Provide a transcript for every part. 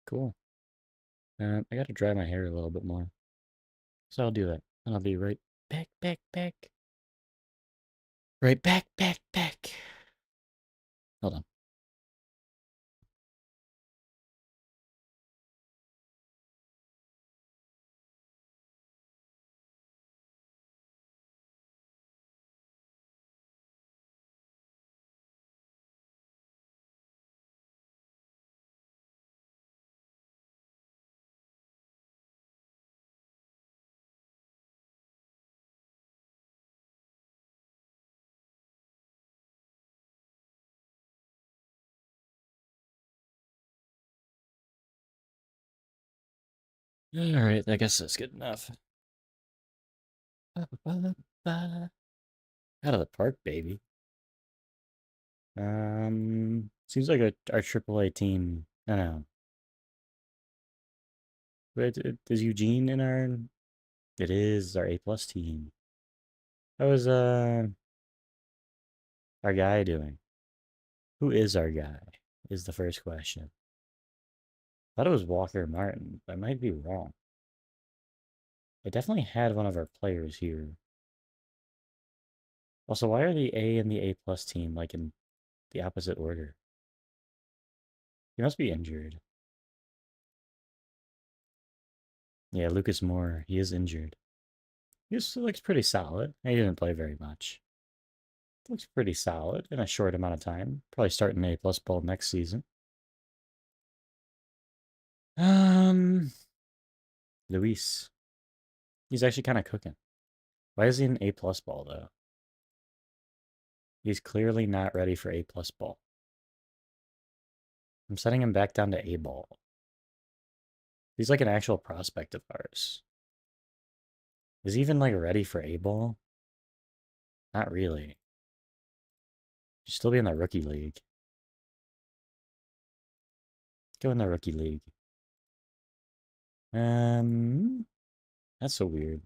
Cool. I gotta dry my hair a little bit more. So I'll do that. And I'll be right back, back, back. Right back, back, back. Hold on. Alright, I guess that's good enough. Out of the park, baby. Seems like our AAA team. I don't know. But is Eugene in our? It is our A+ team. How is our guy doing? Who is our guy? Is the first question. I thought it was Walker Martin. I might be wrong. I definitely had one of our players here. Also, why are the A and the A+ team like in the opposite order? He must be injured. Yeah, Lucas Moore. He is injured. He still looks pretty solid. He didn't play very much. Looks pretty solid in a short amount of time. Probably starting A+ ball next season. Um, Luis. He's actually kind of cooking. Why is he in A+ ball though? He's clearly not ready for A+ ball. I'm setting him back down to A ball. He's like an actual prospect of ours. Is he even like ready for A ball? Not really. Should still be in the rookie league. Go in the rookie league. That's so weird.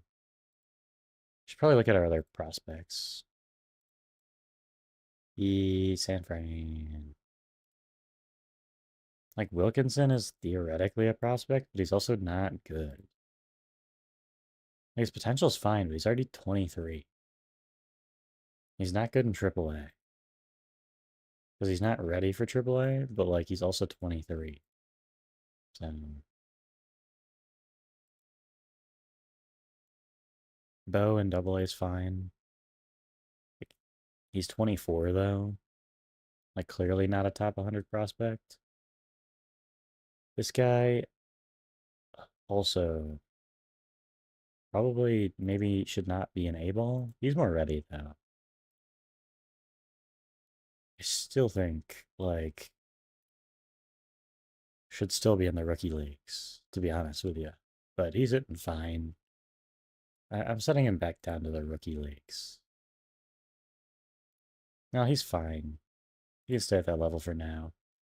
Should probably look at our other prospects. San Fran. Like Wilkinson is theoretically a prospect, but he's also not good. Like, his potential's fine, but he's already 23. He's not good in AAA. Because he's not ready for AAA, but like he's also 23. So Bo in AA is fine. Like, he's 24 though. Like clearly not a top 100 prospect. This guy also probably maybe should not be an A-ball. He's more ready though. I still think like should still be in the rookie leagues, to be honest with you. But he's hitting fine. I'm setting him back down to the rookie leagues. No, he's fine. He can stay at that level for now.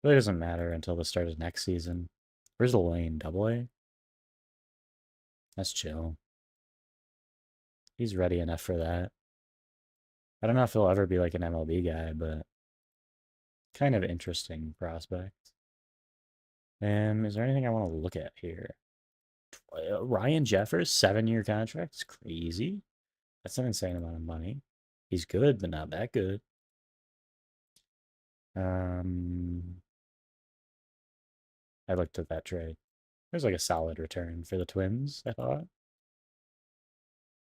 Really doesn't matter until the start of next season. Where's the lane? Double A? That's chill. He's ready enough for that. I don't know if he'll ever be like an MLB guy, but kind of interesting prospect. Is there anything I want to look at here? Ryan Jeffers, 7-year contract. It's crazy. That's an insane amount of money. He's good, but not that good. I looked at that trade. It was like a solid return for the Twins, I thought.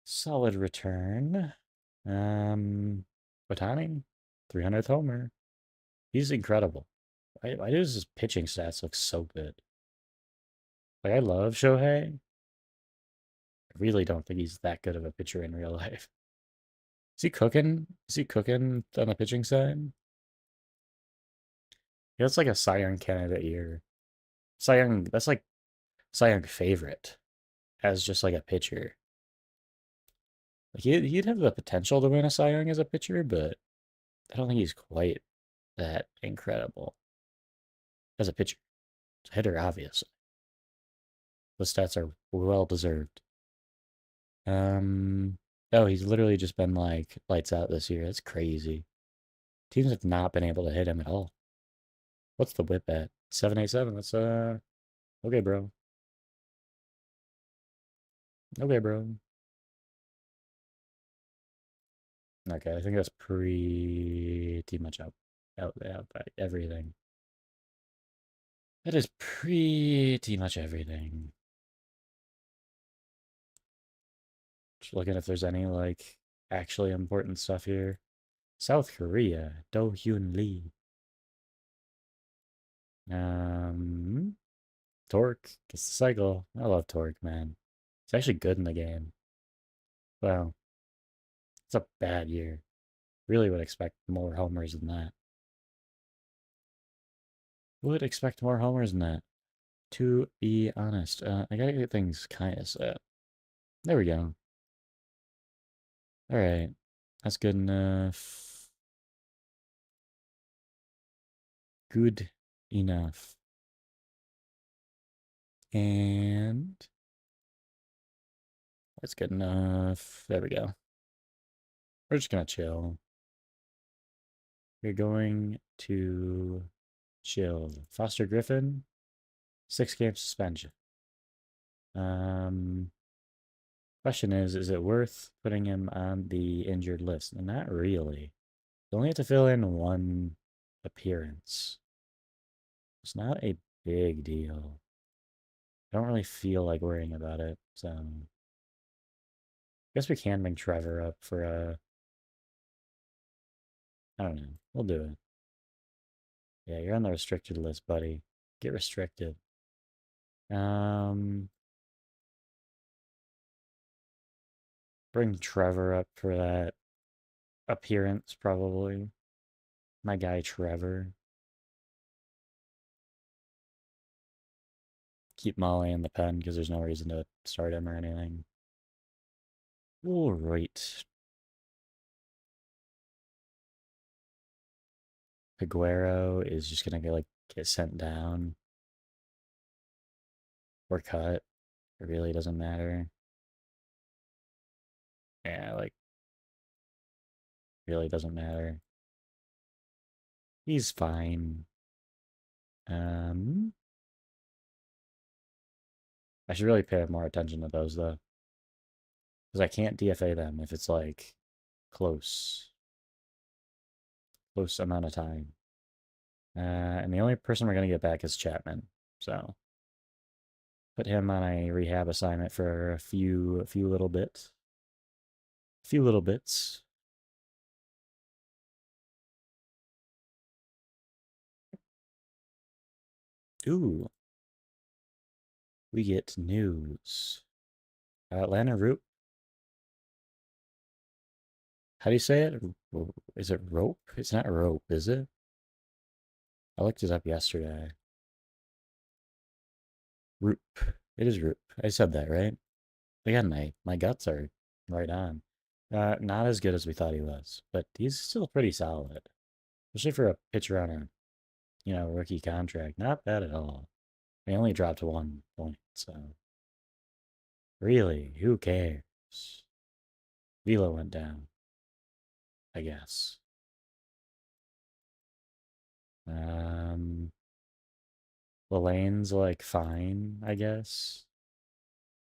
Solid return. Watani, 300th homer. He's incredible. Why does his pitching stats look so good? Like, I love Shohei. I really don't think he's that good of a pitcher in real life. Is he cooking? Is he cooking on the pitching side? Yeah, that's like a Cy Young candidate year. Cy Young, that's like Cy Young favorite as just like a pitcher. Like he'd have the potential to win a Cy Young as a pitcher, but I don't think he's quite that incredible as a pitcher. It's a hitter, obviously. The stats are well deserved. Oh, he's literally just been like lights out this year. That's crazy. Teams have not been able to hit him at all. What's the whip at? 787. That's Okay, bro. Okay, bro. Okay, I think that's pretty much out everything. That is pretty much everything. Just looking if there's any, like, actually important stuff here. South Korea, Do Hyun Lee. Torque, gets the cycle. I love Torque, man. It's actually good in the game. Well, it's a bad year. Really would expect more homers than that. Would expect more homers than that, to be honest. I gotta get things kind of set. There we go. All right. That's good enough. Good enough. And that's good enough. There we go. We're just gonna chill. We're going to chill. Foster Griffin, 6-game suspension. Um, Question is it worth putting him on the injured list? Not really. You only have to fill in one appearance. It's not a big deal. I don't really feel like worrying about it, so I guess we can bring Trevor up for a. I don't know. We'll do it. Yeah, you're on the restricted list, buddy. Get restricted. Um, Bring Trevor up for that appearance, probably. My guy Trevor. Keep Molly in the pen because there's no reason to start him or anything. All right. Aguero is just gonna get sent down or cut. It really doesn't matter. Yeah, like really doesn't matter. He's fine. Um, I should really pay more attention to those though, because I can't DFA them if it's like close, close amount of time. And the only person we're gonna get back is Chapman, so put him on a rehab assignment for a few little bits, a few little bits. Ooh, we get news. Atlanta Roop. How do you say it? Is it rope? It's not rope, is it? I looked it up yesterday. Roop. It is roop. I said that, right? Again, my guts are right on. Not as good as we thought he was, but he's still pretty solid, especially for a pitcher on a rookie contract. Not bad at all. He only dropped 1 point, so really, who cares? Velo went down, I guess. Um, Lane's like fine, I guess.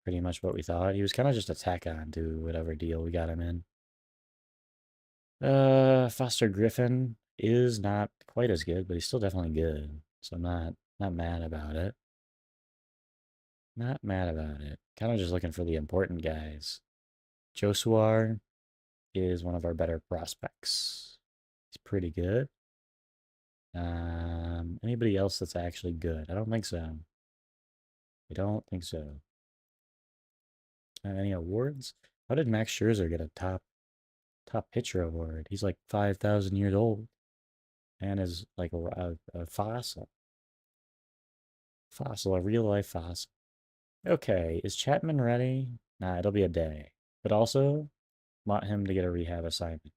Pretty much what we thought. He was kind of just a tack on to whatever deal we got him in. Foster Griffin is not quite as good, but he's still definitely good. So I'm not mad about it. Not mad about it. Kind of just looking for the important guys. Josuar is one of our better prospects. He's pretty good. Anybody else that's actually good? I don't think so. I don't think so. Any awards? How did Max Scherzer get a top pitcher award? He's like 5,000 years old and is like a fossil. Fossil, a real life fossil. Okay, is Chapman ready? Nah, it'll be a day. But also, want him to get a rehab assignment.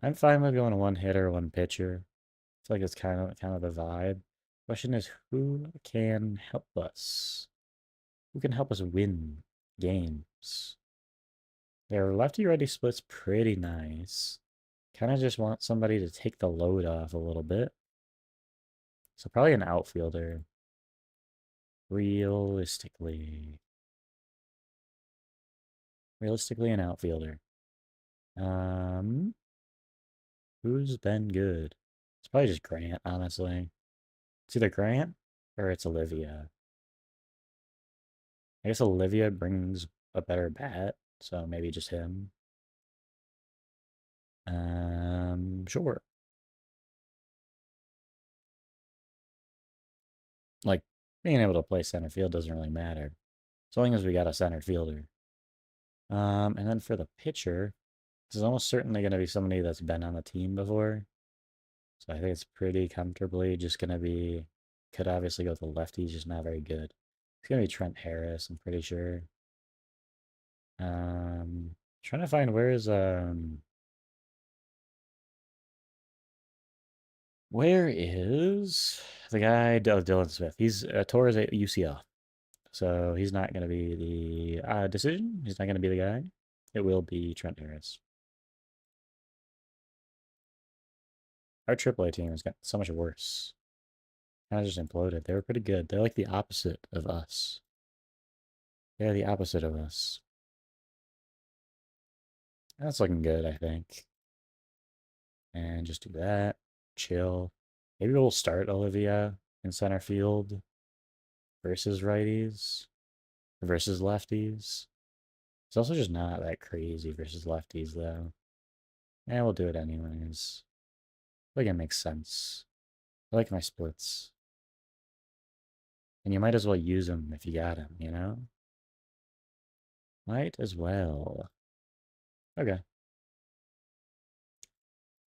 I'm fine with going one hitter, one pitcher. I feel like it's kind of the vibe. Question is, who can help us? Who can help us win games? Their lefty-righty split's pretty nice. Kind of just want somebody to take the load off a little bit. So probably an outfielder. Realistically. Realistically, an outfielder. Um, who's been good? It's probably just Grant, honestly. It's either Grant or it's Olivia. I guess Olivia brings a better bat, so maybe just him. Sure. Like, being able to play center field doesn't really matter. So long as we got a center fielder. And then for the pitcher, this is almost certainly going to be somebody that's been on the team before. So I think it's pretty comfortably just going to be, could obviously go with the lefty, he's just not very good. It's going to be Trent Harris, I'm pretty sure. Trying to find where is the guy, Dylan Smith? He's tore his UCL. So he's not going to be the decision. He's not going to be the guy. It will be Trent Harris. Our AAA team has got so much worse. Kind of just imploded. They were pretty good. They're like the opposite of us. They're the opposite of us. That's looking good, I think. And just do that. Chill. Maybe we'll start Olivia in center field versus righties versus lefties. It's also just not that crazy versus lefties, though. Yeah, we'll do it anyways. I think it makes sense. I like my splits. And you might as well use them if you got them, you know? Might as well. Okay.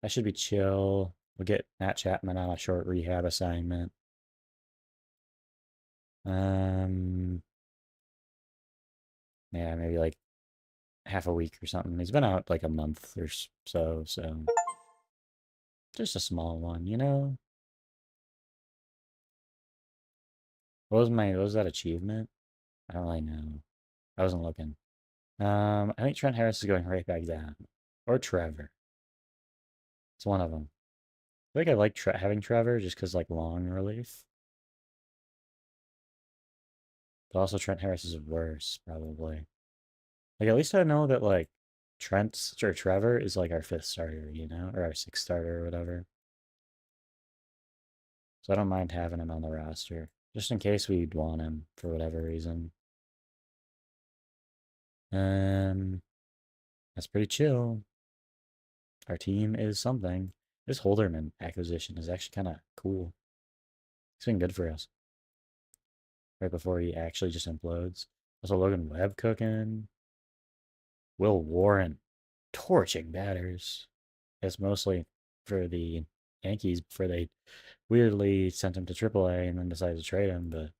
That should be chill. We'll get Matt Chapman on a short rehab assignment. Um, yeah, maybe like half a week or something. He's been out like a month or so just a small one, you know? What was that achievement? I don't really know. I wasn't looking. I think Trent Harris is going right back down. Or Trevor. It's one of them. I think I like having Trevor just because like long relief. But also Trent Harris is worse, probably. Like at least I know that like Trent's or Trevor is like our fifth starter, you know, or our sixth starter or whatever. So I don't mind having him on the roster, just in case we'd want him for whatever reason. Um, that's pretty chill. Our team is something. This Holderman acquisition is actually kind of cool. It's been good for us. Right before he actually just implodes. Also Logan Webb cooking. Will Warren torching batters. It's mostly for the Yankees before they weirdly sent him to AAA and then decided to trade him, but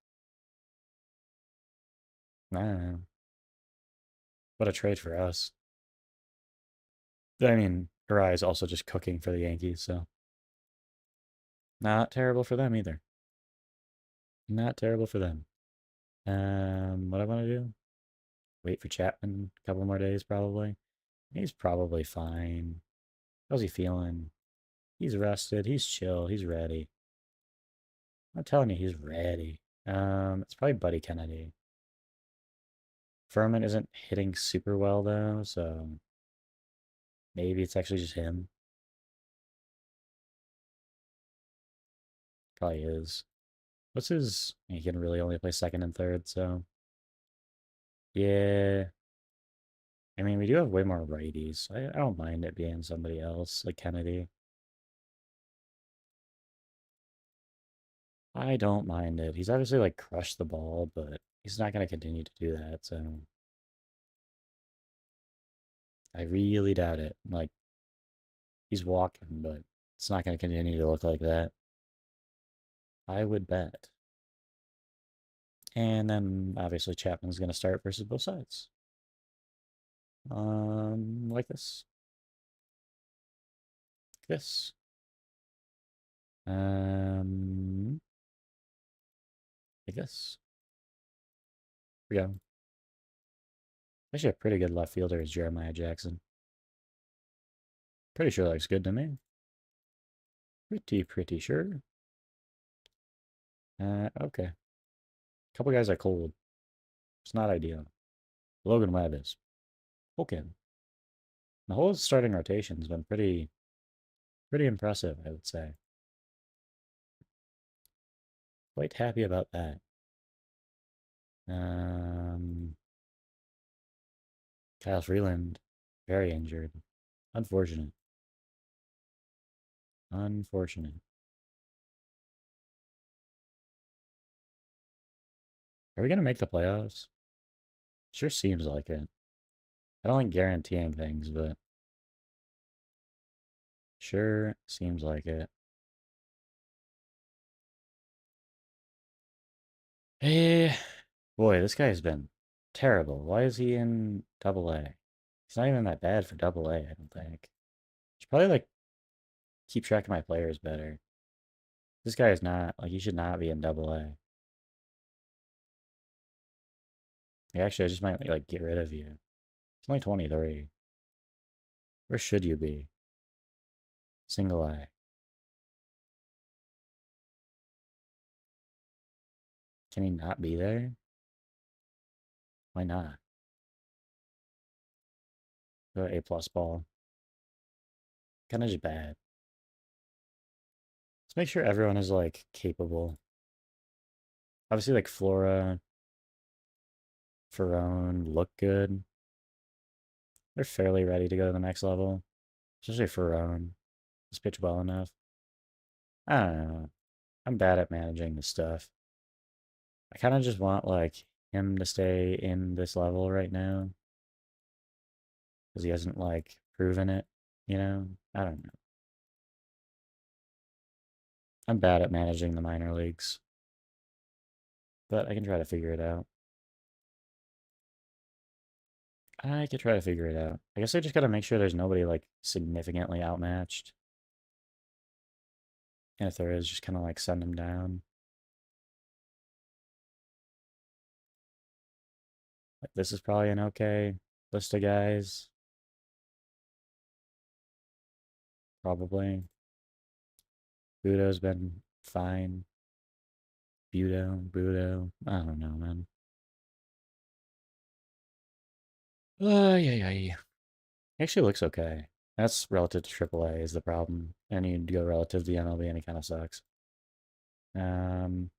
I don't know. What a trade for us. I mean, Uri is also just cooking for the Yankees, so not terrible for them either. Not terrible for them. What I want to do? Wait for Chapman a couple more days, probably. He's probably fine. How's he feeling? He's rested. He's chill. He's ready. I'm telling you, he's ready. It's probably Buddy Kennedy. Furman isn't hitting super well though, so maybe it's actually just him. Probably is. What's his? He can really only play second and third, so yeah. I mean, we do have way more righties. I don't mind it being somebody else, like Kennedy. I don't mind it. He's obviously like crushed the ball, but he's not going to continue to do that, so I really doubt it. Like, he's walking, but it's not going to continue to look like that. I would bet. And then obviously Chapman's going to start versus both sides. Like this. This. Um, like this. Here we go. Actually, a pretty good left fielder is Jeremiah Jackson. Pretty sure looks good to me. Pretty sure. Okay. couple guys are cold. It's not ideal. Logan Webb is okay. The whole starting rotation's been pretty impressive, I would say. Quite happy about that. Um, Kyle Freeland, very injured. Unfortunate. Unfortunate. Are we gonna make the playoffs? Sure seems like it. I don't like guaranteeing things, but sure seems like it. Hey, boy, this guy's been terrible. Why is he in double A? He's not even that bad for double A, I don't think. Should probably like keep track of my players better. This guy is not like he should not be in double A. Yeah, actually, I just might like get rid of you. It's only 23. Where should you be? Single A. Can he not be there? Why not? Go A plus ball. Kind of just bad. Let's make sure everyone is like capable. Obviously, like Flora, Ferone look good. They're fairly ready to go to the next level. Especially Ferone. Just pitch well enough. I don't know. I'm bad at managing this stuff. I kind of just want like him to stay in this level right now because he hasn't like proven it, you know? I don't know. I'm bad at managing the minor leagues, but I can try to figure it out. I could try to figure it out. I guess I just gotta make sure there's nobody like significantly outmatched. And if there is, just kind of like send them down. Like this is probably an okay list of guys. Probably. Budo's been fine. Budo. I don't know, man. Yeah, yeah, yeah. Actually looks okay. That's relative to AAA is the problem. And you go relative to the MLB and it kind of sucks. Um,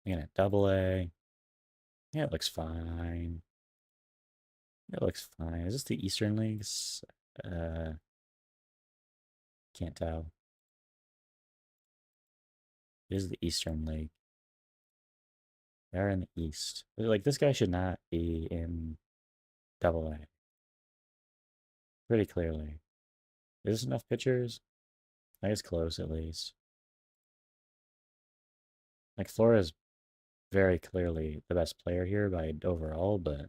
again, at double A. Yeah, it looks fine. It looks fine. Is this the Eastern Leagues? Uh, can't tell. It is the Eastern League. They're in the East. Like, this guy should not be in double A. Pretty clearly. Is this enough pitchers? I guess close at least. Like, Flores very clearly the best player here by overall, but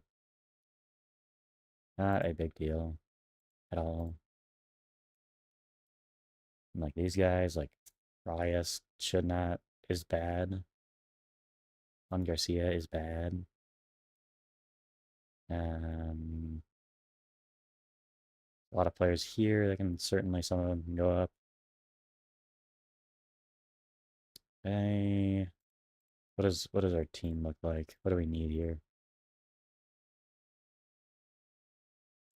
not a big deal at all. And like these guys, like Rias should not is bad. Juan Garcia is bad. Um, a lot of players here that can certainly some of them can go up. Hey, what does our team look like? What do we need here?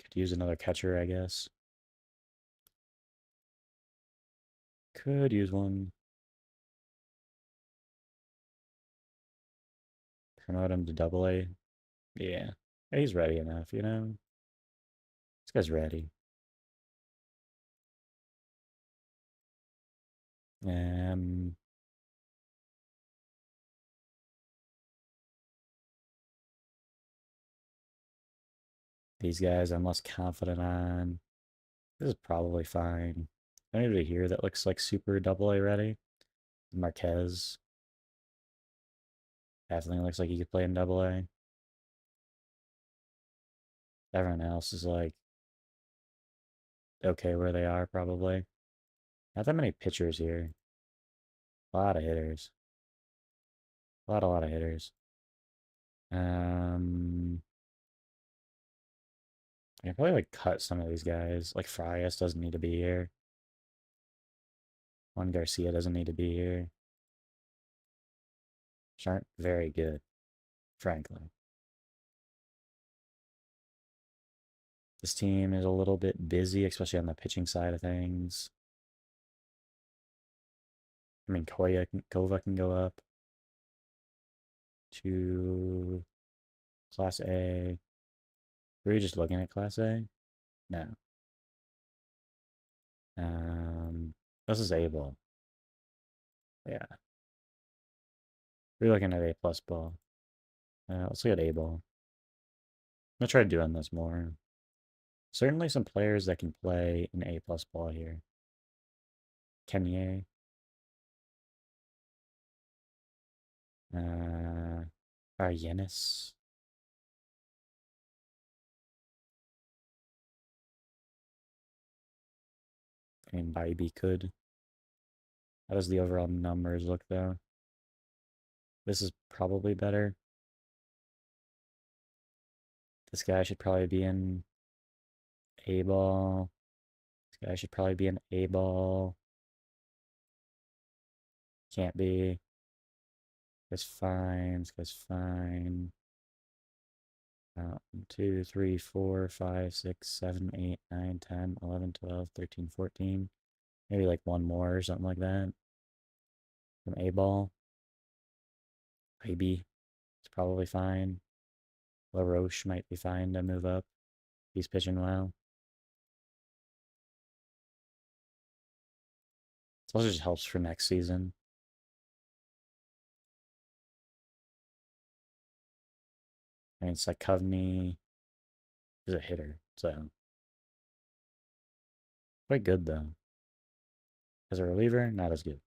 Could use another catcher, I guess. Could use one. Promote him to double A. Yeah. He's ready enough, you know? This guy's ready. Um, these guys I'm less confident on. This is probably fine. Anybody here that looks like super double A ready? Marquez. Definitely looks like he could play in double A. Everyone else is like okay where they are, probably. Not that many pitchers here. A lot of hitters. A lot of hitters. Um, I can probably like cut some of these guys. Like Frias doesn't need to be here. Juan Garcia doesn't need to be here. which aren't very good, frankly. This team is a little bit busy, especially on the pitching side of things. I mean, Kova can go up to Class A. Were you just looking at Class A? No. This is A ball. Yeah. We're looking at A plus ball. Let's look at A ball. I'm gonna try doing this more. Certainly some players that can play in A plus ball here. Kenya. Aryenis. I mean, Bybee could. How does the overall numbers look, though? This is probably better. This guy should probably be in A-ball. This guy should probably be in A-ball. Can't be. This guy's fine. This guy's fine. 2, 3, 4, 5, 6, 7, 8, 9, 10, 11, 12, 13, 14. Maybe like one more or something like that. From A-ball. Maybe. It's probably fine. LaRoche might be fine to move up. He's pitching well. This also just helps for next season. I mean, Sakovny is a hitter, so quite good though. As a reliever, not as good.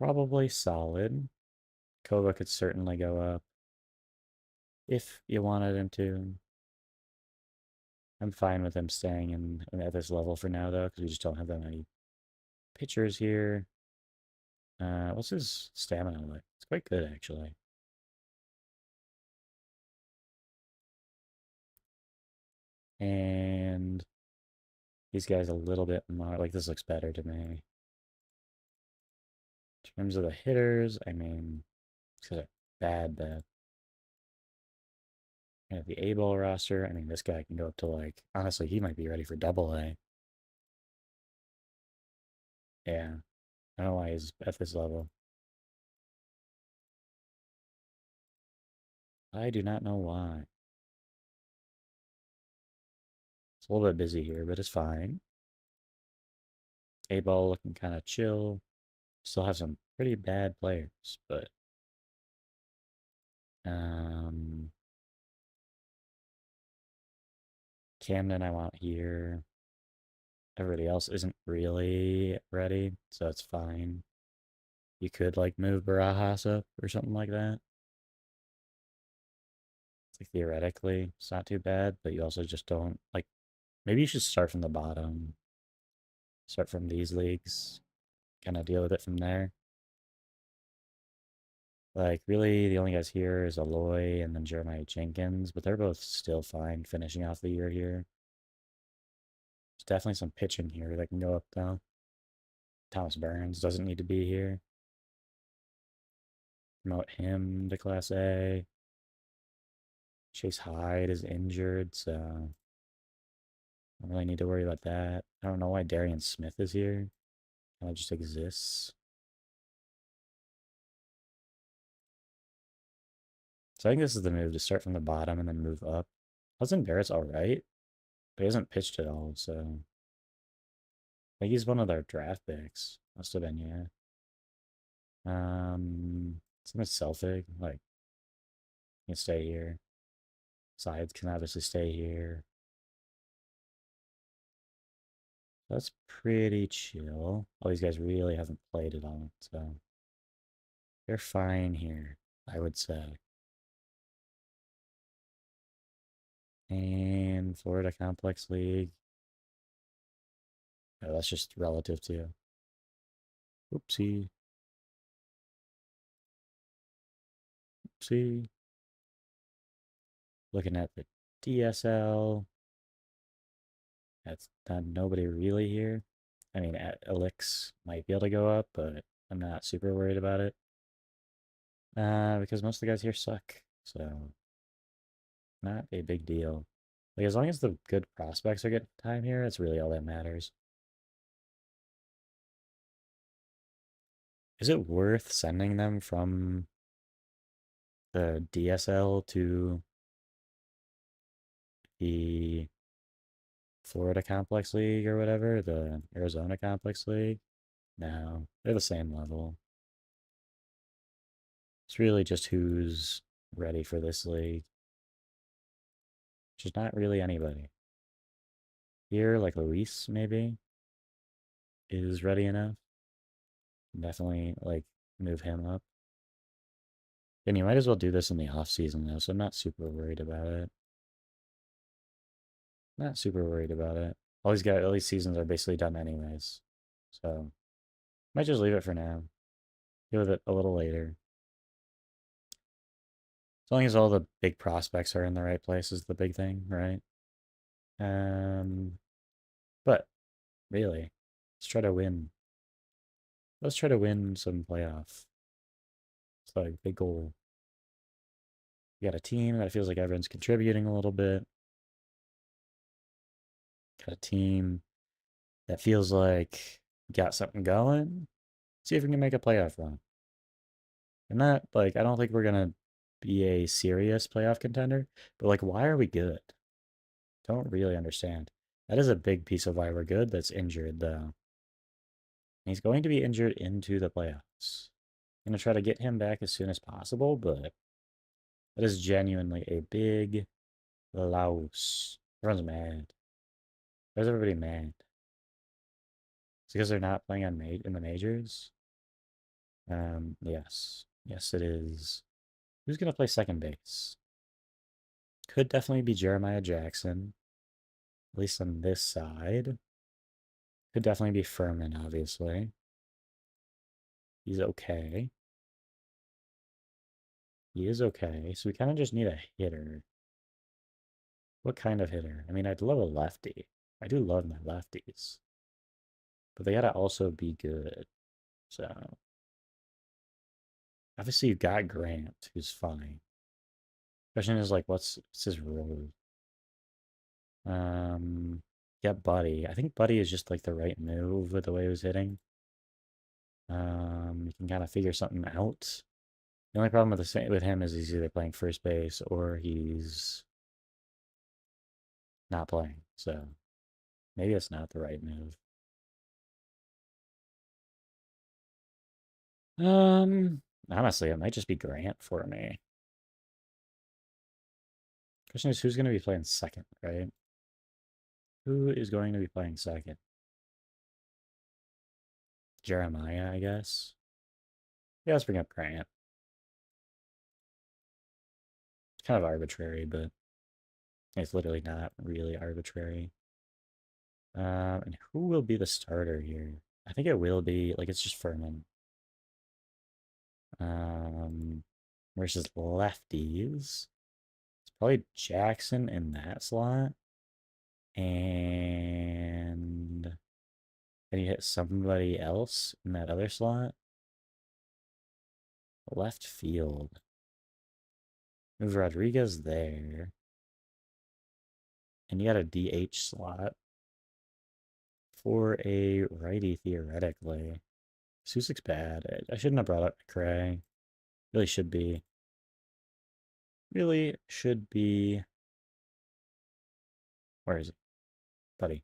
Probably solid. Kova could certainly go up if you wanted him to. I'm fine with him staying at this level for now though, because we just don't have that many pitchers here. What's his stamina like? It's quite good actually. And these guys a little bit more like this looks better to me. In terms of the hitters, I mean, these guys are bad. And the A-ball roster, I mean, this guy can go up to like, honestly, he might be ready for double A. Yeah, I don't know why he's at this level. I do not know why. It's a little bit busy here, but it's fine. A-ball looking kind of chill. Still have some pretty bad players, but um, Camden I want here. Everybody else isn't really ready, so it's fine. You could like move Barajas up or something like that. It's like theoretically, it's not too bad, but you also just don't like. Maybe you should start from the bottom. Start from these leagues. Kind of deal with it from there. Like, really, the only guys here is Aloy and then Jeremiah Jenkins, but they're both still fine finishing off the year here. There's definitely some pitching here that can go up, though. Thomas Burns doesn't need to be here. Promote him to Class A. Chase Hyde is injured, so I don't really need to worry about that. I don't know why Darian Smith is here. Kind of just exists. So I think this is the move to start from the bottom and then move up. Hudson Barrett's alright, but he hasn't pitched at all, so I think he's one of their draft picks. Must have been, yeah. Some Selfig, like, can stay here. Sides can obviously stay here. That's pretty chill. All these guys really haven't played at all, so they're fine here, I would say. And Florida Complex League. Oh, that's just relative to. Oopsie. Oopsie. Looking at the DSL. That's not nobody really here. I mean, Elix might be able to go up, but I'm not super worried about it. Because most of the guys here suck, so not a big deal. Like, as long as the good prospects are getting time here, it's really all that matters. Is it worth sending them from the DSL to the Florida Complex League or whatever, the Arizona Complex League? No, they're the same level. It's really just who's ready for this league, which is not really anybody. Here, like Luis, maybe, is ready enough. Definitely, like, move him up. And you might as well do this in the off season though, so I'm not super worried about it. Not super worried about it. All these seasons are basically done anyways. So might just leave it for now. Deal with it a little later. As long as all the big prospects are in the right place is the big thing, right? Um but really, let's try to win. Let's try to win some playoff. It's like big goal. We got a team that feels like everyone's contributing a little bit. Got a team that feels like got something going. See if we can make a playoff run. And that, like, I don't think we're gonna be a serious playoff contender, but like, why are we good? Don't really understand. That is a big piece of why we're good. That's injured though. He's going to be injured into the playoffs. I'm gonna try to get him back as soon as possible, but that is genuinely a big loss. Everyone's mad. Where's everybody mad? It's because they're not playing on in the majors. Yes, yes, it is. Who's gonna play second base? Could definitely be Jeremiah Jackson, at least on this side. Could definitely be Furman, obviously. He's okay. He is okay. So we kind of just need a hitter. What kind of hitter? I mean, I'd love a lefty. I do love my lefties. But they gotta also be good. So obviously you've got Grant, who's fine. Question is like, what's his role? Um, yeah, Buddy. I think Buddy is just like the right move with the way he was hitting. You can kind of figure something out. The only problem with him is he's either playing first base or he's not playing. So maybe it's not the right move. Honestly, it might just be Grant for me. Question is, who's going to be playing second, right? Who is going to be playing second? Jeremiah, I guess. Yeah, let's bring up Grant. It's kind of arbitrary, but it's literally not really arbitrary. And who will be the starter here? I think it will be, like, it's just Furman. Um, versus lefties. It's probably Jackson in that slot. And can you hit somebody else in that other slot? Left field. Move Rodriguez there. And you got a DH slot for a righty, theoretically. Susik's bad. I shouldn't have brought up McRae. Really should be. Really should be. Where is he? Buddy.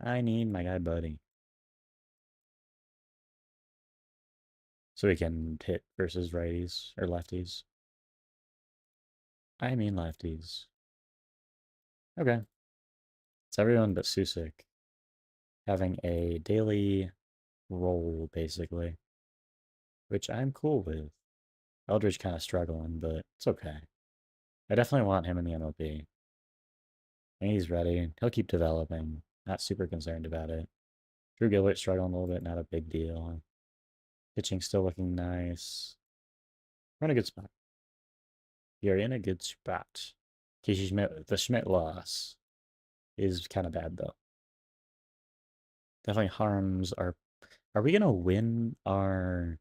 I need my guy, Buddy. So he can hit versus righties or lefties. I mean lefties. Okay. It's everyone but Susik having a daily role, basically, which I'm cool with. Eldridge kind of struggling, but it's okay. I definitely want him in the MLB. I think he's ready. He'll keep developing. Not super concerned about it. Drew Gilbert struggling a little bit, not a big deal. Pitching still looking nice. We're in a good spot. You're in a good spot. Casey Schmidt, the Schmidt loss is kind of bad though. Definitely harms our. Are we gonna win our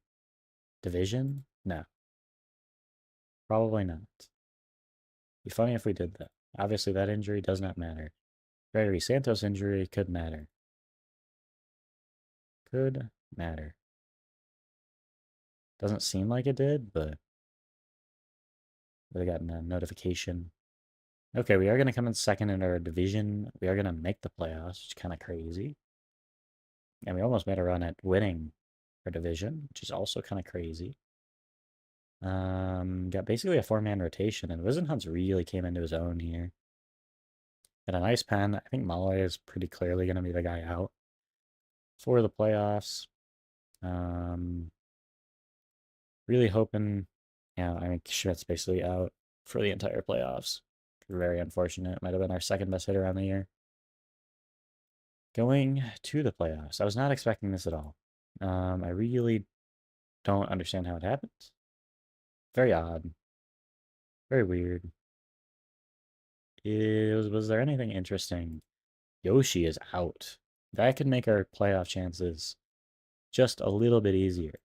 division? No, probably not. Be funny if we did that. Obviously, that injury does not matter. Gregory Santos injury could matter. Could matter. Doesn't seem like it did, but we got a notification. Okay, we are going to come in second in our division. We are going to make the playoffs, which is kind of crazy. And we almost made a run at winning our division, which is also kind of crazy. Got basically a four-man rotation, and Wizenhunt's really came into his own here. Got a nice pen. I think Male is pretty clearly going to be the guy out for the playoffs. Really hoping, yeah, I mean, Schmidt's basically out for the entire playoffs. Very unfortunate. Might have been our second best hitter on the year. Going to the playoffs. I was not expecting this at all. I really don't understand how it happened. Very odd. Very weird. Was there anything interesting? Yoshi is out. That could make our playoff chances just a little bit easier.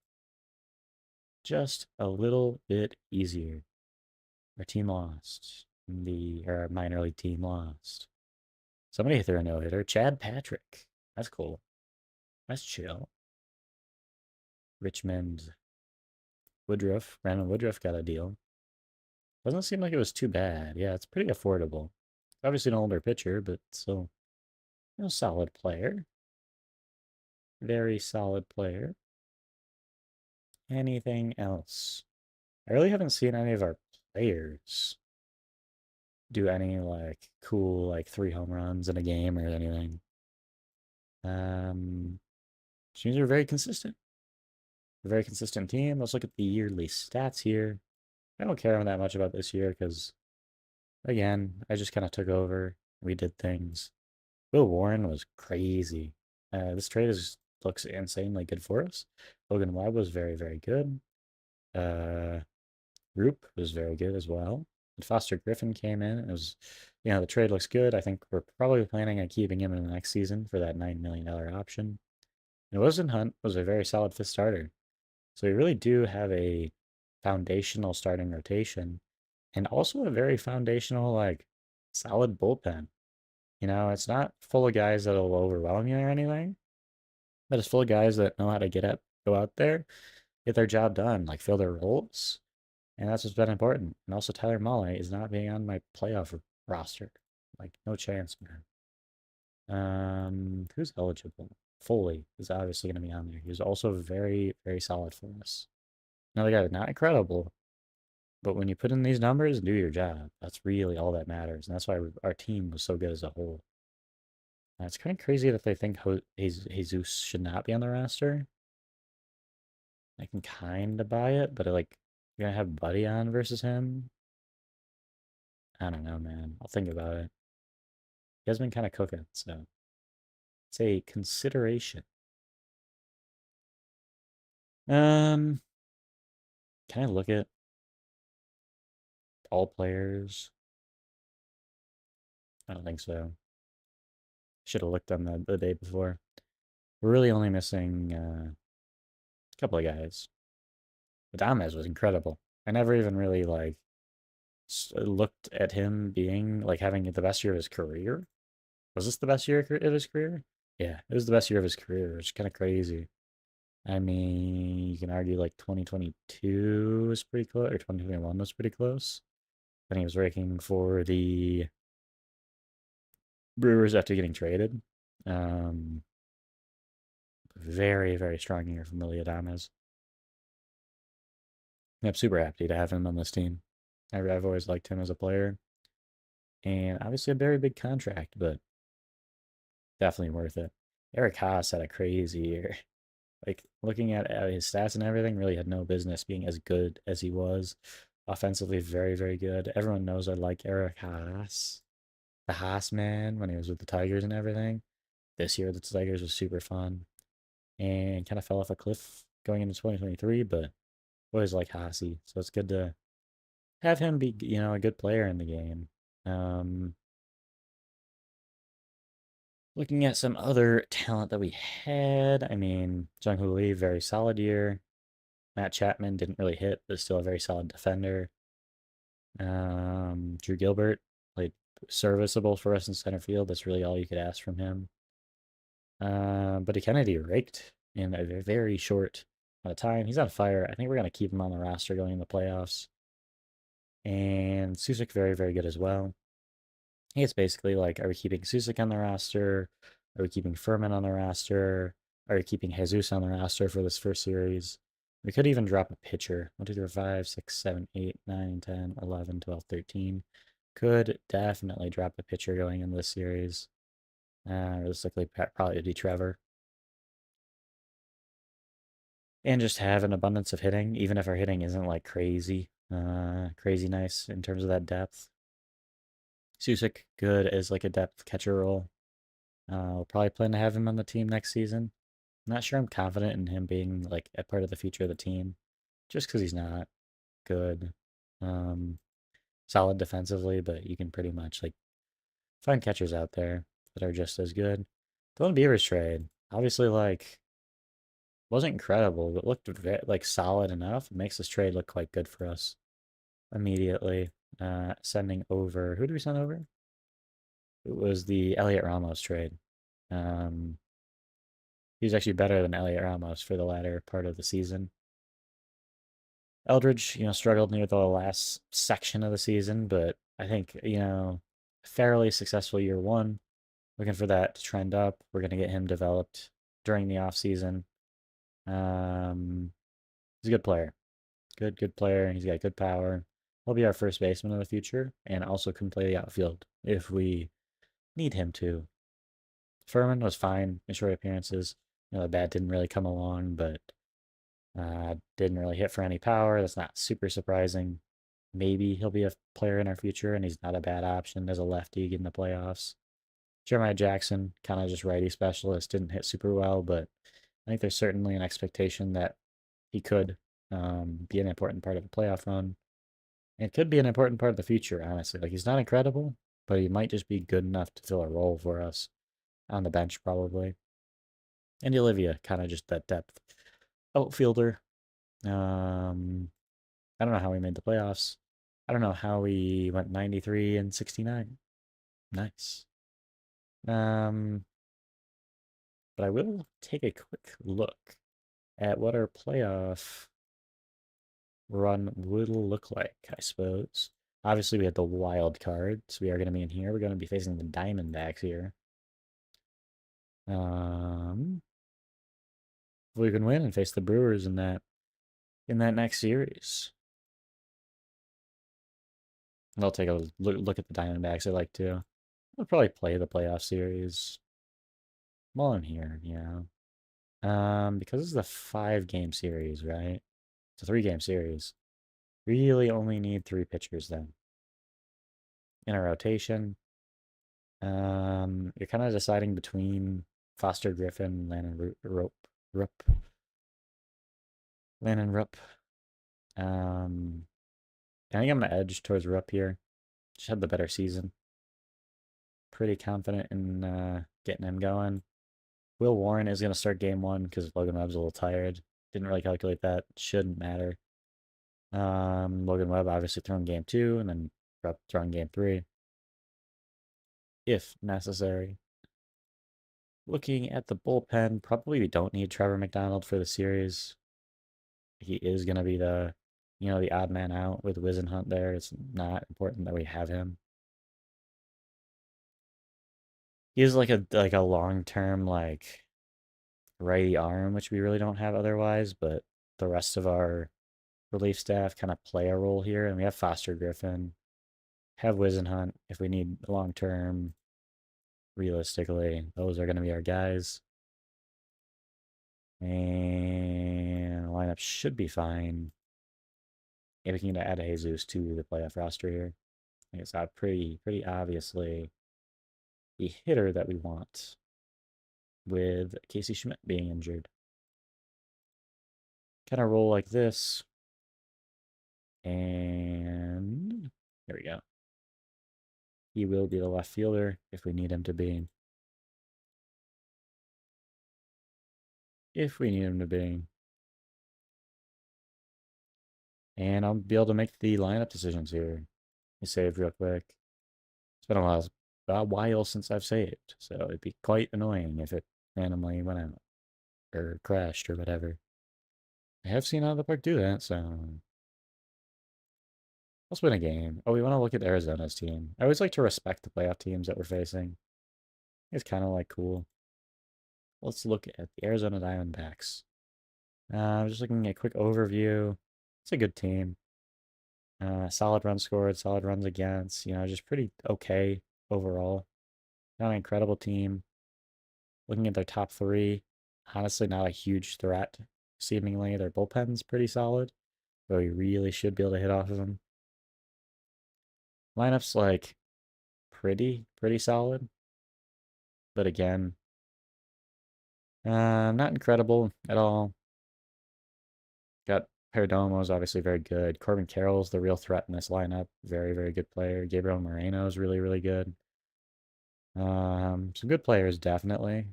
Just a little bit easier. Our team lost. Our minor league team lost. Somebody threw a no-hitter. Chad Patrick. That's cool. That's chill. Richmond Woodruff. Brandon Woodruff got a deal. Doesn't seem like it was too bad. Yeah, it's pretty affordable. Obviously an older pitcher, but still, solid player. Very solid player. Anything else? I really haven't seen any of our players do any like cool like 3 home runs in a game or anything. Seems we're very consistent. A very consistent team. Let's look at the yearly stats here. I don't care that much about this year because, again, I just kind of took over. We did things. Will Warren was crazy. This trade looks insanely good for us. Logan Webb was very, very good. Roop was very good as well. And Foster Griffin came in. It was, the trade looks good. I think we're probably planning on keeping him in the next season for that $9 million option. And Wizenhunt was a very solid fifth starter. So we really do have a foundational starting rotation and also a very foundational, like, solid bullpen. It's not full of guys that'll overwhelm you or anything, but it's full of guys that know how to go out there, get their job done, like fill their roles. And that's what's been important. And also, Tyler Mahle is not being on my playoff roster. Like, no chance, man. Who's eligible? Foley is obviously going to be on there. He was also very, very solid for us. Another guy, not incredible, but when you put in these numbers, do your job. That's really all that matters. And that's why our team was so good as a whole. It's kind of crazy that they think Jesus should not be on the roster. I can kind of buy it, but like, you're gonna have Buddy on versus him. I don't know, man. I'll think about it. He has been kind of cooking, so it's a consideration. Um, can I look at all players? I don't think so. Should have looked on the day before. We're really only missing a couple of guys. Adames was incredible. I never even really like looked at him being like having the best year of his career. Was this the best year of his career? Yeah, it was the best year of his career. It's kind of crazy. I mean, you can argue like 2022 was pretty close, or 2021 was pretty close. Then he was raking for the Brewers after getting traded. Um, Very, very strong year from Willy Adames. I'm super happy to have him on this team. I've always liked him as a player. And obviously a very big contract, but definitely worth it. Eric Haas had a crazy year. Like, looking at his stats and everything, really had no business being as good as he was. Offensively, very, very good. Everyone knows I like Eric Haas. The Haas man when he was with the Tigers and everything. This year, the Tigers was super fun. And kind of fell off a cliff going into 2023, but always like Haasy. So it's good to have him be, a good player in the game. Um, Looking at some other talent that we had, I mean, Jung-Hoo Lee, very solid year. Matt Chapman didn't really hit, but still a very solid defender. Drew Gilbert played serviceable for us in center field. That's really all you could ask from him. But Kennedy raked in a very short amount of time. He's on fire. I think we're going to keep him on the roster going in the playoffs. And Susick, very, very good as well. It's basically like, are we keeping Susick on the roster? Are we keeping Furman on the roster? Are we keeping Jesus on the roster for this first series? We could even drop a pitcher. 1, 2, 3, 4, 5, 6, 7, 8, 9, 10, 11, 12, 13. Could definitely drop a pitcher going in this series. Realistically, probably would be Trevor. And just have an abundance of hitting, even if our hitting isn't like crazy, crazy nice in terms of that depth. Susick, good as like a depth catcher role. We'll probably plan to have him on the team next season. I'm not sure I'm confident in him being like a part of the future of the team, just because he's not good. Um, Solid defensively, but you can pretty much like find catchers out there that are just as good. Dylan Beaver's trade, obviously, like wasn't incredible, but looked like solid enough. It makes this trade look quite good for us immediately. Sending over, who did we send over? It was the Elliot Ramos trade. Um, he was actually better than Elliot Ramos for the latter part of the season. Eldridge, struggled near the last section of the season, but I think, fairly successful year one. Looking for that to trend up. We're going to get him developed during the offseason. He's a good player. Good player. He's got good power. He'll be our first baseman in the future and also can play the outfield if we need him to. Furman was fine in short appearances. The bat didn't really come along, but didn't really hit for any power. That's not super surprising. Maybe he'll be a player in our future, and he's not a bad option as a lefty in the playoffs. Jeremiah Jackson, kind of just righty specialist, didn't hit super well, but I think there's certainly an expectation that he could be an important part of a playoff run. And it could be an important part of the future, honestly. Like, he's not incredible, but he might just be good enough to fill a role for us on the bench, probably. And Olivia, kind of just that depth outfielder. Um, I don't know how we made the playoffs. I don't know how we went 93 and 69. Nice. Um, but I will take a quick look at what our playoff run will look like, I suppose. Obviously, we had the wild card, so we are going to be in here. We're going to be facing the Diamondbacks here. We can win and face the Brewers in that next series. I'll take a look at the Diamondbacks. I like to. I'll probably play the playoff series while I'm here. Yeah. Because it's a 5-game series, right? It's a 3-game series. Really only need 3 pitchers then. In a rotation. You're kind of deciding between Foster Griffin, Landon Rupp, Landon Rupp. I think I'm gonna edge towards Rupp here. Just had the better season. Pretty confident in getting him going. Will Warren is gonna start game 1 because Logan Webb's a little tired. Didn't really calculate that. Shouldn't matter. Logan Webb obviously throwing game 2 and then Rupp throwing game 3 if necessary. Looking at the bullpen, probably we don't need Trevor McDonald for the series. He is going to be the odd man out with Wizenhunt there. It's not important that we have him. He is like a long-term like righty arm, which we really don't have otherwise, but the rest of our relief staff kind of play a role here, and we have Foster Griffin, have Wizenhunt if we need long-term. Realistically, those are going to be our guys. And the lineup should be fine. Yeah, we can add Jesus to the playoff roster here. I guess it's pretty obviously the hitter that we want with Casey Schmidt being injured. Kind of roll like this. And there we go. He will be the left fielder if we need him to be. if we need him to be. And I'll be able to make the lineup decisions here. Let me save real quick. It's been a while since I've saved, so it'd be quite annoying if it randomly went out or crashed or whatever. I have seen Out of the Park do that, so let's win a game. Oh, we want to look at Arizona's team. I always like to respect the playoff teams that we're facing. It's kind of like cool. Let's look at the Arizona Diamondbacks. I'm just looking at a quick overview. It's a good team. Solid runs scored, solid runs against. Just pretty okay overall. Not an incredible team. Looking at their top three, honestly, not a huge threat. Seemingly, their bullpen's pretty solid, but we really should be able to hit off of them. Lineup's like pretty solid, but again, not incredible at all. Got Perdomo's obviously very good. Corbin Carroll's the real threat in this lineup. Very good player. Gabriel Moreno's really good. Some good players, definitely.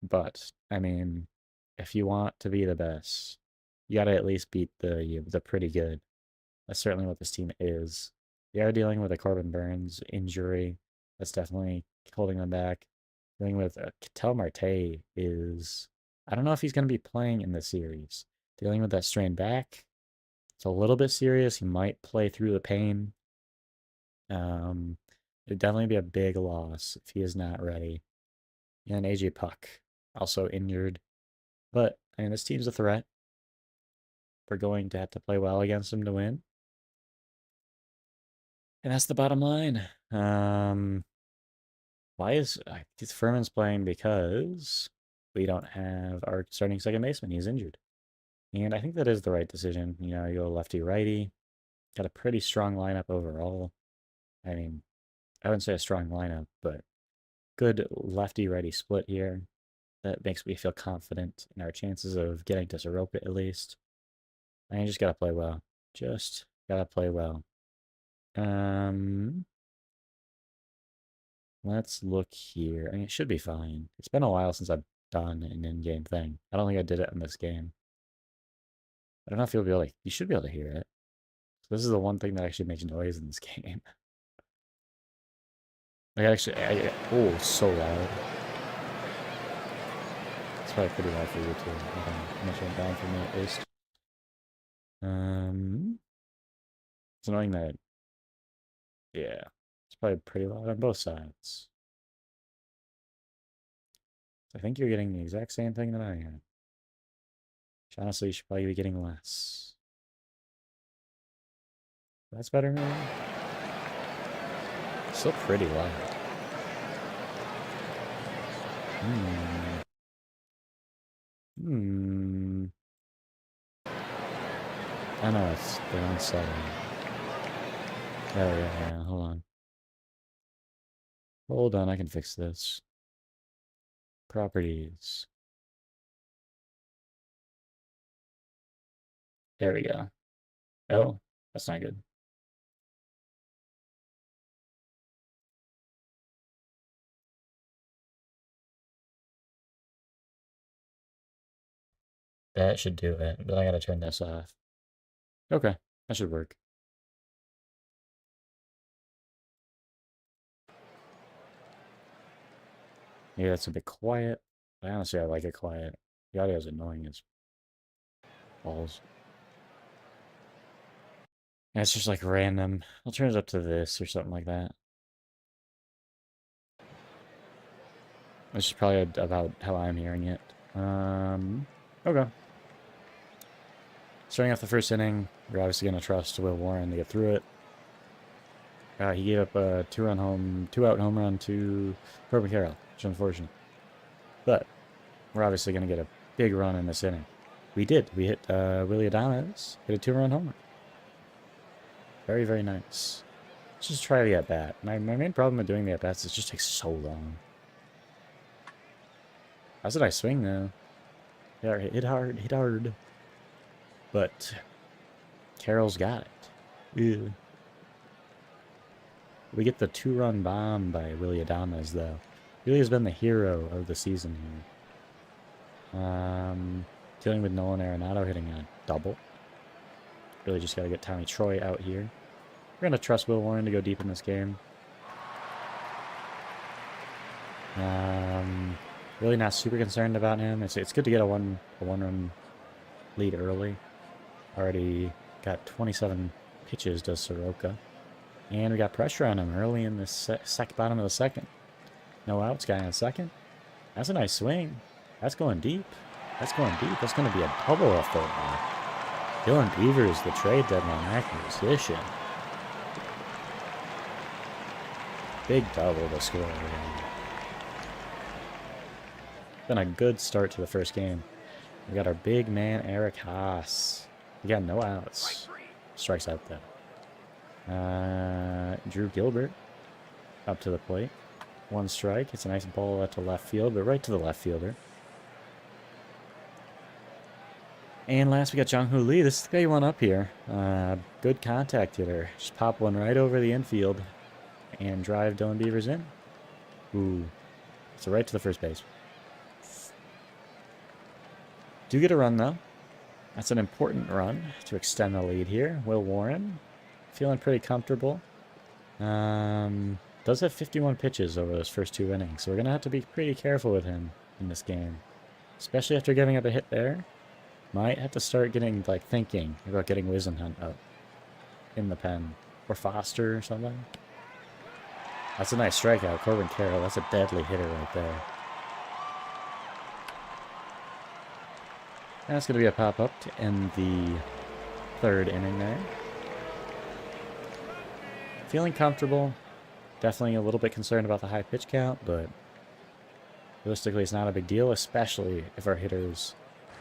But, I mean, if you want to be the best, you got to at least beat the pretty good. That's certainly what this team is. They are dealing with a Corbin Burns injury. That's definitely holding them back. Dealing with Ketel Marte is... I don't know if he's going to be playing in the series. Dealing with that strained back. It's a little bit serious. He might play through the pain. It'd definitely be a big loss if he is not ready. And AJ Puck, also injured. But, I mean, this team's a threat. We're going to have to play well against him to win. And that's the bottom line. Why is Furman's playing? Because we don't have our starting second baseman. He's injured. And I think that is the right decision. You go lefty-righty. Got a pretty strong lineup overall. I mean, I wouldn't say a strong lineup, but good lefty-righty split here. That makes me feel confident in our chances of getting to Soroka at least. And you just gotta play well. Just gotta play well. Let's look here. I mean, it should be fine. It's been a while since I've done an in-game thing. I don't think I did it in this game. I don't know if you'll be able to... You should be able to hear it. So this is the one thing that actually makes noise in this game. Oh, so loud. It's probably pretty loud for you too. I'm gonna turn it down for me at least. It's annoying that... Yeah. It's probably pretty loud on both sides. I think you're getting the exact same thing that I am. Which honestly, you should probably be getting less. That's better now. Still pretty loud. I know it's the wrong setting. Oh yeah, hold on. Hold on, I can fix this. Properties. There we go. Oh, that's not good. That should do it, but I gotta turn this off. Okay, that should work. Yeah, it's a bit quiet. Honestly, I like it quiet. The audio is annoying as balls. And it's just like random. I'll turn it up to this or something like that. This is probably about how I'm hearing it. Okay. Starting off the first inning, we're obviously going to trust Will Warren to get through it. He gave up a two-out home run to Corbin Carroll, which is unfortunate. But we're obviously going to get a big run in this inning. We did. We hit Willie Adames, hit a two-run homer. Very nice. Let's just try the at-bat. My main problem with doing the at-bats is it just takes so long. That's a nice swing, though. Yeah, hit hard. But Carroll's got it. Yeah. We get the two-run bomb by Willie Adames, though. Really has been the hero of the season here. Dealing with Nolan Arenado hitting a double. Really just got to get Tommy Troy out here. We're going to trust Will Warren to go deep in this game. Really not super concerned about him. It's good to get a one-run lead early. Already got 27 pitches, does Soroka. And we got pressure on him early in the bottom of the second. No outs, guy on second. That's a nice swing. That's going deep. That's going deep. That's going to be a double off there. Dylan Beavers, the trade deadline acquisition. Big double to score. Been a good start to the first game. We got our big man, Eric Haas. We got no outs. Strikes out though. Drew Gilbert up to the plate. One strike. It's a nice ball out to left field, but right to the left fielder. And last we got Jung Hoo Lee. This is the guy you want up here. Good contact hitter. Just pop one right over the infield and drive Dylan Beavers in. Ooh. So right to the first base. Do get a run though. That's an important run to extend the lead here. Will Warren, feeling pretty comfortable. Does have 51 pitches over those first 2 innings, so we're going to have to be pretty careful with him in this game. Especially after giving up a hit there. Might have to start getting, like, thinking about getting Wisenhunt up in the pen. Or Foster or something. That's a nice strikeout. Corbin Carroll, that's a deadly hitter right there. That's going to be a pop-up to end the 3rd inning there. Feeling comfortable. Definitely a little bit concerned about the high pitch count, but realistically it's not a big deal, especially if our hitters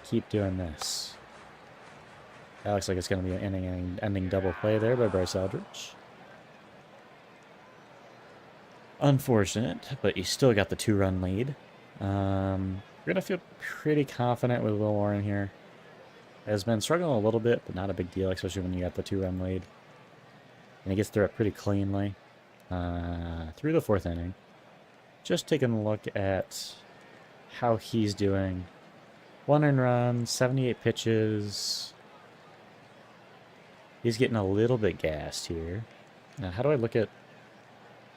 keep doing this. That looks like it's going to be an inning-ending double play there by Bryce Eldridge. Unfortunate, but you still got the 2-run lead. We're going to feel pretty confident with Will Warren here. Has been struggling a little bit, but not a big deal, especially when you got the 2-run lead. And he gets through it pretty cleanly through the 4th inning. Just taking a look at how he's doing. 1 earned run, 78 pitches. He's getting a little bit gassed here. Now, how do I look at...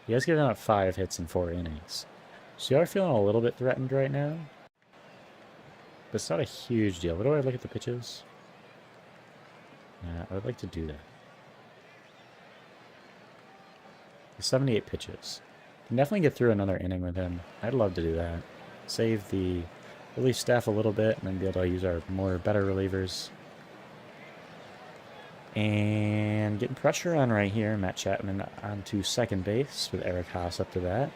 He has given up 5 hits in 4 innings. So you are feeling a little bit threatened right now. But it's not a huge deal. What do I look at the pitches? I would like to do that. 78 pitches. Can definitely get through another inning with him. I'd love to do that. Save the relief staff a little bit and then be able to use our better relievers. And getting pressure on right here. Matt Chapman onto second base with Eric Haas up to bat.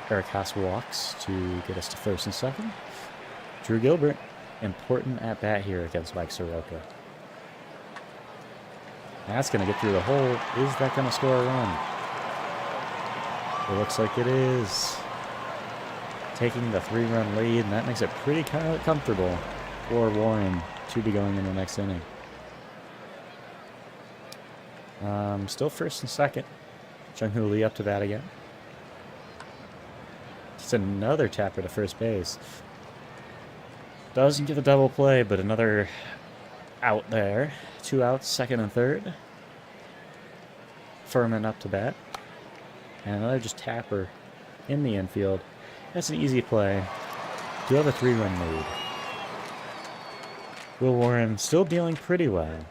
Eric Haas walks to get us to 1st and 2nd. Drew Gilbert, important at bat here against Mike Soroka. That's going to get through the hole. Is that going to score a run? It looks like it is. Taking the 3-run lead, and that makes it pretty comfortable for Warren to be going in the next inning. Still 1st and 2nd. Jung Hoo Lee up to bat again. It's another tapper to first base. Doesn't get the double play, but another out there. 2 outs, 2nd and 3rd. Furman up to bat. And another just tapper in the infield. That's an easy play. Do have a 3-run lead. Will Warren still dealing pretty well.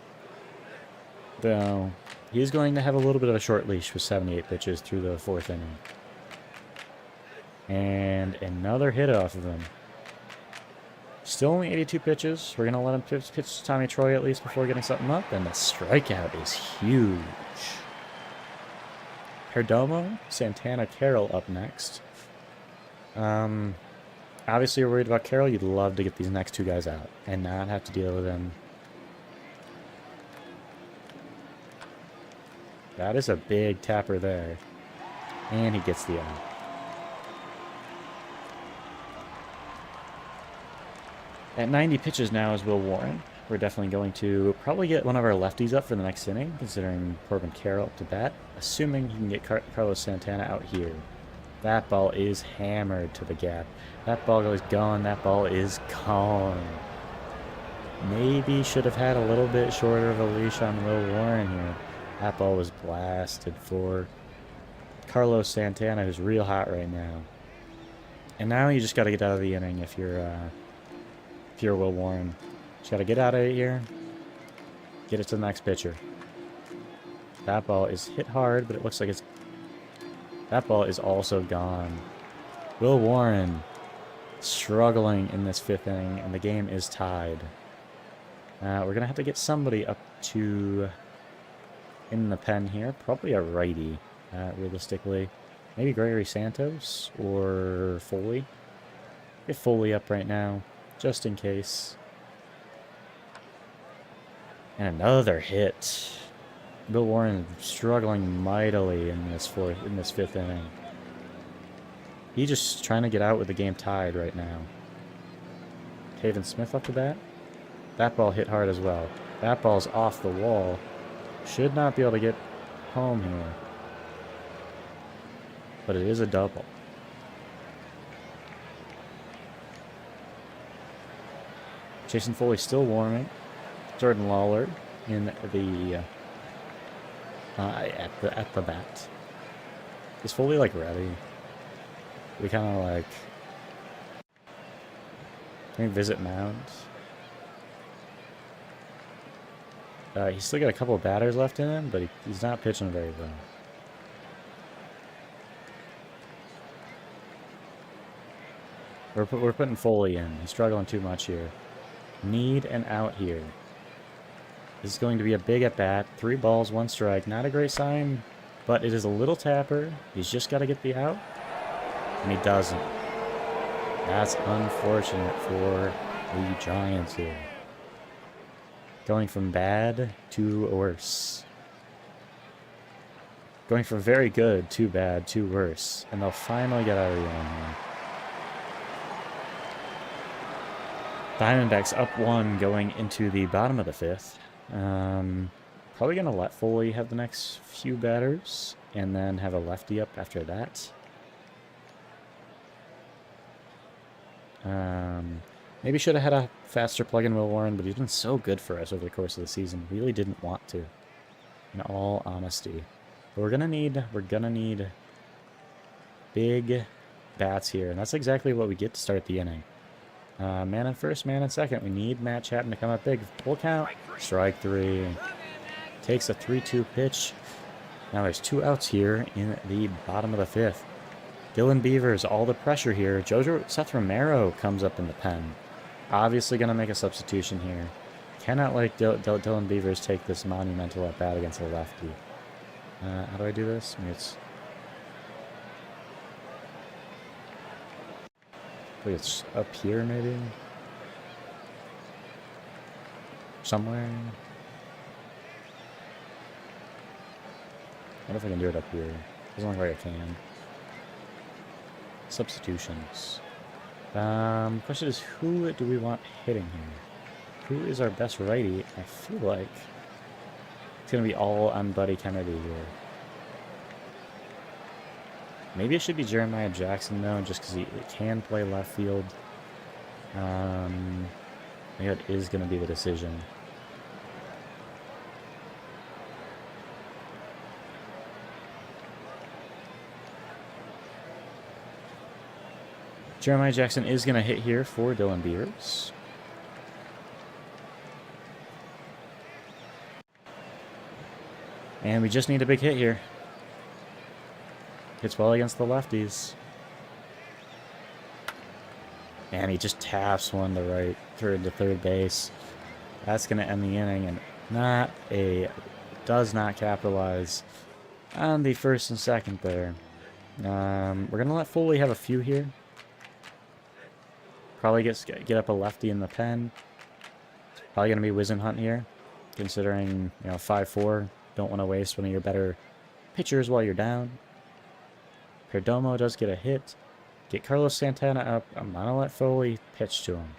Though, he's going to have a little bit of a short leash with 78 pitches through the 4th inning. And another hit off of him. Still only 82 pitches. We're going to let him pitch Tommy Troy at least before getting something up. And the strikeout is huge. Perdomo, Santana, Carroll up next. Obviously, you're worried about Carroll. You'd love to get these next 2 guys out and not have to deal with them. That is a big tapper there. And he gets the out. At 90 pitches now is Will Warren. We're definitely going to probably get one of our lefties up for the next inning, considering Corbin Carroll up to bat, assuming he can get Carlos Santana out here. That ball is hammered to the gap. That ball is gone. That ball is gone. Maybe should have had a little bit shorter of a leash on Will Warren here. That ball was blasted for Carlos Santana, who's real hot right now. And now you just got to get out of the inning if you're Will Warren. Just got to get out of here. Get it to the next pitcher. That ball is hit hard, but it looks like it's... That ball is also gone. Will Warren struggling in this 5th inning, and the game is tied. We're going to have to get somebody up to... in the pen here. Probably a righty, realistically. Maybe Gregory Santos or Foley. Get Foley up right now, just in case. And another hit. Will Warren struggling mightily in this 5th inning. He's just trying to get out with the game tied right now. Taven Smith up to bat. That ball hit hard as well. That ball's off the wall. Should not be able to get home here. But it is a double. Jason Foley still warming. Jordan Lawler in the at the bat. Is Foley like ready? We kind of like... Can we visit mound? He's still got a couple of batters left in him, but he's not pitching very well. We're putting Foley in. He's struggling too much here. Need an out here. This is going to be a big at-bat. 3 balls, 1 strike. Not a great sign, but it is a little tapper. He's just got to get the out, and he doesn't. That's unfortunate for the Giants here. Going from bad to worse. Going from very good to bad to worse. And they'll finally get out of the inning here. Diamondbacks up 1 going into the bottom of the 5th. Probably going to let Foley have the next few batters. And then have a lefty up after that. Maybe should have had a faster plug-in Will Warren, but he's been so good for us over the course of the season. Really didn't want to, in all honesty. But we're gonna need big bats here, and that's exactly what we get to start the inning. Man in first, man in second. We need Matt Chapman to come up big. Full count. Strike 3. Takes a 3-2 pitch. Now there's 2 outs here in the bottom of the 5th. Dylan Beavers, all the pressure here. Seth Romero comes up in the pen. Obviously going to make a substitution here. Cannot let Dylan Beavers take this monumental at-bat against a lefty. How do I do this? Maybe it's up here, maybe? Somewhere? I wonder if I can do it up here. Doesn't look like I can. Substitutions. Question is, who do we want hitting here? Who is our best righty? I feel like it's going to be all on Buddy Kennedy here. Maybe it should be Jeremiah Jackson, though, just because he can play left field. Maybe that is going to be the decision. Jeremiah Jackson is going to hit here for Dylan Beavers. And we just need a big hit here. Hits well against the lefties. And he just taps one to right, to third base. That's going to end the inning, and does not capitalize on the first and second there. We're going to let Foley have a few here. Probably get up a lefty in the pen. Probably going to be Wisenhunt here, considering 5-4. Don't want to waste one of your better pitchers while you're down. Perdomo does get a hit. Get Carlos Santana up. I'm going to let Foley pitch to him.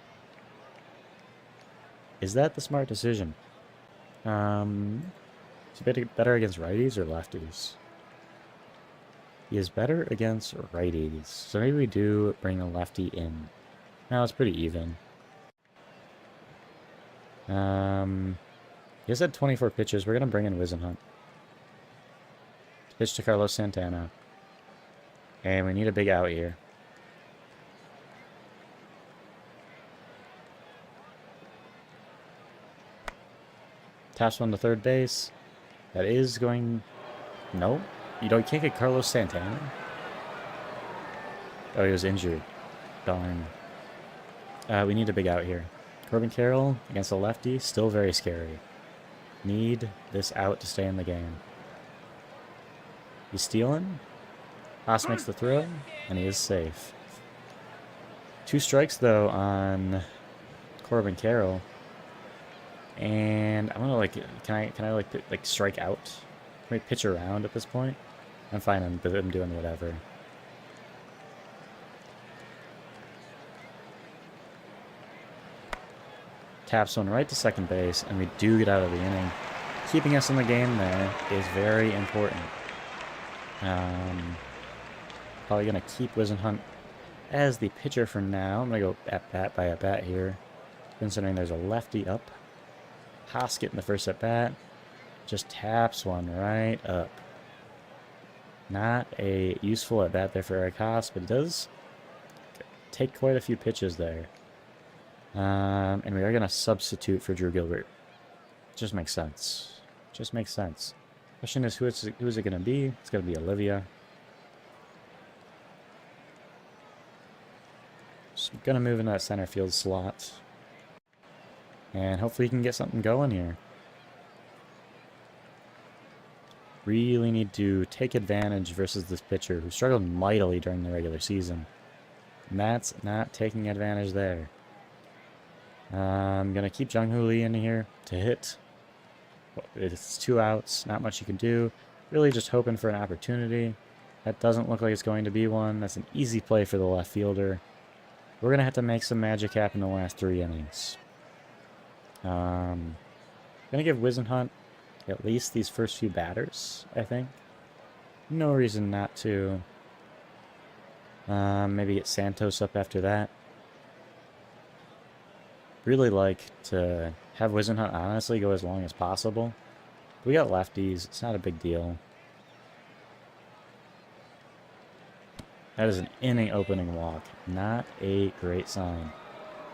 Is that the smart decision? Is it better against righties or lefties? He is better against righties. So maybe we do bring a lefty in. No, it's pretty even. He has had 24 pitches. We're going to bring in Wizenhunt. Pitch to Carlos Santana. And we need a big out here. Taps one to third base. That is going... No. You can't get Carlos Santana. Oh, he was injured. Darn. We need a big out here. Corbin Carroll against a lefty. Still very scary. Need this out to stay in the game. He's stealing. Haas makes the throw, and he is safe. 2 strikes, though, on Corbin Carroll. And I'm gonna can I strike out? Can we pitch around at this point? I'm fine with him doing whatever. Taps one right to second base, and we do get out of the inning. Keeping us in the game there is very important. Probably gonna keep Wizenhunt as the pitcher for now. I'm gonna go at bat by at bat here, considering there's a lefty up. Haas getting the first at bat. Just taps one right up. Not a useful at bat there for Eric Haas, but it does take quite a few pitches there. And we are going to substitute for Drew Gilbert. Just makes sense. Just makes sense. Question is, who is it going to be? It's going to be Olivia. So I'm going to move into that center field slot. And hopefully he can get something going here. Really need to take advantage versus this pitcher who struggled mightily during the regular season. And that's not taking advantage there. I'm going to keep Jung-Hoo Lee in here to hit. It's 2 outs, not much you can do. Really just hoping for an opportunity. That doesn't look like it's going to be one. That's an easy play for the left fielder. We're going to have to make some magic happen in the last 3 innings. Going to give Wizenhunt at least these first few batters, I think. No reason not to. Maybe get Santos up after that. Really like to have Wizenhunt honestly go as long as possible. We got lefties. It's not a big deal. That is an inning opening walk. Not a great sign.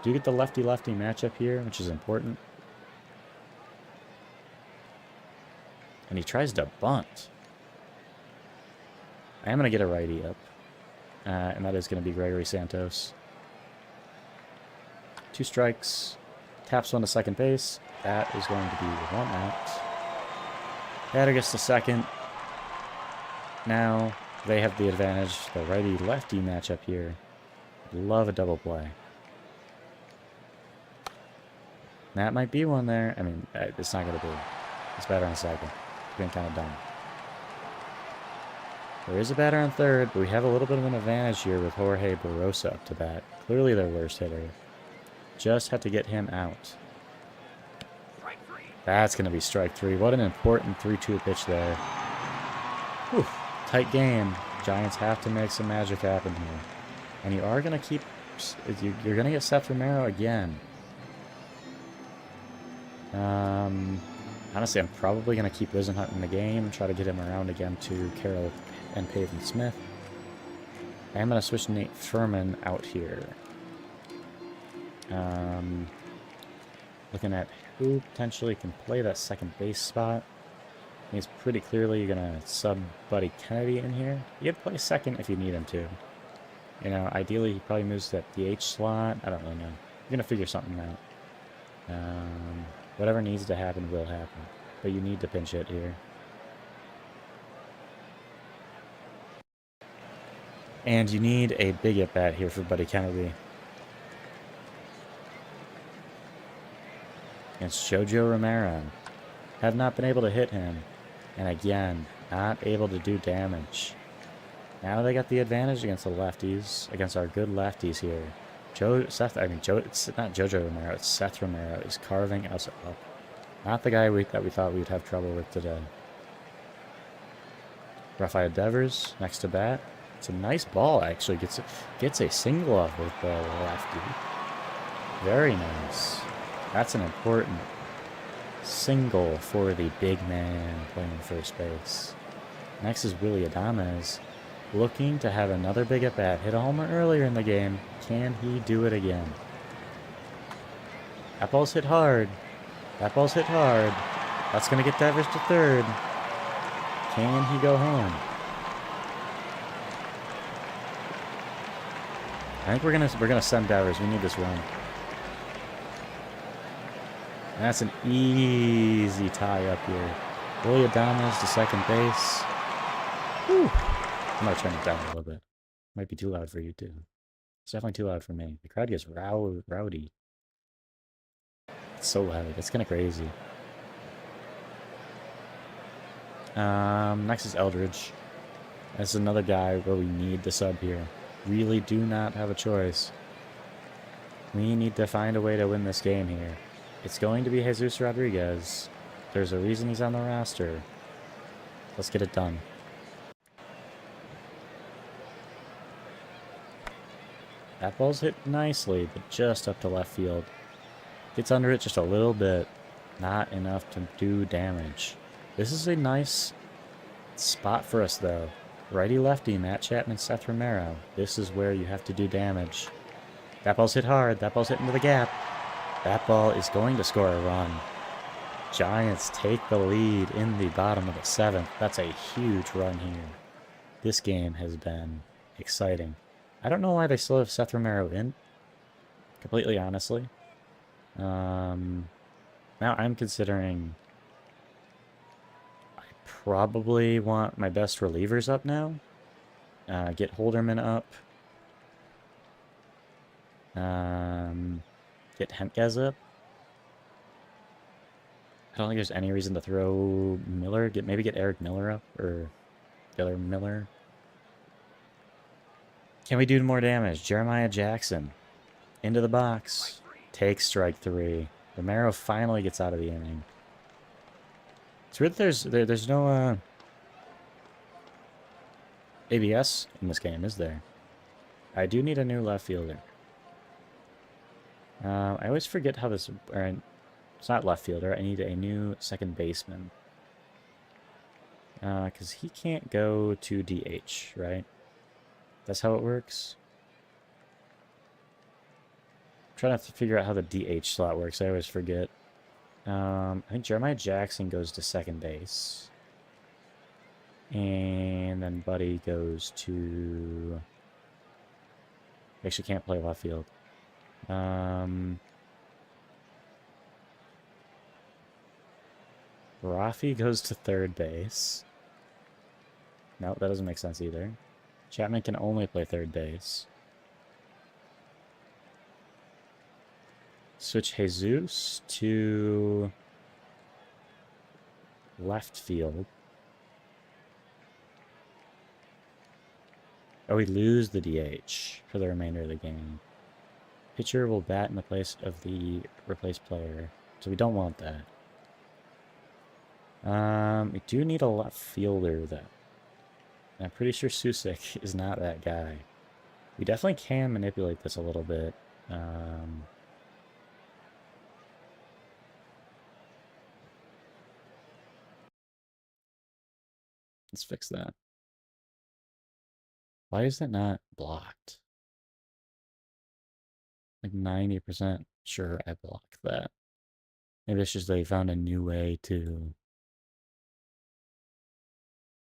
Do get the lefty-lefty matchup here, which is important. And he tries to bunt. I am going to get a righty up. And that is going to be Gregory Santos. 2 strikes. Taps one to second base. That is going to be 1 out. Batter gets to second. Now they have the advantage. The righty-lefty matchup here. Love a double play. That might be one there. I mean, it's not going to be. It's batter on second. It's been kind of dumb. There is a batter on third, but we have a little bit of an advantage here with Jorge Barosa up to bat. Clearly their worst hitter. Just have to get him out. That's going to be strike 3. What an important 3-2 pitch there. Whew. Tight game. Giants have to make some magic happen here. And you are going to keep... You're going to get Seth Romero again. Honestly, I'm probably going to keep Wizenhunt in the game. Try to get him around again to Carroll and Pavin Smith. I am going to switch Nate Furman out here. Looking at who potentially can play that second base spot. He's pretty clearly going to sub Buddy Kennedy in here. You can play second if you need him to. You know, ideally he probably moves to that DH slot. I don't really know. You're going to figure something out. Whatever needs to happen will happen. But you need to pinch hit here. And you need a big at-bat here for Buddy Kennedy. Against Jojo Romero. Have not been able to hit him. And again, not able to do damage. Now they got the advantage against the lefties, against our good lefties here. It's not Jojo Romero, it's Seth Romero is carving us up. Not the guy that we thought we'd have trouble with today. Rafael Devers next to bat. It's a nice ball, actually. Gets a single off with the lefty. Very nice. That's an important single for the big man playing first base. Next is Willy Adames, looking to have another big at bat. Hit a homer earlier in the game. Can he do it again? That ball's hit hard. That ball's hit hard. That's gonna get Devers to third. Can he go home? I think we're gonna send Devers. We need this run. And that's an easy tie up here. Willy Adames to second base. Whew. I'm gonna turn it down a little bit. Might be too loud for you too. It's definitely too loud for me. The crowd gets rowdy. It's so loud. It's kind of crazy. Next is Eldridge. That's another guy where we need the sub here. Really do not have a choice. We need to find a way to win this game here. It's going to be Jesus Rodriguez. There's a reason he's on the roster. Let's get it done. That ball's hit nicely, but just up to left field. Gets under it just a little bit. Not enough to do damage. This is a nice spot for us, though. Righty-lefty, Matt Chapman, Seth Romero. This is where you have to do damage. That ball's hit hard. That ball's hit into the gap. That ball is going to score a run. Giants take the lead in the bottom of the 7th. That's a huge run here. This game has been exciting. I don't know why they still have Seth Romero in. Completely honestly. Now I'm considering I probably want my best relievers up now. Get Holderman up. Get Hentges up. I don't think there's any reason to throw Miller. Maybe get Eric Miller up, or the other Miller. Can we do more damage? Jeremiah Jackson into the box. Takes strike 3. Romero finally gets out of the inning. It's weird that there's no ABS in this game, is there? I do need a new left fielder. I always forget how this... it's not left fielder. I need a new second baseman. Because he can't go to DH, right? That's how it works? I'm trying to figure out how the DH slot works. I always forget. I think Jeremiah Jackson goes to second base. And then Buddy goes to... Actually can't play left field. Rafi goes to third base. No, that doesn't make sense either. Chapman can only play third base. Switch Jesus to left field. Oh, we lose the DH for the remainder of the game. Pitcher will bat in the place of the replaced player. So we don't want that. We do need a left fielder, though. I'm pretty sure Susek is not that guy. We definitely can manipulate this a little bit. Let's fix that. Why is that not blocked? Like 90% sure I blocked that. Maybe it's just they found a new way to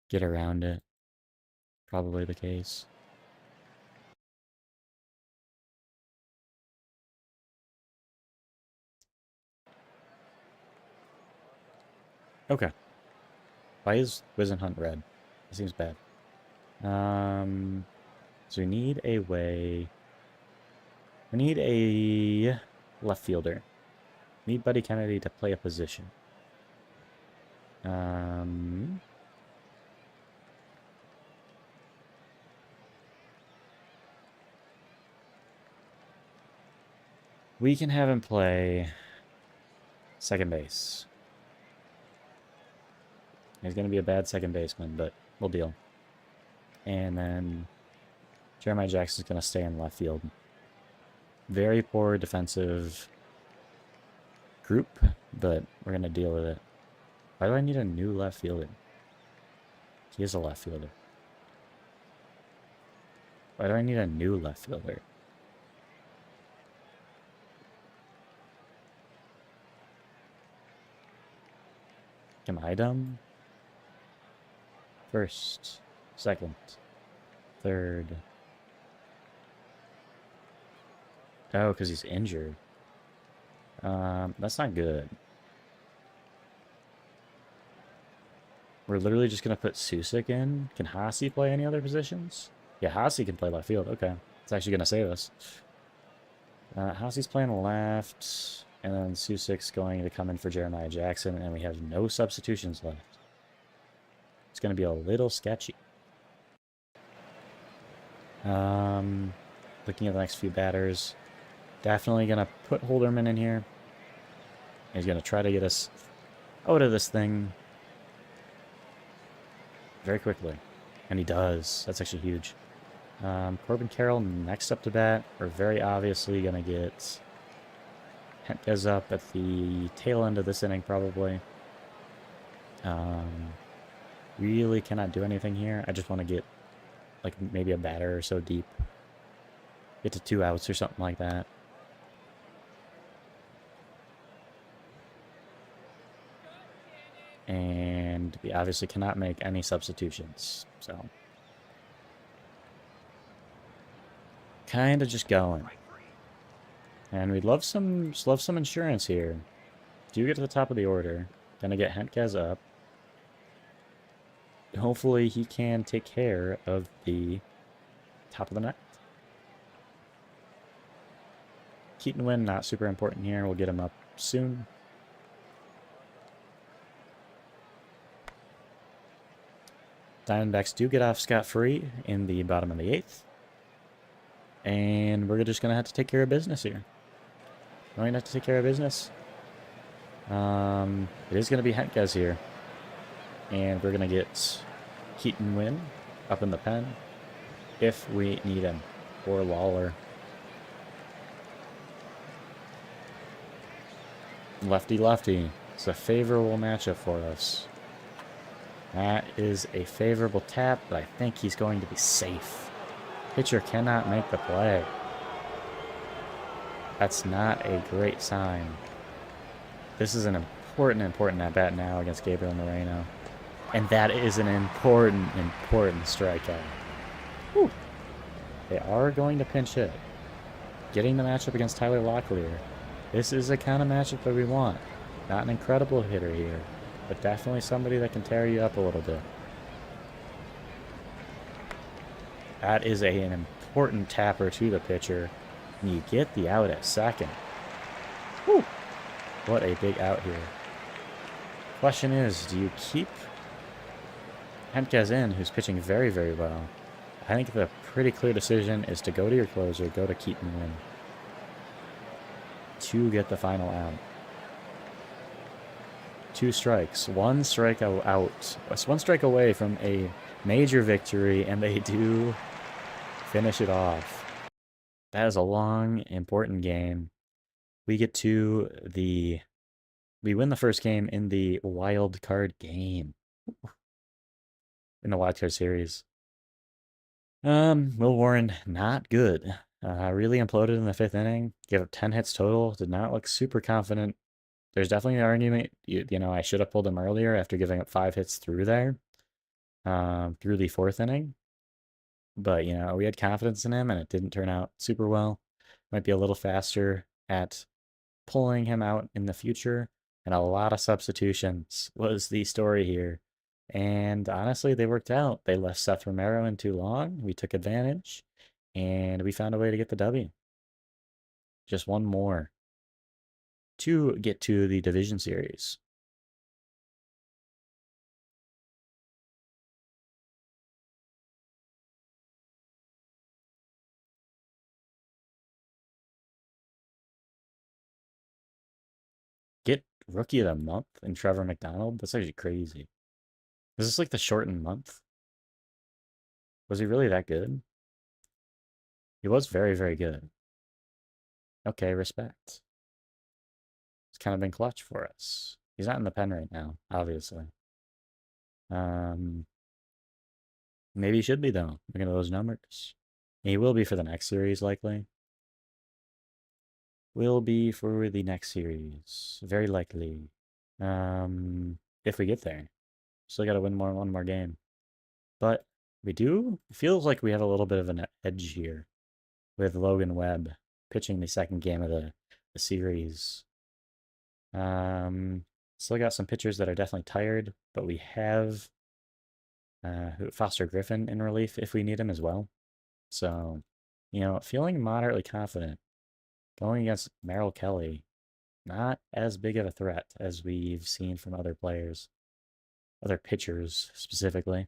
get around it. Probably the case. Okay. Why is Wizenhunt red? It seems bad. So we need a way... We need a left fielder. We need Buddy Kennedy to play a position. We can have him play second base. He's going to be a bad second baseman, but We'll deal. And then Jeremiah Jackson's going to stay in left field. Very poor defensive group, but we're going to deal with it. Why do I need a new left fielder? He is a left fielder. Why do I need a new left fielder? Am I dumb? First, second, third. Oh, because he's injured. That's not good. We're literally just going to put Susik in. Can Hasi play any other positions? Yeah, Hasi can play left field. Okay. It's actually going to save us. Hasi's playing left. And then Susik's going to come in for Jeremiah Jackson. And we have no substitutions left. It's going to be a little sketchy. Looking at the next few batters. Definitely going to put Holderman in here. He's going to try to get us out of this thing very quickly. And he does. That's actually huge. Corbin Carroll next up to bat. We're very obviously going to get Hentges up at the tail end of this inning, probably. Really cannot do anything here. I just want to get, like, maybe a batter or so deep. Get to 2 outs or something like that. And we obviously cannot make any substitutions, so kind of just going. And we'd love some insurance here. Do get to the top of the order. Gonna get Hentges up. Hopefully he can take care of the top of the ninth. Keaton win, not super important here. We'll get him up soon. Diamondbacks do get off scot-free in the bottom of the 8th. And we're just going to have to take care of business here. We're going to have to take care of business. It is going to be Hentges here. And we're going to get Keaton win up in the pen if we need him. Or Lawler. Lefty-lefty. It's a favorable matchup for us. That is a favorable tap, but I think he's going to be safe. Pitcher cannot make the play. That's not a great sign. This is an important at-bat now against Gabriel Moreno. And that is an important strikeout. Whew. They are going to pinch hit. Getting the matchup against Tyler Locklear. This is the kind of matchup that we want. Not an incredible hitter here, but definitely somebody that can tear you up a little bit. That is an important tapper to the pitcher. And you get the out at second. Whew. What a big out here. Question is, do you keep Hentges in, who's pitching very, very well? I think the pretty clear decision is to go to your closer, go to Keaton Wynn, to get the final out. 2 strikes. 1 strike out. It's 1 strike away from a major victory, and they do finish it off. That is a long, important game. We get to the... We win the first game in the wild card game. In the wild card series. Will Warren, not good. Really imploded in the 5th inning. Gave up 10 hits total. Did not look super confident. There's definitely an argument, you know, I should have pulled him earlier after giving up 5 hits through there. Through the 4th inning. But, you know, we had confidence in him, and it didn't turn out super well. Might be a little faster at pulling him out in the future. And a lot of substitutions was the story here. And honestly, they worked out. They left Seth Romero in too long. We took advantage. And we found a way to get the W. Just one more to get to the division series. Get Rookie of the Month and Trevor McDonald? That's actually crazy. Is this like the shortened month? Was he really that good? He was very, very good. Okay, respect. It's kind of been clutch for us. He's not in the pen right now, obviously. Maybe he should be, though. Look at those numbers. He will be for the next series, likely. Will be for the next series. Very likely. If we get there. Still got to win one more game. But we do. It feels like we have a little bit of an edge here with Logan Webb pitching the second game of the series. Still got some pitchers that are definitely tired, but we have Foster Griffin in relief if we need him as well. So, feeling moderately confident. Going against Merrill Kelly, not as big of a threat as we've seen from other players, other pitchers specifically.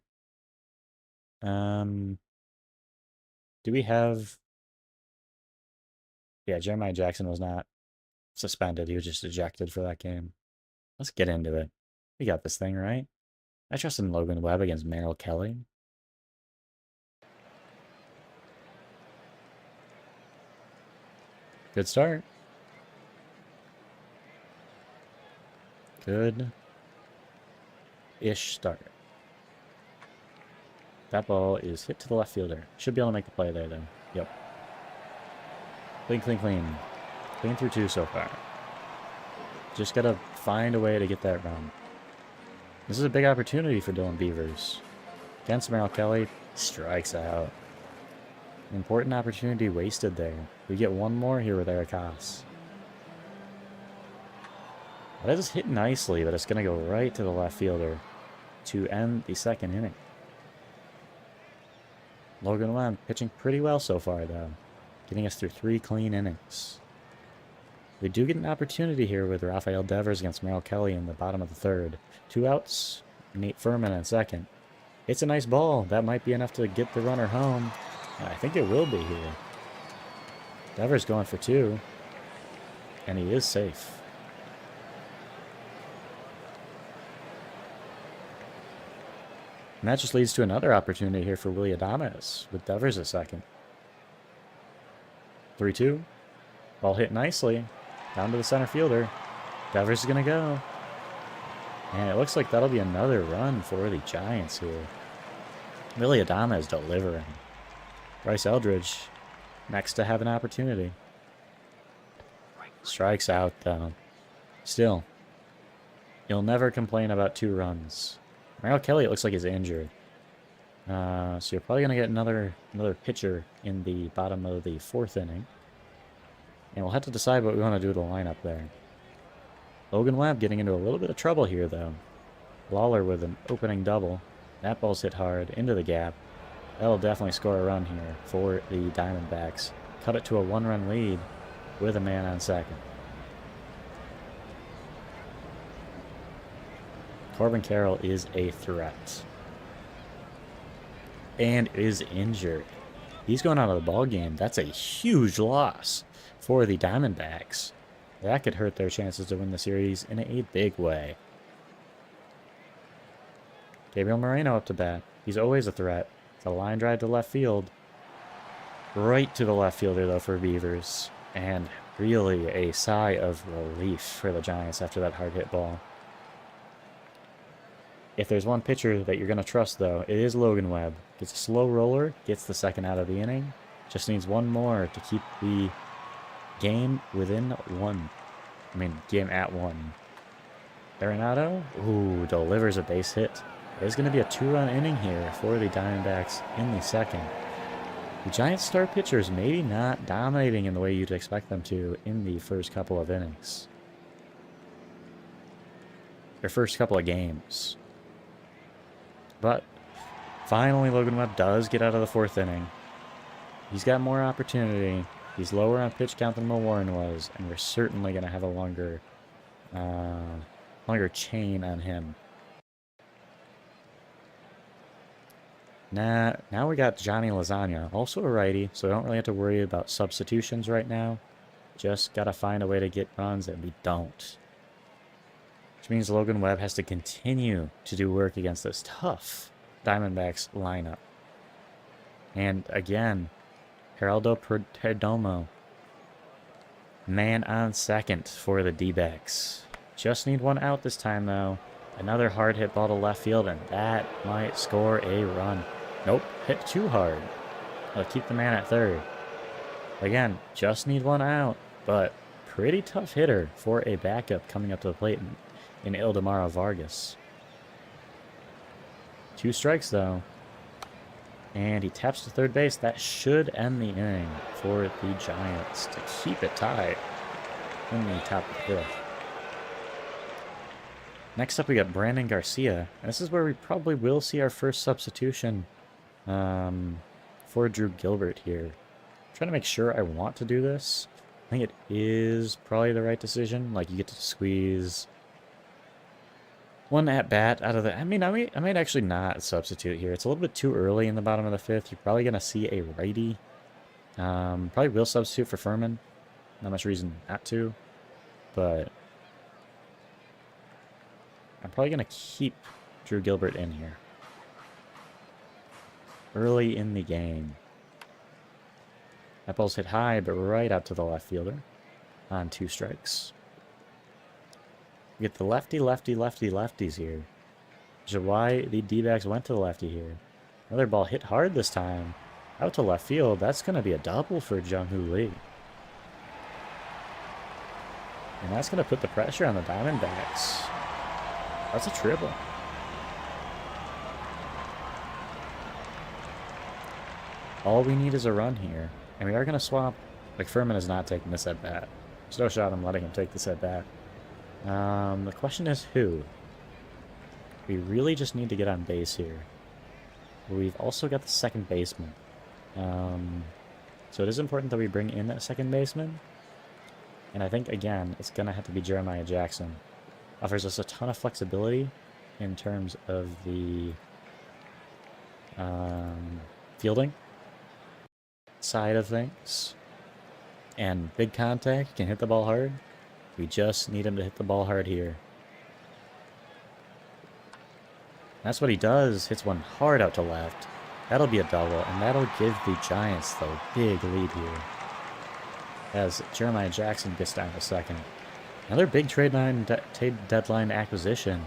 Do we have... Yeah, Jeremiah Jackson was not suspended. He was just ejected for that game. Let's get into it. We got this thing, right? I trust in Logan Webb against Merrill Kelly. Good start. Good-ish start. That ball is hit to the left fielder. Should be able to make the play there, though. Yep. Clean, clean, clean. Clean through 2 so far. Just gotta find a way to get that run. This is a big opportunity for Dylan Beavers. Against Merrill Kelly, strikes out. An important opportunity wasted there. We get one more here with Eric Haas. That is hit nicely, but it's going to go right to the left fielder to end the second inning. Logan Webb pitching pretty well so far, though. Getting us through 3 clean innings. We do get an opportunity here with Rafael Devers against Merrill Kelly in the bottom of the 3rd. 2 outs, Nate Furman in 2nd. It's a nice ball. That might be enough to get the runner home. I think it will be here. Devers going for 2. And he is safe. And that just leads to another opportunity here for Willie Adames with Devers at 2nd. 3-2. Ball hit nicely. Down to the center fielder. Devers is going to go. And it looks like that'll be another run for the Giants here. Willie Adames delivering. Bryce Eldridge next to have an opportunity. Strikes out, though. Still, you'll never complain about 2 runs. Merrill Kelly, it looks like, is injured. So you're probably going to get another pitcher in the bottom of the 4th inning. And we'll have to decide what we want to do with the lineup there. Logan Webb getting into a little bit of trouble here, though. Lawler with an opening double. That ball's hit hard into the gap. That'll definitely score a run here for the Diamondbacks. Cut it to a 1-run lead with a man on 2nd. Corbin Carroll is a threat. And is injured. He's going out of the ball game. That's a huge loss for the Diamondbacks. That could hurt their chances to win the series in a big way. Gabriel Moreno up to bat. He's always a threat. It's a line drive to left field. Right to the left fielder, though, for Beavers. And really a sigh of relief for the Giants after that hard hit ball. If there's one pitcher that you're going to trust, though, it is Logan Webb. Gets a slow roller, gets the 2nd out of the inning. Just needs one more to keep the game within 1. I mean, game at 1. Arenado, ooh, delivers a base hit. There's going to be a 2-run inning here for the Diamondbacks in the 2nd. The Giants' star pitchers maybe not dominating in the way you'd expect them to in the first couple of innings. Their first couple of games. But finally, Logan Webb does get out of the 4th inning. He's got more opportunity. He's lower on pitch count than Mo Warren was, and we're certainly going to have a longer chain on him. Now we got Johnny Lasagna, also a righty, so we don't really have to worry about substitutions right now. Just got to find a way to get runs, and we don't. Which means Logan Webb has to continue to do work against this tough Diamondbacks lineup. And again, Geraldo Perdomo. Man on second for the D-backs. Just need one out this time, though. Another hard hit ball to left field, and that might score a run. Nope, hit too hard. I'll keep the man at third. Again, just need one out, but pretty tough hitter for a backup coming up to the plate in Ildemaro Vargas. 2 strikes, though. And he taps to third base. That should end the inning for the Giants to keep it tied in the top of the 5th. Next up, we got Brandon Garcia. And this is where we probably will see our first substitution for Drew Gilbert here. I'm trying to make sure I want to do this. I think it is probably the right decision. Like, you get to squeeze one at bat out of the... I might actually not substitute here. It's a little bit too early in the bottom of the 5th. You're probably going to see a righty. Probably will substitute for Furman. Not much reason not to. But I'm probably going to keep Drew Gilbert in here. Early in the game. That ball's hit high, but right out to the left fielder on 2 strikes. We get the lefties here. Which is why the D-backs went to the lefty here. Another ball hit hard this time. Out to left field. That's going to be a double for Jung-Hoo Lee. And that's going to put the pressure on the Diamondbacks. That's a triple. All we need is a run here. And we are going to swap. Like, Furman is not taking this at bat. There's no shot I'm letting him take this at bat. The question is who? We really just need to get on base here. We've also got the second baseman. So it is important that we bring in that second baseman. And I think, again, it's going to have to be Jeremiah Jackson. Offers us a ton of flexibility in terms of the fielding side of things. And big contact, can hit the ball hard. We just need him to hit the ball hard here. That's what he does. Hits one hard out to left. That'll be a double, and that'll give the Giants the big lead here. As Jeremiah Jackson gets down to second. Another big trade deadline acquisition.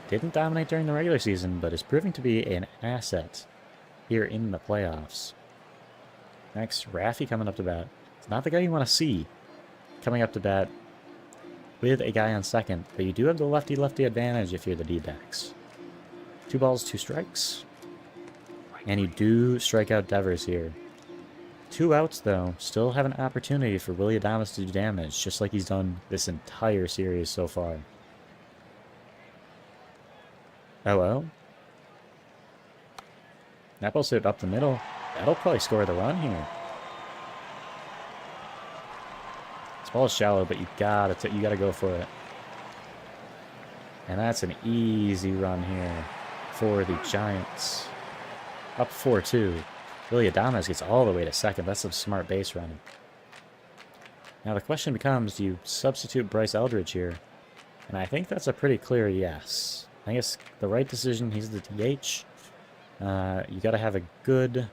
Didn't dominate during the regular season, but is proving to be an asset here in the playoffs. Next, Raffy coming up to bat. It's not the guy you want to see coming up to bat with a guy on second, but you do have the lefty-lefty advantage if you're the D-backs. 2 balls, 2 strikes. And you do strike out Devers here. 2 outs, though. Still have an opportunity for Willy Adames to do damage, just like he's done this entire series so far. Oh. That ball's hit up the middle. That'll probably score the run here. This ball is shallow, but you gotta go for it. And that's an easy run here for the Giants. Up 4-2. Willy Adames gets all the way to second. That's some smart base running. Now the question becomes, do you substitute Bryce Eldridge here? And I think that's a pretty clear yes. I think it's the right decision. He's the DH. You got to have a good...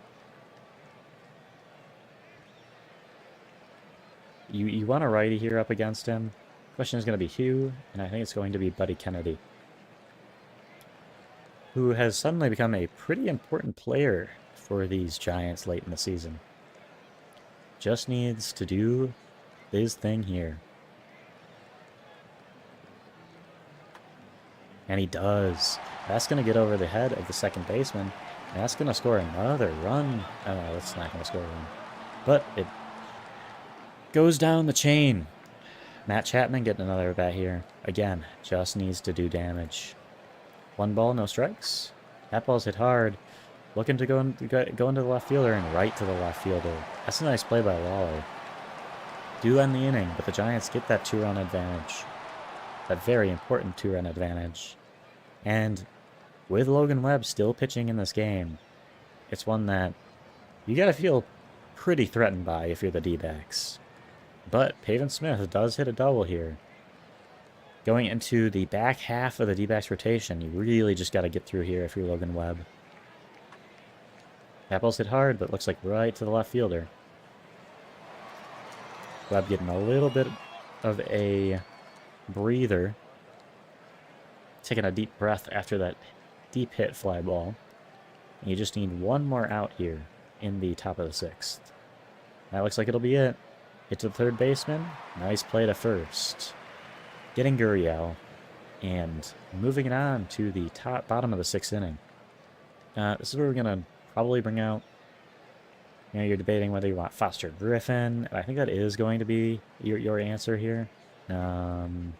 You want a righty here up against him. Question is going to be Hugh, and I think it's going to be Buddy Kennedy, who has suddenly become a pretty important player for these Giants late in the season. Just needs to do his thing here. And he does. That's going to get over the head of the second baseman. And that's going to score another run. Oh, no, that's not going to score a run. But it goes down the chain. Matt Chapman getting another at bat here. Again, just needs to do damage. 1 ball, no strikes. That ball's hit hard. Looking to go into the left fielder and right to the left fielder. That's a nice play by Lawler. Do end the inning, but the Giants get that 2-run advantage. That very important 2-run advantage. And with Logan Webb still pitching in this game, it's one that you got to feel pretty threatened by if you're the D-backs. But Pavin Smith does hit a double here. Going into the back half of the D-backs rotation, you really just got to get through here if you're Logan Webb. That ball's hit hard, but looks like right to the left fielder. Webb getting a little bit of a breather. Taking a deep breath after that deep hit fly ball. And you just need one more out here in the top of the 6th. That looks like it'll be it. Hit to the third baseman. Nice play to first. Getting Gurriel. And moving it on to the bottom of the 6th inning. This is where we're going to probably bring out... You know, you're debating whether you want Foster Griffin. I think that is going to be your answer here. Could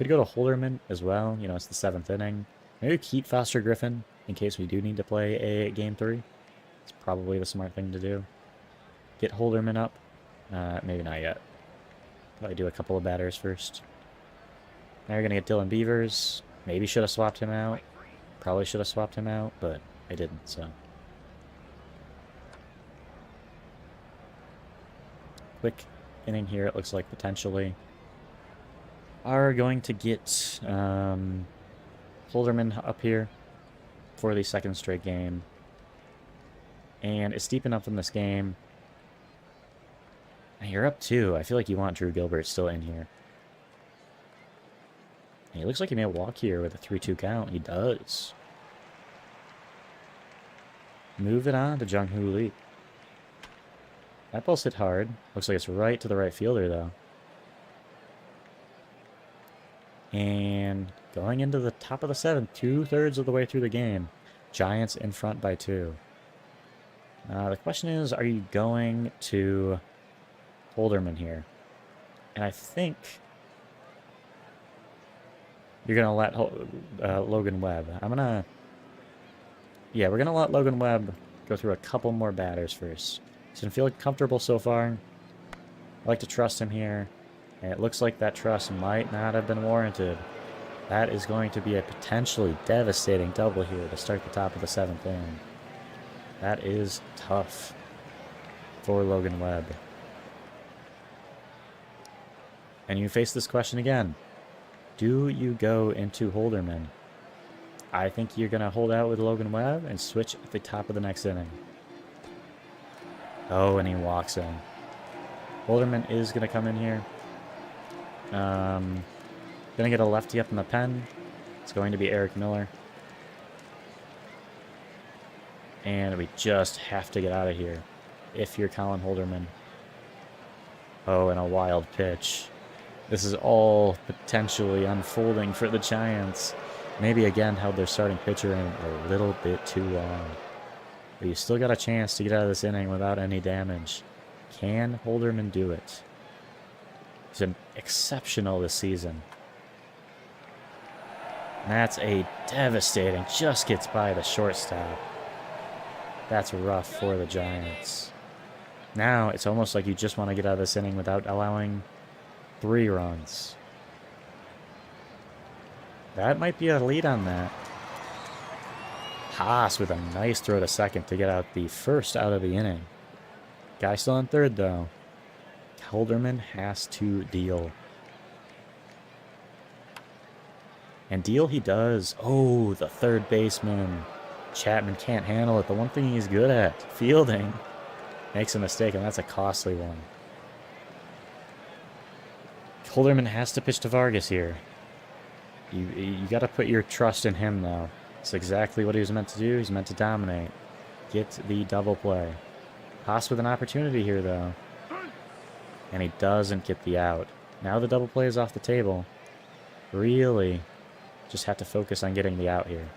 go to Holderman as well. You know, it's the 7th inning. Maybe keep Foster Griffin in case we do need to play a Game 3. It's probably the smart thing to do. Get Holderman up. Maybe not yet. Probably do a couple of batters first. Now you're going to get Dylan Beavers. Maybe should have swapped him out. Probably should have swapped him out, but I didn't, so. Quick inning here, it looks like potentially. Are going to get Holderman up here for the 2nd straight game. And it's deep enough in this game. And you're up 2. I feel like you want Drew Gilbert still in here. And he looks like he may walk here with a 3-2 count. He does. Move it on to Jung-Hoo Lee. That ball's hit hard. Looks like it's right to the right fielder, though. And going into the top of the 7th, 2/3 of the way through the game. Giants in front by 2. The question is, are you going to Holderman here? And I think you're going to let Logan Webb. Yeah, we're going to let Logan Webb go through a couple more batters first. He's going to feel comfortable so far. I like to trust him here. And it looks like that trust might not have been warranted. That is going to be a potentially devastating double here to start the top of the 7th inning. That is tough for Logan Webb. And you face this question again. Do you go into Holderman? I think you're going to hold out with Logan Webb and switch at the top of the next inning. Oh, and he walks in. Holderman is going to come in here. Gonna get a lefty up in the pen. It's going to be Eric Miller. And we just have to get out of here if you're Colin Holderman. Oh, and a wild pitch. This is all potentially unfolding for the Giants. Maybe again held their starting pitcher in a little bit too long. But you still got a chance to get out of this inning without any damage. Can Holderman do it? He's been exceptional this season. That's a devastating, just gets by the shortstop. That's rough for the Giants. Now it's almost like you just want to get out of this inning without allowing 3 runs. That might be a lead on that. Haas with a nice throw to second to get out the first out of the inning. Guy still in third, though. Holderman has to deal. And deal he does. Oh, the third baseman. Chapman can't handle it. The one thing he's good at, fielding, makes a mistake, and that's a costly one. Holderman has to pitch to Vargas here. You got to put your trust in him, though. It's exactly what he was meant to do. He's meant to dominate. Get the double play. Haas with an opportunity here, though. And he doesn't get the out. Now the double play is off the table. Really just have to focus on getting the out here.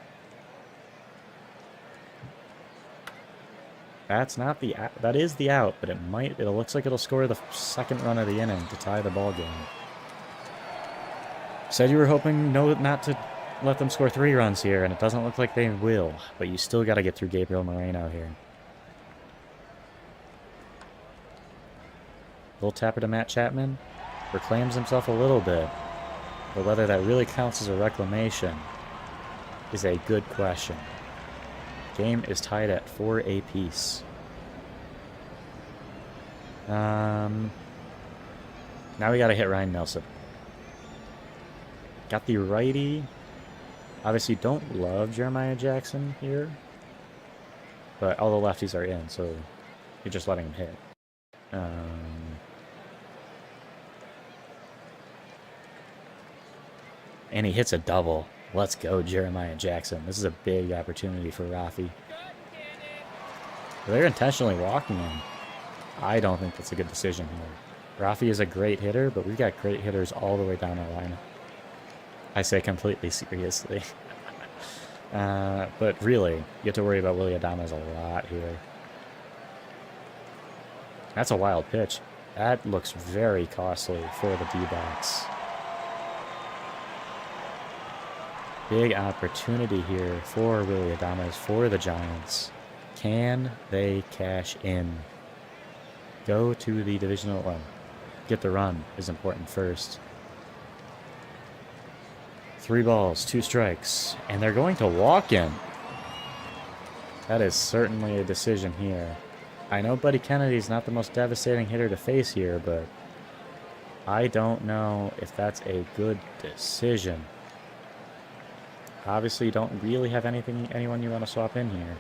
That's not the out. That is the out, but it looks like it'll score the second run of the inning to tie the ball game. Said you were hoping not to let them score 3 runs here, and it doesn't look like they will, but you still got to get through Gabriel Moreno here. Little tapper to Matt Chapman. Reclaims himself a little bit, but whether that really counts as a reclamation is a good question. Game is tied at 4 apiece. Now we got to hit Ryan Nelson. Got the righty. Obviously don't love Jeremiah Jackson here. But all the lefties are in, so you're just letting them hit. And he hits a double. Let's go, Jeremiah Jackson. This is a big opportunity for Rafi. They're intentionally walking him. I don't think that's a good decision here. Rafi is a great hitter, but we've got great hitters all the way down our line. I say completely seriously. But really, you have to worry about Willy Adames a lot here. That's a wild pitch. That looks very costly for the D-backs. Big opportunity here for Willy Adames, for the Giants. Can they cash in? Go to the divisional one. Get the run is important first. 3 balls, 2 strikes, and they're going to walk him. That is certainly a decision here. I know Buddy Kennedy's not the most devastating hitter to face here, but I don't know if that's a good decision. Obviously, you don't really have anyone you want to swap in here.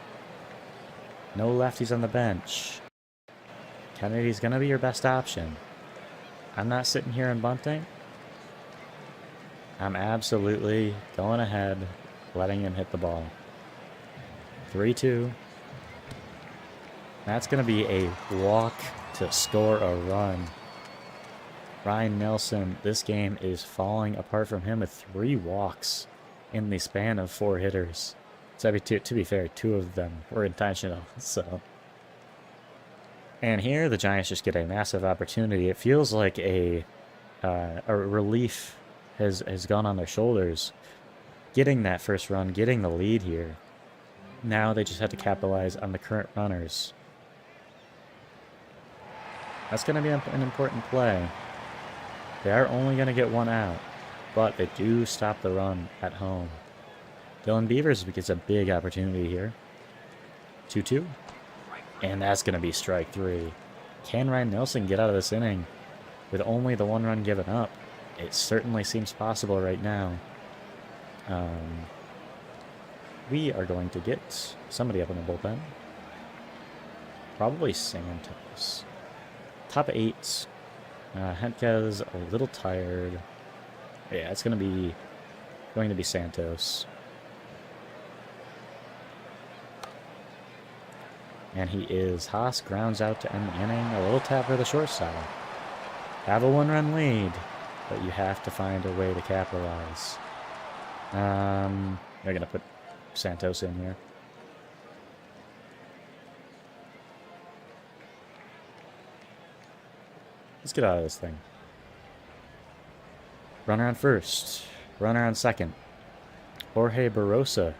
No lefties on the bench. Kennedy's going to be your best option. I'm not sitting here and bunting. I'm absolutely going ahead, letting him hit the ball. 3-2. That's going to be a walk to score a run. Ryan Nelson, this game is falling apart from him with 3 walks in the span of 4 hitters. So to be fair, 2 of them were intentional. So, and here the Giants just get a massive opportunity. It feels like a relief has gone on their shoulders, getting that first run, getting the lead here. Now they just have to capitalize on the current runners. That's going to be an important play. They are only going to get 1 out, but they do stop the run at home. Dylan Beavers gets a big opportunity here. 2-2. And that's going to be strike 3. Can Ryan Nelson get out of this inning with only the 1 run given up? It certainly seems possible right now. We are going to get somebody up in the bullpen. Probably Santos. Top 8. Henke's a little tired. Yeah, it's going to be Santos. And he is. Haas grounds out to end the inning. A little tap for the shortstop. Have a 1-run lead, but you have to find a way to capitalize. They're going to put Santos in here. Let's get out of this thing. Runner on first. Runner on second. Jorge Barosa,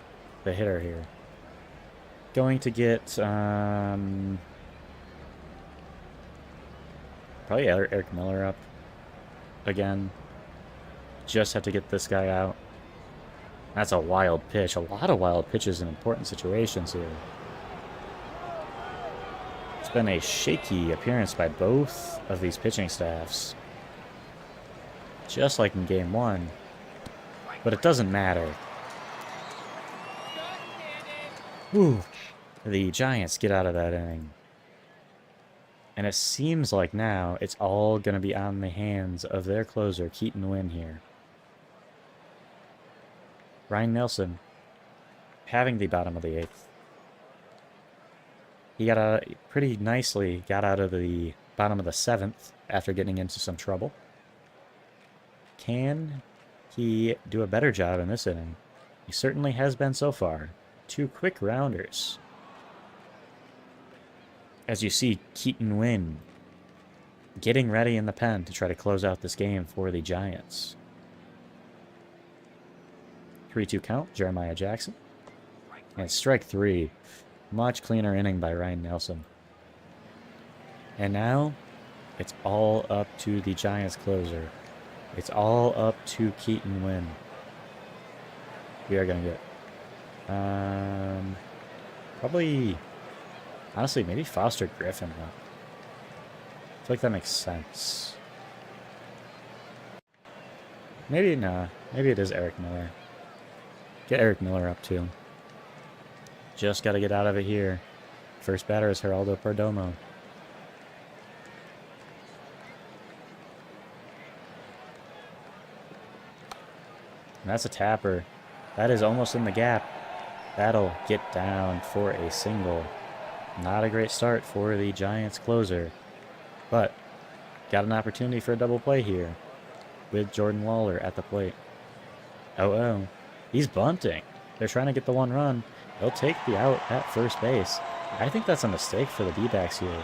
the hitter here. Going to get probably Eric Miller up again. Just have to get this guy out. That's a wild pitch. A lot of wild pitches in important situations here. It's been a shaky appearance by both of these pitching staffs. Just like in Game 1. But it doesn't matter. Whew. The Giants get out of that inning. And it seems like now it's all going to be on the hands of their closer, Keaton Wynn here. Ryan Nelson having the bottom of the 8th. He got out pretty nicely, got out of the bottom of the 7th after getting into some trouble. Can he do a better job in this inning? He certainly has been so far. 2 quick rounders. As you see, Keaton Wynn getting ready in the pen to try to close out this game for the Giants. 3-2 count, Jeremiah Jackson. And strike 3. Much cleaner inning by Ryan Nelson. And now, it's all up to the Giants closer. It's all up to Keaton Wynn. We are going to get probably, honestly, maybe Foster Griffin. I feel like that makes sense. Maybe not. Maybe it is Eric Miller. Get Eric Miller up too. Just got to get out of it here. First batter is Geraldo Perdomo. And that's a tapper. That is almost in the gap. That'll get down for a single. Not a great start for the Giants closer. But got an opportunity for a double play here with Jordan Lawler at the plate. Oh. He's bunting. They're trying to get the one run. They'll take the out at first base. I think that's a mistake for the D-backs here.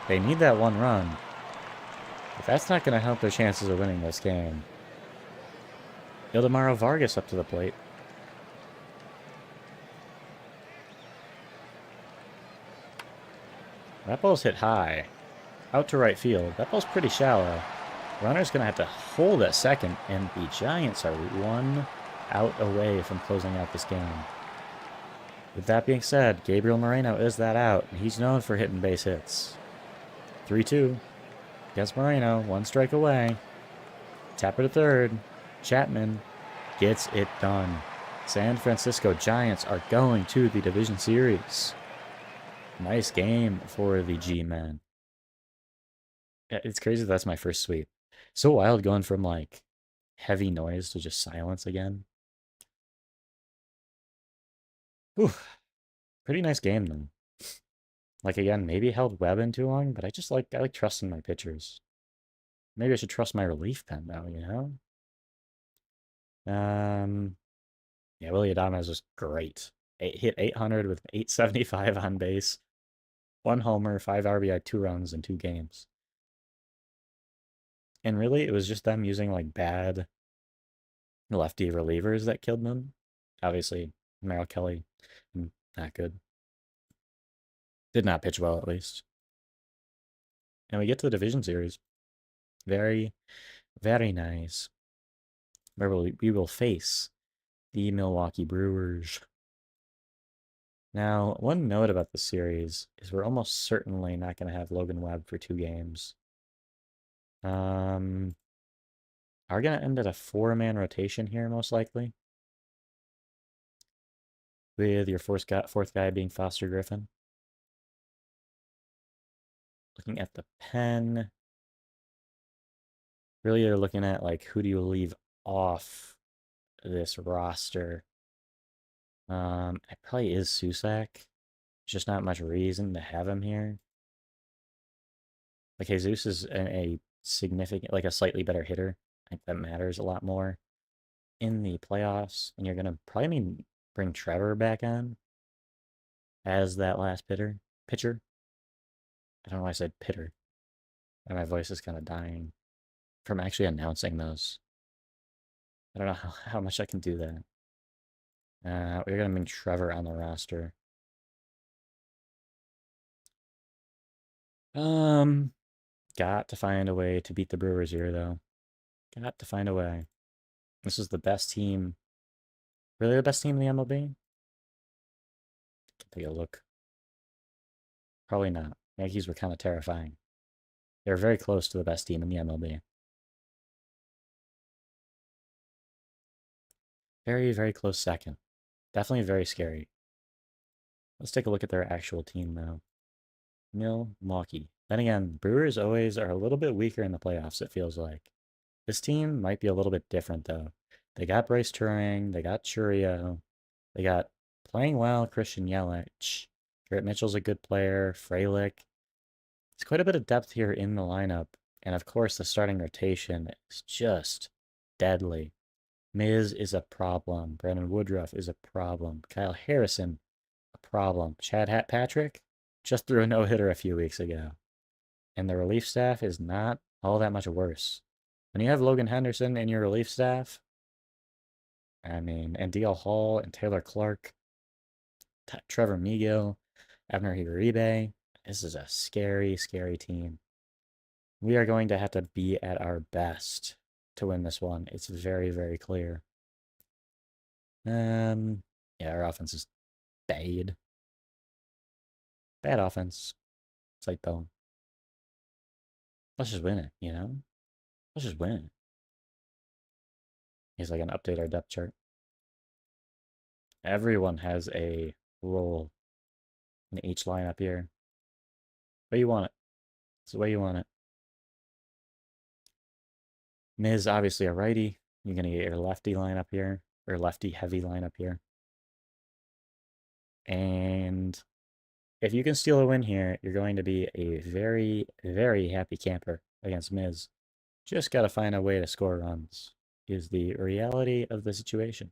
They need that one run. But that's not going to help their chances of winning this game. Ildemaro Vargas up to the plate. That ball's hit high. Out to right field. That ball's pretty shallow. Runner's going to have to hold at second, and the Giants are one out away from closing out this game. With that being said, Gabriel Moreno is that out, and he's known for hitting base hits. 3-2 against Moreno, one strike away. Tapper to third. Chapman gets it done. San Francisco Giants are going to the division series. Nice game for the G-men. Yeah, it's crazy that's my first sweep. So wild going from like heavy noise to just silence again. Ooh, pretty nice game though. Like again, maybe held Webb in too long, but I like trusting my pitchers. Maybe I should trust my relief pen though, you know? Yeah, Willy Adames was great. Hit 800 with 875 on base. 1 homer, 5 RBI, 2 runs in 2 games. And really, it was just them using like bad lefty relievers that killed them. Obviously, Merrill Kelly, not good. Did not pitch well, at least. And we get to the division series. Very, very nice. Where we will face the Milwaukee Brewers. Now, one note about the series is we're almost certainly not going to have Logan Webb for 2 games. Are going to end at a 4-man rotation here, most likely. With your fourth guy being Foster Griffin. Looking at the pen. Really, you're looking at, like, who do you leave off this roster? It probably is Susak. There's just not much reason to have him here. Like, Jesus is a significant, like, a slightly better hitter. I think that matters a lot more in the playoffs. And you're going to probably bring Trevor back on as that last pitcher. I don't know why I said pitter. And my voice is kind of dying from actually announcing those. I don't know how much I can do that. We're going to bring Trevor on the roster. Got to find a way to beat the Brewers here, though. Got to find a way. This is the best team. Really the best team in the MLB? Take a look. Probably not. Yankees were kind of terrifying. They were very close to the best team in the MLB. Very, very close second. Definitely very scary. Let's take a look at their actual team, though. Milwaukee. Then again, Brewers always are a little bit weaker in the playoffs, it feels like. This team might be a little bit different, though. They got Bryce Turing. They got Churio. They got, playing well, Christian Yelich. Garrett Mitchell's a good player. Frelick. There's quite a bit of depth here in the lineup. And of course, the starting rotation is just deadly. Miz is a problem. Brandon Woodruff is a problem. Kyle Harrison, a problem. Chad Patrick just threw a no-hitter a few weeks ago. And the relief staff is not all that much worse. When you have Logan Henderson in your relief staff, I mean, and D.L. Hall and Taylor Clark, Trevor Megill, Abner Uribe, this is a scary, scary team. We are going to have to be at our best to win this one. It's very, very clear. Yeah, our offense is bad. Bad offense. It's like bone. Let's just win it, you know? Let's just win it. He's like an update our depth chart. Everyone has a role. An H line up here. Way you want it. It's the way you want it. Miz, obviously a righty. You're going to get your lefty line up here. Or lefty heavy line up here. And if you can steal a win here, you're going to be a very, very happy camper against Miz. Just got to find a way to score runs, is the reality of the situation.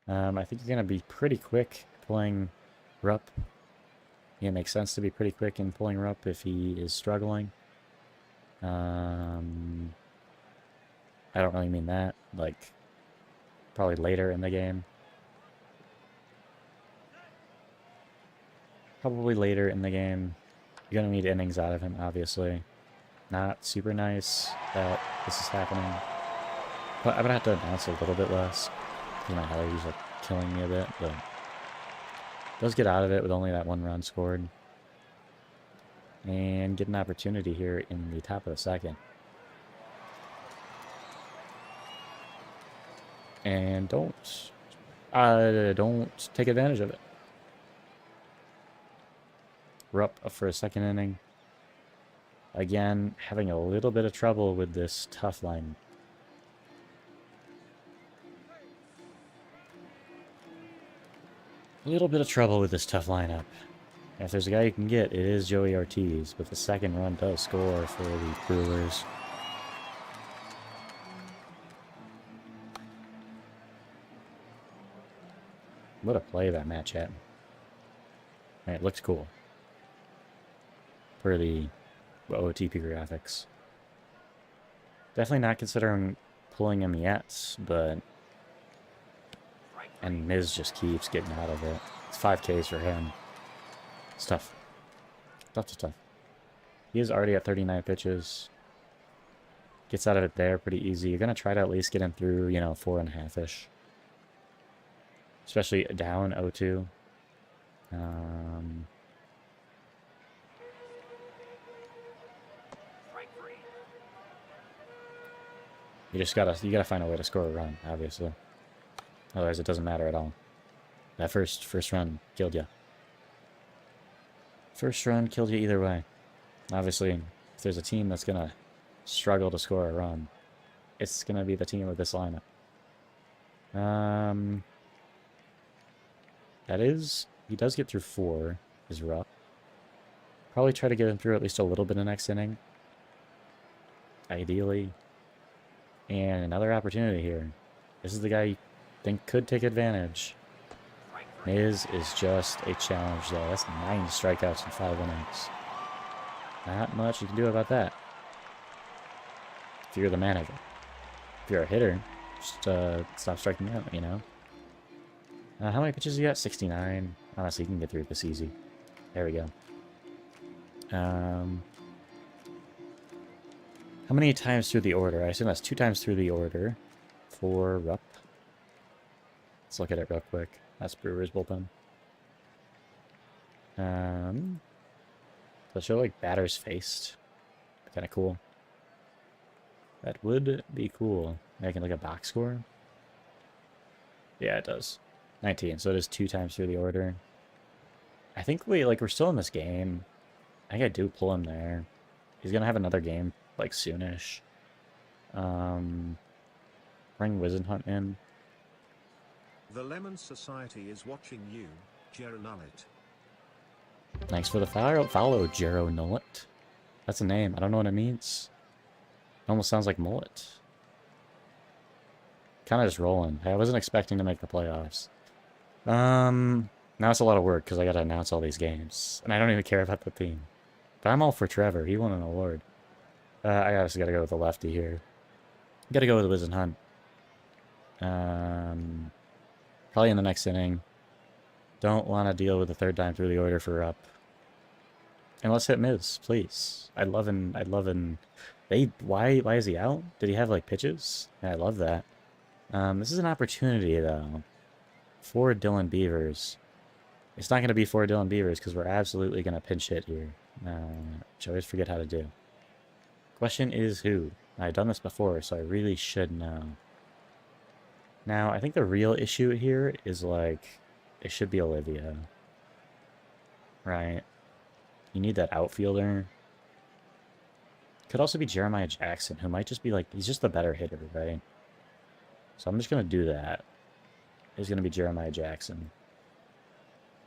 I think you're going to be pretty quick pulling Rupp. Yeah, it makes sense to be pretty quick in pulling Rupp if he is struggling. I don't really mean that. Like, probably later in the game. Probably later in the game. You're going to need innings out of him, obviously. Not super nice that this is happening. But I'm going to have to announce a little bit less. Because my allergies are killing me a bit. But does get out of it with only that 1 run scored. And get an opportunity here in the top of the second. And don't take advantage of it. Rupp up for a second inning. Again, having a little bit of trouble with this tough line. A little bit of trouble with this tough lineup. If there's a guy you can get, it is Joey Ortiz, but the second run does score for the Brewers. What a play that match had. It looks cool. For the OOTP graphics. Definitely not considering pulling him yet, but... And Miz just keeps getting out of it. It's 5 Ks for him. It's tough. Tough. He is already at 39 pitches. Gets out of it there pretty easy. You're going to try to at least get him through, 4.5-ish. Especially down 0-2. You gotta find a way to score a run, obviously. Otherwise it doesn't matter at all. That first run killed you. First run killed you either way. Obviously, if there's a team that's gonna struggle to score a run, it's gonna be the team with this lineup. He does get through 4, is rough. Probably try to get him through at least a little bit of next inning. Ideally. And another opportunity here. This is the guy you think could take advantage. Miz is just a challenge though. That's 9 strikeouts in 5 innings. Not much you can do about that. If you're the manager. If you're a hitter, just stop striking out, How many pitches you got? 69. Honestly, you can get through this easy. There we go. How many times through the order? I assume that's 2 times through the order for Rupp. Let's look at it real quick. That's Brewers bullpen. They'll show like batters faced. Kind of cool. That would be cool. Making like a box score. Yeah, it does. 19. So it is 2 times through the order. I think we're still in this game. I think I do pull him there. He's gonna have another game like soonish. Bring Wizenhunt in. The Lemon Society is watching you, Jero Nullet. Thanks for the follow, Jero Nullet. That's a name. I don't know what it means. It almost sounds like mullet. Kind of just rolling. I wasn't expecting to make the playoffs. Now it's a lot of work because I got to announce all these games. And I don't even care about the team. But I'm all for Trevor. He won an award. I just got to go with the lefty here. Got to go with Wizenhunt. Probably in the next inning. Don't want to deal with the 3rd time through the order for Rupp. And let's hit Miz, please. I'd love him. Why is he out? Did he have like pitches? Yeah, I love that. This is an opportunity though for Dylan Beavers. It's not going to be for Dylan Beavers because we're absolutely going to pinch hit here. Which I always forget how to do. Question is who? I've done this before, so I really should know. Now, I think the real issue here is, like, it should be Olivia. right? You need that outfielder. Could also be Jeremiah Jackson, who might just be like, he's just the better hitter, right? So I'm just going to do that. He's going to be Jeremiah Jackson,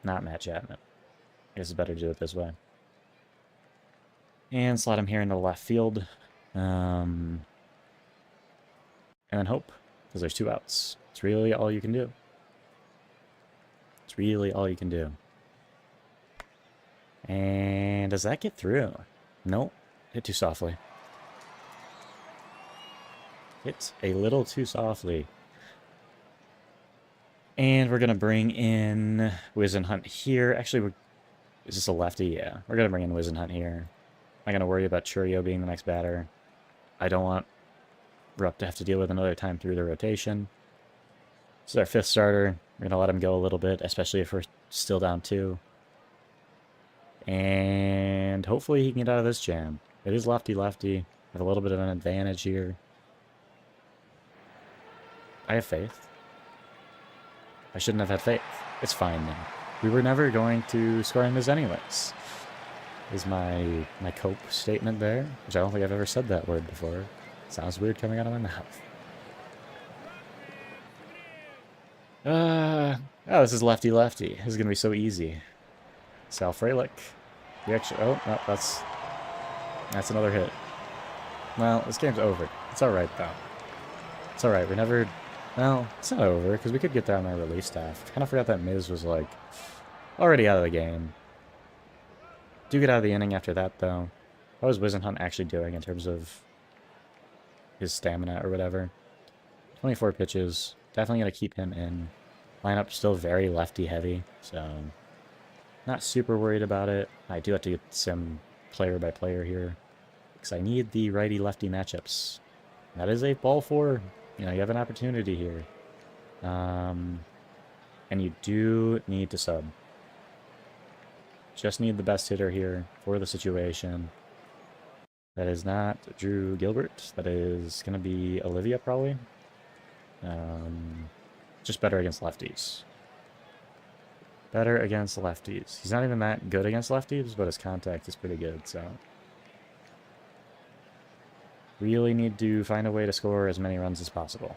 not Matt Chapman. I guess it's better to do it this way. And slot him here into left field. And then hope, because there's 2 outs. It's really all you can do. It's really all you can do. And does that get through? Nope. Hit too softly. Hit a little too softly. And we're going to bring in Wizenhunt here. Actually, is this a lefty? Yeah. We're going to bring in Wizenhunt here. I'm going to worry about Churio being the next batter. I don't want Rupp to have to deal with another time through the rotation. This is our 5th starter. We're going to let him go a little bit, especially if we're still down 2. And hopefully he can get out of this jam. It is lefty-lefty. Have a little bit of an advantage here. I have faith. I shouldn't have had faith. It's fine now. We were never going to score in this anyways. Is my cope statement there, which I don't think I've ever said that word before. Sounds weird coming out of my mouth. Oh, this is lefty-lefty. This is going to be so easy. Sal Frelick. We actually... Oh, no, that's another hit. Well, this game's over. It's alright, though. It's alright. We never... Well, it's not over, because we could get down our relief staff. Kind of forgot that Miz was, like, already out of the game. Do get out of the inning after that, though. What was Wizenhunt actually doing in terms of his stamina or whatever? 24 pitches. Definitely going to keep him in. Lineup still very lefty-heavy, so... Not super worried about it. I do have to get some player-by-player here, because I need the righty-lefty matchups. That is a ball 4. You know, you have an opportunity here. And you do need to sub. Just need the best hitter here for the situation. That is not Drew Gilbert. That is going to be Olivia, probably. Just better against lefties. Better against lefties. He's not even that good against lefties, but his contact is pretty good, so... Really need to find a way to score as many runs as possible.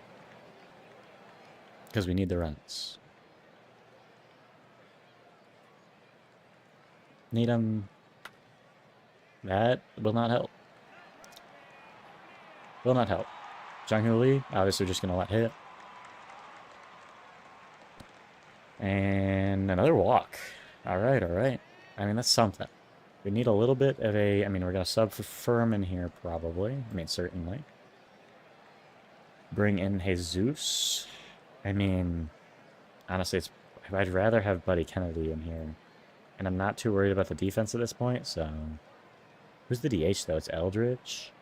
Because we need the runs. Need them. That will not help. Will not help. Jung-Hoo Lee, obviously just going to let hit. And another walk. Alright, alright. I mean, that's something. We need a little bit of a... I mean, we're going to sub for Furman here, probably. I mean, certainly. Bring in Jesus. I mean, honestly, I'd rather have Buddy Kennedy in here. And I'm not too worried about the defense at this point, so... Who's the DH, though? It's Eldridge?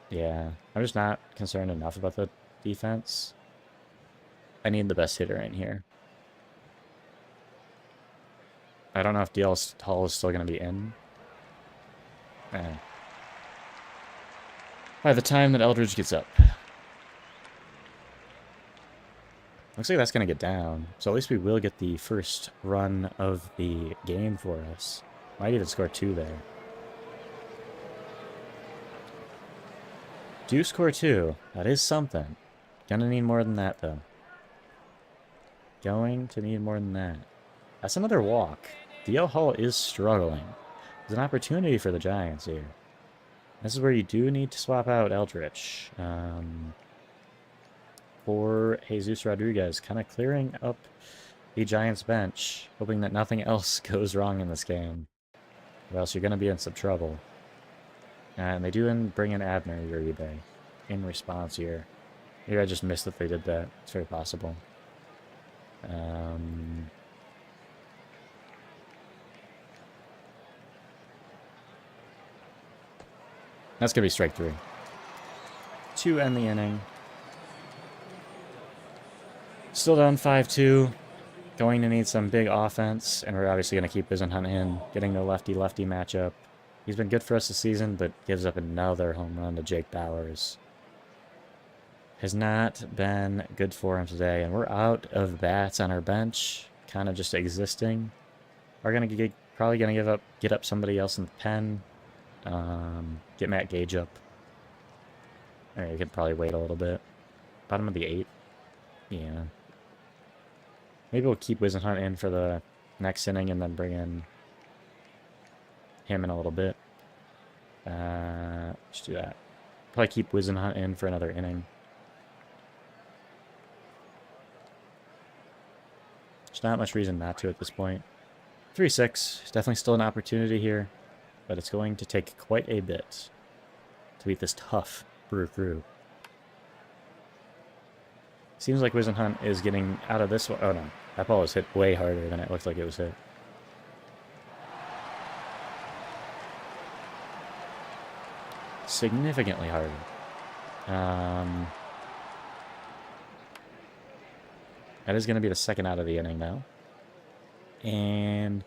Yeah. I'm just not concerned enough about the defense. I need the best hitter in here. I don't know if DL Hall is still going to be in. By the time that Eldridge gets up. Looks like that's going to get down. So at least we will get the first run of the game for us. Might even score 2 there. Do score 2. That is something. Gonna need more than that, though. Going to need more than that. That's another walk. DL Hall is struggling. There's an opportunity for the Giants here. This is where you do need to swap out Eldridge. For Jesus Rodriguez, kind of clearing up the Giants bench, hoping that nothing else goes wrong in this game. Or else you're going to be in some trouble. And they do bring in Abner Uribe in response here. Maybe I just missed that they did that. It's very possible. That's going to be strike 3. To end the inning. Still down 5-2. Going to need some big offense, and we're obviously going to keep Wizenhunt in, getting the lefty-lefty matchup. He's been good for us this season, but gives up another home run to Jake Bowers. Has not been good for him today, and we're out of bats on our bench, kind of just existing. are gonna probably gonna get up somebody else in the pen. Get Matt Gage up. Or you could probably wait a little bit. Bottom of the 8th. Yeah. Maybe we'll keep Wizenhunt in for the next inning and then bring in him in a little bit. Let's do that. Probably keep Wizenhunt in for another inning. There's not much reason not to at this point. 3-6. Definitely still an opportunity here, but it's going to take quite a bit to beat this tough Brew Crew. Seems like Wizenhunt is getting out of this one. Oh no, that ball was hit way harder than it looked like it was hit. Significantly harder. That is going to be the second out of the inning now. And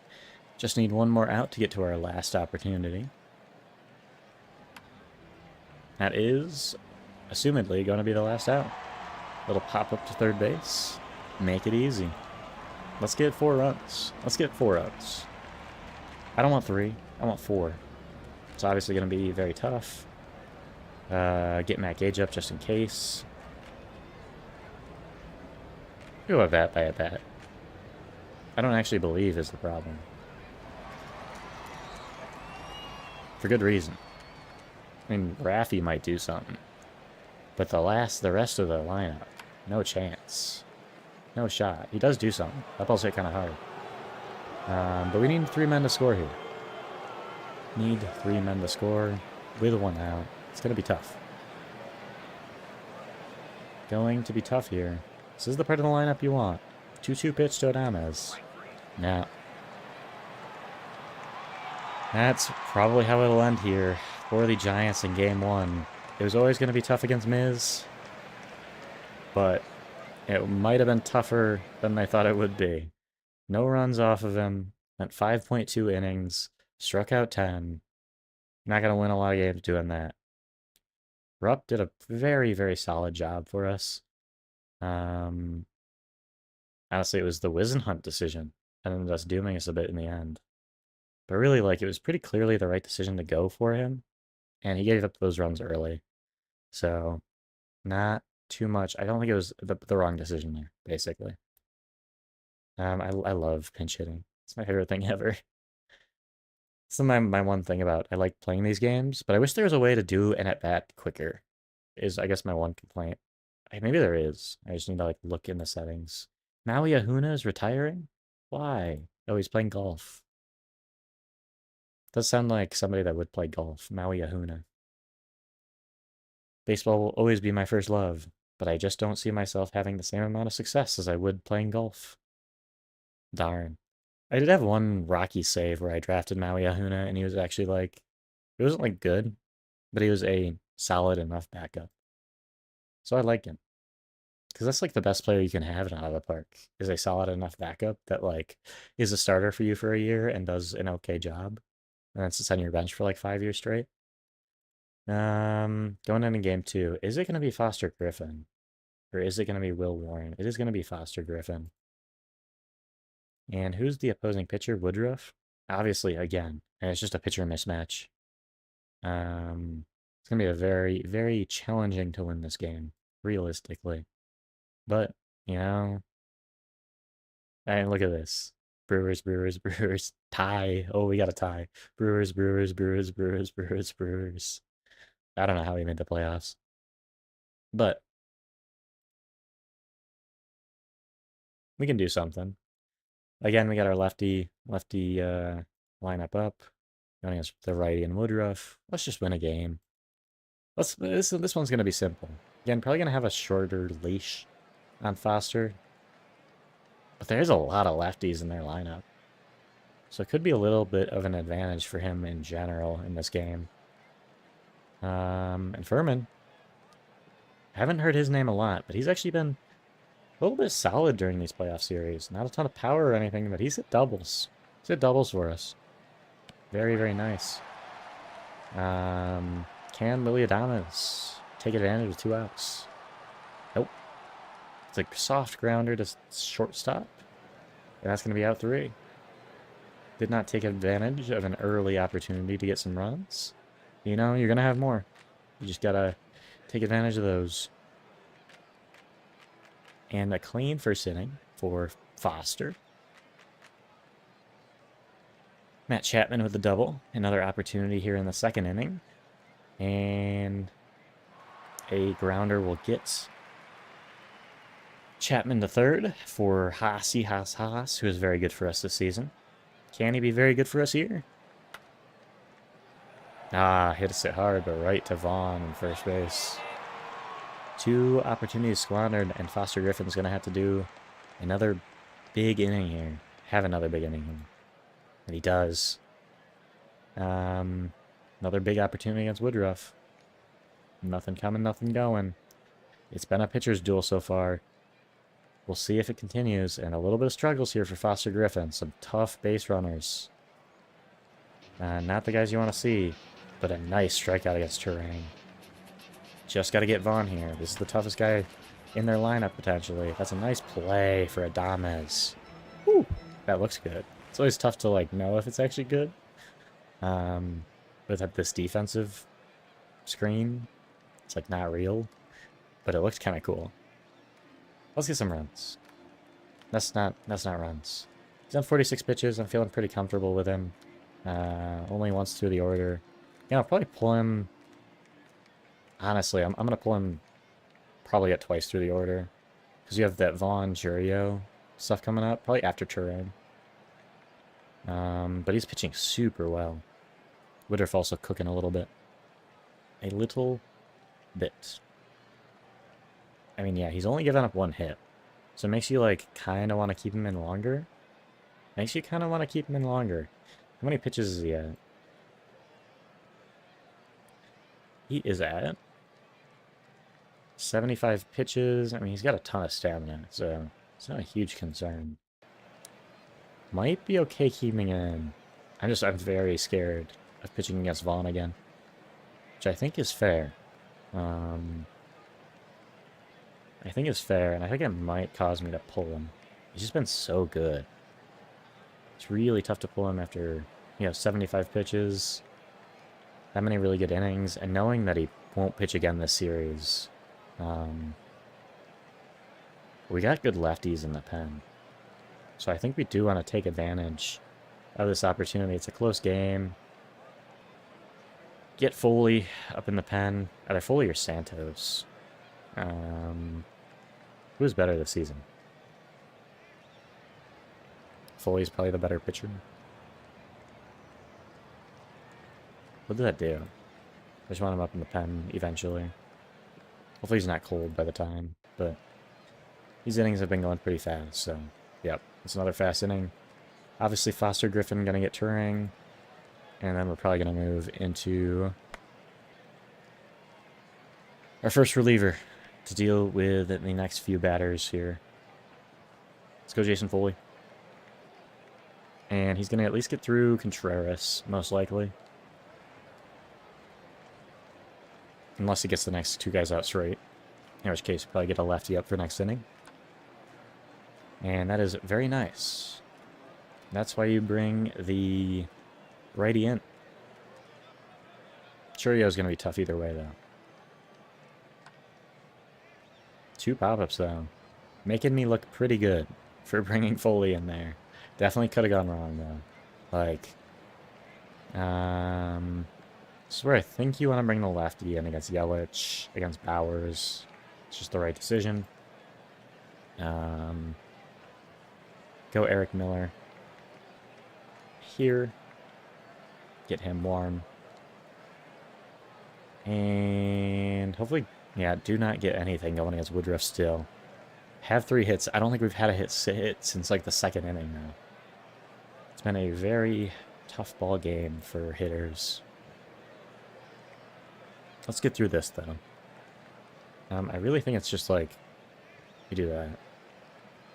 just need one more out to get to our last opportunity. That is, assumedly, going to be the last out. Little pop up to third base. Make it easy. Let's get 4 runs. Let's get 4 outs. I don't want 3. I want 4. It's obviously going to be very tough. Get Matt Gage up just in case. Go at bat by at bat. I don't actually believe is the problem. For good reason. I mean, Raffy might do something. But the rest of the lineup, no chance. No shot. He does do something. That ball's hit kind of hard. But we need 3 men to score here. Need 3 men to score with 1 out. It's going to be tough. Going to be tough here. This is the part of the lineup you want. 2-2 pitch to Adames. Now, that's probably how it'll end here for the Giants in Game 1. It was always going to be tough against Miz, but it might have been tougher than they thought it would be. No runs off of him, went 5.2 innings, struck out 10. Not going to win a lot of games doing that. Rupp did a very, very solid job for us. Honestly, it was the Wizenhunt decision that ended us dooming us a bit in the end. But really, like, it was pretty clearly the right decision to go for him, and he gave up those runs early. So, not too much. I don't think it was the wrong decision there, basically. I love pinch hitting. It's my favorite thing ever. It's my one thing about I like playing these games, but I wish there was a way to do an at-bat quicker, is I guess my one complaint. Maybe there is. I just need to like look in the settings. Maui Ahuna is retiring? Why? Oh, he's playing golf. Does sound like somebody that would play golf. Maui Ahuna. Baseball will always be my first love, but I just don't see myself having the same amount of success as I would playing golf. Darn. I did have one Rocky save where I drafted Maui Ahuna, and he was actually like, he wasn't like good, but he was a solid enough backup. So I liked him. Because that's like the best player you can have in out of the park, is a solid enough backup that like is a starter for you for a year and does an okay job. And then sits on your bench for like 5 years straight. Going into game 2, is it going to be Foster Griffin? Or is it going to be Will Warren? It is going to be Foster Griffin. And who's the opposing pitcher? Woodruff? Obviously, again, and it's just a pitcher mismatch. It's going to be a very, very challenging to win this game, realistically. But, you know, and look at this. Brewers, Brewers, Brewers, tie. Oh, we got a tie. Brewers, Brewers, Brewers, Brewers, Brewers, Brewers. I don't know how we made the playoffs. But we can do something. Again, we got our lefty lineup up. Going against the righty and Woodruff. Let's just win a game. This one's gonna be simple. Again, probably gonna have a shorter leash on Foster. But there's a lot of lefties in their lineup. So it could be a little bit of an advantage for him in general in this game. And Furman. I haven't heard his name a lot, but he's actually been a little bit solid during these playoff series. Not a ton of power or anything, but he's hit doubles. He's hit doubles for us. Very, very nice. Can Lily Adames take advantage of 2 outs? Nope. It's a soft grounder to shortstop. And that's going to be out 3. did not take advantage of an early opportunity to get some runs, you know, you're going to have more. You just got to take advantage of those. And a clean first inning for Foster. Matt Chapman with the double. Another opportunity here in the second inning. And a grounder will get Chapman to third for Haas, who is very good for us this season. Can he be very good for us here? Ah, hits it hard, but right to Vaughn in first base. 2 opportunities squandered, and Foster Griffin's going to have to do another big inning here. Have another big inning here. And he does. Another big opportunity against Woodruff. Nothing coming, nothing going. It's been a pitcher's duel so far. We'll see if it continues. And a little bit of struggles here for Foster Griffin. Some tough base runners. Not the guys you want to see, but a nice strikeout against Turang. Just got to get Vaughn here. This is the toughest guy in their lineup, potentially. That's a nice play for Adames. Woo! That looks good. It's always tough to, like, know if it's actually good. With this defensive screen, it's, like, not real. But it looks kind of cool. Let's get some runs. That's not runs. He's on 46 pitches. I'm feeling pretty comfortable with him. Only once through the order. Yeah, I'll probably pull him. Honestly, I'm going to pull him probably at twice through the order. Because you have that Vaughn, Churio stuff coming up. Probably after Turin. But he's pitching super well. Woodruff also cooking a little bit. A little bit. I mean, yeah, he's only given up 1 hit. So it makes you, like, kind of want to keep him in longer. Makes you kind of want to keep him in longer. How many pitches is he at? He is at 75 pitches. I mean, he's got a ton of stamina, so it's not a huge concern. Might be okay keeping in. I'm very scared of pitching against Vaughn again, which I think is fair. I think it's fair, and I think it might cause me to pull him. He's just been so good. It's really tough to pull him after, 75 pitches. That many really good innings, and knowing that he won't pitch again this series. We got good lefties in the pen. So I think we do want to take advantage of this opportunity. It's a close game. Get Foley up in the pen. Either Foley or Santos. Who's better this season? Foley's probably the better pitcher. What did that do? I just want him up in the pen eventually. Hopefully he's not cold by the time, but these innings have been going pretty fast, so yep, it's another fast inning. Obviously Foster Griffin gonna get Turing, and then we're probably gonna move into our first reliever to deal with the next few batters here. Let's go Jason Foley. And he's gonna at least get through Contreras, most likely. Unless he gets the next 2 guys out straight. In which case, probably get a lefty up for next inning. And that is very nice. That's why you bring the righty in. Churio's going to be tough either way, though. 2 pop-ups, though. Making me look pretty good for bringing Foley in there. Definitely could have gone wrong, though. Like, this is where I think you want to bring the lefty in against Yelich, against Bowers. It's just the right decision. Go Eric Miller here. Get him warm. And hopefully, yeah, do not get anything going against Woodruff still. Have 3 hits. I don't think we've had a hit since like the 2nd inning now. It's been a very tough ball game for hitters. Let's get through this, though. I really think it's just like, we do that.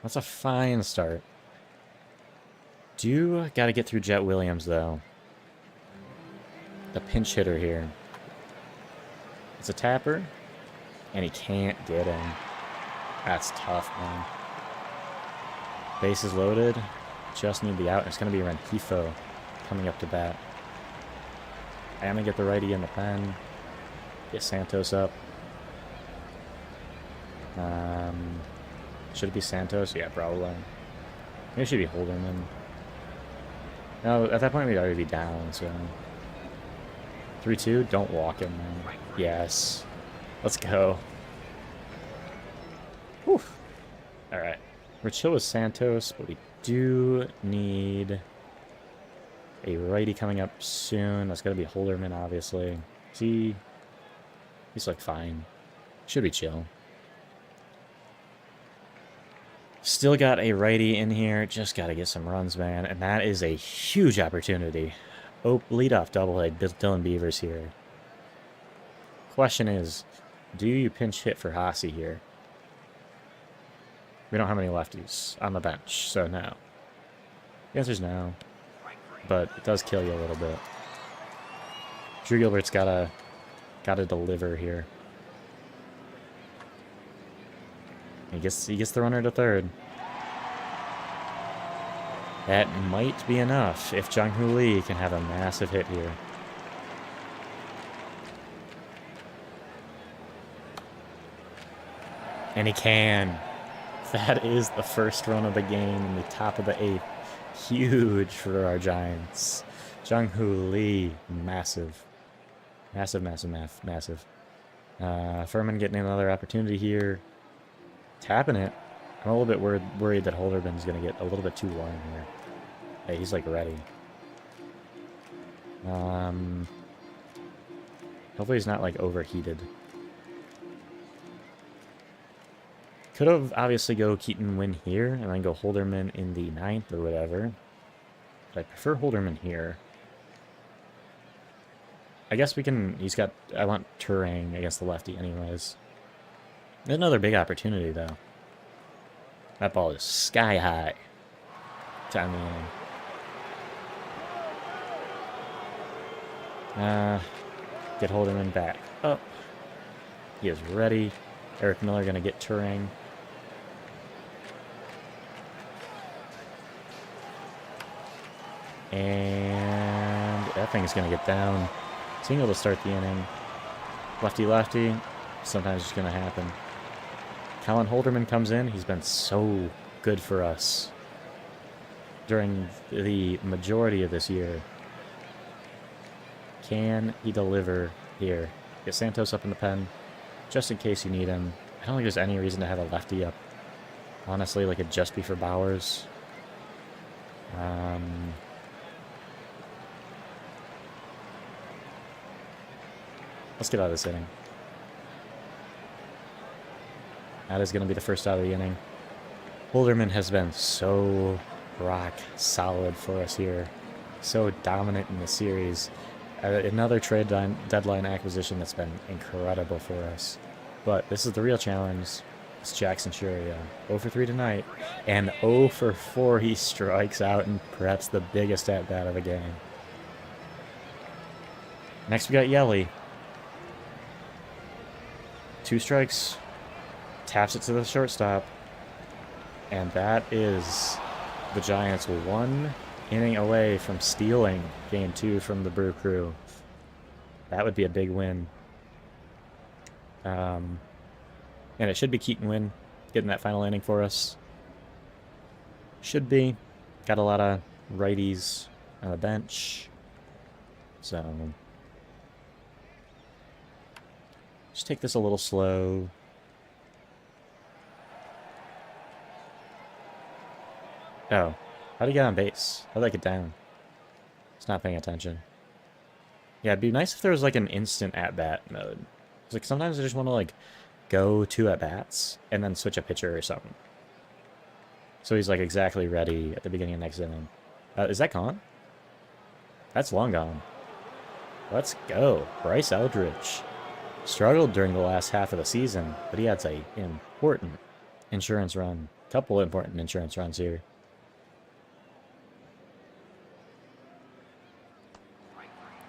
That's a fine start. Got to get through Jet Williams, though. The pinch hitter here. It's a tapper, and he can't get him. That's tough, man. Bases loaded. just need the out. And it's going to be Rentifo coming up to bat. I am going to get the righty in the pen. Get Santos up. Should it be Santos? Yeah, probably. Maybe it should be Holderman. No, at that point we'd already be down, so... 3-2? Don't walk him, man. Yes. Let's go. Whew. Alright. We're chill with Santos, but we do need a righty coming up soon. That's gotta be Holderman, obviously. He's like fine. Should be chill. Still got a righty in here. Just gotta get some runs, man. And that is a huge opportunity. Oh, leadoff doublehead. Dylan Beavers here. Question is, do you pinch hit for Hossie here? We don't have any lefties on the bench, so no. The answer's no. But it does kill you a little bit. Drew Gilbert's gotta deliver here. He gets the runner to third. That might be enough if Jung-Hoo Lee can have a massive hit here. And he can. That is the first run of the game in the top of the 8th. Huge for our Giants. Jung-Hoo Lee, massive. Massive. Furman getting another opportunity here. Tapping it. I'm a little bit worried that Holderman's going to get a little bit too long here. Hey, he's like ready. Hopefully he's not like overheated. Could have obviously go Keaton Wynn here and then go Holderman in the 9th or whatever. But I prefer Holderman here. I guess we can... I want Turang against the lefty anyways. Another big opportunity, though. That ball is sky high. Time of the inning. Get Holderman back up. He is ready. Eric Miller going to get Turang. And that thing's going to get down. Single to start the inning. Lefty. Sometimes it's going to happen. Colin Holderman comes in. He's been so good for us during the majority of this year. Can he deliver here? Get Santos up in the pen, just in case you need him. I don't think there's any reason to have a lefty up. Honestly, like it'd just be for Bowers. Let's get out of this inning. That is going to be the first out of the inning. Holderman has been so rock solid for us here. So dominant in the series. Another trade deadline acquisition that's been incredible for us. But this is the real challenge. It's Jackson Churia. 0 for 3 tonight. And 0 for 4 he strikes out in perhaps the biggest at-bat of the game. Next we got Yelly. 2 strikes. Taps it to the shortstop. And that is the Giants 1 inning away from stealing Game 2 from the Brew Crew. That would be a big win. And it should be Keaton Wynn getting that final inning for us. Should be. Got a lot of righties on the bench. So just take this a little slow. Oh, how'd he get on base? How'd that get down? It's not paying attention. Yeah, it'd be nice if there was like an instant at-bat mode. It's like sometimes I just want to like go 2 at-bats and then switch a pitcher or something. So he's like exactly ready at the beginning of next inning. Is that gone? That's long gone. Let's go. Bryce Eldridge. Struggled during the last half of the season, but he had an important insurance run. Couple important insurance runs here.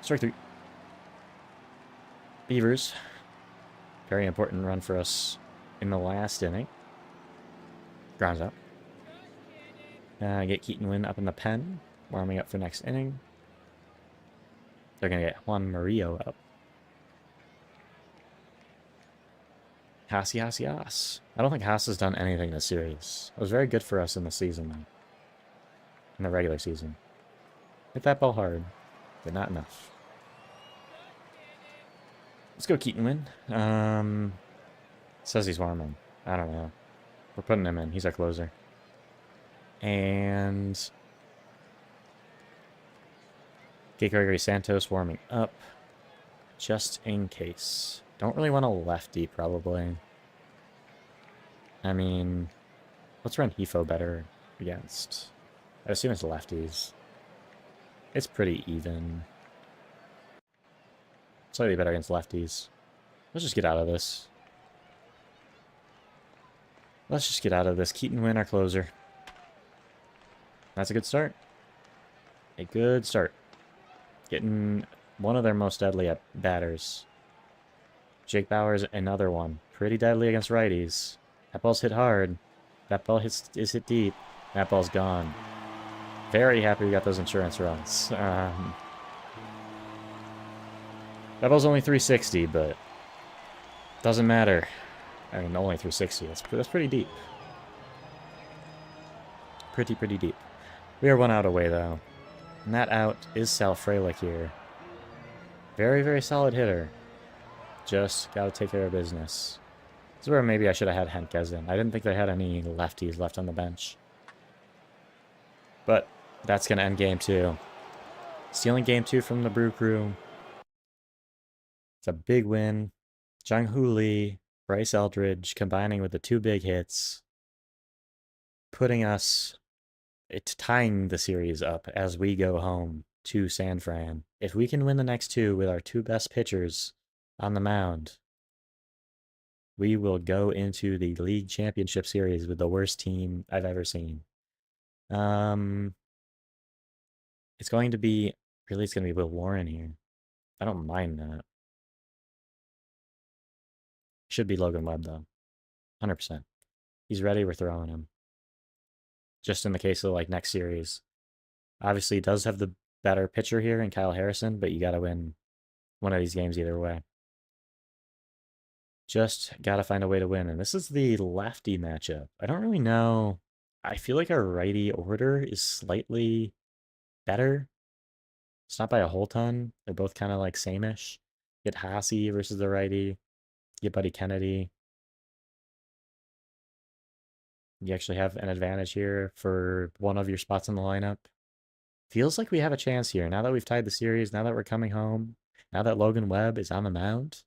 Strike 3. Beavers. Very important run for us in the last inning. Grounds out. Get Keaton Wynn up in the pen, warming up for next inning. They're going to get Juan Murillo up. Haas. I don't think Haas has done anything this series. It was very good for us in the season, though. In the regular season. Hit that ball hard, but not enough. Let's go Keaton Wynn. Says he's warming. I don't know. We're putting him in. He's our closer. And get Gregory Santos warming up. Just in case. Don't really want a lefty, probably. I mean, let's run Hefo better against. I assume it's lefties. It's pretty even. Slightly better against lefties. Let's just get out of this. Keaton Wynn, our closer. That's a good start. A good start. Getting one of their most deadly batters. Jake Bauer's another one. Pretty deadly against righties. That ball's hit hard. That ball is hit deep. That ball's gone. Very happy we got those insurance runs. That ball's only 360, but doesn't matter. I mean, only 360. That's pretty deep. Pretty deep. We are one out away, though. And that out is Sal Frelick here. Very solid hitter. Just got to take care of business. This is where maybe I should have had Henkes in. I didn't think they had any lefties left on the bench. But that's going to end game 2. Stealing game 2 from the Brew Crew. It's a big win. Jung Hoo Lee, Bryce Eldridge combining with the 2 big hits. Putting us... It's tying the series up as we go home to San Fran. If we can win the next 2 with our 2 best pitchers on the mound, we will go into the league championship series with the worst team I've ever seen. It's going to be Will Warren here. I don't mind that. Should be Logan Webb, though. 100%. He's ready, we're throwing him. Just in the case of, like, next series. Obviously, he does have the better pitcher here in Kyle Harrison, but you gotta win one of these games either way. Just gotta find a way to win. And this is the lefty matchup. I don't really know. I feel like our righty order is slightly better. It's not by a whole ton. They're both kind of like same-ish. Get Hasse versus the righty. Get Buddy Kennedy. You actually have an advantage here for one of your spots in the lineup. Feels like we have a chance here. Now that we've tied the series, now that we're coming home, now that Logan Webb is on the mound,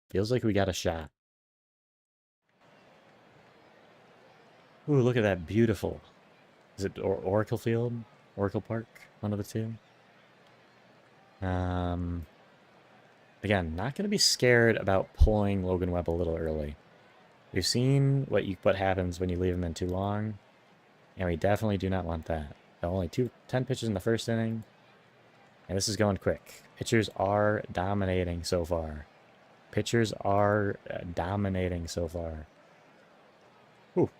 feels like we got a shot. Ooh, look at that beautiful. Is it Oracle Field? Oracle Park? One of the two. Again, not going to be scared about pulling Logan Webb a little early. We've seen what happens when you leave him in too long, and we definitely do not want that. Only 10 pitches in the first inning, and this is going quick. Pitchers are dominating so far. Whew.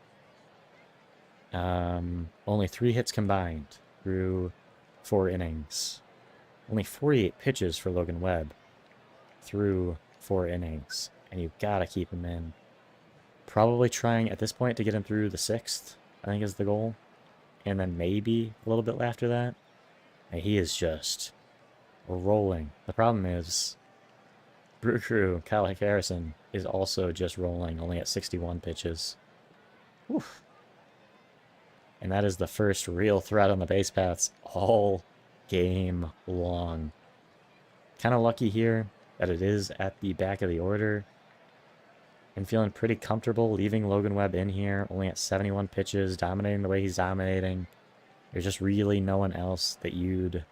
Only 3 hits combined through 4 innings. Only 48 pitches for Logan Webb through 4 innings, and you've got to keep him in. Probably trying at this point to get him through the 6th, I think is the goal. And then maybe a little bit after that. And he is just rolling. The problem is, Brew Crew, Kyle Harrison, is also just rolling, only at 61 pitches. Oof. And that is the first real threat on the base paths all game long. Kind of lucky here that it is at the back of the order. I'm feeling pretty comfortable leaving Logan Webb in here, only at 71 pitches, dominating the way he's dominating. There's just really no one else that you'd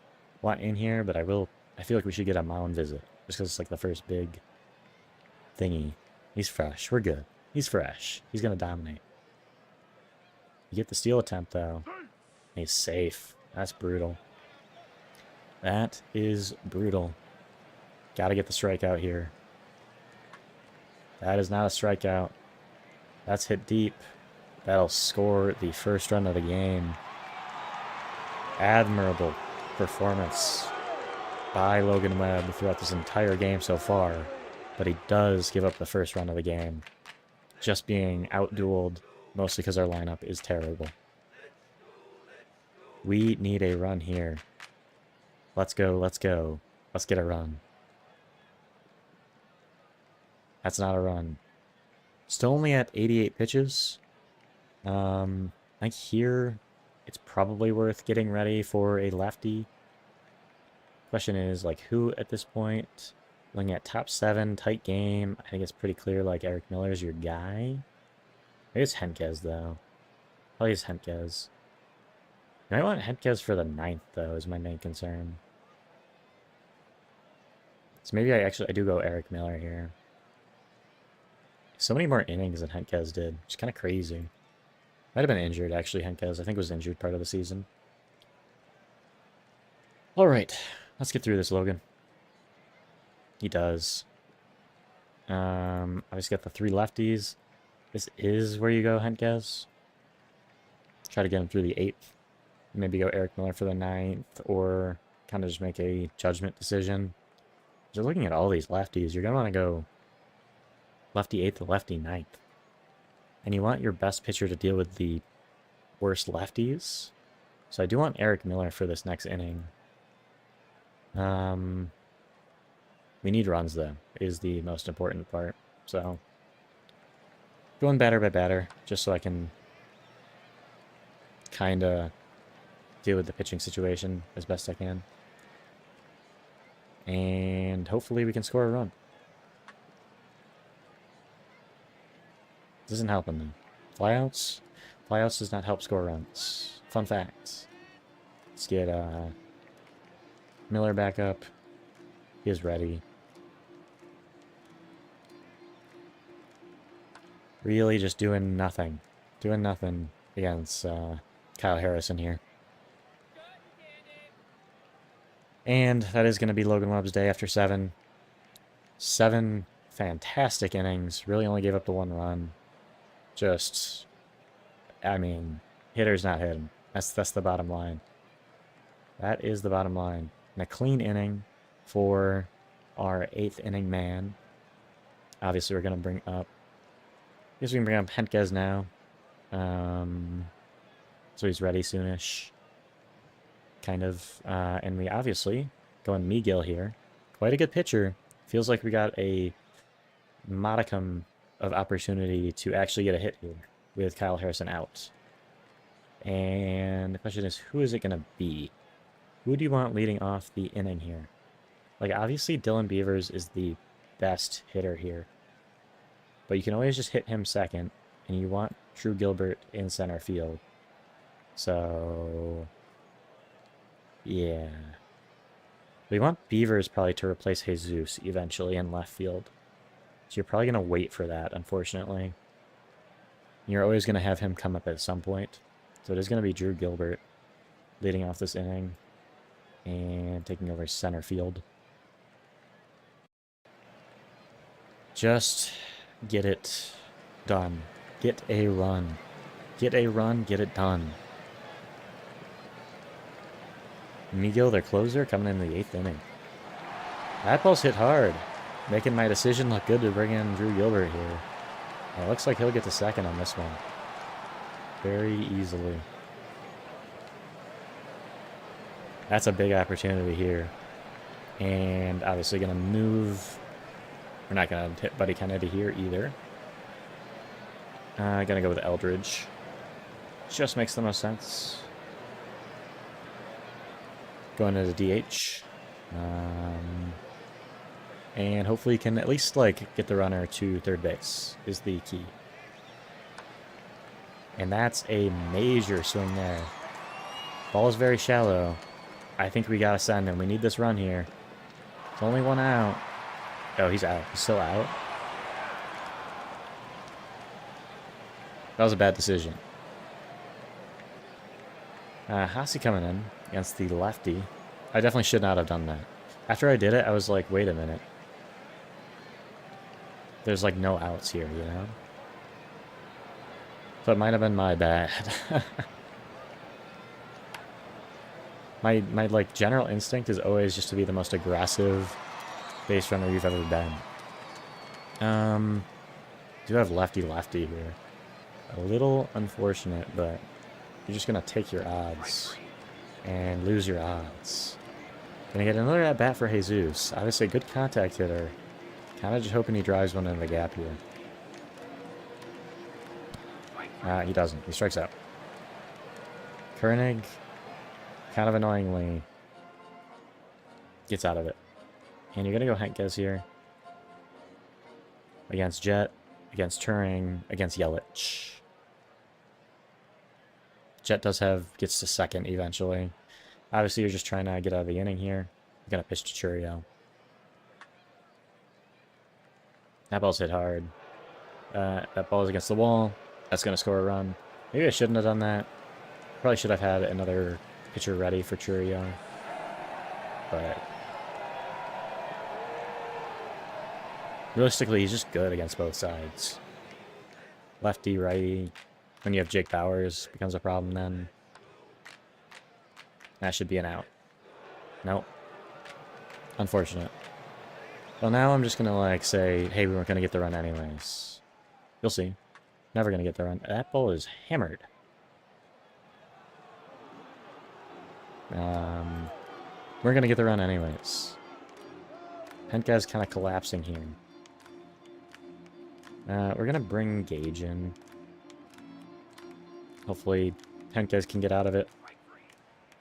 want in here, but I feel like we should get a mound visit, just because it's like the first big thingy. He's fresh. We're good. He's fresh. He's going to dominate. You get the steal attempt, though. He's safe. That's brutal. That is brutal. Got to get the strikeout here. That is not a strikeout. That's hit deep. That'll score the first run of the game. Admirable performance by Logan Webb throughout this entire game so far, but he does give up the first run of the game. Just being outdueled, mostly because our lineup is terrible. We need a run here. Let's go, let's go. Let's get a run. That's not a run. Still only at 88 pitches. I think here it's probably worth getting ready for a lefty. Question is, like, who at this point? Looking at top 7, tight game. I think it's pretty clear, like, Eric Miller is your guy. Maybe it's Henkes, though. Probably it's Henkes. I might want Henkes for the 9th, though, is my main concern. So maybe I do go Eric Miller here. So many more innings than Henkes did, which is kind of crazy. Might have been injured, actually, Henkes. I think was injured part of the season. All right, let's get through this, Logan. He does. I just got the 3 lefties. This is where you go, Henkes. Try to get him through the 8th. Maybe go Eric Miller for the 9th, or kind of just make a judgment decision. You're looking at all these lefties. You're going to want to go lefty 8th, lefty 9th. And you want your best pitcher to deal with the worst lefties. So I do want Eric Miller for this next inning. We need runs, though, is the most important part. So going batter by batter, just so I can kind of deal with the pitching situation as best I can. And hopefully we can score a run. This isn't helping them. Flyouts? Flyouts does not help score runs. Fun fact. Let's get Miller back up. He is ready. Really just doing nothing. Doing nothing against Kyle Harrison here. And that is going to be Logan Webb's day after 7. 7 fantastic innings. Really only gave up the 1 run. Just, I mean, hitter's not hitting. That's the bottom line. That is the bottom line. And a clean inning for our 8th inning man. Obviously, we're going to bring up... I guess we can bring up Henkes now. So he's ready soonish. Kind of. And we obviously going Miguel here. Quite a good pitcher. Feels like we got a modicum of opportunity to actually get a hit here with Kyle Harrison out. And the question is, who is it going to be? Who do you want leading off the inning here? Like, obviously, Dylan Beavers is the best hitter here. But you can always just hit him second, and you want Drew Gilbert in center field. So, yeah. We want Beavers probably to replace Jesus eventually in left field. So you're probably going to wait for that, unfortunately. You're always going to have him come up at some point. So it is going to be Drew Gilbert leading off this inning and taking over center field. Just get it done. Get a run. Get a run, get it done. Miguel, their closer, coming in the 8th inning. That ball's hit hard. Making my decision look good to bring in Drew Gilbert here. It looks like he'll get to second on this one. Very easily. That's a big opportunity here. And obviously going to move. We're not going to hit Buddy Kennedy here either. Going to go with Eldridge. Just makes the most sense. Going to the DH. And hopefully you can at least, like, get the runner to third base is the key. And that's a major swing there. Ball is very shallow. I think we gotta send him. We need this run here. It's only 1 out. Oh, he's out. He's still out. That was a bad decision. Hasi coming in against the lefty. I definitely should not have done that. After I did it, I was like, wait a minute. There's like no outs here, you know? So it might have been my bad. My like general instinct is always just to be the most aggressive base runner you've ever been. Do have lefty here. A little unfortunate, but you're just gonna take your odds and lose your odds. Gonna get another at bat for Jesus. Obviously a good contact hitter. Kinda just hoping he drives one into the gap here. He doesn't. He strikes out. Koenig, kind of annoyingly, gets out of it. And you're going to go Henkes here. Against Jet, against Turing, against Yelich. Jet gets to second eventually. Obviously, you're just trying to get out of the inning here. You're going to pitch to Churio. That ball's hit hard. That ball is against the wall. That's going to score a run. Maybe I shouldn't have done that. Probably should have had another pitcher ready for Churio. But realistically, he's just good against both sides. Lefty, righty. When you have Jake Bowers, becomes a problem then. That should be an out. Nope. Unfortunate. Well, now I'm just going to, like, say, hey, we weren't going to get the run anyways. You'll see. Never going to get the run. That ball is hammered. We're going to get the run anyways. Henkes kind of collapsing here. We're going to bring Gage in. Hopefully, Henkes can get out of it.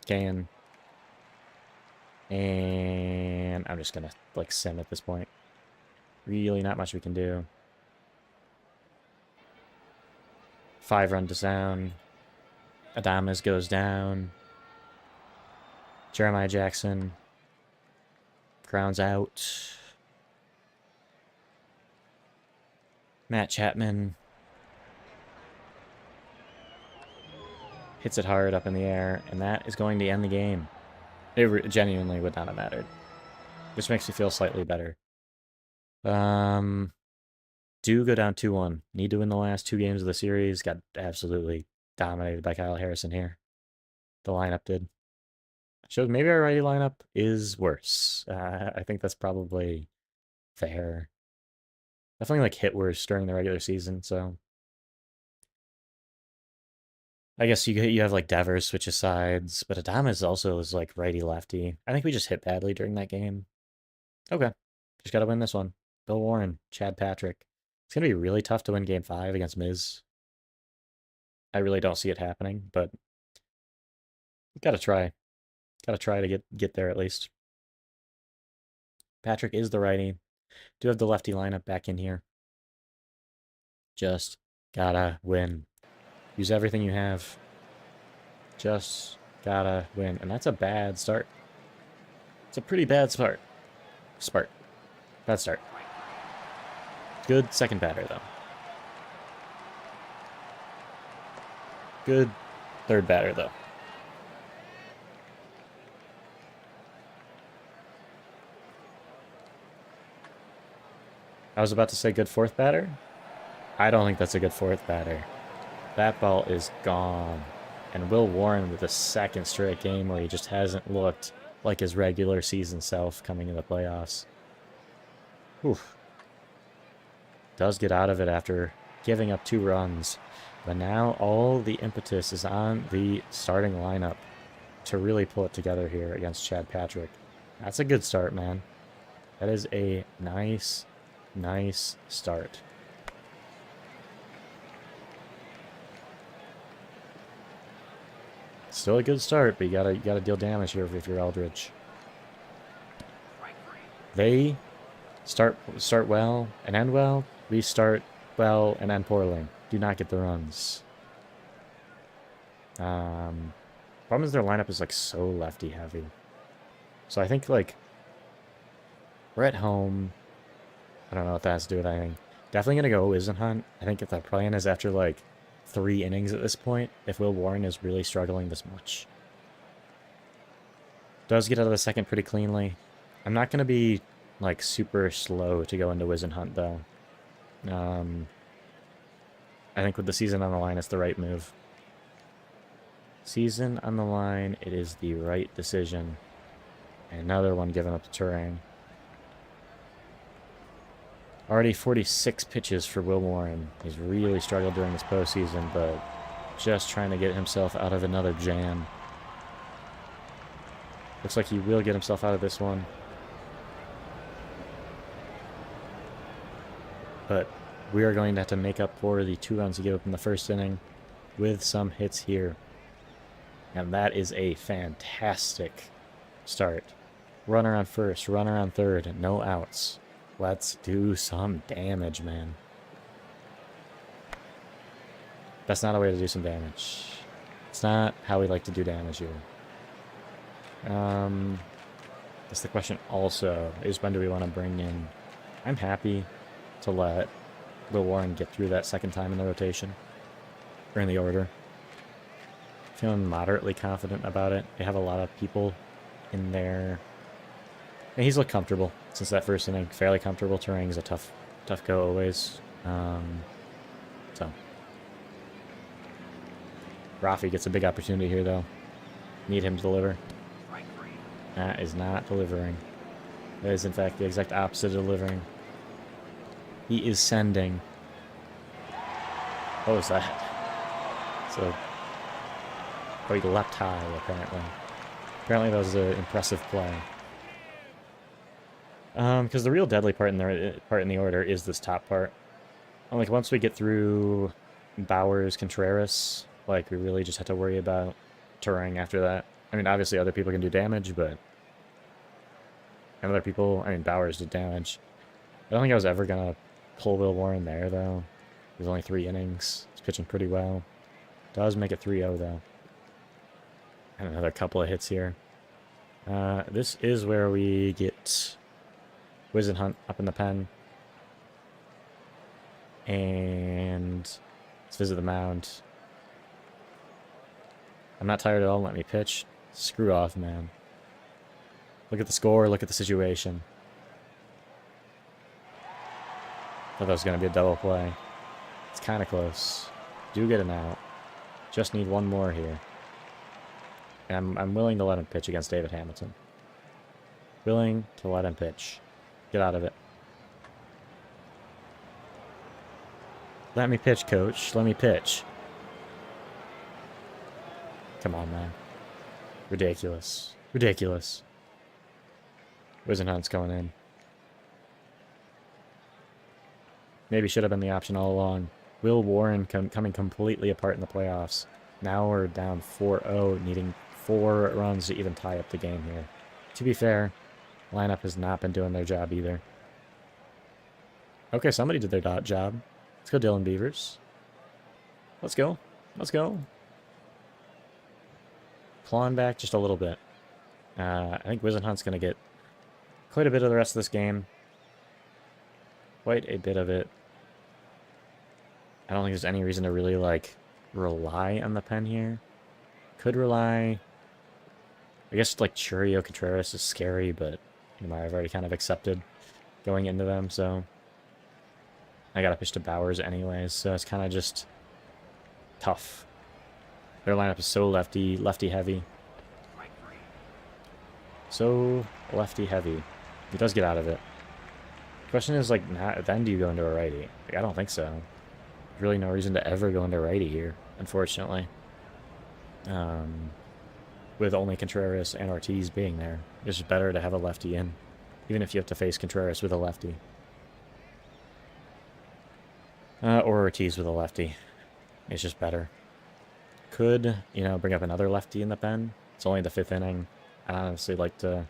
Can. And I'm just going to, like, sim at this point. Really not much we can do. 5-run to sound. Adames goes down. Jeremiah Jackson grounds out. Matt Chapman hits it hard up in the air, and that is going to end the game. It genuinely would not have mattered. Which makes me feel slightly better. Do go down 2-1. Need to win the last 2 games of the series. Got absolutely dominated by Kyle Harrison here. The lineup did. Showed maybe our righty lineup is worse. I think that's probably fair. Definitely like hit worse during the regular season, so I guess you have like Devers switches sides, but Adames also is like righty lefty. I think we just hit badly during that game. Okay. Just gotta win this one. Bill Warren, Chad Patrick. It's gonna be really tough to win game 5 against Miz. I really don't see it happening, but gotta try. Gotta try to get there at least. Patrick is the righty. Do have the lefty lineup back in here. Just gotta win. Use everything you have. Just gotta win. And that's a bad start. It's a pretty bad start. Bad start. Good second batter, though. Good third batter, though. I was about to say good fourth batter. I don't think that's a good fourth batter. That ball is gone. And Will Warren with a second straight game where he just hasn't looked like his regular season self coming in the playoffs. Oof. Does get out of it after giving up 2 runs. But now all the impetus is on the starting lineup to really pull it together here against Chad Patrick. That's a good start, man. That is a nice start. Still a good start, but you gotta deal damage here if you're Eldridge. They start well and end well. We start well and end poorly. Do not get the runs. Problem is their lineup is like so lefty heavy. So I think like we're at home. I don't know what that has to do with anything. Definitely gonna go Wisenhunt. I think if the plan is after like 3 innings at this point, if Will Warren is really struggling this much. Does get out of the second pretty cleanly. I'm not gonna be like super slow to go into Wisenhunt though. I think with the season on the line, it's the right move. Season on the line. It is the right decision. Another one given up to Turing. Already 46 pitches for Will Warren. He's really struggled during this postseason, but just trying to get himself out of another jam. Looks like he will get himself out of this one. But we are going to have to make up for the 2 runs he gave up in the first inning with some hits here. And that is a fantastic start. Runner on first, runner on third, no outs. Let's do some damage, man. That's not a way to do some damage. It's not how we like to do damage here. That's the question also, is when do we want to bring in... I'm happy to let Will Warren get through that second time in the rotation. Or in the order. Feeling moderately confident about it. They have a lot of people in there. And he's looked comfortable since that first inning. Fairly comfortable. Turing's a tough go always. So. Rafi gets a big opportunity here, though. Need him to deliver. That is not delivering. That is, in fact, the exact opposite of delivering. He is sending. What was that? So, he leapt high, apparently. Apparently that was an impressive play. Because the real deadly part in the order is this top part. Like, once we get through Bowers, Contreras, like, we really just have to worry about Turing after that. I mean, obviously other people can do damage, but... And other people... I mean, Bowers did damage. I don't think I was ever going to pull Will Warren there, though. There's only 3 innings. He's pitching pretty well. Does make it 3-0, though. And another couple of hits here. This is where we get Wizenhunt up in the pen. And let's visit the mound. I'm not tired at all. Let me pitch. Screw off, man. Look at the score. Look at the situation. Thought that was going to be a double play. It's kind of close. Do get an out. Just need one more here. And I'm willing to let him pitch against David Hamilton. Willing to let him pitch. Get out of it. Let me pitch, coach. Let me pitch. Come on, man. Ridiculous. Ridiculous. Wizenhunt's going in. Maybe should have been the option all along. Will Warren coming completely apart in the playoffs. Now we're down 4-0, needing 4 runs to even tie up the game here. To be fair, lineup has not been doing their job either. Okay, somebody did their job. Let's go, Dylan Beavers. Let's go. Let's go. Clawing back just a little bit. I think Wizenhunt's going to get quite a bit of the rest of this game. Quite a bit of it. I don't think there's any reason to really, like, rely on the pen here. Could rely... I guess, like, Churio Contreras is scary, but you know, I've already kind of accepted going into them, so... I gotta pitch to Bowers anyways, so it's kind of just... tough. Their lineup is so lefty heavy. So lefty heavy. He does get out of it. The question is, like, then do you go into a righty? Like, I don't think so. There's really no reason to ever go into righty here, unfortunately. With only Contreras and Ortiz being there. It's just better to have a lefty in, even if you have to face Contreras with a lefty. Or Ortiz with a lefty. It's just better. Could, you know, bring up another lefty in the pen. It's only the 5th inning. I'd honestly like to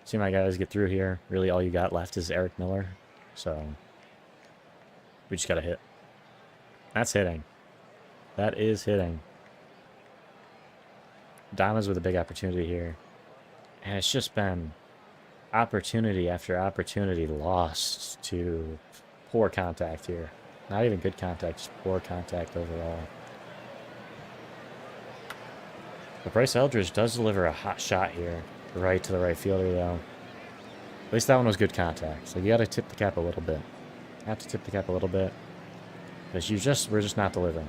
see my guys get through here. Really all you got left is Eric Miller. So, we just got to hit. That's hitting. That is hitting. Dama's with a big opportunity here. And it's just been opportunity after opportunity lost to poor contact here. Not even good contact, just poor contact overall. But Bryce Eldridge does deliver a hot shot here. Right to the right fielder, though. At least that one was good contact. So you got to tip the cap a little bit. Have to tip the cap a little bit. Because we're just not delivering.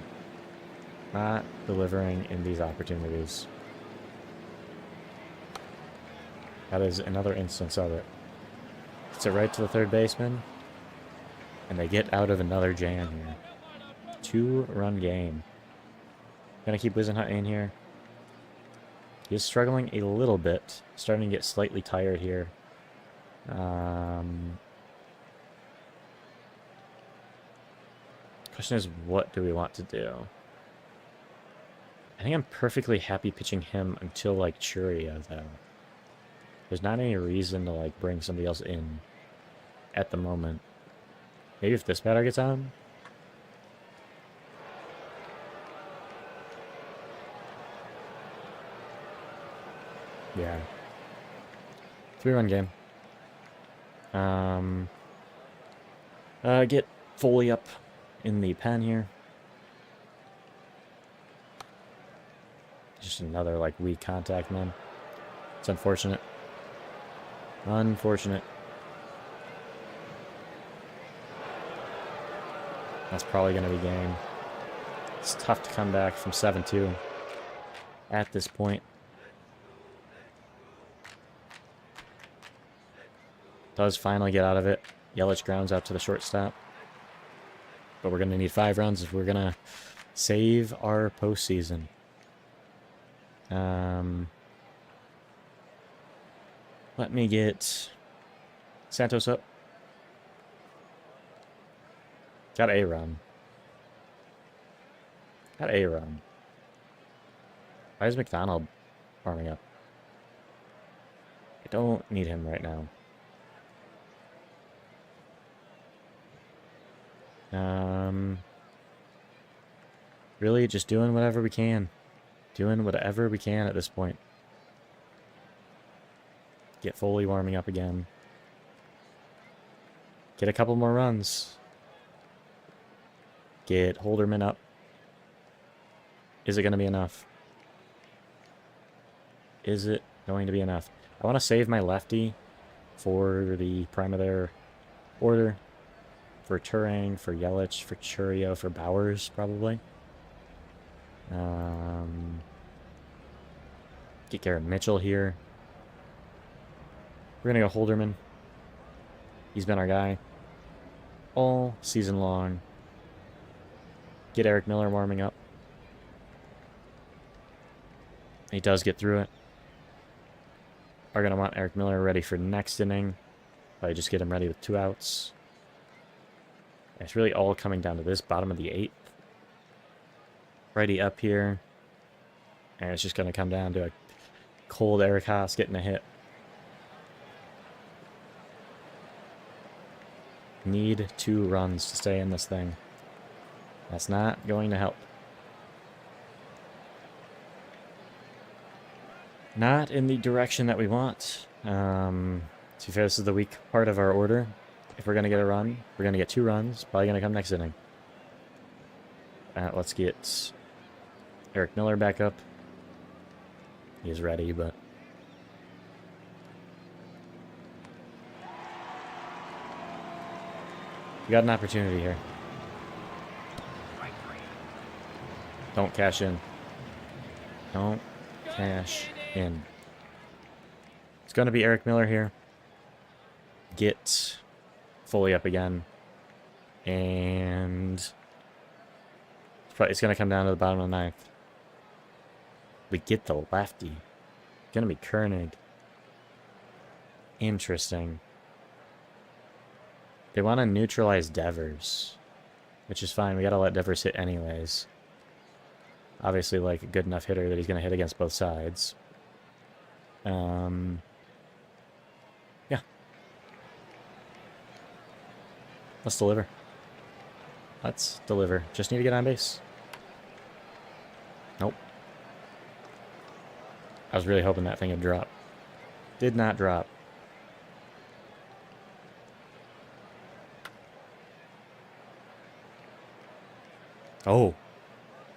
Not delivering in these opportunities. That is another instance of it. Gets it right to the third baseman. And they get out of another jam here. 2-run game. Gonna keep Wizenhut in here. He's struggling a little bit. Starting to get slightly tired here. Question is, what do we want to do? I think I'm perfectly happy pitching him until, like, Churia, though. There's not any reason to, like, bring somebody else in at the moment. Maybe if this batter gets on? Yeah. 3-run game. Get Foley up in the pen here. Just another, like, weak contact, man. It's unfortunate. Unfortunate. That's probably going to be game. It's tough to come back from 7-2 at this point. Does finally get out of it. Yelich grounds out to the shortstop. But we're going to need 5 runs if we're going to save our postseason. Let me get Santos up. Got a run. Got a run. Why is McDonald warming up? I don't need him right now. Really just doing whatever we can. Doing whatever we can at this point. Get Foley warming up again. Get a couple more runs. Get Holderman up. Is it going to be enough? Is it going to be enough? I want to save my lefty for the prime of their order. For Turang, for Yelich, for Churio, for Bowers, probably. Get Garrett Mitchell here. We're going to go Holderman. He's been our guy all season long. Get Eric Miller warming up. He does get through it. Are going to want Eric Miller ready for next inning. Probably just get him ready with 2 outs. It's really all coming down to this bottom of the 8th. Righty up here. And it's just going to come down to a cold Eric Haas getting a hit. Need 2 runs to stay in this thing. That's not going to help. Not in the direction that we want. To be fair, this is the weak part of our order. If we're going to get a run, we're going to get 2 runs. Probably going to come next inning. Let's get Eric Miller back up. He's ready, but... we got an opportunity here. Don't cash in. Don't cash in. It's going to be Eric Miller here. Get Foley up again. And it's going to come down to the bottom of the 9th. We get the lefty. It's going to be Koenig. Interesting. They want to neutralize Devers, which is fine. We got to let Devers hit anyways. Obviously, like, a good enough hitter that he's going to hit against both sides. Yeah. Let's deliver. Let's deliver. Just need to get on base. Nope. I was really hoping that thing would drop. Did not drop. Oh.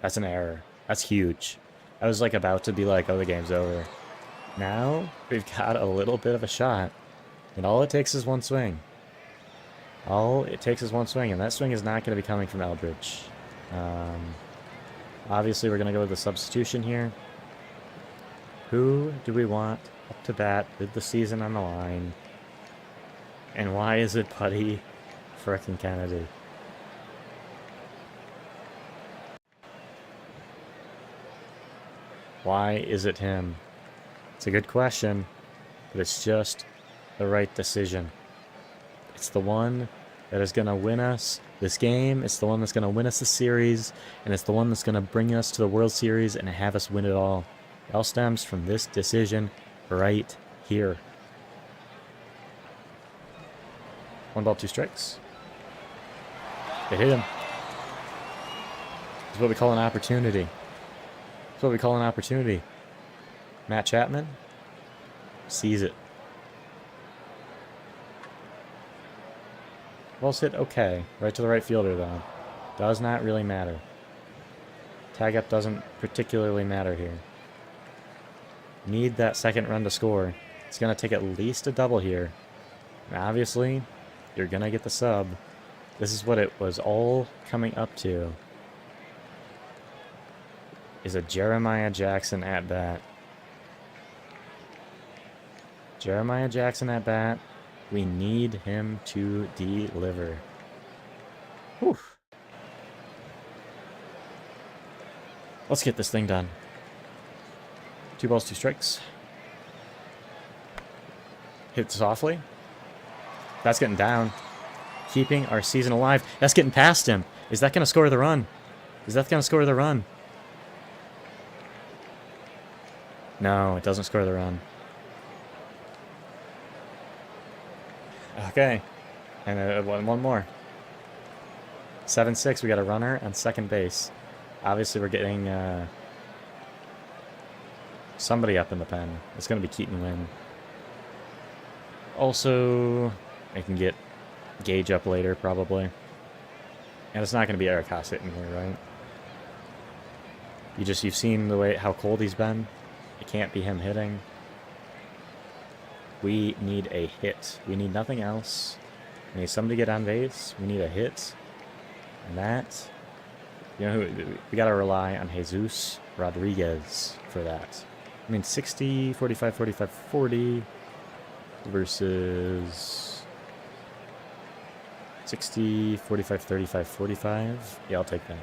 That's an error. That's huge. I was like about to be like, oh, the game's over. Now, we've got a little bit of a shot. And all it takes is one swing. All it takes is one swing, and that swing is not going to be coming from Eldridge. Obviously, we're going to go with the substitution here. Who do we want up to bat with the season on the line? And why is it Putty frickin' Kennedy? Why is it him? It's a good question, but it's just the right decision. It's the one that is going to win us this game. It's the one that's going to win us the series. And it's the one that's going to bring us to the World Series and have us win it all. It all stems from this decision right here. 1 ball, 2 strikes. They hit him. It's what we call an opportunity. It's what we call an opportunity. Matt Chapman sees it. Ball's hit okay. Right to the right fielder, though. Does not really matter. Tag up doesn't particularly matter here. Need that second run to score. It's going to take at least a double here. And obviously, you're going to get the sub. This is what it was all coming up to. Is a Jeremiah Jackson at bat. Jeremiah Jackson at bat. We need him to deliver. Whew. Let's get this thing done. 2 balls, 2 strikes. Hit softly. That's getting down. Keeping our season alive. That's getting past him. Is that going to score the run? Is that going to score the run? No, it doesn't score the run. Okay. And one more. 7-6. We got a runner on second base. Obviously, we're getting somebody up in the pen. It's going to be Keaton Wynn. Also, I can get Gage up later, probably. And it's not going to be Eric Haas hitting here, right? You've seen the way how cold he's been. It can't be him hitting. We need a hit. We need nothing else. We need somebody to get on base. We need a hit. And that, you know, we got to rely on Jesus Rodriguez for that. I mean, 60, 45, 45, 40 versus 60, 45, 35, 45. Yeah, I'll take that.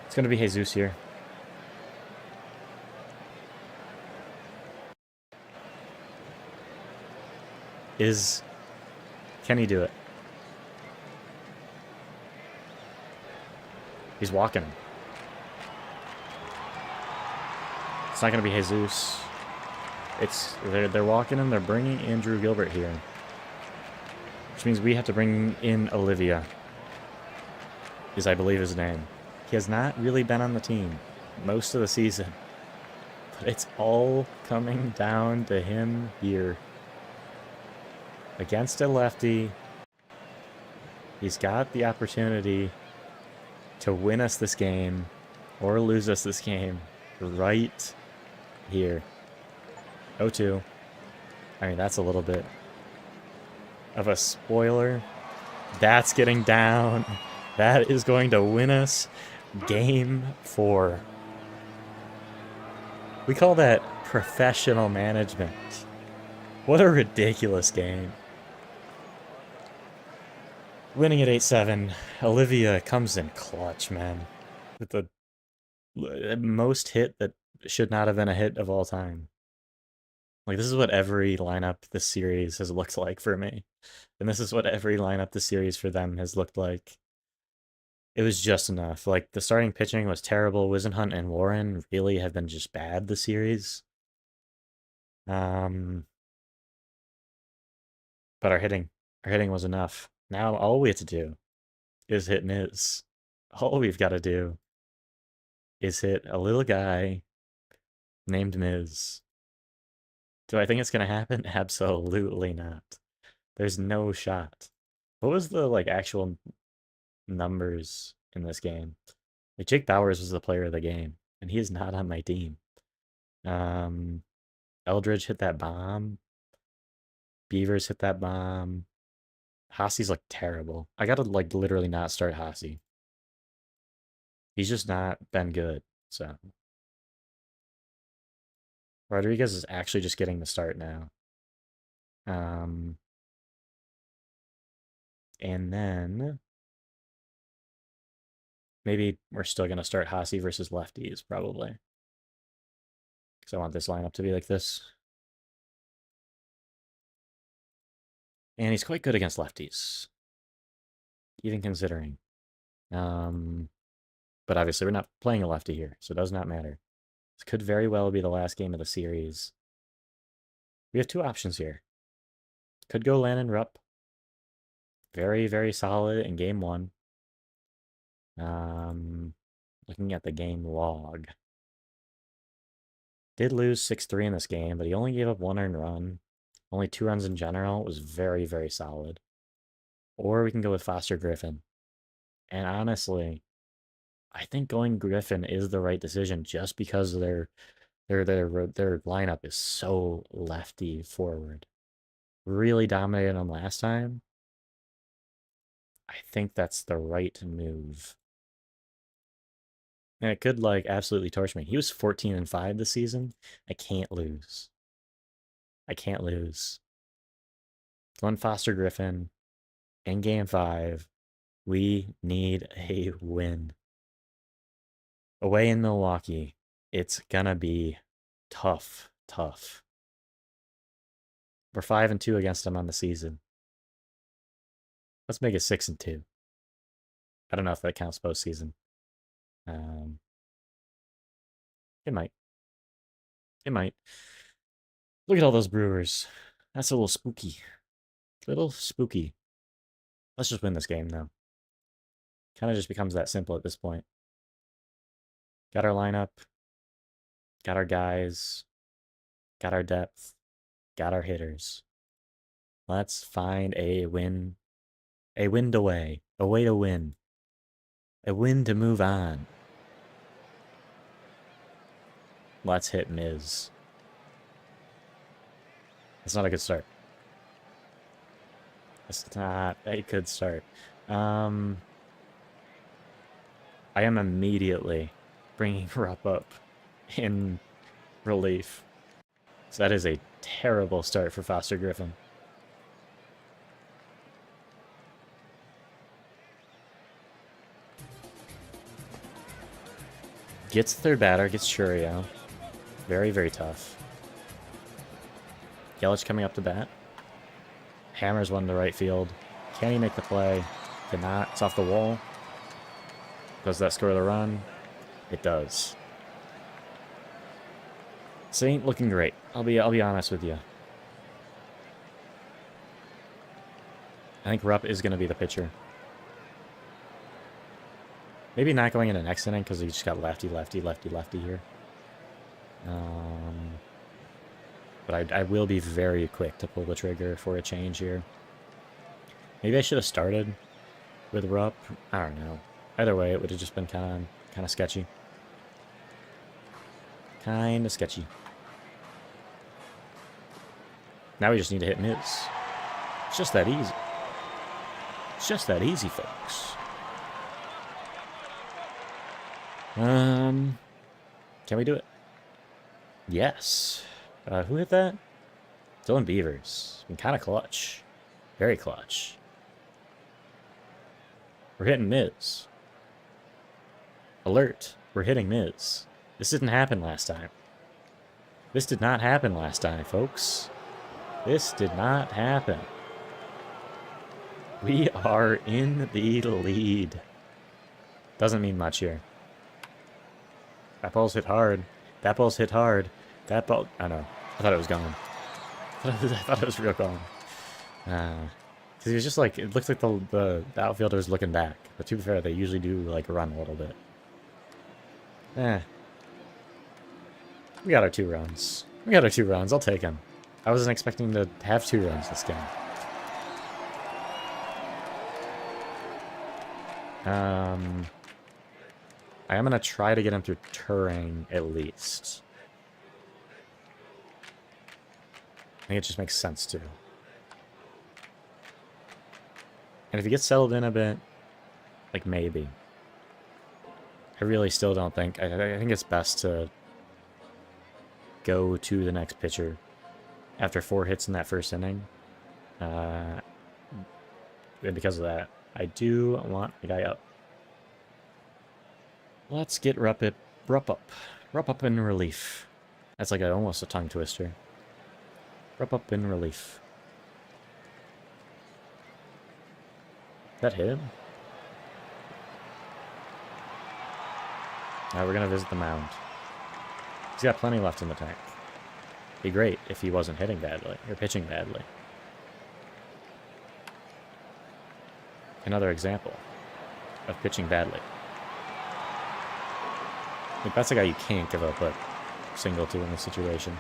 It's going to be Jesus here. Can he do it? He's walking him. It's not going to be Jesus. They're walking him. They're bringing Andrew Gilbert here. Which means we have to bring in Olivia. Is I believe his name. He has not really been on the team most of the season. But it's all coming down to him here. Against a lefty. He's got the opportunity to win us this game or lose us this game right here. 0-2. I mean, that's a little bit of a spoiler. That's getting down. That is going to win us game 4. We call that professional management. What a ridiculous game. Winning at 8-7. Olivia comes in clutch, man. With the most hit that should not have been a hit of all time. Like, this is what every lineup this series has looked like for me. And this is what every lineup this series for them has looked like. It was just enough. Like, the starting pitching was terrible. Wisenhunt and Warren really have been just bad this series. But our hitting was enough. Now all we have to do is hit Miz. All we've got to do is hit a little guy named Miz. Do I think it's going to happen? Absolutely not. There's no shot. What was the, like, actual numbers in this game? Like, Jake Bowers was the player of the game, and he is not on my team. Eldridge hit that bomb. Beavers hit that bomb. Hossy's, like, terrible. I gotta, like, literally not start Hossy. He's just not been good. So Rodriguez is actually just getting the start now. And then maybe we're still going to start Hasi versus lefties, probably. Because I want this lineup to be like this. And he's quite good against lefties. Even considering. But obviously we're not playing a lefty here, so it does not matter. This could very well be the last game of the series. We have two options here. Could go Lannon Rupp. Very, very solid in game one. Looking at the game log. Did lose 6-3 in this game, but he only gave up 1 earned run. Only 2 runs in general. It was very, very solid. Or we can go with Foster Griffin. And honestly, I think going Griffin is the right decision just because their lineup is so lefty forward. Really dominated them last time. I think that's the right move. And it could like absolutely torch me. He was 14-5 this season. I can't lose. I can't lose. Going Foster Griffin in game 5. We need a win. Away in Milwaukee, it's gonna be tough. We're 5-2 against them on the season. Let's make it 6-2. I don't know if that counts postseason. It might. It might. Look at all those Brewers. That's a little spooky. Little spooky. Let's just win this game, though. Kind of just becomes that simple at this point. Got our lineup. Got our guys. Got our depth. Got our hitters. Let's find a win. A win away. A way to win. A win to move on. Let's hit Miz. That's not a good start. That's not a good start. I am immediately bringing Rupp up in relief. So that is a terrible start for Foster Griffin. Gets the third batter, gets Churio. Very, very tough. Yelich coming up to bat. Hammers one to right field. Can he make the play? Cannot. It's off the wall. Does that score the run? It does. This ain't looking great. I'll be honest with you. I think Rupp is going to be the pitcher. Maybe not going into next inning because he just got lefty here. But I will be very quick to pull the trigger for a change here. Maybe I should have started with Rupp. I don't know. Either way, it would have just been kind of sketchy. Kind of sketchy. Now we just need to hit Miz. It's just that easy. It's just that easy, folks. Can we do it? Yes. Who hit that? Dylan Beavers. Been kind of clutch. Very clutch. We're hitting Miz. Alert. We're hitting Miz. This didn't happen last time. This did not happen last time, folks. This did not happen. We are in the lead. Doesn't mean much here. That ball's hit hard. That ball's hit hard. That ball... I know. I thought it was gone. I thought it was real gone. Because he was just like... It looked like the outfielder was looking back. But to be fair, they usually do like run a little bit. We got our 2 runs. We got our 2 runs. I'll take them. I wasn't expecting to have 2 runs this game. I am going to try to get him through Turing at least. I think it just makes sense to. And if he gets settled in a bit, like maybe. I really still don't think. I think it's best to go to the next pitcher after 4 hits in that first inning. And because of that, I do want the guy up. Let's get Rupp up in relief. That's like almost a tongue twister. Rupp up in relief. That hit him? Now we're gonna visit the mound. He's got plenty left in the tank. Be great if he wasn't hitting badly, or pitching badly. Another example of pitching badly. Like, that's a guy you can't give up a single to in this situation.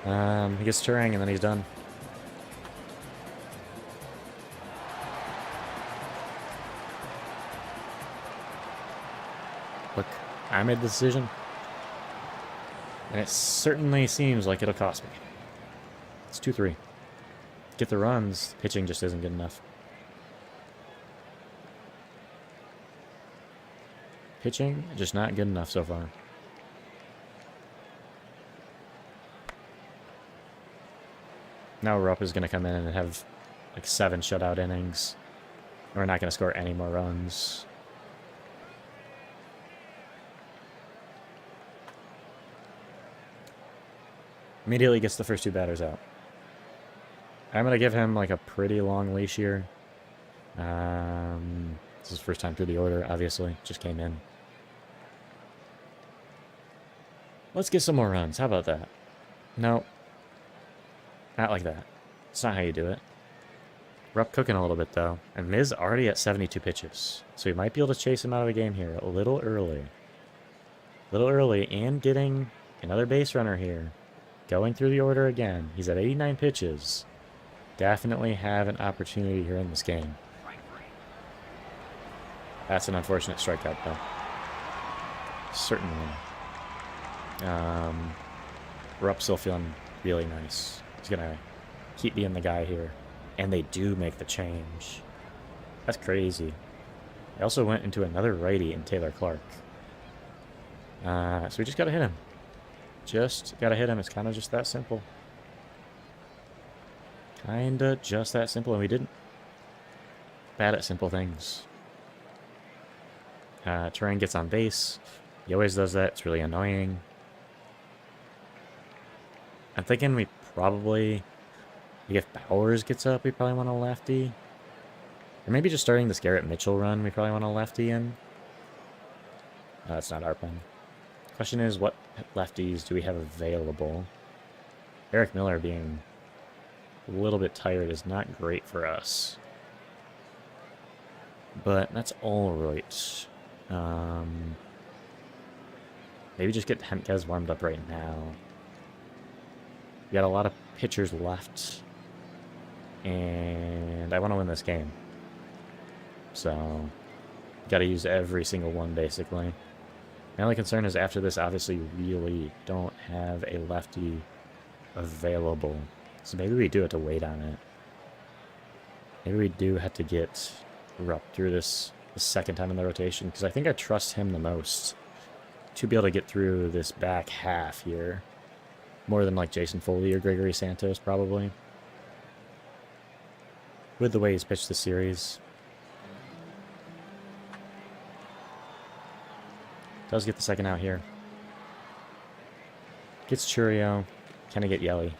He gets Turang and then he's done. Look, I made the decision. And it certainly seems like it'll cost me. It's 2-3. Get the runs, pitching just isn't good enough. Pitching, just not good enough so far. Now Rupp is going to come in and have like 7 shutout innings. We're not going to score any more runs. Immediately gets the first 2 batters out. I'm going to give him like a pretty long leash here. This is his first time through the order, obviously. Just came in. Let's get some more runs. How about that? No. Not like that. That's not how you do it. Rupp cooking a little bit, though. And Miz already at 72 pitches. So we might be able to chase him out of the game here a little early. A little early, and getting another base runner here. Going through the order again. He's at 89 pitches. Definitely have an opportunity here in this game. That's an unfortunate strikeout, though. Certainly. Rupp's still feeling really nice. He's gonna keep being the guy here. And they do make the change. That's crazy. They also went into another righty in Taylor Clark. So we just gotta hit him. Just gotta hit him. It's kind of just that simple. Kinda just that simple, and we didn't. Bad at simple things. Turang gets on base. He always does that. It's really annoying. I'm thinking we probably... Like if Bowers gets up, we probably want a lefty. Or maybe just starting this Garrett Mitchell run, we probably want a lefty in. That's not our plan. Question is, what lefties do we have available? Eric Miller being a little bit tired is not great for us. But that's alright. Maybe just get Hentges warmed up right now. We got a lot of pitchers left. And I want to win this game. So, gotta use every single one, basically. My only concern is after this, obviously, we really don't have a lefty available. So maybe we do have to wait on it. Maybe we do have to get Rupp through this the second time in the rotation, because I think I trust him the most to be able to get through this back half here. More than like Jason Foley or Gregory Santos, probably. With the way he's pitched this series. Does get the second out here. Gets Churio. Can I get Yelly?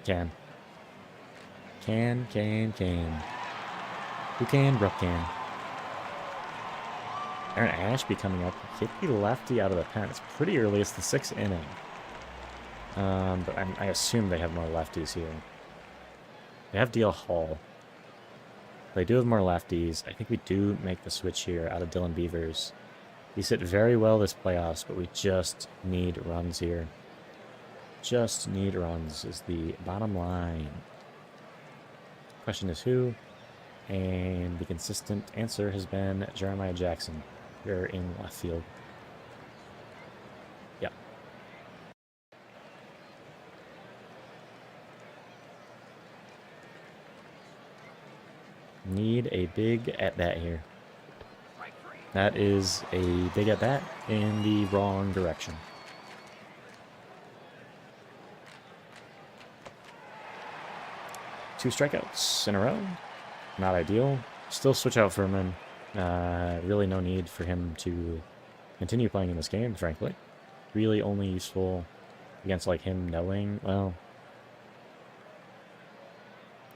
Can. Can. Who can? Rupp can. Aaron Ashby coming up. Hit the lefty out of the pen. It's pretty early. It's the 6th inning. But I assume they have more lefties here. They have DL Hall. They do have more lefties. I think we do make the switch here out of Dylan Beavers. He's hit very well this playoffs, but we just need runs here. Just need runs is the bottom line. Question is who? And the consistent answer has been Jeremiah Jackson here in left field. Yeah. Need a big at-bat here. That is a big at bat in the wrong direction. Two strikeouts in a row. Not ideal. Still switch out Furman. Really no need for him to continue playing in this game, frankly. Really only useful against like him knowing, well...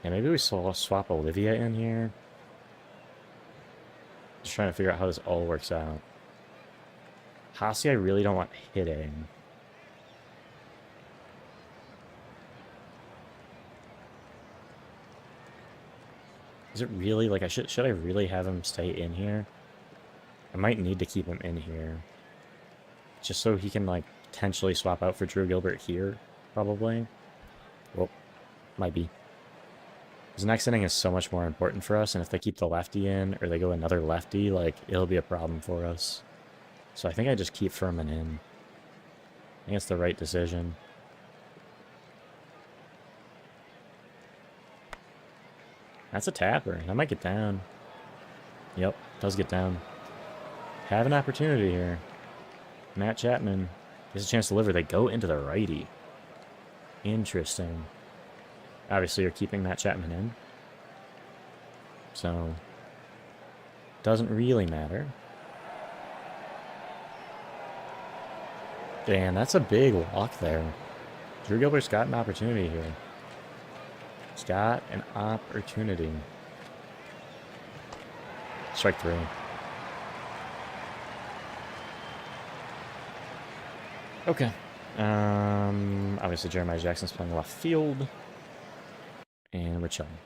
Yeah, maybe we swap Olivia in here. Just trying to figure out how this all works out. Hasi, I really don't want hitting. Is it really, like, should I really have him stay in here? I might need to keep him in here. Just so he can, like, potentially swap out for Drew Gilbert here, probably. Well, might be. His next inning is so much more important for us, and if they keep the lefty in, or they go another lefty, like, it'll be a problem for us. So I think I just keep Furman in. I think it's the right decision. That's a tapper. That might get down. Yep, does get down. Have an opportunity here. Matt Chapman gets a chance to deliver. They go into the righty. Interesting. Obviously, you're keeping Matt Chapman in. So, doesn't really matter. And that's a big walk there. Drew Gilbert's got an opportunity here. He's got an opportunity. Strike three. Okay. Obviously Jeremiah Jackson's playing left field. And we're chilling.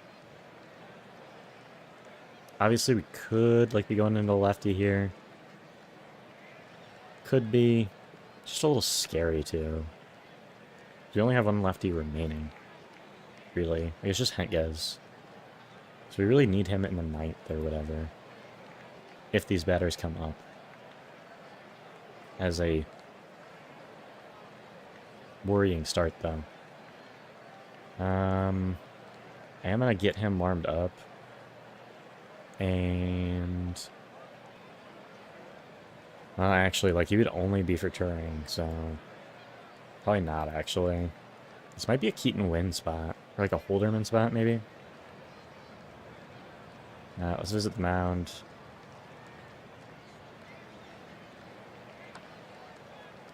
Obviously we could like be going into lefty here. Could be. Just a little scary too. We only have one lefty remaining. Really. It's just Hentges. So we really need him in the ninth or whatever. If these batters come up. As a worrying start, though. I am going to get him warmed up. And... actually, like, he would only be for Turing, so... Probably not, actually. This might be a Keaton Wynn spot. Or like a Holderman spot, maybe? Let's visit the mound.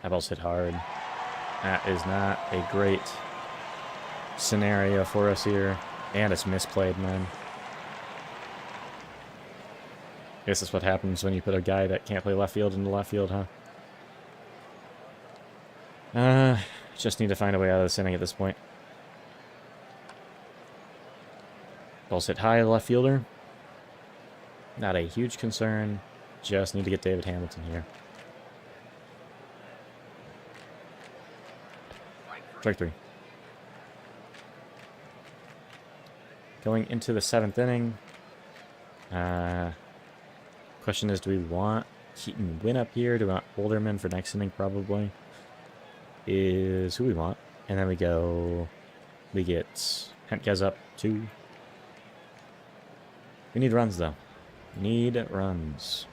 That ball's hit hard. That is not a great scenario for us here. And it's misplayed, man. I guess that's what happens when you put a guy that can't play left field into left field, huh? Just need to find a way out of this inning at this point. Ball's hit high, the left fielder. Not a huge concern. Just need to get David Hamilton here. Strike three. Going into the seventh inning. Question is, do we want Keaton Wynn up here? Do we want Holderman for next inning? Probably. Is who we want. And then we get Hentges up, 2. We need runs, though. Need runs.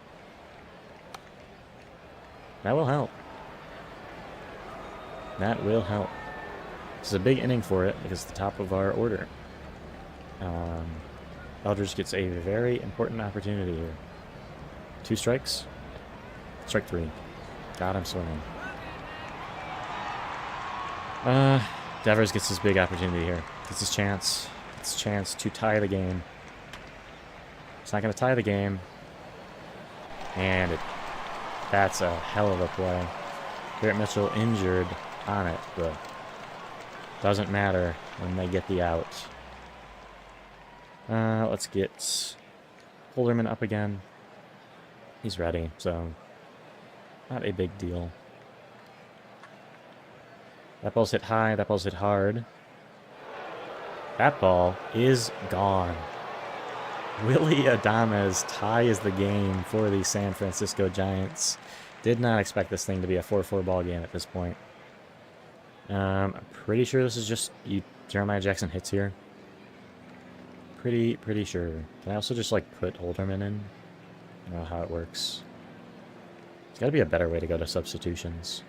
That will help. That will help. This is a big inning for it, because it's the top of our order. Eldridge gets a very important opportunity here. 2 strikes. Strike 3. God, I'm swinging. Devers gets his big opportunity here. Gets his chance. Gets his chance to tie the game. It's not going to tie the game. And that's a hell of a play. Garrett Mitchell injured on it, but doesn't matter when they get the out. Let's get Holderman up again. He's ready, so not a big deal. That ball's hit high, that ball's hit hard. That ball is gone. Willie Adames ties the game for the San Francisco Giants. Did not expect this thing to be a 4-4 ball game at this point. I'm pretty sure this is just Jeremiah Jackson hits here. Pretty sure. Can I also just like put Holderman in? I don't know how it works. Gotta be a better way to go to substitutions.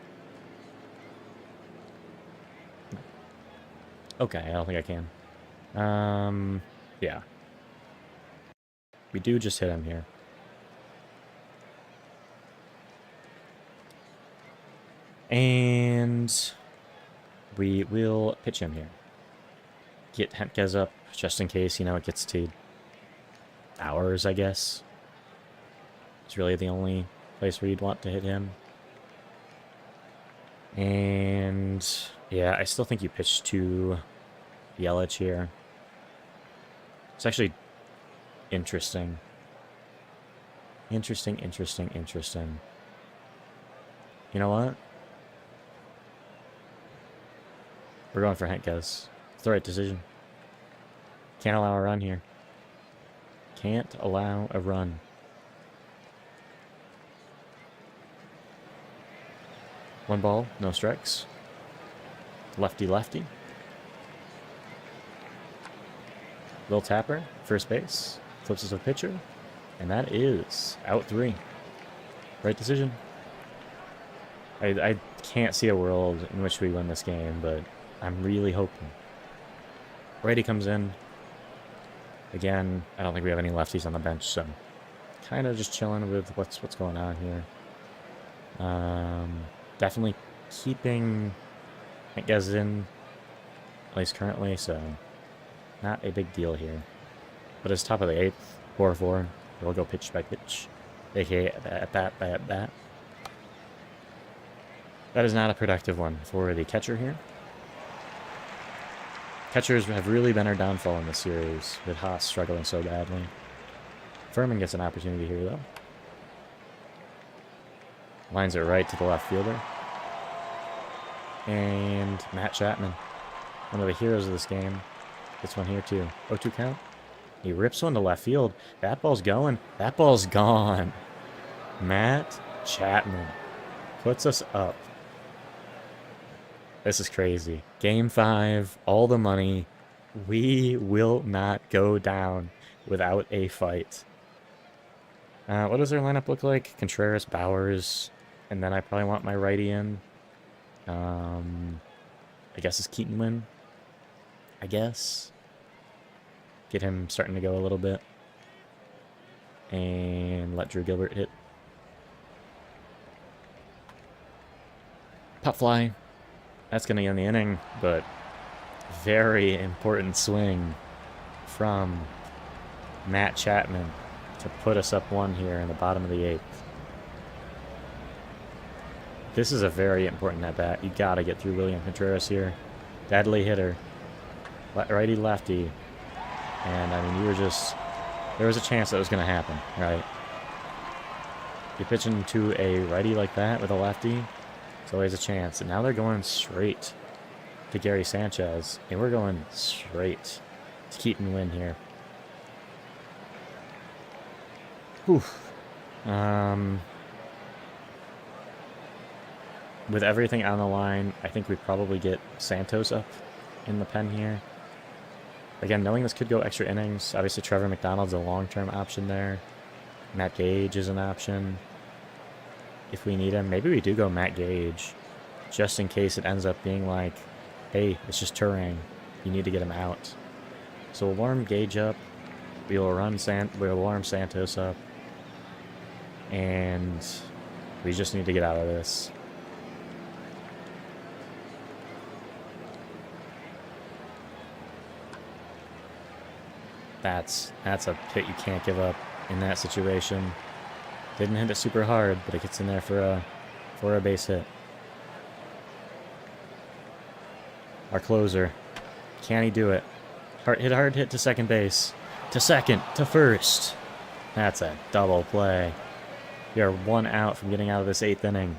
Okay, I don't think I can. Yeah. We do just hit him here. And we will pitch him here. Get Hentges up, just in case, it gets to ours, I guess. It's really the only place where you'd want to hit him. And yeah, I still think you pitch to Yelich here. It's actually interesting. Interesting. You know what? We're going for Hentges. It's the right decision. Can't allow a run here. Can't allow a run. One ball, no strikes. Lefty. Will Tapper, first base. Flips us a pitcher. And that is out 3. Right decision. I can't see a world in which we win this game, but I'm really hoping. Righty comes in. Again, I don't think we have any lefties on the bench, so kind of just chilling with what's going on here. Definitely keeping Hentges in, at least currently, so not a big deal here. But it's top of the 8th, 4-4. We'll go pitch by pitch, aka at bat. That is not a productive one for the catcher here. Catchers have really been our downfall in this series, with Haas struggling so badly. Furman gets an opportunity here, though. Lines it right to the left fielder. And Matt Chapman, one of the heroes of this game, gets one here, too. 0-2 count. He rips one to left field. That ball's going. That ball's gone. Matt Chapman puts us up. This is crazy. Game 5, all the money. We will not go down without a fight. What does our lineup look like? Contreras, Bowers, and then I probably want my righty in. I guess it's Keaton Wynn. I guess. Get him starting to go a little bit. And let Drew Gilbert hit. Pop fly. That's going to end the inning, but very important swing from Matt Chapman to put us up 1 here in the bottom of the 8th. This is a very important at-bat. You got to get through William Contreras here. Deadly hitter. Righty, lefty. And, I mean, there was a chance that was going to happen, right? You're pitching to a righty like that with a lefty. There's always a chance. And now they're going straight to Gary Sanchez. And we're going straight to Keaton Wynn here. Whew. With everything on the line, I think we probably get Santos up in the pen here. Again, knowing this could go extra innings. Obviously, Trevor McDonald's a long-term option there. Matt Gage is an option if we need him. Maybe we do go Matt Gage, just in case it ends up being like, hey, it's just Turang. You need to get him out. So we'll warm Gage up. We'll warm Santos up. And we just need to get out of this. That's a hit you can't give up in that situation. Didn't hit it super hard, but it gets in there for a base hit. Our closer. Can he do it? Hard hit to second base. To second. To first. That's a double play. We are 1 out from getting out of this 8th inning.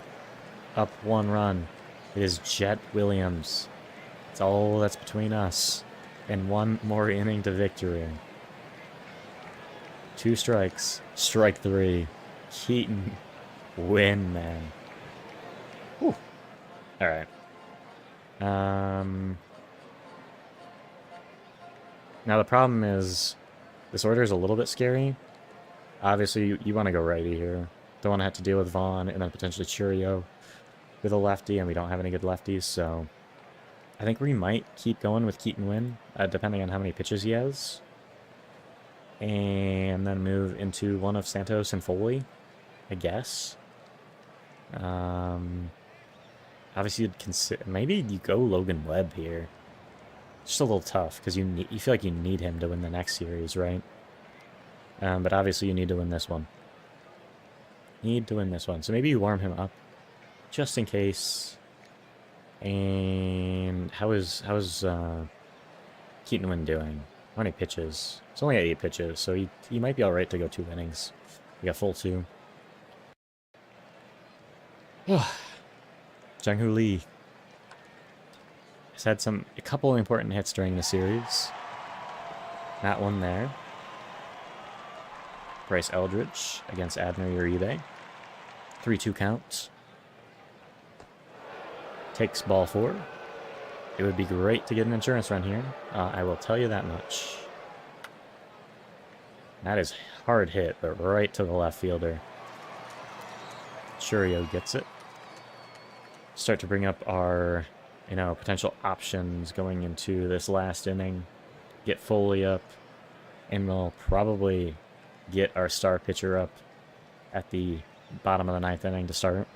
Up 1 run. It is Jet Williams. It's all that's between us and 1 more inning to victory. 2 strikes. Strike 3. Keaton Wynn, man. Whew. All right. Now the problem is this order is a little bit scary. Obviously, you want to go righty here. Don't want to have to deal with Vaughn and then potentially Churio with a lefty, and we don't have any good lefties, so I think we might keep going with Keaton Wynn, depending on how many pitches he has. And then move into one of Santos and Foley, I guess. Obviously, you'd consider maybe you go Logan Webb here. It's just a little tough because you feel like you need him to win the next series, right? But obviously, you need to win this one. Need to win this one, so maybe you warm him up just in case. And how is Keaton Wynn doing? How many pitches? It's only 8 pitches, so he might be all right to go 2 innings. We got full 2. Jung-Hoo Lee has had a couple important hits during the series. That one there. Bryce Eldridge against Adner Uribe. 3-2 count. Takes ball 4. It would be great to get an insurance run here. I will tell you that much. That is hard hit, but right to the left fielder. Churio gets it. Start to bring up our, potential options going into this last inning. Get Foley up, and we'll probably get our star pitcher up at the bottom of the 9th inning to start.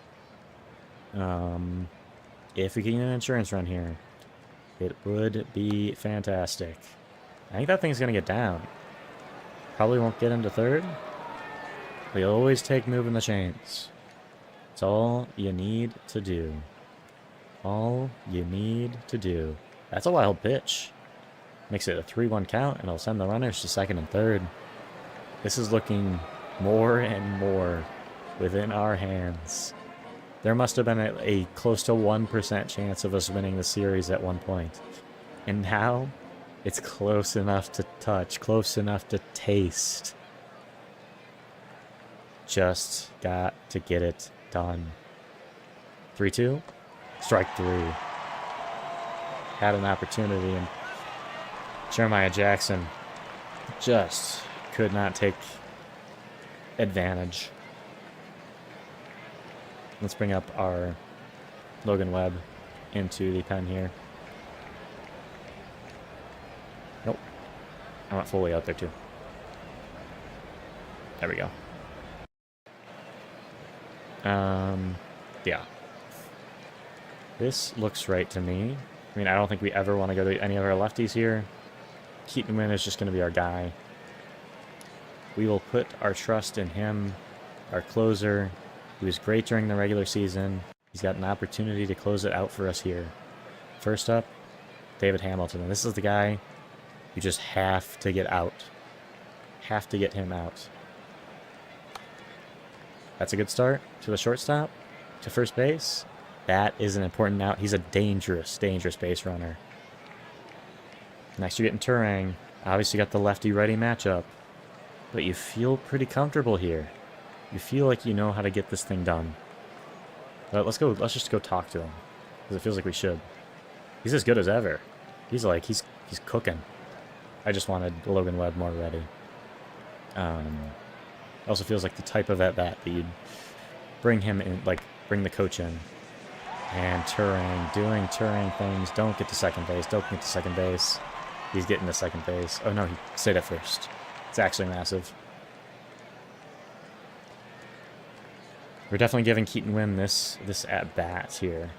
If we can get an insurance run here, it would be fantastic. I think that thing's going to get down. Probably won't get into 3rd. We always take moving the chains. It's all you need to do. All you need to do. That's a wild pitch. Makes it a 3-1 count, and it'll send the runners to 2nd and 3rd. This is looking more and more within our hands. There must have been a close to 1% chance of us winning the series at one point. And now, it's close enough to touch, close enough to taste. Just got to get it done. 3-2. Strike 3. Had an opportunity, and Jeremiah Jackson just could not take advantage. Let's bring up our Logan Webb into the pen here. Nope. I want Foley out there too. There we go. Yeah. This looks right to me. I mean, I don't think we ever want to go to any of our lefties here. Keaton Wynn is just going to be our guy. We will put our trust in him, our closer. He was great during the regular season. He's got an opportunity to close it out for us here. First up, David Hamilton. And this is the guy you just have to get out. Have to get him out. That's a good start to the shortstop, to first base. That is an important out. He's a dangerous, dangerous base runner. Next, you're getting Turang. Obviously, got the lefty-righty matchup. But you feel pretty comfortable here. You feel like you know how to get this thing done. But let's just go talk to him. Because it feels like we should. He's as good as ever. He's cooking. I just wanted Logan Webb more ready. It also feels like the type of at-bat that you'd bring him in, bring the coach in. And Turang, doing Turang things. Don't get to second base. Don't get to second base. He's getting to second base. Oh no, he stayed at first. It's actually massive. We're definitely giving Keaton Wynn this at-bat here.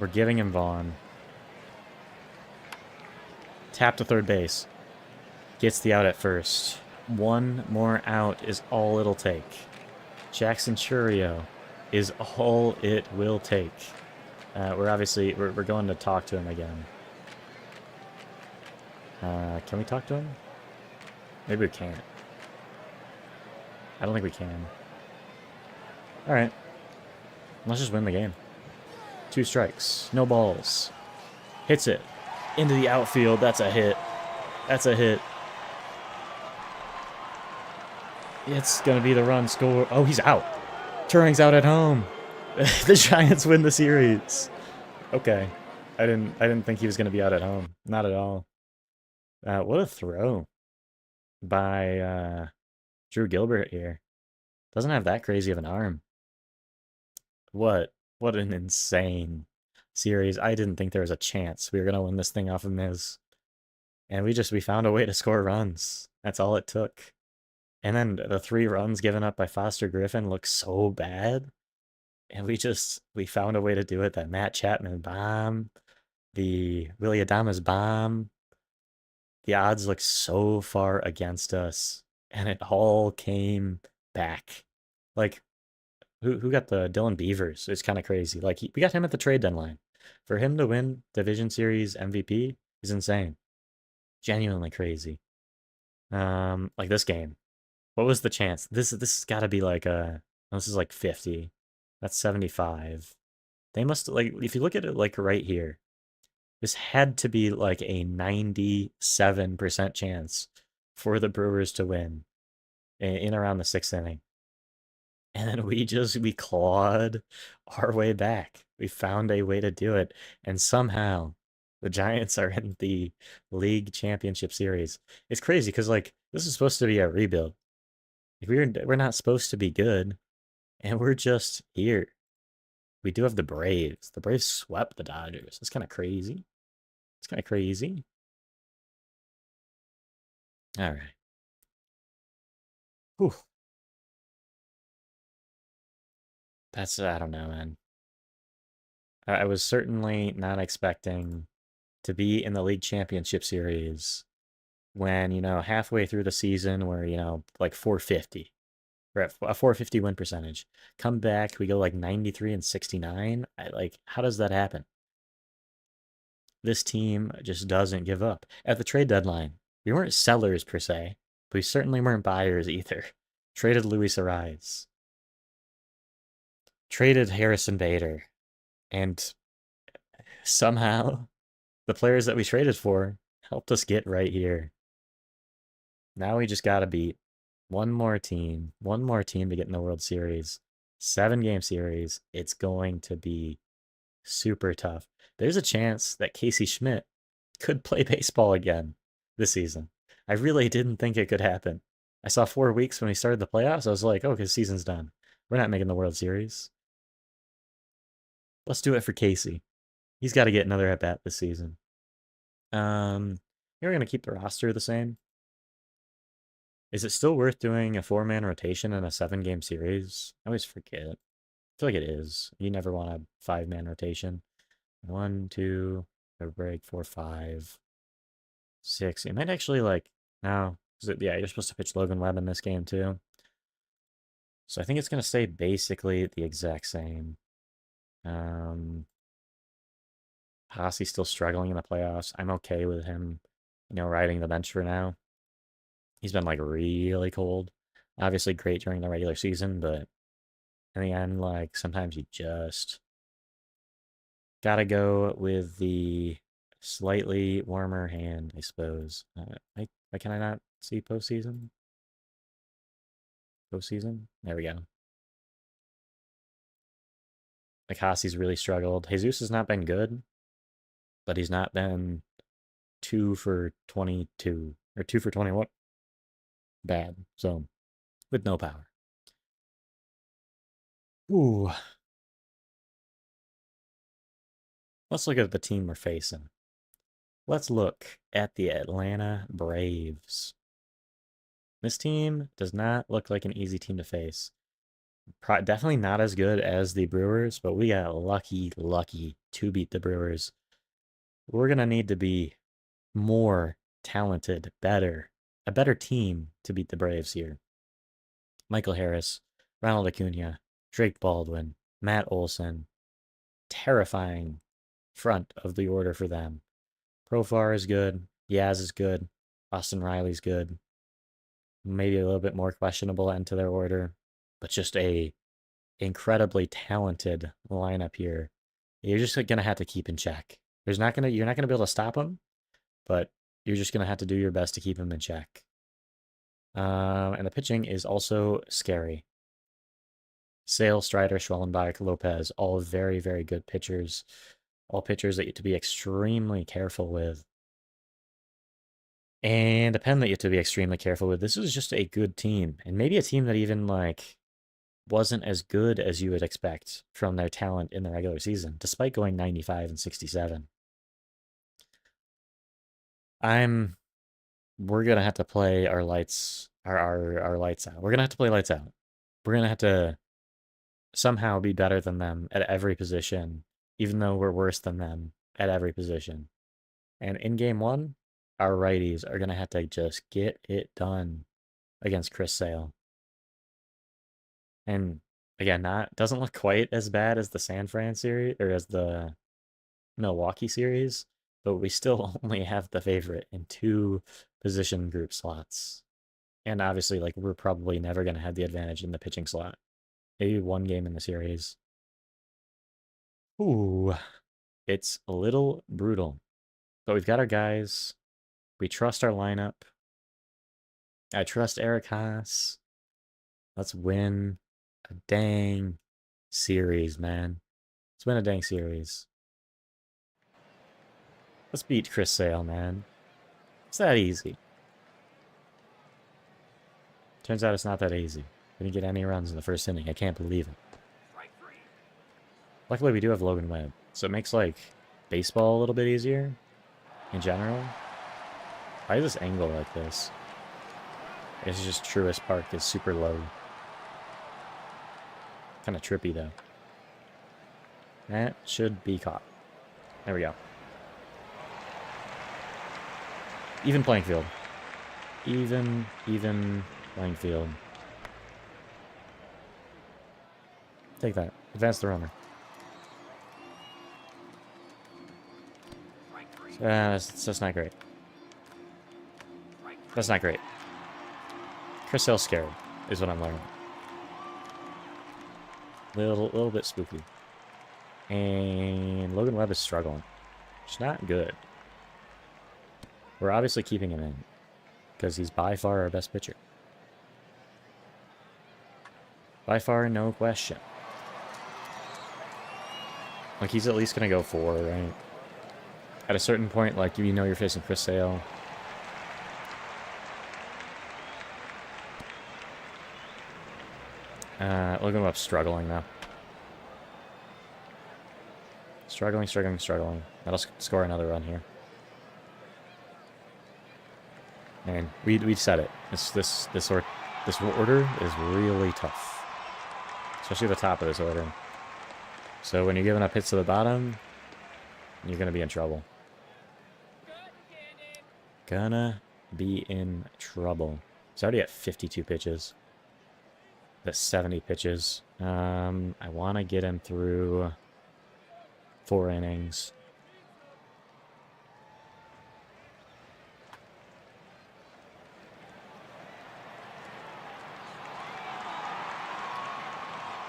We're giving him Vaughn. Tap to third base. Gets the out at first. One more out is all it'll take. Jackson Churio is all it will take. We're going to talk to him again. Can we talk to him? Maybe we can't. I don't think we can. Alright. Let's just win the game. 2 strikes. No balls. Hits it. Into the outfield. That's a hit. That's a hit. It's going to be the run score. Oh, he's out. Turang's out at home. The Giants win the series. Okay. I didn't think he was going to be out at home. Not at all. What a throw by Drew Gilbert here. Doesn't have that crazy of an arm. What an insane series. I didn't think there was a chance we were gonna win this thing off of Miz. And we found a way to score runs. That's all it took. And then the 3 runs given up by Foster Griffin look so bad. And we found a way to do it. That Matt Chapman bomb, the Willie Adames bomb. The odds look so far against us. And it all came back. Like, who got the Dylan Beavers? It's kind of crazy. Like, we got him at the trade deadline. For him to win Division Series MVP is insane. Genuinely crazy. Like this game. What was the chance? This has got to be like this is like 50. That's 75. They must like if you look at it like right here, this had to be like a 97% chance for the Brewers to win in around the 6th inning. And then we clawed our way back. We found a way to do it, and somehow the Giants are in the league championship series. It's crazy because like this is supposed to be a rebuild. Like, we're not supposed to be good, and we're just here. We do have the Braves. The Braves swept the Dodgers. That's kind of crazy. It's kind of crazy. All right. Whew. That's I don't know, man. I was certainly not expecting to be in the league championship series when, halfway through the season we're, like 450. We're at a 450 win percentage. Come back, we go like 93 and 69. How does that happen? This team just doesn't give up. At the trade deadline, we weren't sellers per se, but we certainly weren't buyers either. Traded Luis Ariz. Traded Harrison Bader. And somehow the players that we traded for helped us get right here. Now we just got to beat one more team to get in the World Series. 7-game series. It's going to be super tough. There's a chance that Casey Schmidt could play baseball again this season. I really didn't think it could happen. I saw 4 weeks when we started the playoffs. I was like, oh, because season's done. We're not making the World Series. Let's do it for Casey. He's got to get another at bat this season. We're gonna keep the roster the same. Is it still worth doing a 4-man rotation in a 7-game series? I always forget. I feel like it is. You never want a 5-man rotation. 1, 2, a break, 4, 5, 6. It might actually no. Yeah, you're supposed to pitch Logan Webb in this game too. So I think it's gonna stay basically the exact same. Hossy's still struggling in the playoffs. I'm okay with him, riding the bench for now. He's been like really cold. Obviously great during the regular season, but in the end, sometimes you just gotta go with the slightly warmer hand, I suppose. Why can I not see postseason? Postseason? There we go. Hossy's really struggled. Jesus has not been good, but he's not been 2 for 22 or 2 for 21 bad. So with no power. Ooh. Let's look at the team we're facing. Let's look at the Atlanta Braves. This team does not look like an easy team to face. Definitely not as good as the Brewers, but we got lucky to beat the Brewers. We're going to need to be more talented, a better team to beat the Braves here. Michael Harris, Ronald Acuna, Drake Baldwin, Matt Olson. Terrifying front of the order for them. Profar is good. Yaz is good. Austin Riley's good. Maybe a little bit more questionable into their order, but just a incredibly talented lineup here. You're just gonna have to keep in check. You're not gonna be able to stop them, but you're just gonna have to do your best to keep them in check. And the pitching is also scary. Sale, Strider, Schwellenbach, Lopez, all very, very good pitchers. All pitchers that you have to be extremely careful with. And a pen that you have to be extremely careful with. This is just a good team. And maybe a team that even wasn't as good as you would expect from their talent in the regular season, despite going 95 and 67. We're gonna have to play our lights our lights out. We're gonna have to play lights out. We're gonna have to somehow be better than them at every position, even though we're worse than them at every position. And in game one, our righties are gonna have to just get it done against Chris Sale. And again, not doesn't look quite as bad as the San Fran series or as the Milwaukee series, but we still only have the favorite in 2 position group slots. And obviously, like, we're probably never going to have the advantage in the pitching slot. Maybe 1 game in the series. Ooh, it's a little brutal. But we've got our guys. We trust our lineup. I trust Eric Haas. Let's win a dang series, man. Let's win a dang series. Let's beat Chris Sale, man. It's that easy. Turns out it's not that easy. We didn't get any runs in the first inning. I can't believe it. Luckily, we do have Logan Webb, so it makes, like, baseball a little bit easier in general. Why is this angle like this? I guess it's just Truist Park is super low. Kind of trippy, though. That should be caught. There we go. Even playing field. Even playing field. Take that. Advance the runner. That's not great. That's not great. Chris Sale's scared, is what I'm learning. Little bit spooky. And Logan Webb is struggling. It's not good. We're obviously keeping him in, because he's by far our best pitcher. By far, no question. Like, he's at least going to go 4, right? At a certain point, like, you know you're facing Chris Sale. Logan Webb's struggling now. Struggling. That'll score another run here. And we said it. This order is really tough, especially the top of this order. So when you're giving up hits to the bottom, you're gonna be in trouble. Gonna be in trouble. It's already at 52 pitches. That's 70 pitches. I want to get him through 4 innings.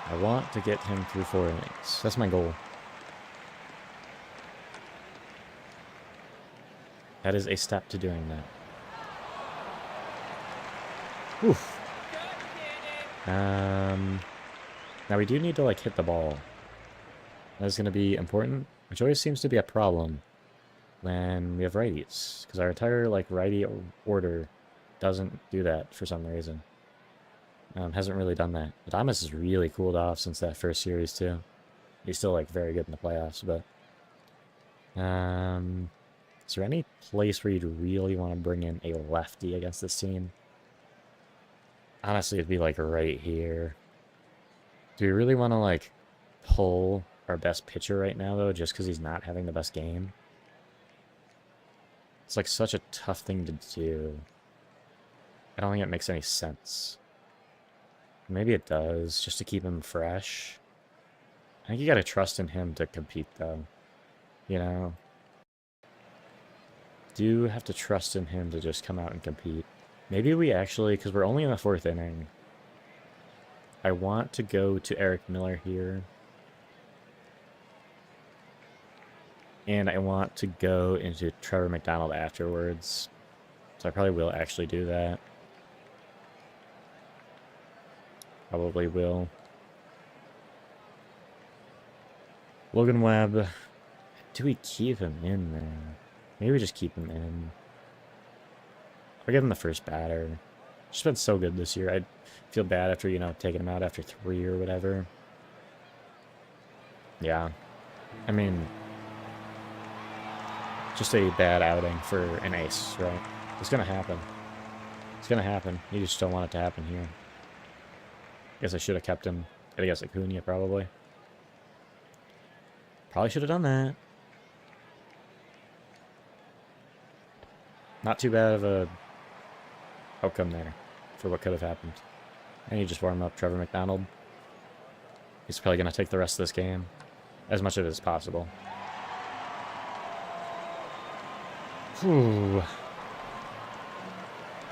I want to get him through 4 innings. That's my goal. That is a step to doing that. Oof. Now we do need to, like, hit the ball. That's going to be important, which always seems to be a problem when we have righties, because our entire, like, righty order doesn't do that for some reason. Hasn't really done that. Adames has really cooled off since that first series, too. He's still, like, very good in the playoffs, but... is there any place where you'd really want to bring in a lefty against this team? Honestly, it'd be, like, right here. Do we really want to, like, pull our best pitcher right now, though, just because he's not having the best game? It's, like, such a tough thing to do. I don't think it makes any sense. Maybe it does, just to keep him fresh. I think you gotta trust in him to compete, though. You know? Do have to trust in him to just come out and compete. Maybe we actually, because we're only in the 4th inning, I want to go to Eric Miller here. And I want to go into Trevor McDonald afterwards. So I probably will actually do that. Probably will. Logan Webb. Do we keep him in there? Maybe we just keep him in. I'll give him the first batter. Just been so good this year. I feel bad after, you know, taking him out after 3 or whatever. Yeah. I mean, just a bad outing for an ace, right? It's gonna happen. It's gonna happen. You just don't want it to happen here. Guess I should have kept him. I guess Acuna, probably. Probably should have done that. Not too bad of a outcome there for what could have happened. And you just warm up Trevor McDonald. He's probably going to take the rest of this game. As much of it as possible. Whew.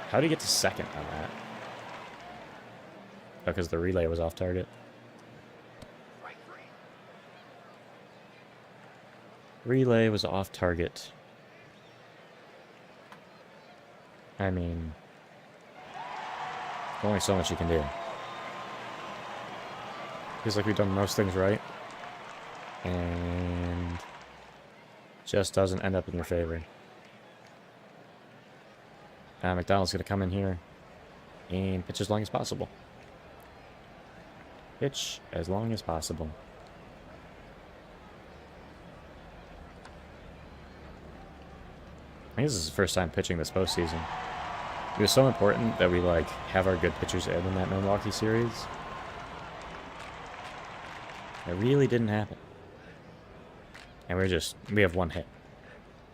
How did he get to second on that? Because the relay was off target. Relay was off target. I mean, only so much you can do. Feels like we've done most things right. And just doesn't end up in your favor. McDonald's going to come in here and pitch as long as possible. Pitch as long as possible. I think this is his first time pitching this postseason. It was so important that we, like, have our good pitchers in that Milwaukee series. It really didn't happen. And we have 1 hit.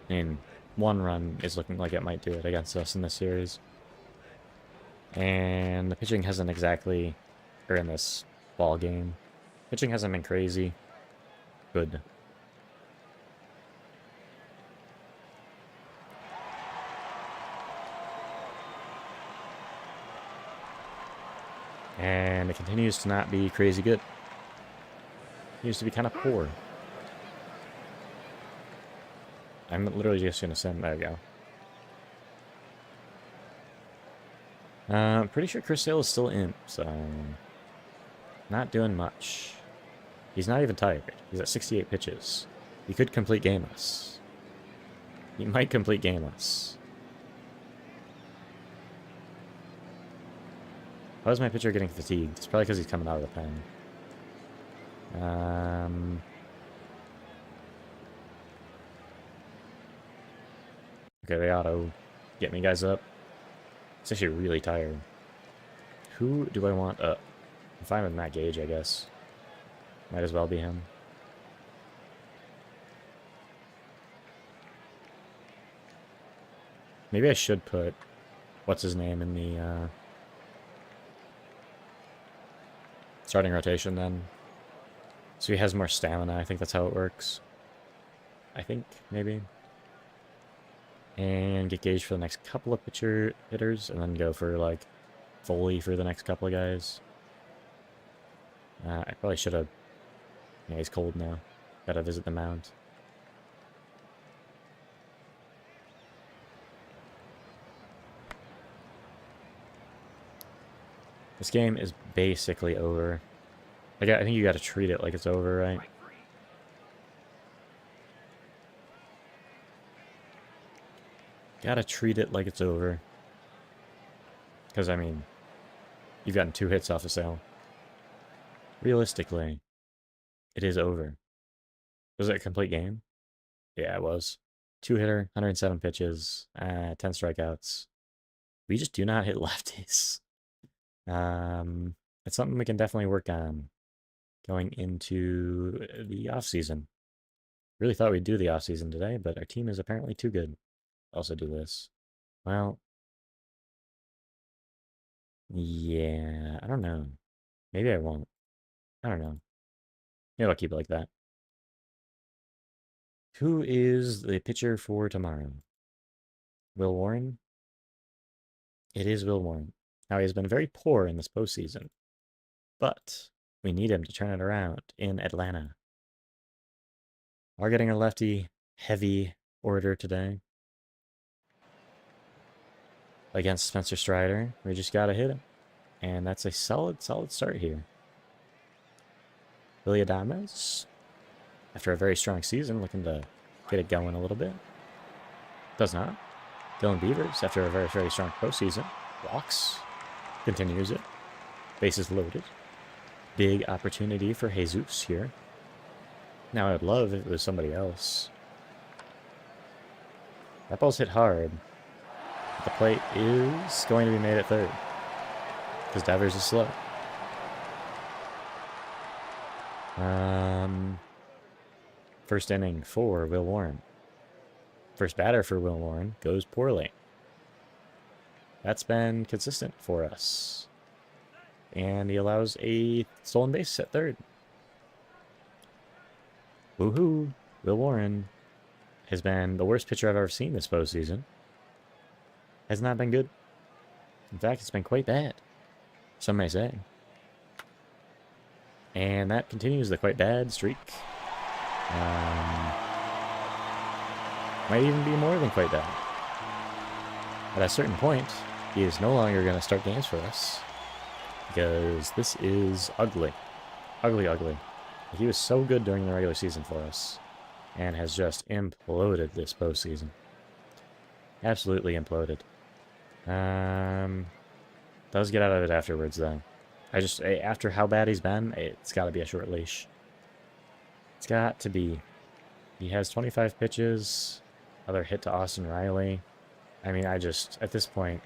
And 1 run is looking like it might do it against us in this series. And the pitching hasn't exactly, or in this ball game, pitching hasn't been crazy good. And it continues to not be crazy good. It continues to be kind of poor. I'm literally just going to send... There we go. I'm pretty sure Chris Sale is still in, so... Not doing much. He's not even tired. He's at 68 pitches. He could complete game-less. He might complete game-less. How is my pitcher getting fatigued? It's probably because he's coming out of the pen. Okay, they auto get me guys up. It's actually really tired. Who do I want up? I'm fine with Matt Gage, I guess. Might as well be him. Maybe I should put what's his name in the starting rotation then. So he has more stamina. I think that's how it works. I think, maybe. And get Gage for the next couple of hitters, and then go for, like, Foley for the next couple of guys. I probably should have... Yeah, he's cold now. Gotta visit the mound. This game is basically over. Like, I think you gotta treat it like it's over, right? Gotta treat it like it's over. Because, I mean, you've gotten 2 hits off of Sale. Realistically, it is over. Was it a complete game? Yeah, it was. 2-hitter, 107 pitches, 10 strikeouts. We just do not hit lefties. It's something we can definitely work on going into the offseason. Really thought we'd do the offseason today, but our team is apparently too good. Also do this. Well, yeah, I don't know. Maybe I won't. I don't know. Maybe I'll keep it like that. Who is the pitcher for tomorrow? Will Warren? It is Will Warren. Now, he has been very poor in this postseason, but we need him to turn it around in Atlanta. We're getting a lefty-heavy order today. Against Spencer Strider. We just got to hit him. And that's a solid start here. Willy Adames, after a very strong season, looking to get it going a little bit. Does not. Dylan Beavers, after a very, very strong postseason, walks. Continues it. Bases loaded. Big opportunity for Jesus here. Now, I'd love if it was somebody else. That ball's hit hard. The plate is going to be made at third. Because Devers is slow. First inning for Will Warren. First batter for Will Warren goes poorly. That's been consistent for us. And he allows a stolen base at third. Woohoo! Will Warren has been the worst pitcher I've ever seen this postseason. Has not been good. In fact, it's been quite bad, some may say. And that continues the quite bad streak. Might even be more than quite bad. At a certain point, he is no longer going to start games for us. Because this is ugly. Ugly, ugly. He was so good during the regular season for us. And has just imploded this postseason. Absolutely imploded. Does get out of it afterwards, though. After how bad he's been, it's got to be a short leash. It's got to be. He has 25 pitches. Another hit to Austin Riley. I mean, at this point,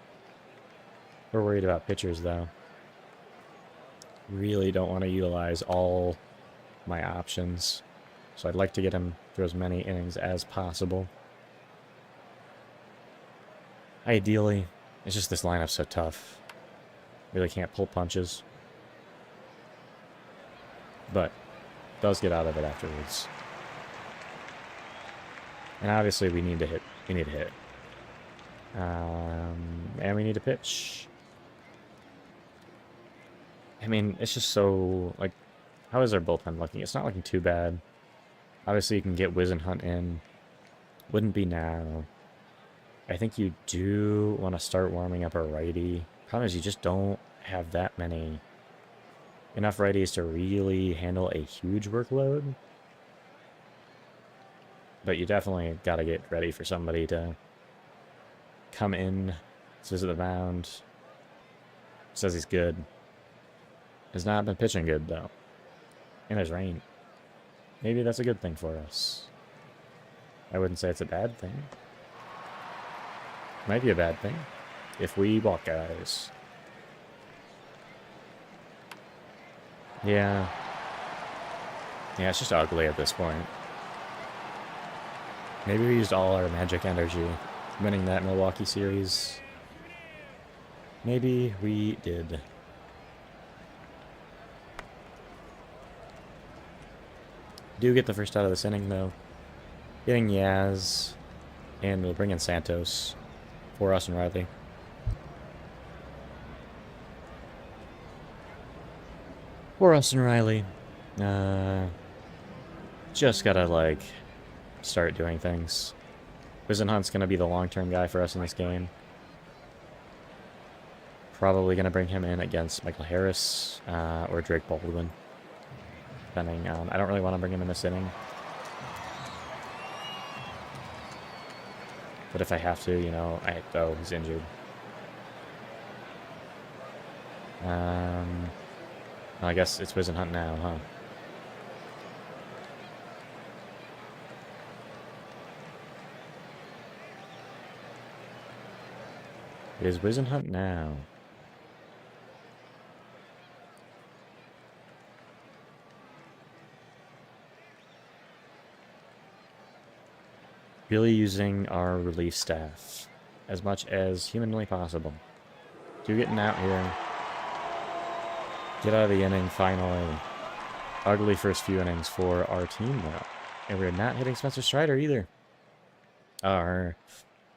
we're worried about pitchers, though. Really don't want to utilize all my options. So I'd like to get him through as many innings as possible. Ideally, it's just this lineup's so tough. Really can't pull punches. But does get out of it afterwards. And obviously we need to hit. We need to hit. And we need to pitch. I mean, it's just so, like, how is our bullpen looking? It's not looking too bad. Obviously you can get Wizenhunt in. Wouldn't be now. I think you do want to start warming up a righty. Problem is you just don't have that many. Enough righties to really handle a huge workload. But you definitely got to get ready for somebody to come in, visit the mound. Says he's good. Has not been pitching good, though. And there's rain. Maybe that's a good thing for us. I wouldn't say it's a bad thing. Might be a bad thing if we walk guys. Yeah. Yeah, it's just ugly at this point. Maybe we used all our magic energy winning that Milwaukee series. Maybe we did. Do get the first out of this inning, though. Getting Yaz, and we'll bring in Santos for Austin Riley. For Austin Riley. Just gotta, like, start doing things. Wizenhunt's gonna be the long-term guy for us in this game. Probably gonna bring him in against Michael Harris or Drake Baldwin. Depending on... I don't really want to bring him in this inning. But if I have to, you know... Oh, he's injured. I guess it's Wizenhunt now, huh? It is Wizenhunt now. Really using our relief staff as much as humanly possible. Getting out here. Get out of the inning, finally. Ugly first few innings for our team, though. And we're not hitting Spencer Strider, either. Our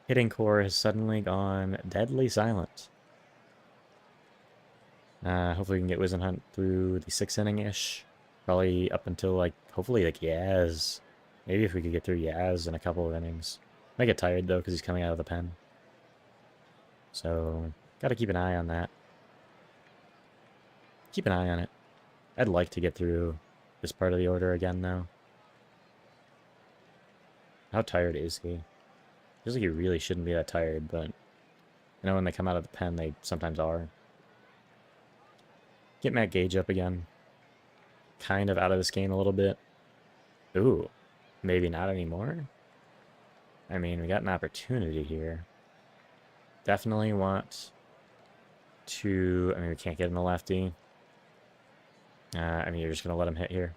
hitting core has suddenly gone deadly silent. Hopefully we can get Wizenhunt through the 6th inning-ish. Probably up until, like, hopefully, like, Yaz. Maybe if we could get through Yaz in a couple of innings. Might get tired, though, because he's coming out of the pen. So, gotta keep an eye on that. Keep an eye on it. I'd like to get through this part of the order again, though. How tired is he? Feels like he really shouldn't be that tired, but... You know, when they come out of the pen, they sometimes are. Get Matt Gage up again. Kind of out of this game a little bit. Ooh, maybe not anymore. I mean, we got an opportunity here. Definitely want to... I mean, we can't get him a lefty. I mean, you're just going to let him hit here.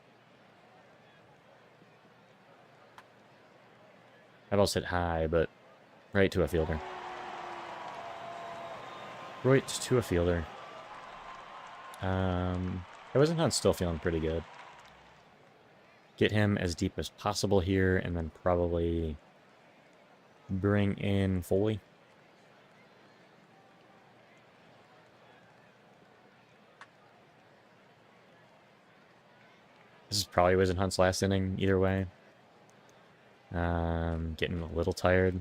I've also hit high, but right to a fielder. Right to a fielder. Rosenhunt's still feeling pretty good. Get him as deep as possible here, and then probably bring in Foley. This is probably Wizenhunt's last inning, either way. Getting a little tired.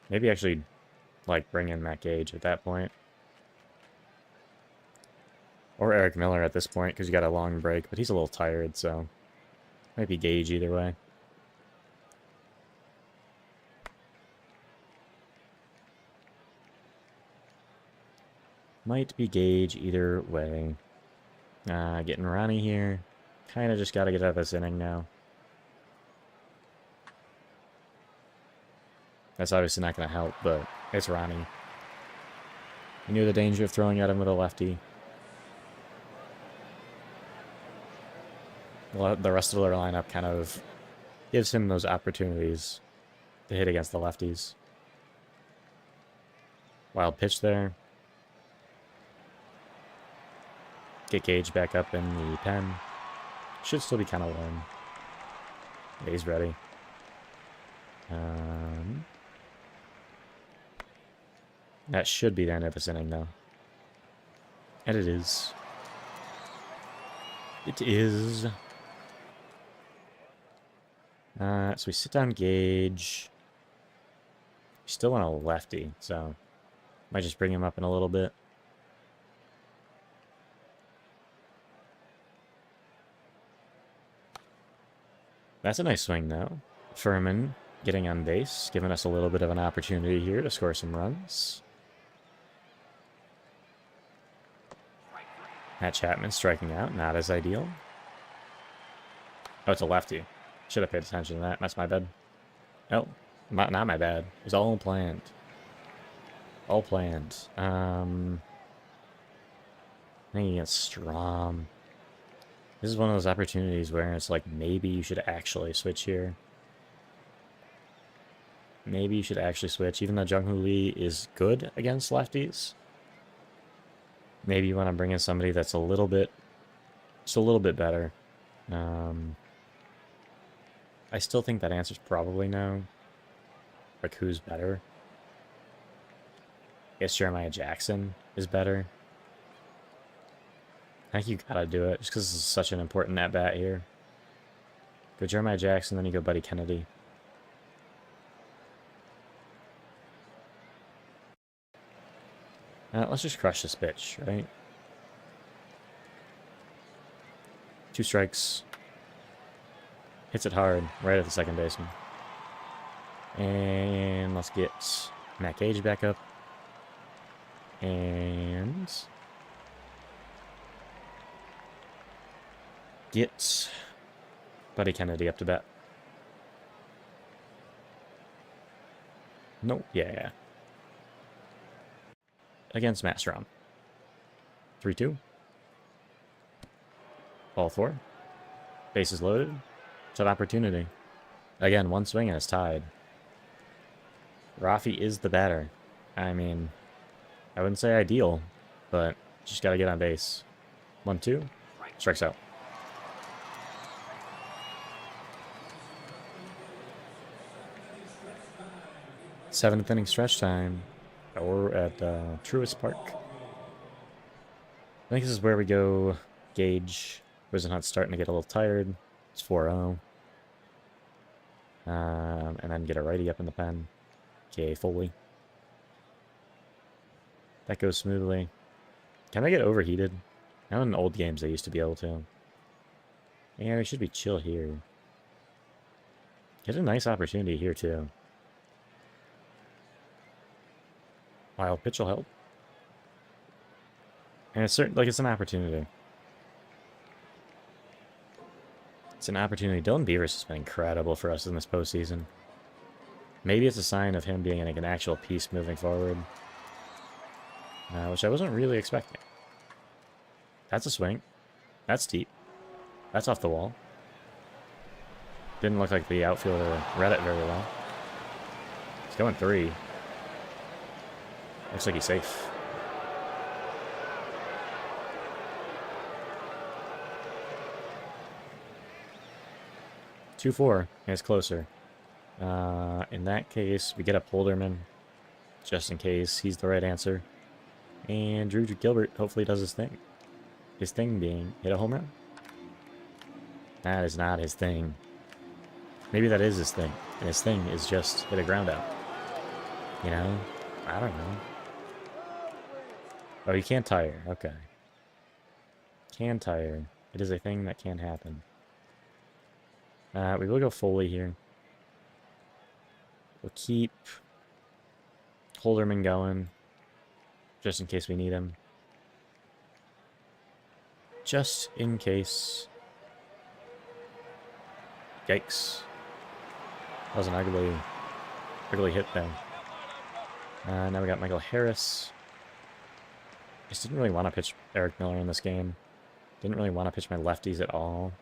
Maybe actually, like, bring in Matt Gage at that point. Or Eric Miller at this point, because you got a long break, but he's a little tired, so... Might be Gage either way. Might be Gage either way. Getting Ronnie here. Kind of just got to get out of this inning now. That's obviously not going to help, but it's Ronnie. He knew the danger of throwing at him with a lefty. The rest of their lineup kind of gives him those opportunities to hit against the lefties. Wild pitch there. Get Gage back up in the pen. Should still be kind of warm. Yeah, he's ready. That should be the end of this inning, though. And it is. It is. So we sit down Gage. We still want a lefty, so might just bring him up in a little bit. That's a nice swing, though. Furman getting on base, giving us a little bit of an opportunity here to score some runs. Matt Chapman striking out, not as ideal. Oh, it's a lefty. Should have paid attention to that. That's my bad. Oh, not my bad. It was all planned. All planned. I think against Strom. This is one of those opportunities where it's like, maybe you should actually switch here. Maybe you should actually switch, even though Jung-Hoo Lee is good against lefties. Maybe you want to bring in somebody that's a little bit better. I still think that answer's probably no. Like, who's better? I guess Jeremiah Jackson is better. I think you gotta do it, just because this is such an important at-bat here. Go Jeremiah Jackson, then you go Buddy Kennedy. Let's just crush this pitch, right? 2 strikes. Hits it hard, right at the second baseman. And let's get Matt Gage back up. And get Buddy Kennedy up to bat. Nope, yeah. Against Matt Strom. 3-2. Ball 4. Bases loaded. It's an opportunity. Again, one swing and it's tied. Rafi is the batter. I mean, I wouldn't say ideal, but just gotta get on base. 1-2. Strikes out. Seventh inning stretch time. Or at Truist Park. I think this is where we go Gage. Wizenhunt's starting to get a little tired. It's 4-0. And then get a righty up in the pen. Okay, Foley. That goes smoothly. Can I get overheated? I know in old games they used to be able to. Yeah, we should be chill here. Get a nice opportunity here, too. Wild pitch will help. And it's certain, like, it's an opportunity. It's an opportunity. Dylan Beavers has been incredible for us in this postseason. Maybe it's a sign of him being like an actual piece moving forward. Which I wasn't really expecting. That's a swing. That's deep. That's off the wall. Didn't look like the outfielder read it very well. He's going 3. Looks like he's safe. Two, 4. And it's closer. In that case, we get up Holderman, just in case he's the right answer. And Drew Gilbert hopefully does his thing. His thing being hit a home run. That is not his thing. Maybe that is his thing. And his thing is just hit a ground out. You know? I don't know. Oh, you can't tire. Okay. Can tire. It is a thing that can happen. We will go Foley here. We'll keep Holderman going. Just in case we need him. Just in case. Yikes. That was an ugly hit there. Now we got Michael Harris. Just didn't really want to pitch Eric Miller in this game. Didn't really want to pitch my lefties at all.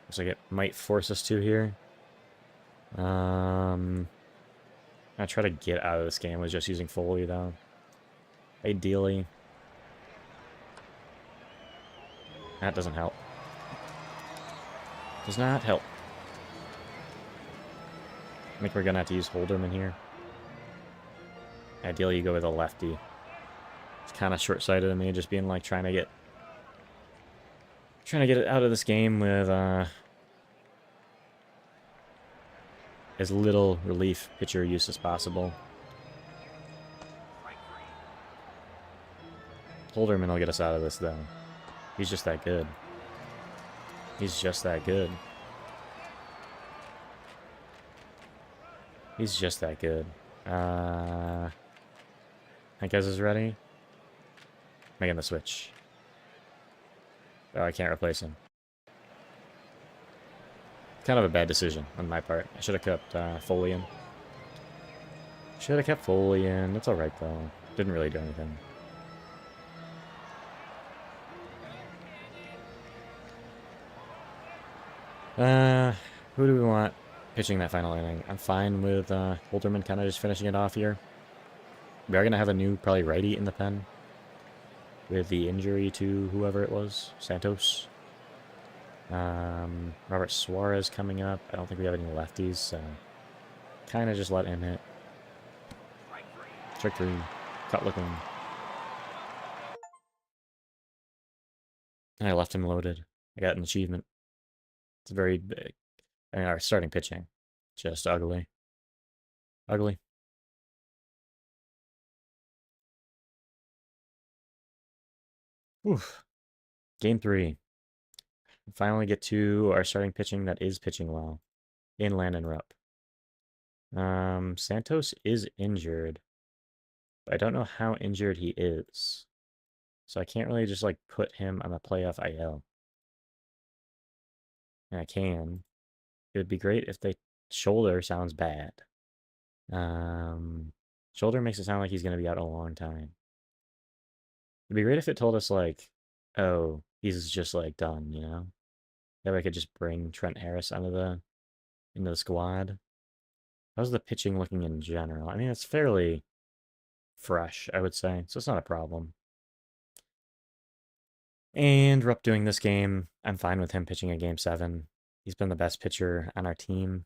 Looks like it might force us to here. I try to get out of this game with just using Foley, though. Ideally. That doesn't help. Does not help. I think we're going to have to use Holderman here. Ideally, you go with a lefty. It's kind of short-sighted of me, just being like trying to get it out of this game with as little relief pitcher use as possible. Holderman will get us out of this, though. He's just that good. He's just that good. He's just that good. Henkes is ready. Making the switch. Oh, I can't replace him. Kind of a bad decision on my part. I should have kept Foley in. Should have kept Foley in. It's alright, though. Didn't really do anything. Who do we want pitching that final inning? I'm fine with Holderman kind of just finishing it off here. We are going to have a new, probably righty in the pen. With the injury to whoever it was. Santos. Robert Suarez coming up. I don't think we have any lefties, so kind of just let him hit. Strike 3. Cut looking. And I left him loaded. I got an achievement. It's very big. I mean, our starting pitching. Just ugly. Ugly. Oof. Game 3. Finally get to our starting pitching that is pitching well. In Landon Rupp. Santos is injured. But I don't know how injured he is. So I can't really just, like, put him on the playoff IL. And I can. It would be great if the shoulder sounds bad. Shoulder makes it sound like he's going to be out a long time. It'd be great if it told us, like, oh, he's just, like, done, you know? That way I could just bring Trent Harris into the squad. How's the pitching looking in general? I mean, it's fairly fresh, I would say, so it's not a problem. And Rupp doing this game, I'm fine with him pitching a Game 7. He's been the best pitcher on our team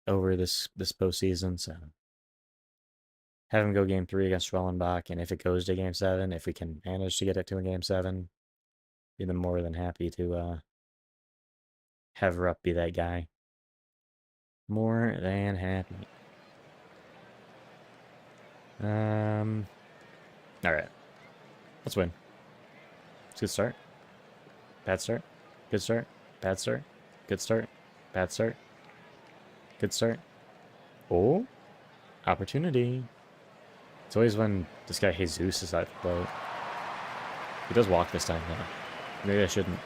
over this postseason, so have him go Game 3 against Schwellenbach, and if it goes to Game 7, if we can manage to get it to a Game 7, be more than happy to have Rupp be that guy. More than happy. Alright. Let's win. It's a good start. Bad start. Good start. Bad start. Good start. Bad start. Good start. Oh. Opportunity. It's always when this guy Jesus is at the plate. He does walk this time, though. Maybe I shouldn't.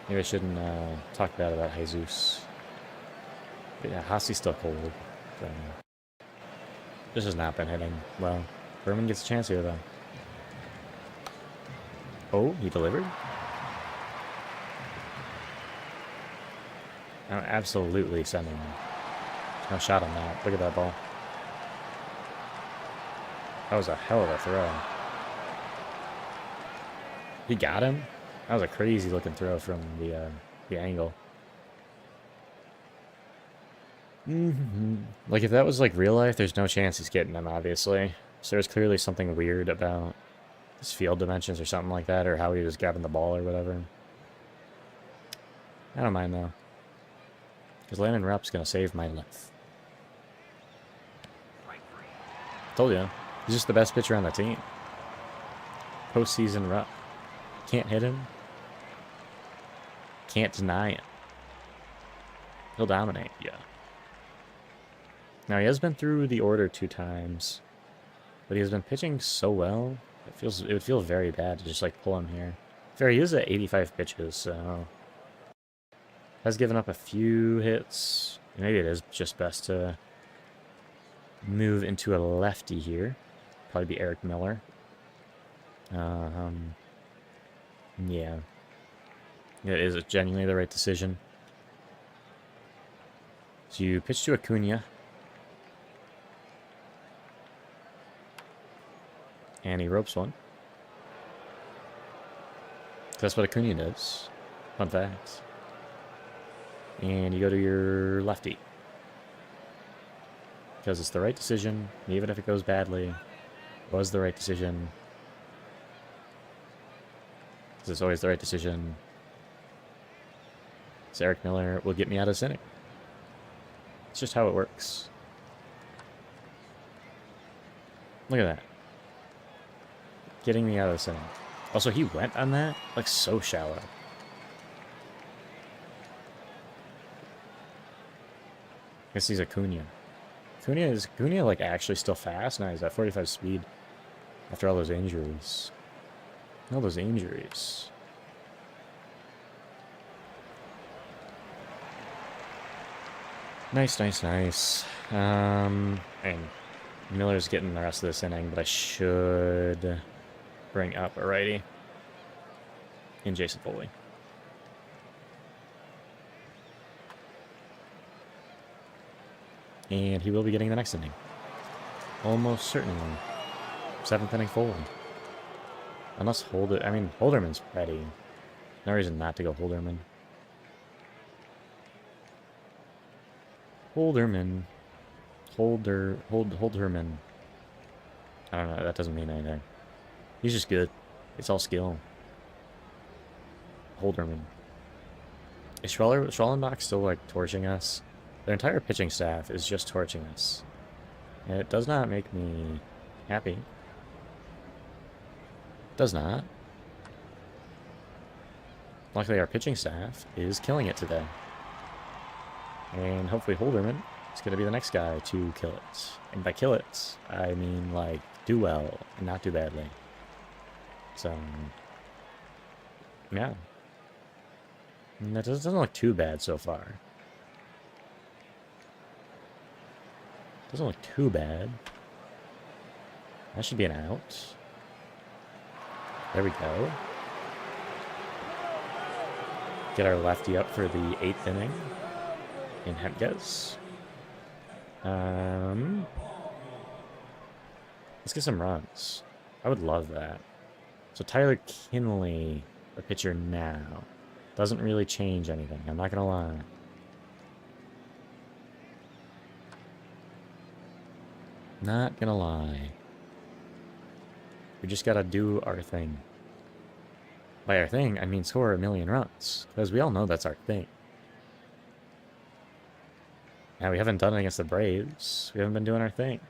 Maybe I shouldn't talk bad about Jesus. But yeah, Hasi's still cold. So. This has not been hitting well. Berman gets a chance here, though. Oh, he delivered? I'm absolutely sending him. No shot on that. Look at that ball. That was a hell of a throw. He got him? That was a crazy looking throw from the angle. Like, if that was, like, real life, there's no chance he's getting them, obviously. So there's clearly something weird about his field dimensions or something like that, or how he was grabbing the ball or whatever. I don't mind, though. Because Landon Rupp's going to save my life. Told you. He's just the best pitcher on the team. Postseason Rupp. Can't hit him. Can't deny it. He'll dominate, yeah. Now, he has been through the order 2 times. But he has been pitching so well, it would feel very bad to just, like, pull him here. Fair, he is at 85 pitches, so... Has given up a few hits. Maybe it is just best to move into a lefty here. Probably be Eric Miller. Yeah. It is genuinely the right decision. So you pitch to Acuna. And he ropes one. That's what Acuna does. Fun fact. And you go to your lefty. Because it's the right decision, even if it goes badly. It was the right decision. Because it's always the right decision. So Eric Miller will get me out of this inning. It's just how it works. Look at that. Getting me out of this inning. Also, he went on that? Like, so shallow. I guess he's Acuna. Is Acuna, like, actually still fast? No, he's at 45 speed. After all those injuries. All those injuries. Nice, nice, nice. And Miller's getting the rest of this inning, but I should bring up a righty in Jason Foley. And he will be getting the next inning. Almost certainly. 7th inning Foley. Unless Holderman's ready. No reason not to go Holderman. Holderman. Holderman. I don't know, that doesn't mean anything. He's just good. It's all skill. Holderman. Is Schrellenbach still, like, torching us? Their entire pitching staff is just torching us. And it does not make me happy. It does not. Luckily, our pitching staff is killing it today. And hopefully Holderman is going to be the next guy to kill it. And by kill it, I mean, like, do well and not do badly. So, yeah. And that doesn't look too bad so far. Doesn't look too bad. That should be an out. There we go. Get our lefty up for the 8th inning in Hentges. Let's get some runs. I would love that. So Tyler Kinley, the pitcher now, doesn't really change anything. I'm not gonna lie. Not gonna lie. We just gotta do our thing. By our thing, I mean score 1 million runs. Because we all know that's our thing. Now, we haven't done it against the Braves. We haven't been doing our thing.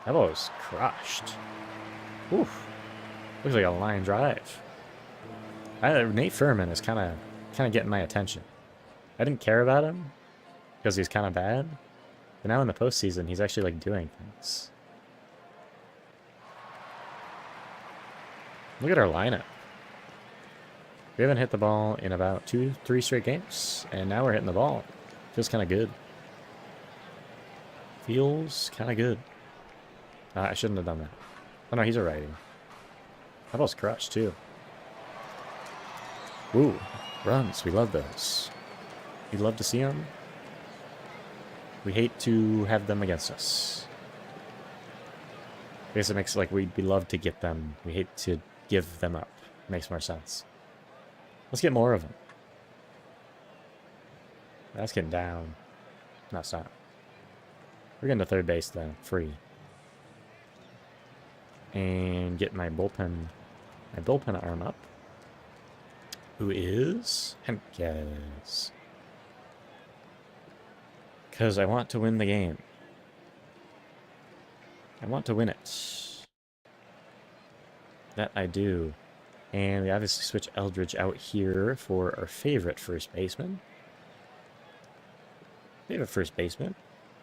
That ball was crushed. Oof. Looks like a line drive. Nate Furman is kind of getting my attention. I didn't care about him because he's kind of bad. But now in the postseason, he's actually, like, doing things. Look at our lineup. We haven't hit the ball in about 2-3 straight games, and now we're hitting the ball. Feels kind of good. Feels kind of good. I shouldn't have done that. Oh no, he's a righty. That ball's crushed too. Woo, runs. We love those. We love to see them. We hate to have them against us. I guess it makes like we love to get them. We hate to give them up. Makes more sense. Let's get more of them. That's getting down. No, it's not. We're getting to third base then, free. And get my bullpen arm up. Who is Hemkes. Because I want to win the game. I want to win it. That I do. And we obviously switch Eldridge out here for our favorite first baseman. Favorite first baseman.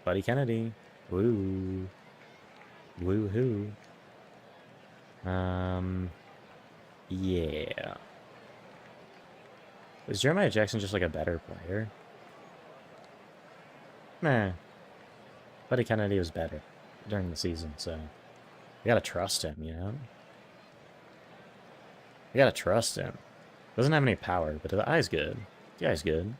Buddy Kennedy. Woo. Woo-hoo. Yeah. Is Jeremiah Jackson just like a better player? Nah. Buddy Kennedy was better during the season, so we gotta trust him, you know? We gotta trust him. Doesn't have any power, but the eye's good. The eye's good.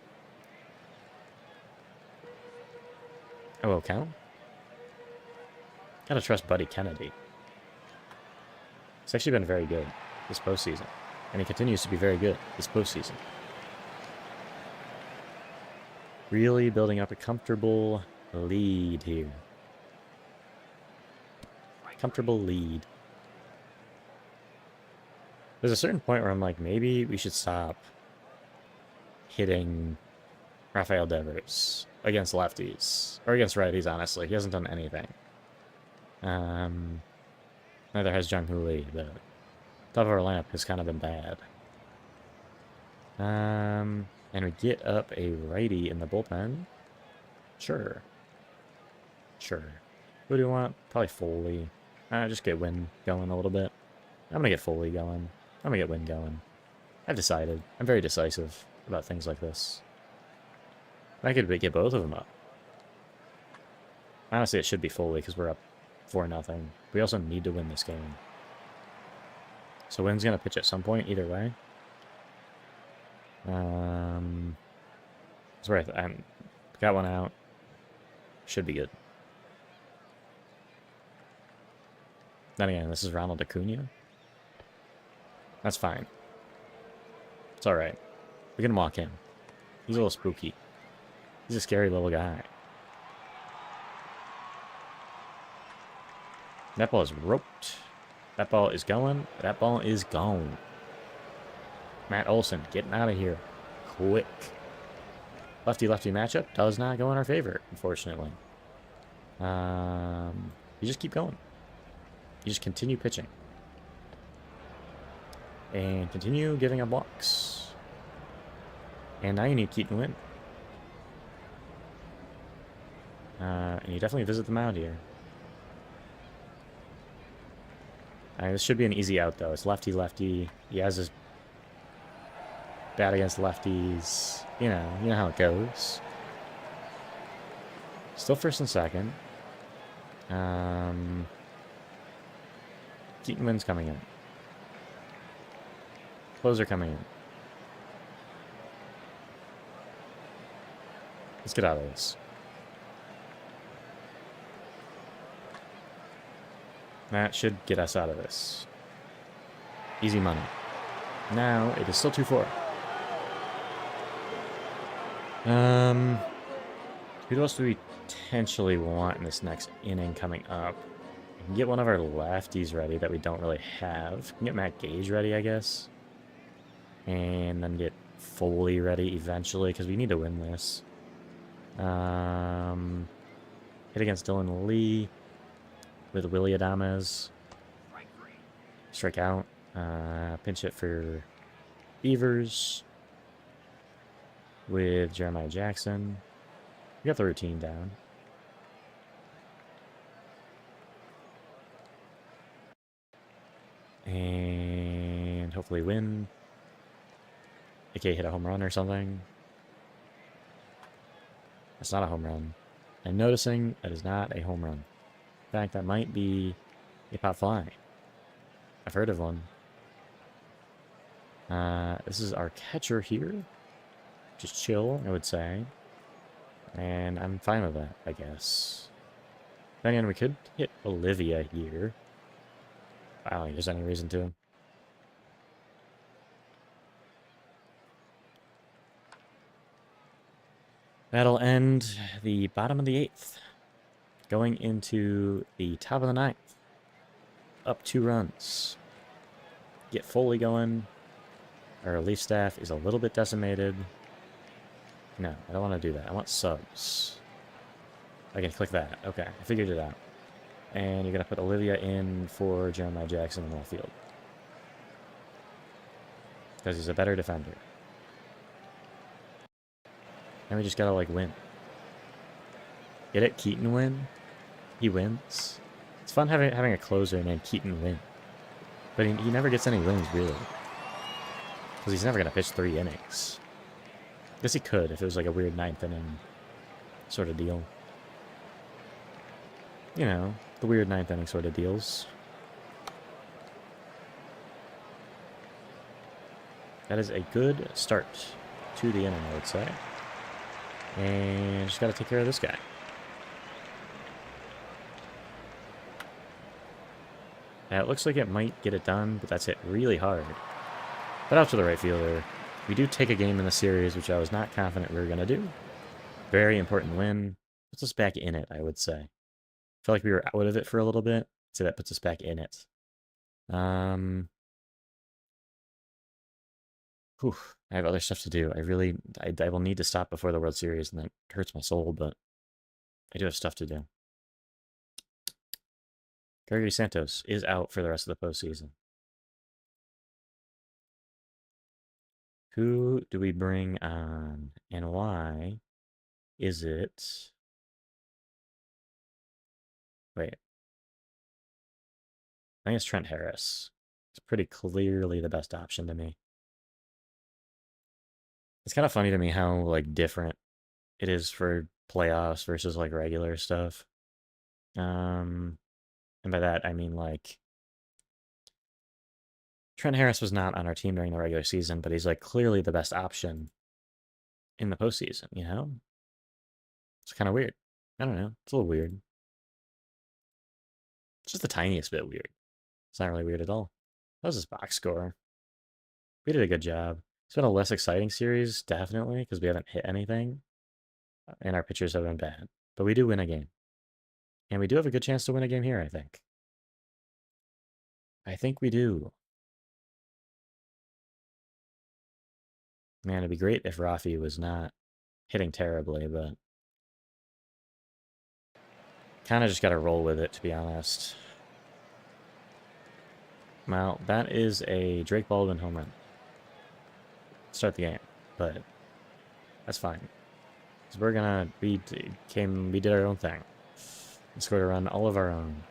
I will count. Gotta trust Buddy Kennedy. He's actually been very good this postseason. And he continues to be very good this postseason. Really building up a comfortable lead here. Comfortable lead. There's a certain point where I'm like, maybe we should stop hitting Rafael Devers against lefties. Or against righties, honestly. He hasn't done anything. Neither has Jung Hoo Lee. The top of our lineup has kind of been bad. And we get up a righty in the bullpen. Sure. Sure. Who do you want? Probably Foley. Just get Wynn going a little bit. I'm gonna get Foley going. I'm gonna get Wynn going. I've decided. I'm very decisive about things like this. I could get both of them up. Honestly, it should be Foley because we're up 4-0. We also need to win this game. So Wynn's gonna pitch at some point, either way. It's worth. I got one out. Should be good. Then again, this is Ronald Acuna. That's fine. It's alright. We can walk him. He's a little spooky. He's a scary little guy. That ball is roped. That ball is going. That ball is gone. Matt Olson getting out of here. Quick. Lefty-lefty matchup does not go in our favor, unfortunately. You just keep going. You just continue pitching. And continue giving up walks. And now you need Keaton Wynn. And you definitely visit the mound here. This should be an easy out, though. It's lefty-lefty. He has his bat against lefties. You know how it goes. Still first and second. Keaton Wynn's coming in. Closer coming in. Let's get out of this. That should get us out of this. Easy money. Now, it is still 2-4. Who else do we potentially want in this next inning coming up? We can get one of our lefties ready that we don't really have. We can get Matt Gage ready, I guess. And then get Foley ready eventually, because we need to win this. Hit against Dylan Lee with Willie Adames. Strike out. Pinch hit for Beavers with Jeremiah Jackson. We got the routine down. And hopefully win. AKA hit a home run or something. That's not a home run. I'm noticing that is not a home run. In fact, that might be a pop fly. I've heard of one. This is our catcher here. Just chill, I would say. And I'm fine with that, I guess. Then again, we could hit Olivia here. I don't think there's any reason to. That'll end the bottom of the 8th. Going into the top of the 9th. Up 2 runs. Get Foley going. Our relief staff is a little bit decimated. No, I don't want to do that. I want subs. I can click that. Okay, I figured it out. And you're going to put Olivia in for Jeremiah Jackson in the left field. Because he's a better defender. And we just gotta, like, win. Get it? Keaton win? He wins. It's fun having a closer named Keaton win. But he never gets any wins, really. Because he's never gonna pitch 3 innings. Guess he could if it was like a weird 9th inning sort of deal. You know, the weird 9th inning sort of deals. That is a good start to the inning, I would say. And just got to take care of this guy. Now, it looks like it might get it done, but that's hit really hard. But out to the right fielder. We do take a game in the series, which I was not confident we were going to do. Very important win. Puts us back in it, I would say. I feel like we were out of it for a little bit, so that puts us back in it. Whew, I have other stuff to do. I will need to stop before the World Series, and that hurts my soul, but I do have stuff to do. Gregory Santos is out for the rest of the postseason. Who do we bring on, and why is it... Wait. I think it's Trent Harris. It's pretty clearly the best option to me. It's kind of funny to me how, like, different it is for playoffs versus, like, regular stuff. And by that, I mean, like, Trent Harris was not on our team during the regular season, but he's, like, clearly the best option in the postseason, you know? It's kind of weird. I don't know. It's a little weird. It's just the tiniest bit weird. It's not really weird at all. That was his box score. We did a good job. It's been a less exciting series, definitely, because we haven't hit anything, and our pitchers have been bad. But we do win a game. And we do have a good chance to win a game here, I think. I think we do. Man, it'd be great if Rafi was not hitting terribly, but kind of just got to roll with it, to be honest. Well, that is a Drake Baldwin home run. Start the game, but that's fine. Because we're gonna, we did our own thing. We scored a run all of our own.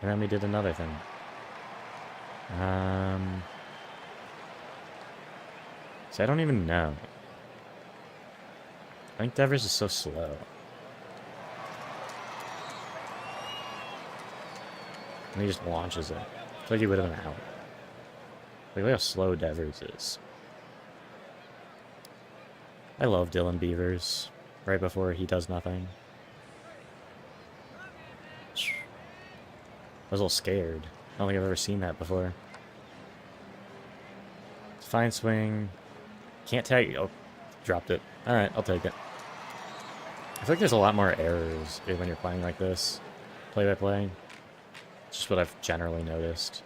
And then we did another thing. So I don't even know. I think Devers is so slow. And he just launches it. I feel like he would have been out. Like, look how slow Devers is. I love Dylan Beavers. Right before he does nothing. I was a little scared. I don't think I've ever seen that before. It's fine swing. Can't tag. Oh, dropped it. Alright, I'll take it. I feel like there's a lot more errors when you're playing like this. Play by play. It's just what I've generally noticed.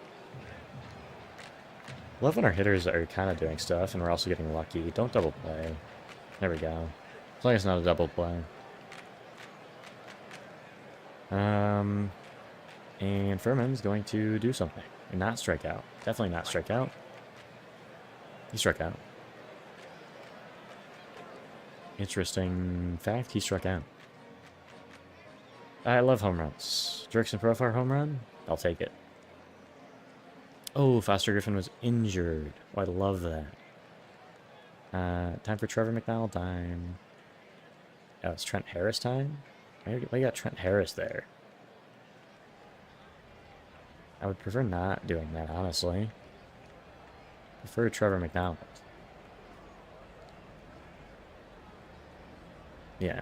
Love when our hitters are kind of doing stuff and we're also getting lucky. Don't double play. There we go. As long as it's not a double play. And Furman's going to do something. And not strike out. Definitely not strike out. He struck out. Interesting fact, he struck out. I love home runs. Jurickson Profar home run? I'll take it. Oh, Foster Griffin was injured. Oh, I love that. Time for Trevor McDonald time. Oh, it's Trent Harris time? Why you got Trent Harris there? I would prefer not doing that, honestly. Prefer Trevor McDonald. Yeah.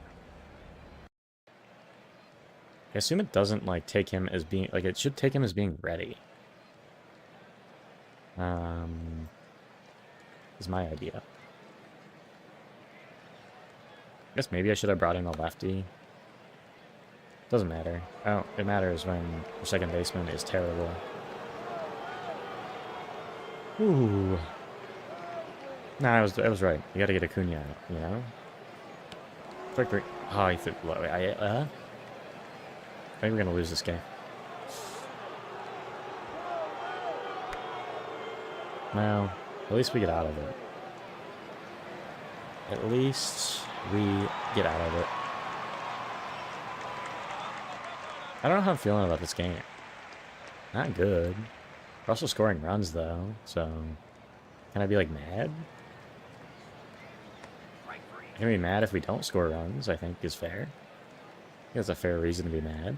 I assume it doesn't, like, take him as being... Like, it should take him as being ready. Is my idea. I guess maybe I should have brought in a lefty. Doesn't matter. Oh, it matters when your second baseman is terrible. Ooh. Nah, I was right. You gotta get Acuna out, you know? Strike three. Oh, he threw low. I think we're gonna lose this game. Well, at least we get out of it. At least we get out of it. I don't know how I'm feeling about this game. Not good. We're also scoring runs, though, so... Can I be, like, mad? Can I be mad if we don't score runs, I think is fair. I think that's a fair reason to be mad.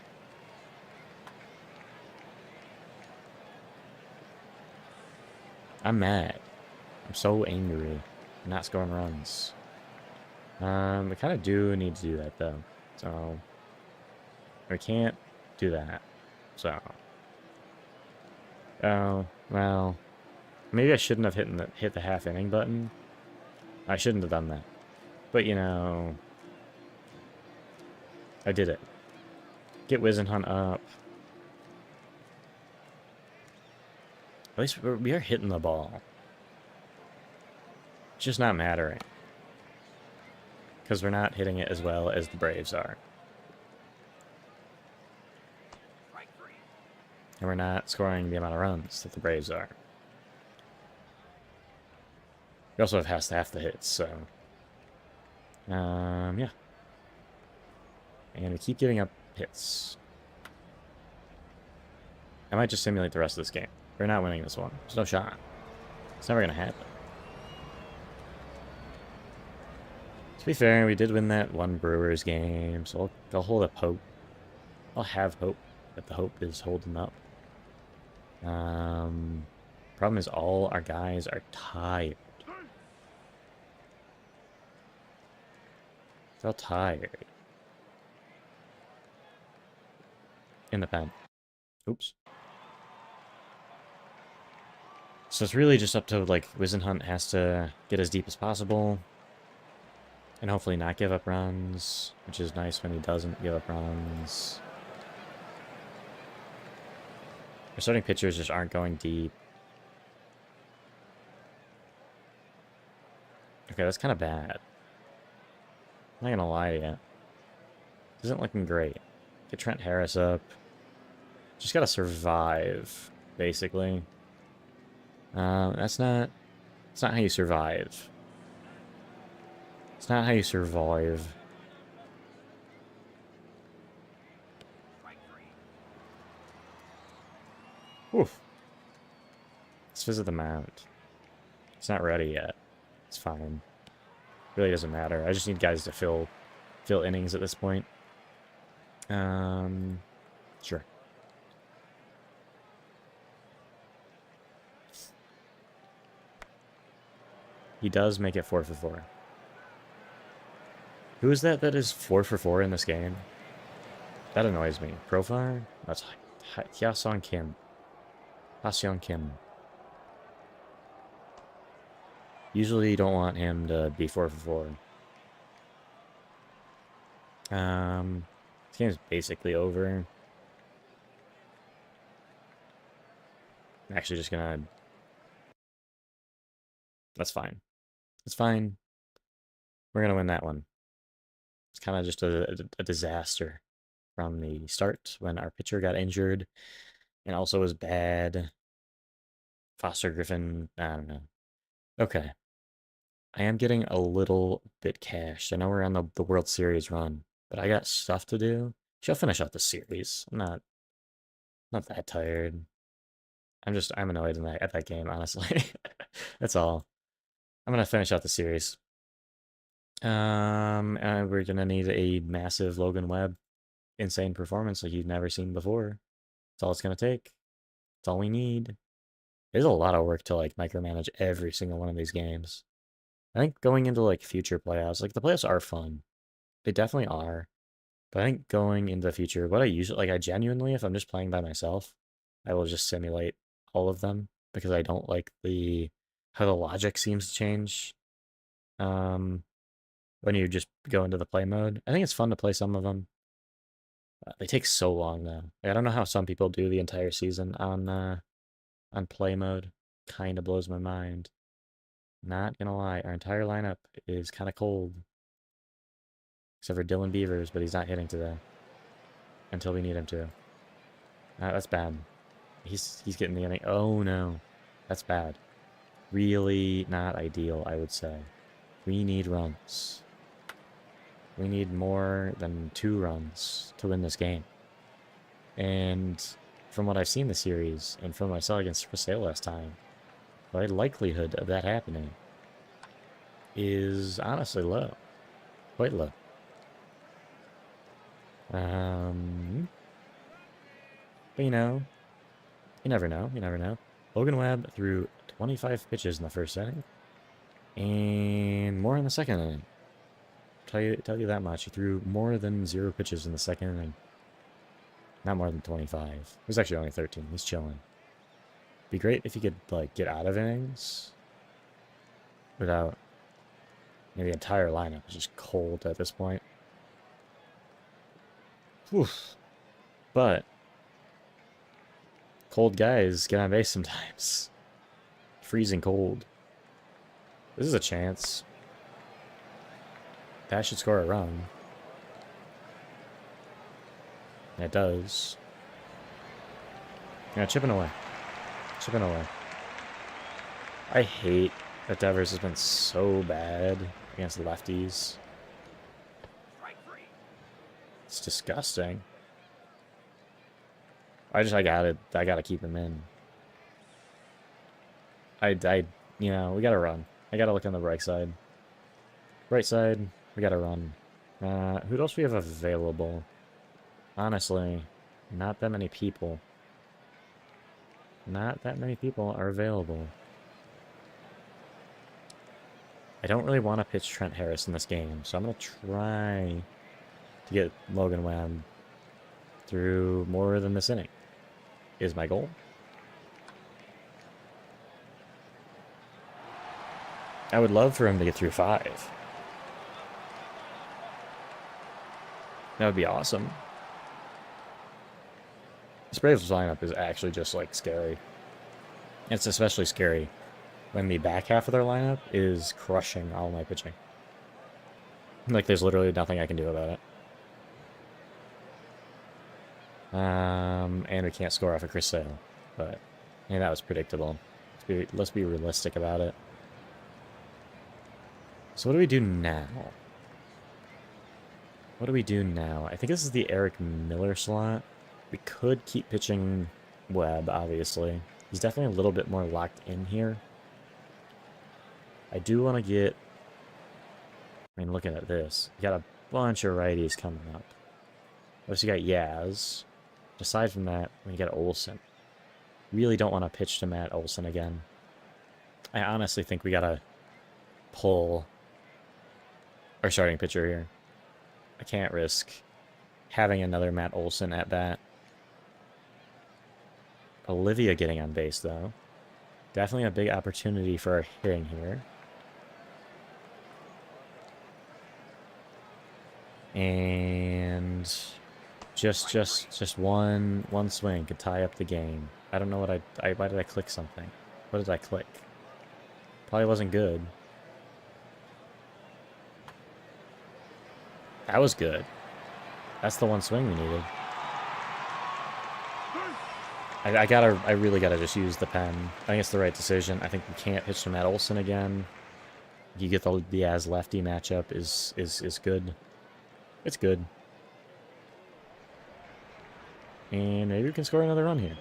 I'm mad. I'm so angry. I'm not scoring runs. We kind of do need to do that, though. So... We can't do that. So... Oh, well... Maybe I shouldn't have hit the half inning button. I shouldn't have done that. But, you know... I did it. Get Wizenhunt up. At least we are hitting the ball. It's just not mattering. Because we're not hitting it as well as the Braves are. And we're not scoring the amount of runs that the Braves are. We also have half the hits, so... yeah. And we keep giving up hits. I might just simulate the rest of this game. We're not winning this one. There's no shot. It's never going to happen. To be fair, we did win that one Brewers game, so I'll hold up hope. I'll have hope that the hope is holding up. Problem is all our guys are tired. They're all tired. In the pen. Oops. So it's really just up to, like, Wizenhunt has to get as deep as possible. And hopefully not give up runs, which is nice when he doesn't give up runs. Our starting pitchers just aren't going deep. Okay, that's kind of bad. I'm not gonna lie to you. This isn't looking great. Get Trent Harris up. Just gotta survive, basically. That's not how you survive. It's not how you survive. Oof. Let's visit the mound. It's not ready yet. It's fine. Really doesn't matter. I just need guys to fill innings at this point. Sure. He does make it 4 for 4. Who is that is 4 for 4 in this game? That annoys me. Profile? That's Hyaseong Kim. Hyaseong Kim. Usually you don't want him to be 4 for 4. This game's basically over. I'm actually just gonna... That's fine. It's fine. We're gonna win that one. It's kind of just a disaster from the start when our pitcher got injured and also was bad. Foster Griffin, I don't know. Okay. I am getting a little bit cashed. I know we're on the World Series run, but I got stuff to do. She'll finish out the series. I'm not that tired. I'm annoyed at that game, honestly. That's all. I'm gonna finish out the series. And we're gonna need a massive Logan Webb, insane performance like you've never seen before. That's all it's gonna take. That's all we need. There's a lot of work to like micromanage every single one of these games. I think going into like future playoffs, like the playoffs are fun. They definitely are. But I think going into the future, what I usually like, I genuinely, if I'm just playing by myself, I will just simulate all of them because I don't like the how the logic seems to change. Um, when you just go into the play mode, I think it's fun to play some of them. They take so long though. Like, I don't know how some people do the entire season on play mode. Kind of blows my mind. Not gonna lie, our entire lineup is kind of cold, except for Dylan Beavers, but he's not hitting today until we need him to. That's bad. He's getting the inning. Oh no, that's bad. Really not ideal, I would say. We need runs. We need more than 2 runs to win this game. And from what I've seen the series, and from what I saw against Sale last time, the likelihood of that happening is honestly low. Quite low. But you know, you never know. You never know. Logan Webb threw 25 pitches in the first inning, and more in the second inning. Tell you that much. He threw more than 0 pitches in the second inning. Not more than 25. It was actually only 13. He's chilling. Be great if he could like get out of innings without. The entire lineup is just cold at this point. Oof. But cold guys get on base sometimes. Freezing cold. This is a chance. That should score a run. And it does. Yeah, chipping away. Chipping away. I hate that Devers has been so bad against lefties. It's disgusting. I gotta keep him in. You know, we gotta run. I gotta look on the right side. Right side, we gotta run. Who else we have available? Honestly, not that many people. Not that many people are available. I don't really want to pitch Trent Harris in this game, so I'm going to try to get Logan Webb through more than this inning, is my goal. I would love for him to get through 5. That would be awesome. This Braves lineup is actually just, like, scary. It's especially scary when the back half of their lineup is crushing all my pitching. Like, there's literally nothing I can do about it. And we can't score off of Chris Sale. But, that was predictable. Let's be realistic about it. So what do we do now? What do we do now? I think this is the Eric Miller slot. We could keep pitching Webb, obviously. He's definitely a little bit more locked in here. I do want to get... looking at this. We got a bunch of righties coming up. Also, you got Yaz. Aside from that, we got Olsen. Really don't want to pitch to Matt Olsen again. I honestly think we got to pull our starting pitcher here. I can't risk having another Matt Olsen at bat. Olivia getting on base, though. Definitely a big opportunity for our hitting here. And just one swing could tie up the game. I don't know what why did I click something? What did I click? Probably wasn't good. That was good. That's the one swing we needed. I really gotta just use the pen. I think it's the right decision. I think we can't pitch to Matt Olsen again. You get the Diaz lefty matchup is good. It's good. And maybe we can score another run here.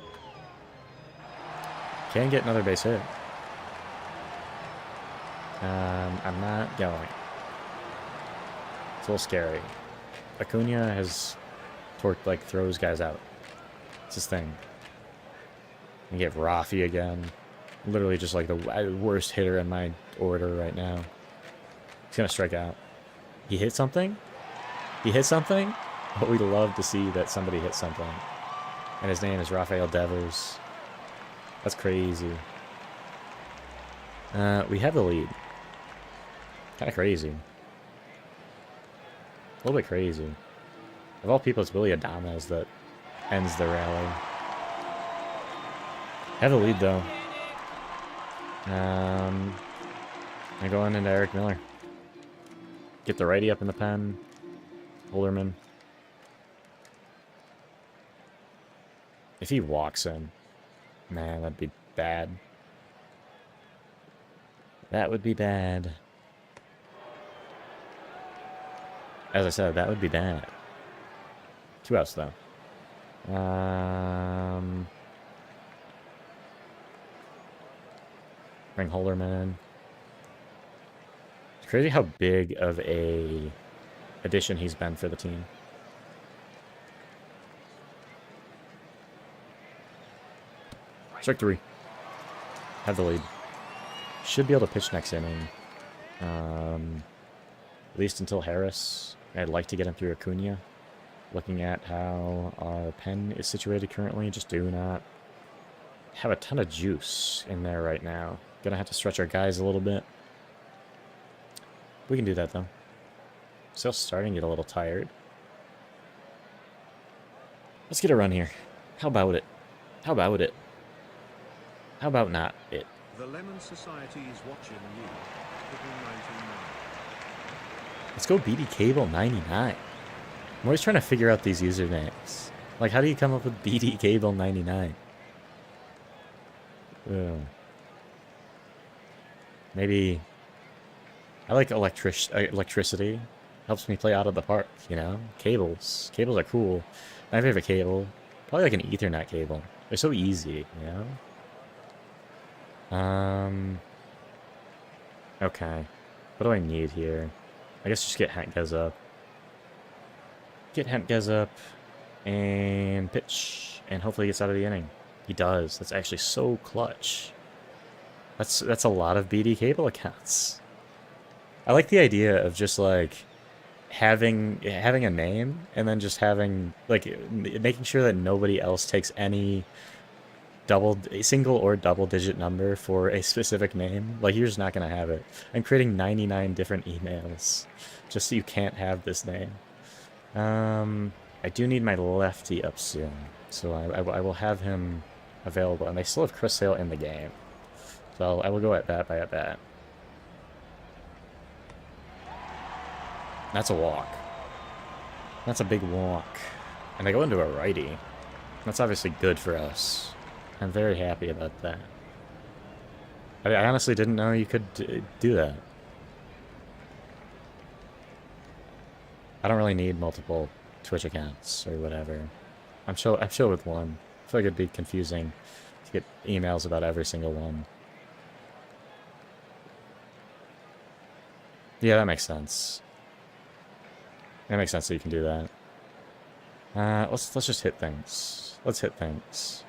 Can get another base hit. I'm not going. It's a little scary. Acuna has torqued, like, throws guys out. It's his thing. And get Rafi again. Literally just like the worst hitter in my order right now. He's gonna strike out. He hit something? He hit something? But we'd love to see that somebody hit something. And his name is Rafael Devers. That's crazy. We have the lead. Kind of crazy. A little bit crazy. Of all people, it's Willy Adames that ends the rally. Have the lead, though. I'm going into Eric Miller. Get the righty up in the pen. Holderman. If he walks in, man, that'd be bad. That would be bad. As I said, that would be bad. 2 outs, though. Bring Holderman in. It's crazy how big of a addition he's been for the team. Strike 3. Have the lead. Should be able to pitch next inning. At least until Harris. I'd like to get him through Acuna. Looking at how our pen is situated currently, just do not have a ton of juice in there right now. Gonna have to stretch our guys a little bit. We can do that, though. Still starting to get a little tired. Let's get a run here. How about it? How about it? How about not it? The Lemon Society is watching you. Let's go BD Cable 99. I'm always trying to figure out these usernames. Like, how do you come up with BD Cable 99? Ugh. Maybe I like electricity. Helps me play out of the park, you know? Cables. Cables are cool. My favorite cable. Probably like an Ethernet cable. They're so easy, you know? Okay. What do I need here? I guess just get Hentges up. Get Hentges up and pitch. And hopefully he gets out of the inning. He does. That's actually so clutch. That's a lot of BD cable accounts. I like the idea of just like having a name and then just having like making sure that nobody else takes any single or double digit number for a specific name. Like, you're just not gonna have it. I'm creating 99 different emails just so you can't have this name. I do need my lefty up soon, so I will have him available, and they still have Chris Sale in the game, so I will go at bat by at bat. That's a walk. That's a big walk. And I go into a righty. That's obviously good for us. I'm very happy about that. I honestly didn't know you could do that. I don't really need multiple Twitch accounts or whatever. I'm chill with one. I feel like it'd be confusing to get emails about every single one. Yeah, that makes sense. That makes sense that you can do that. Let's just hit things. Let's hit things.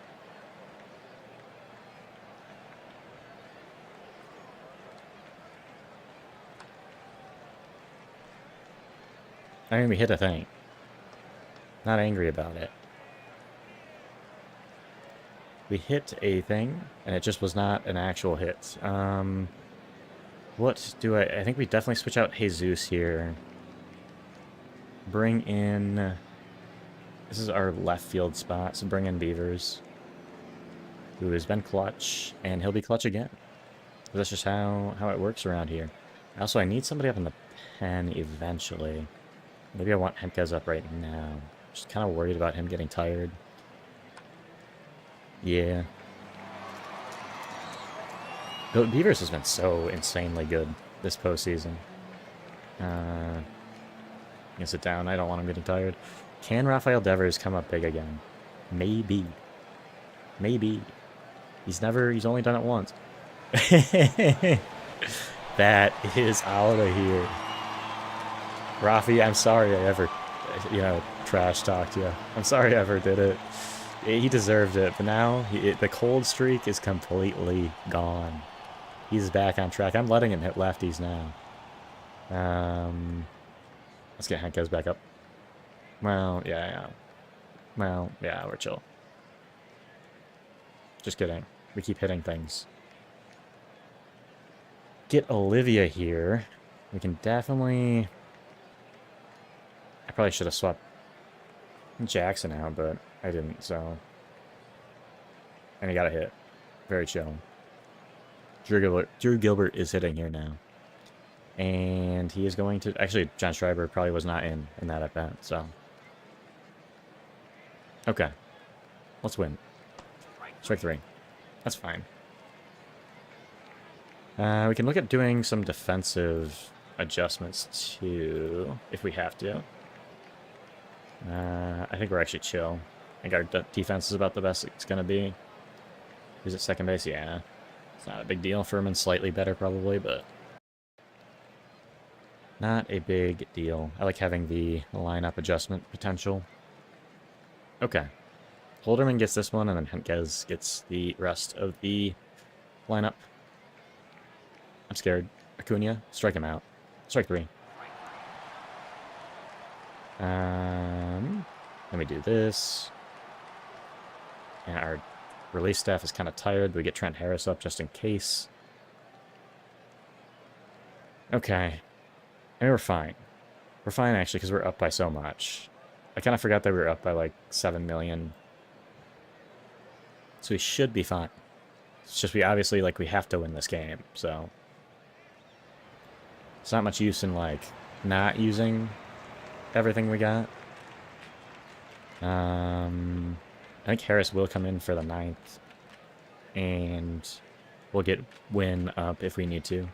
I mean, we hit a thing. Not angry about it. We hit a thing, and it just was not an actual hit. What do I think we definitely switch out Jesus here. Bring in... This is our left field spot, so bring in Beavers, who has been clutch, and he'll be clutch again. That's just how it works around here. Also, I need somebody up in the pen eventually. Maybe I want Hentges up right now. Just kind of worried about him getting tired. Yeah. But Beavers has been so insanely good this postseason. I'm gonna sit down. I don't want him getting tired. Can Rafael Devers come up big again? Maybe. Maybe. He's only done it once. That is out of here. Rafi, I'm sorry I ever, trash talked you. I'm sorry I ever did it. He deserved it, but now the cold streak is completely gone. He's back on track. I'm letting him hit lefties now. Let's get Henkes back up. Well, yeah. Well, yeah, we're chill. Just kidding. We keep hitting things. Get Olivia here. We can definitely... I probably should have swapped Jackson out, but I didn't, so... And he got a hit. Very chill. Drew Gilbert is hitting here now. And he is going to... Actually, John Schreiber probably was not in that at-bat, so... Okay. Let's win. Strike 3. That's fine. We can look at doing some defensive adjustments, too, if we have to. I think we're actually chill. I think our defense is about the best it's going to be. Who's at second base? Yeah. It's not a big deal. Furman's slightly better, probably, but... Not a big deal. I like having the lineup adjustment potential. Okay. Holderman gets this one, and then Henkes gets the rest of the lineup. I'm scared. Acuna, strike him out. Strike 3. Let me do this. And our release staff is kind of tired. We get Trent Harris up just in case. Okay. I mean, we're fine. We're fine, actually, because we're up by so much. I kind of forgot that we were up by, like, 7 million. So we should be fine. It's just we obviously, like, we have to win this game, so... It's not much use in, like, not using everything we got. I think Harris will come in for the 9th. And we'll get Win up if we need to.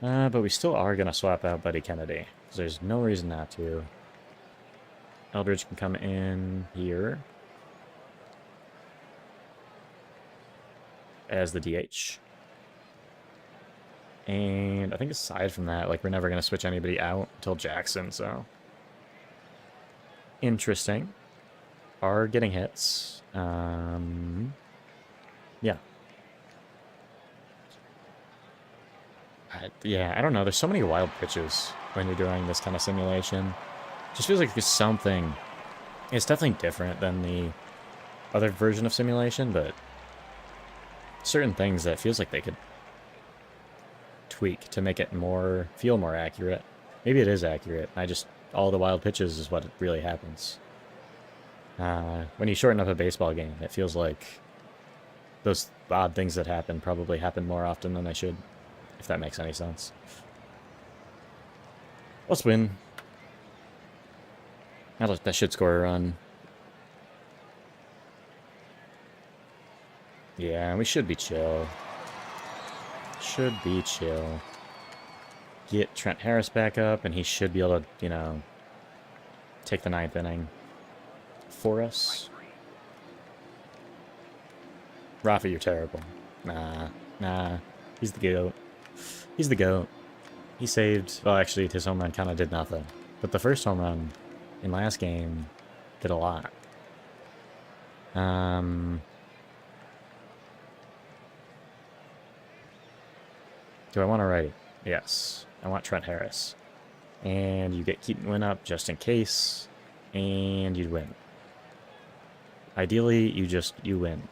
But we still are going to swap out Buddy Kennedy. Because there's no reason not to. Eldridge can come in here. As the DH. And I think aside from that, like, we're never going to switch anybody out until Jackson, so... Interesting. Are getting hits. Yeah. Yeah, I don't know. There's so many wild pitches when you're doing this kind of simulation. Just feels like there's something... It's definitely different than the other version of simulation, but... Certain things that feels like they could tweak to make it feel more accurate. Maybe it is accurate. All the wild pitches is what really happens. When you shorten up a baseball game, it feels like those odd things that happen probably happen more often than they should, if that makes any sense. Let's win. That should score a run. Yeah, we should be chill. Should be chill. Get Trent Harris back up, and he should be able to, take the 9th inning for us. Rafi, you're terrible. Nah. He's the GOAT. He's the GOAT. He saved... Well, actually, his home run kind of did nothing. But the first home run in last game did a lot. Do I want to write? Yes. I want Trent Harris. And you get Keaton Win up just in case. And you'd win. Ideally, you win.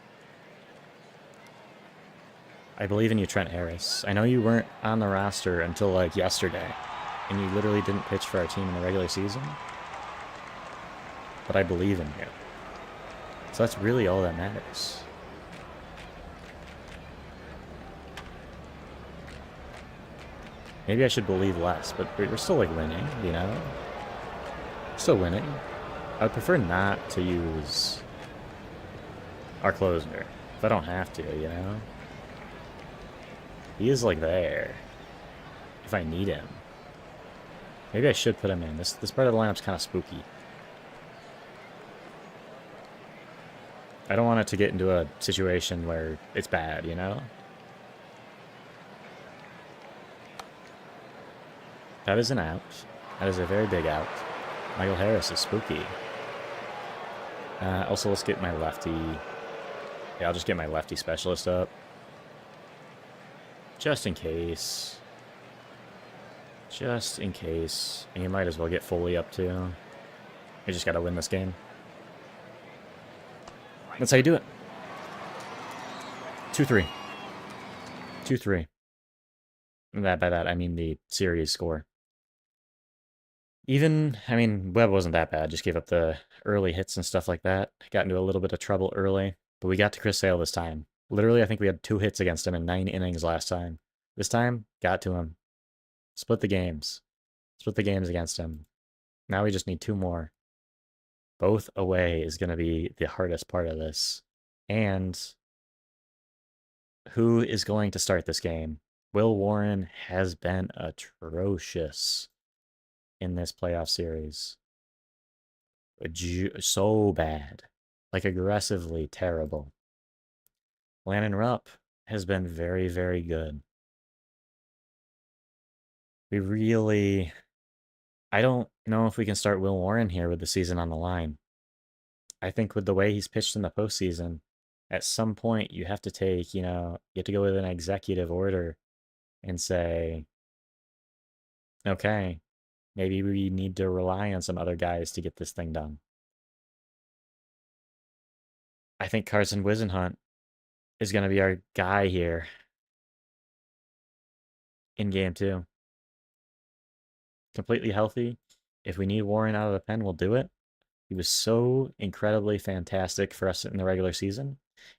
I believe in you, Trent Harris. I know you weren't on the roster until, like, yesterday. And you literally didn't pitch for our team in the regular season. But I believe in you. So that's really all that matters. Maybe I should believe less, but we're still, like, winning, Still winning. I would prefer not to use our closer, if I don't have to, He is, like, there. If I need him. Maybe I should put him in. This part of the lineup's kind of spooky. I don't want it to get into a situation where it's bad, you know? That is an out. That is a very big out. Michael Harris is spooky. Also, let's get my lefty. Yeah, I'll just get my lefty specialist up. Just in case. Just in case. And you might as well get Foley up too. You just gotta win this game. That's how you do it. 2-3. 2-3. By that, I mean the series score. Even, I mean, Webb wasn't that bad. Just gave up the early hits and stuff like that. Got into a little bit of trouble early. But we got to Chris Sale this time. Literally, I think we had 2 hits against him in 9 innings last time. This time, got to him. Split the games. Split the games against him. Now we just need 2 more. Both away is going to be the hardest part of this. And who is going to start this game? Will Warren has been atrocious in this playoff series. So bad. Like aggressively terrible. Landon Rupp has been very, very good. We really... I don't know if we can start Will Warren here with the season on the line. I think with the way he's pitched in the postseason, at some point you have to take, you have to go with an executive order and say, okay, maybe we need to rely on some other guys to get this thing done. I think Carson Wisenhunt is going to be our guy here in game 2. Completely healthy. If we need Warren out of the pen, we'll do it. He was so incredibly fantastic for us in the regular season,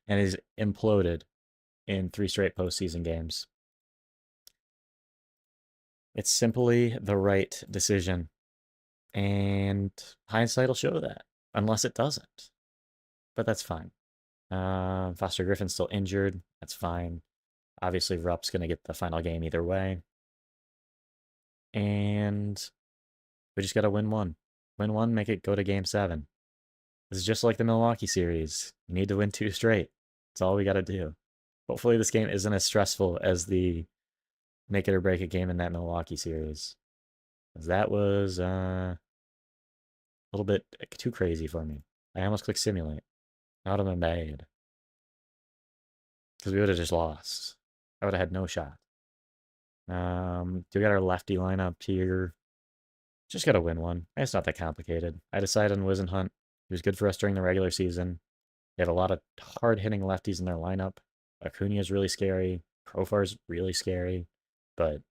and he's imploded in 3 straight postseason games. It's simply the right decision, and hindsight will show that, unless it doesn't. But that's fine. Foster Griffin's still injured. That's fine. Obviously, Rupp's going to get the final game either way. And we just got to win 1. Win 1, make it go to game 7. This is just like the Milwaukee series. You need to win 2 straight. That's all we got to do. Hopefully this game isn't as stressful as the make it or break it game in that Milwaukee series. Because that was a little bit too crazy for me. I almost clicked simulate. That would have been bad. Because we would have just lost. I would have had no shot. We got our lefty lineup here. Just got to win 1. It's not that complicated. I decided on Wisenhunt. He was good for us during the regular season. They have a lot of hard-hitting lefties in their lineup. Acuna's really scary. Profar's really scary. But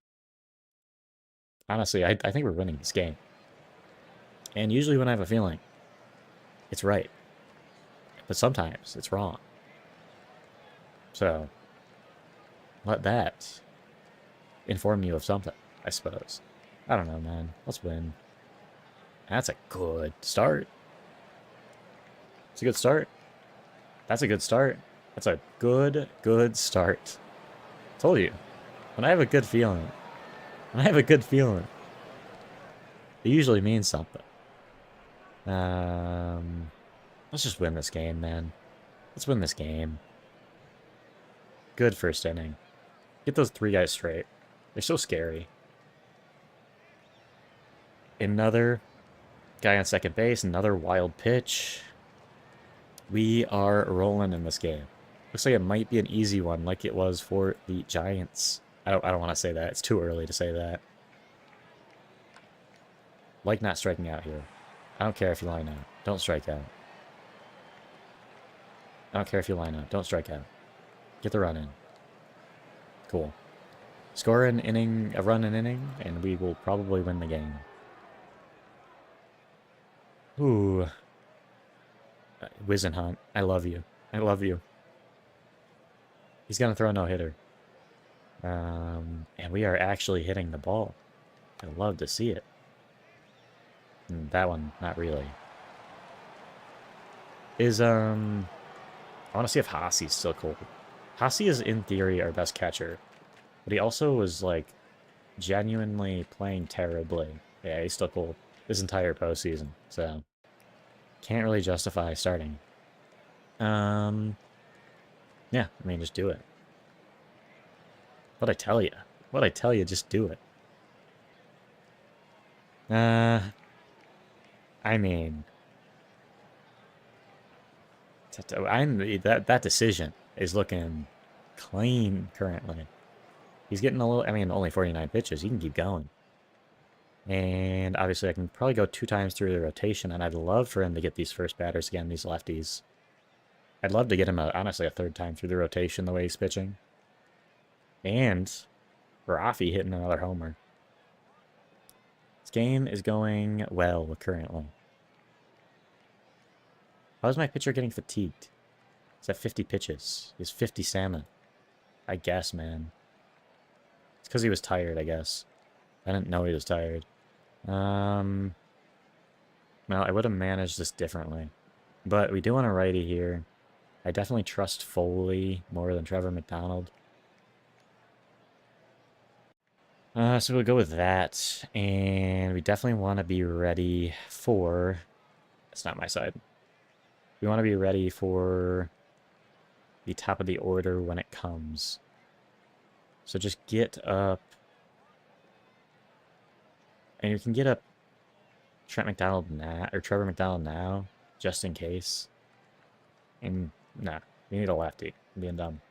honestly, I think we're winning this game. And usually when I have a feeling, it's right. But sometimes it's wrong. So, let that inform you of something, I suppose. I don't know, man. Let's win. That's a good start. It's a good start. That's a good start. That's a good start. Told you. When I have a good feeling, it usually means something. Let's just win this game, man. Let's win this game. Good first inning. Get those 3 guys straight. They're so scary. Another guy on second base, another wild pitch. We are rolling in this game. Looks like it might be an easy one, like it was for the Giants. I don't want to say that. It's too early to say that. Like not striking out here. I don't care if you line out. Don't strike out. I don't care if you line out. Don't strike out. Get the run in. Cool. Score an inning, a run an inning, and we will probably win the game. Ooh. Wisenhunt, I love you. I love you. He's going to throw a no-hitter. And we are actually hitting the ball. I love to see it. That one, not really. I want to see if Hossy's still cold. Hossy is, in theory, our best catcher. But he also was, like, genuinely playing terribly. Yeah, he's still cold this entire postseason. So, can't really justify starting. Yeah, I mean, just do it. What'd I tell you? What'd I tell you? Just do it. I mean, that decision is looking clean currently. He's getting a little. I mean, only 49 pitches. He can keep going. And obviously, I can probably go 2 times through the rotation, and I'd love for him to get these first batters again, these lefties. I'd love to get him, honestly, a 3rd time through the rotation the way he's pitching. And Rafi hitting another homer. This game is going well currently. How is my pitcher getting fatigued? He's at 50 pitches. He has 50 salmon. I guess, man. It's because he was tired, I guess. I didn't know he was tired. Well, I would have managed this differently. But we do want a righty here. I definitely trust Foley more than Trevor McDonald. So we'll go with that. And we definitely want to be ready for... That's not my side. We want to be ready for the top of the order when it comes. So just get up. And you can get up Trent McDonald now, or Trevor McDonald now, just in case. And nah, you need a lefty. I'm being dumb.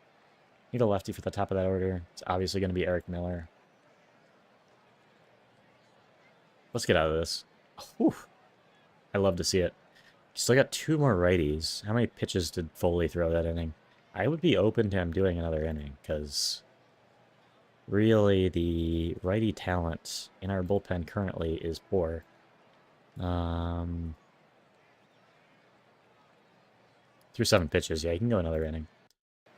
Need a lefty for the top of that order. It's obviously going to be Eric Miller. Let's get out of this. Whew. I love to see it. Still got 2 more righties. How many pitches did Foley throw that inning? I would be open to him doing another inning, because really the righty talent in our bullpen currently is poor. Through 7 pitches, yeah, he can go another inning.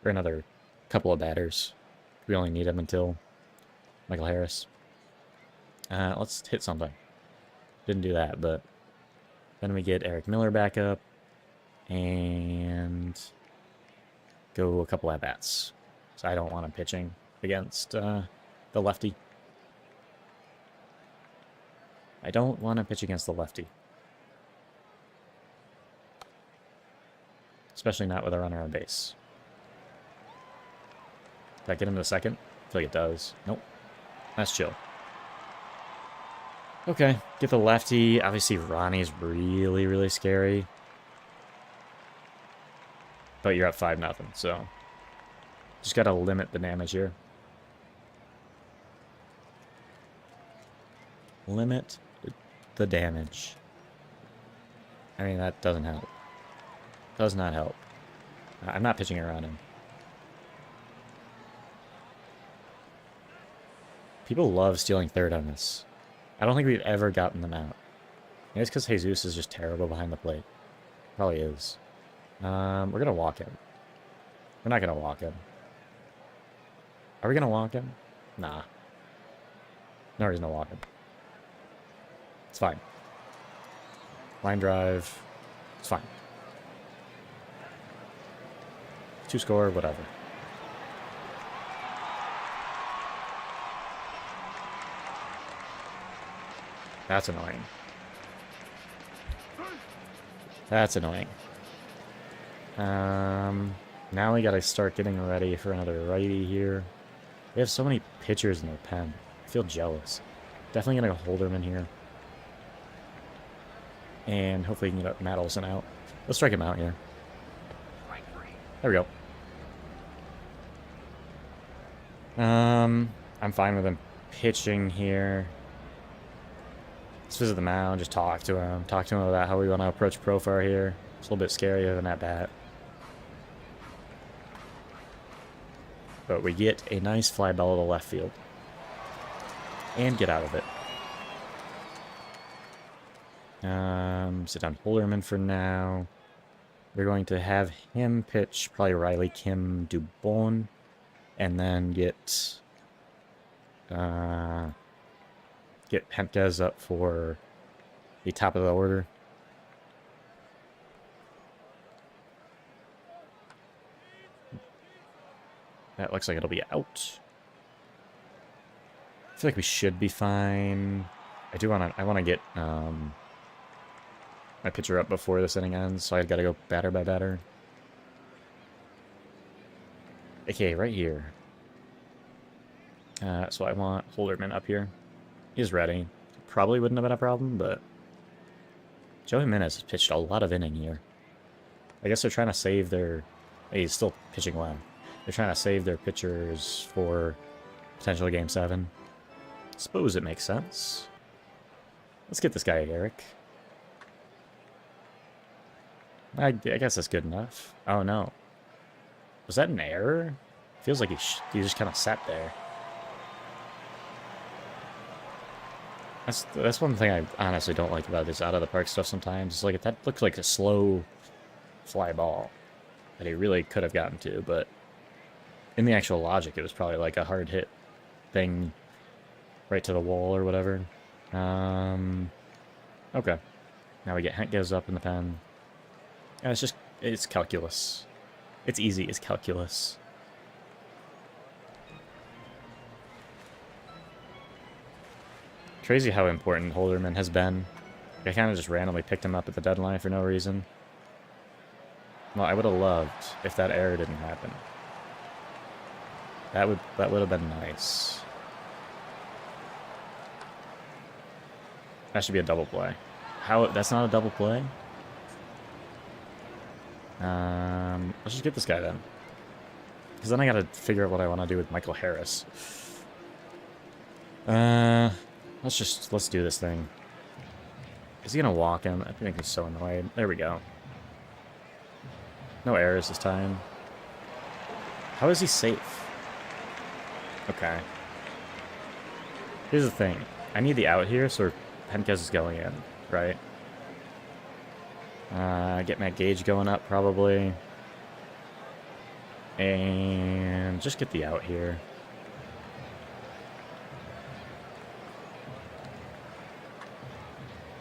Or another couple of batters. We only need him until Michael Harris. Let's hit something. Didn't do that, but then we get Eric Miller back up and go a couple at-bats. So I don't want him pitching against the lefty. I don't want to pitch against the lefty. Especially not with a runner on base. Did I get him to second? I feel like it does. Nope. That's chill. Okay, get the lefty. Obviously, Ronnie's really, really scary. But you're up 5-0, so just gotta limit the damage here. Limit the damage. I mean, that doesn't help. Does not help. I'm not pitching around him. People love stealing third on this. I don't think we've ever gotten them out. Maybe it's because Jesus is just terrible behind the plate. Probably is. We're going to walk him. We're not going to walk him. Are we going to walk him? Nah. No reason to walk him. It's fine. Line drive. It's fine. 2 score, whatever. That's annoying. That's annoying. Now we gotta start getting ready for another righty here. They have so many pitchers in their pen. I feel jealous. Definitely gonna hold him in here. And hopefully we can get Matt Olson out. Let's strike him out here. There we go. I'm fine with him pitching here. Let's visit the mound, just talk to him. Talk to him about how we want to approach Profar here. It's a little bit scarier than that bat. But we get a nice fly ball to left field. And get out of it. Sit down Holderman for now. We're going to have him pitch probably Riley Kim Dubon. And then get Hentges up for the top of the order. That looks like it'll be out. I feel like we should be fine. I want to get my pitcher up before this inning ends, so I've got to go batter by batter. Okay, right here. So I want Holderman up here. He's ready. Probably wouldn't have been a problem, but Joey Jimenez has pitched a lot of inning here. I guess they're trying to save their... He's still pitching well. They're trying to save their pitchers for potential Game 7. Suppose it makes sense. Let's get this guy, Eric. I guess that's good enough. Oh, no. Was that an error? Feels like he just kind of sat there. That's one thing I honestly don't like about this out-of-the-park stuff sometimes. It's like, that looks like a slow fly ball that he really could have gotten to, but in the actual logic, it was probably like a hard hit thing right to the wall or whatever. Okay. Now we get Hank goes up in the pen. And it's calculus. It's easy, it's calculus. Crazy how important Holderman has been. I kind of just randomly picked him up at the deadline for no reason. Well, I would have loved if that error didn't happen. That would have been nice. That should be a double play. How? That's not a double play? Let's just get this guy then. Because then I gotta figure out what I want to do with Michael Harris. Let's do this thing. Is he gonna walk him? I think he's so annoyed. There we go. No errors this time. How is he safe? Okay. Here's the thing. I need the out here, so Henkes is going in, right? Get Matt Gage going up, probably. And just get the out here.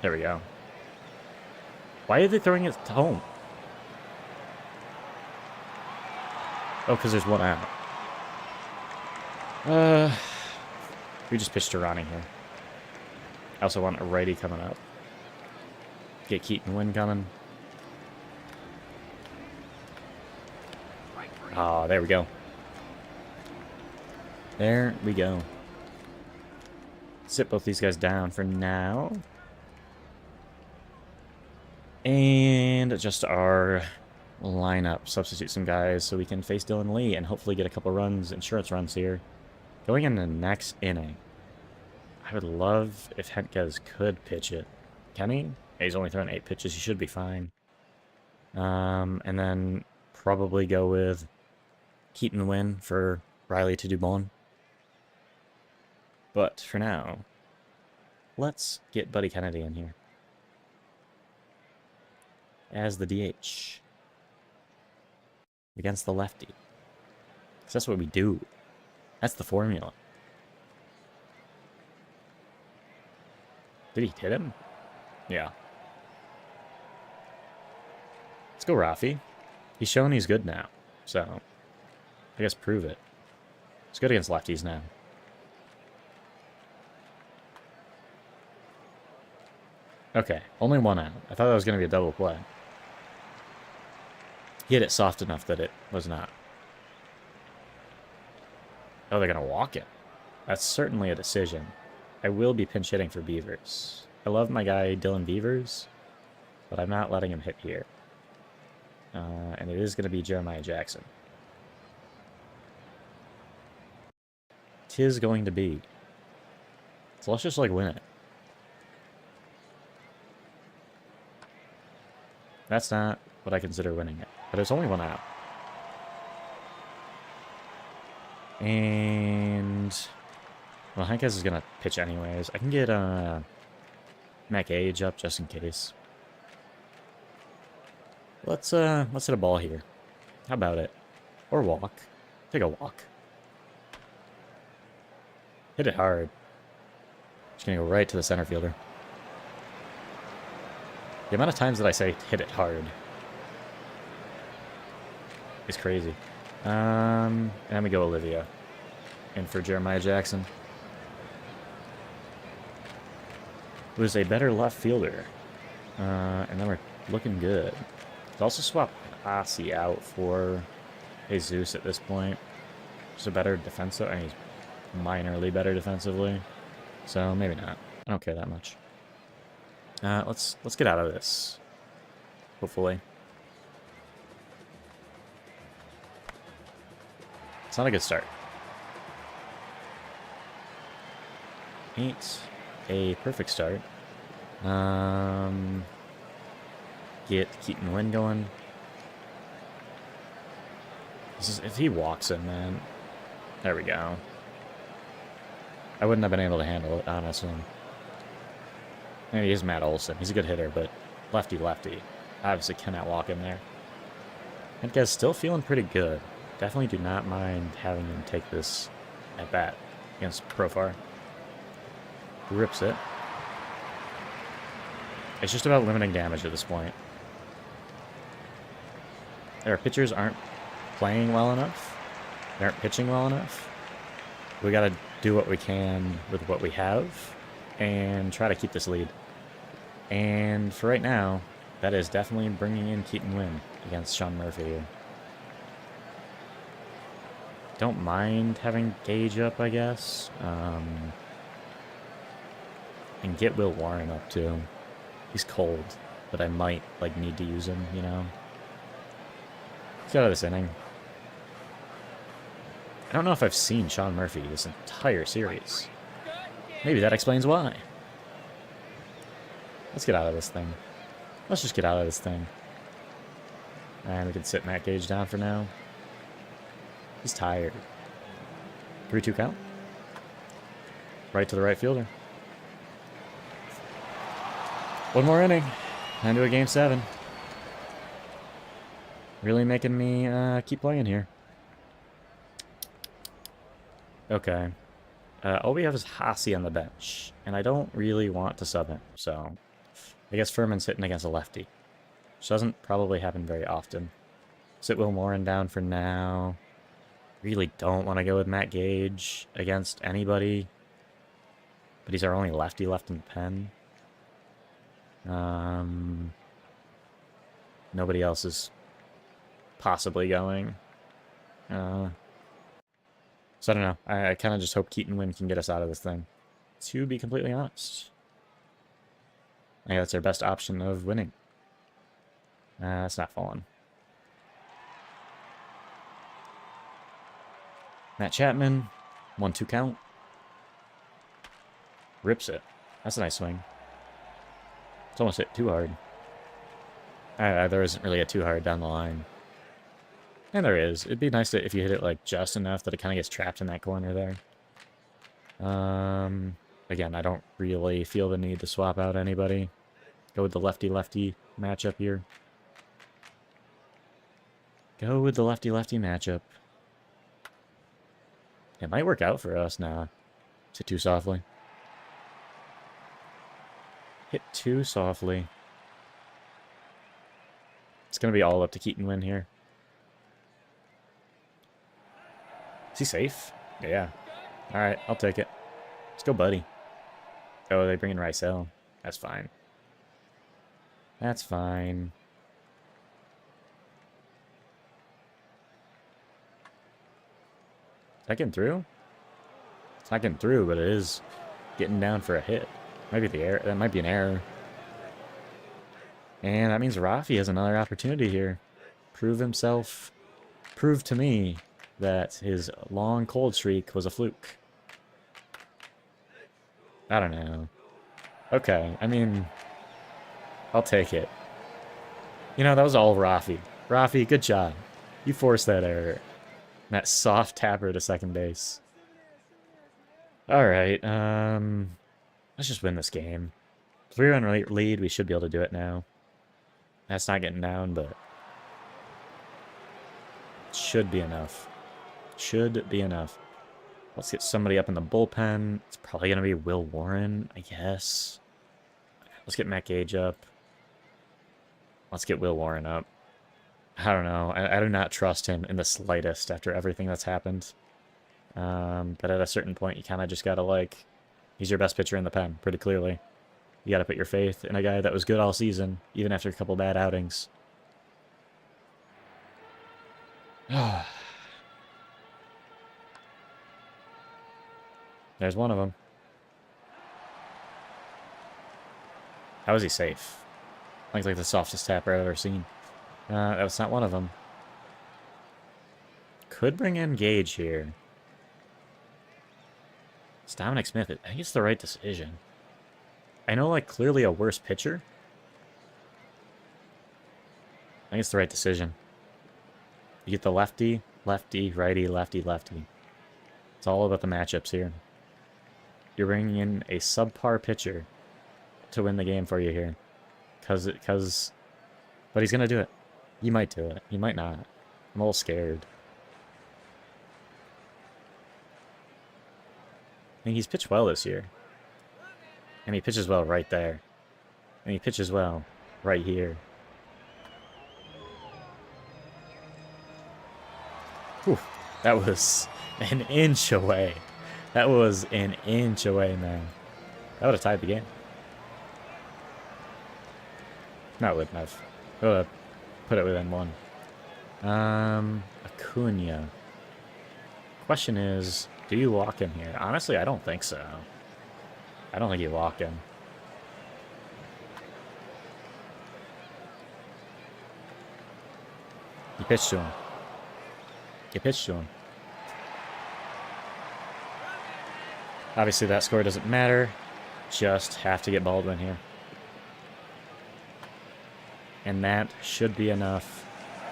There we go. Why are they throwing it to home? Oh, because there's one out. We just pitched to Ronnie here. I also want a righty coming up. Get Keaton Wynn coming. Oh, there we go. There we go. Sit both these guys down for now. And adjust our lineup. Substitute some guys so we can face Dylan Lee and hopefully get a couple runs, insurance runs here. Going in the next inning. I would love if Henkes could pitch it. Can he? He's only thrown 8 pitches. He should be fine. And then probably go with Keaton Wynn for Riley to Dubon. But for now, let's get Buddy Kennedy in here as the DH against the lefty. Because that's what we do. That's the formula. Did he hit him? Yeah. Let's go, Rafi. He's shown he's good now. So, I guess prove it. He's good against lefties now. Okay, only one out. I thought that was going to be a double play. He hit it soft enough that it was not. Oh, they're going to walk it. That's certainly a decision. I will be pinch hitting for Beavers. I love my guy Dylan Beavers, but I'm not letting him hit here. And it is going to be Jeremiah Jackson. Tis going to be. So let's just, like, win it. That's not what I consider winning it. But there's only one out. And... well, Henkes is going to pitch anyways. I can get Matt Gage up just in case. Let's hit a ball here. How about it? Or walk. Take a walk. Hit it hard. Just gonna go right to the center fielder. The amount of times that I say hit it hard is crazy. And we go Olivia. In for Jeremiah Jackson. Who's a better left fielder. And then we're looking good. Could also swap Asi out for Jesus at this point. a better defensive. I mean, he's minorly better defensively, so maybe not. I don't care that much. Let's get out of this. Hopefully, it's not a good start. Ain't a perfect start. Get Keaton Wynn going. This is, if he walks in, man. There we go. I wouldn't have been able to handle it, honestly. Maybe he's Matt Olson. He's a good hitter, but lefty-lefty. Obviously cannot walk in there. And guy's still feeling pretty good. Definitely do not mind having him take this at bat against Profar. Rips it. It's just about limiting damage at this point. Our pitchers aren't playing well enough. They aren't pitching well enough. We gotta do what we can with what we have and try to keep this lead. And for right now, that is definitely bringing in Keaton Wynn against Sean Murphy here. Don't mind having Gage up, I guess. And get Will Warren up too. He's cold, but I might like need to use him, you know. Let's get out of this inning. I don't know if I've seen Sean Murphy this entire series. Maybe that explains why. Let's get out of this thing. Let's just get out of this thing. And we can sit Matt Gage down for now. He's tired. 3-2 count. Right to the right fielder. One more inning. Into a game 7. Really making me keep playing here. Okay. All we have is Hossie on the bench. And I don't really want to sub him. So I guess Furman's hitting against a lefty. Which doesn't probably happen very often. Sit Will Warren down for now. Really don't want to go with Matt Gage against anybody. But he's our only lefty left in the pen. Nobody else is possibly going. So I don't know. I kind of just hope Keaton Wynn can get us out of this thing. To be completely honest. I think that's our best option of winning. That's not falling. Matt Chapman. 1-2 count. Rips it. That's a nice swing. It's almost hit too hard. There isn't really a too hard down the line. And there is. It'd be nice if you hit it like just enough that it kind of gets trapped in that corner there. Again, I don't really feel the need to swap out anybody. Go with the lefty-lefty matchup here. Go with the lefty-lefty matchup. It might work out for us now. Hit too softly. Hit too softly. It's going to be all up to Keaton Wynn here. Is he safe? Yeah. Alright, I'll take it. Let's go, buddy. Oh, they bring in Rysel. That's fine. That's fine. Is that getting through? It's not getting through, but it is getting down for a hit. Might be the error. That might be an error. And that means Rafi has another opportunity here. Prove himself. Prove to me that his long cold streak was a fluke. I don't know. Okay, I mean, I'll take it. You know, that was all Rafi. Rafi, good job. You forced that error. That soft tapper to second base. Alright, let's just win this game. 3-run lead, we should be able to do it now. That's not getting down, but it should be enough. Should be enough. Let's get somebody up in the bullpen. It's probably going to be Will Warren, I guess. Let's get Matt Gage up. Let's get Will Warren up. I don't know. I do not trust him in the slightest after everything that's happened. But at a certain point, you kind of just got to, like, he's your best pitcher in the pen, pretty clearly. You got to put your faith in a guy that was good all season, even after a couple bad outings. There's one of them. How is he safe? Like the softest tapper I've ever seen. That was not one of them. Could bring in Gage here. It's Dominic Smith. I think it's the right decision. I know, like, clearly a worse pitcher. I think it's the right decision. You get the lefty, lefty, righty, lefty, lefty. It's all about the matchups here. You're bringing in a subpar pitcher to win the game for you here. But he's going to do it. He might do it. He might not. I'm a little scared. I think he's pitched well this year. And he pitches well right there. And he pitches well right here. Whew, that was an inch away. That was an inch away, man. That would have tied the game. No, it wouldn't have. It would have put it within one. Acuna. Question is, do you walk him here? Honestly, I don't think so. I don't think you walk him. You pitch to him. You pitch to him. Obviously, that score doesn't matter. Just have to get Baldwin here. And that should be enough.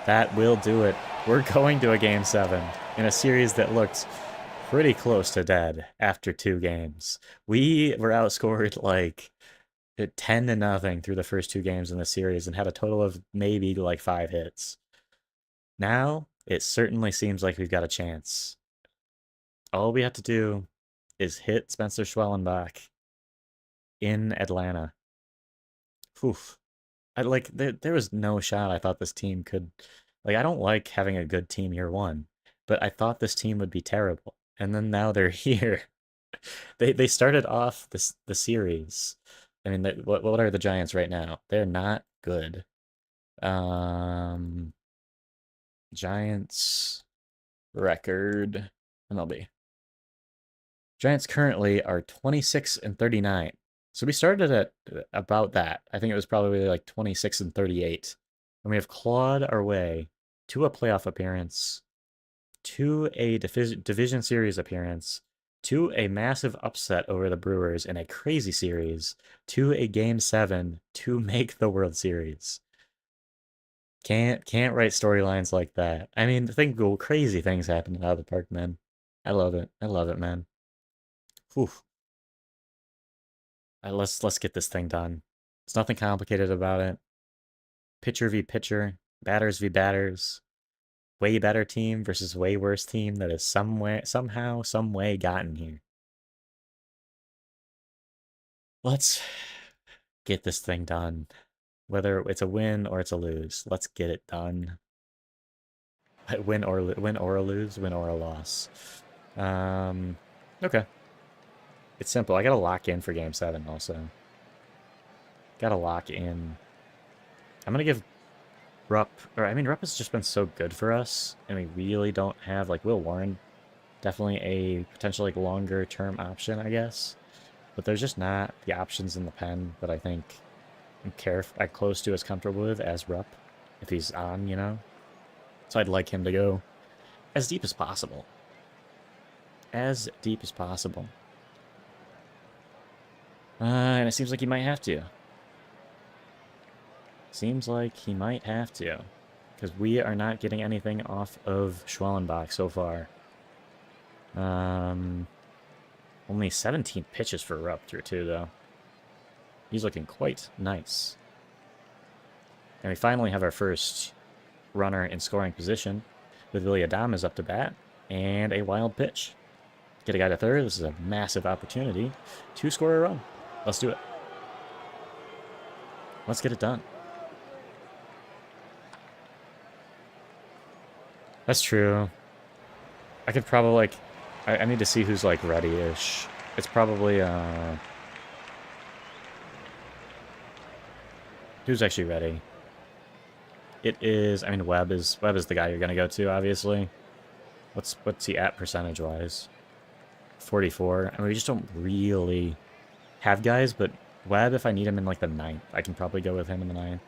That will do it. We're going to a Game 7 in a series that looked pretty close to dead after 2 games. We were outscored like 10-0 through the first 2 games in the series and had a total of maybe like 5 hits. Now, it certainly seems like we've got a chance. All we have to do is hit Spencer Schwellenbach in Atlanta. Oof. There was no shot I thought this team could... Like, I don't like having a good team year one, but I thought this team would be terrible. And then now they're here. They started off the series. I mean, what are the Giants right now? They're not good. Giants record MLB. Giants currently are 26-39. So we started at about that. I think it was probably like 26-38. And we have clawed our way to a playoff appearance, to a division series appearance, to a massive upset over the Brewers in a crazy series, to a Game 7 to make the World Series. Can't write storylines like that. I mean, think crazy things happen out of the park, man. I love it. I love it, man. Whew. Let's get this thing done. There's nothing complicated about it. Pitcher v. pitcher, batters v. batters. Way better team versus way worse team that is somehow, some way gotten here. Let's get this thing done. Whether it's a win or it's a lose, let's get it done. Win or a lose, win or a loss. Okay. It's simple. I gotta lock in for Game 7 also. Gotta lock in. I'm gonna give Rupp, Rupp has just been so good for us, and we really don't have, like, Will Warren, definitely a potential, like, longer term option, I guess. But there's just not the options in the pen that I think I'm close to as comfortable with as Rupp, if he's on, you know? So I'd like him to go as deep as possible. As deep as possible. And it seems like he might have to. Seems like he might have to. Because we are not getting anything off of Schwellenbach so far. Only 17 pitches for Rupp through 2, though. He's looking quite nice. And we finally have our first runner in scoring position with Willy Adames up to bat and a wild pitch. Get a guy to third. This is a massive opportunity to score a run. Let's do it. Let's get it done. That's true. I could probably, like... I need to see who's, like, ready-ish. It's probably, who's actually ready? It is... I mean, Webb is the guy you're gonna go to, obviously. What's he at percentage-wise? 44. I mean, we just don't really have guys, but Webb, if I need him in like the 9th, I can probably go with him in the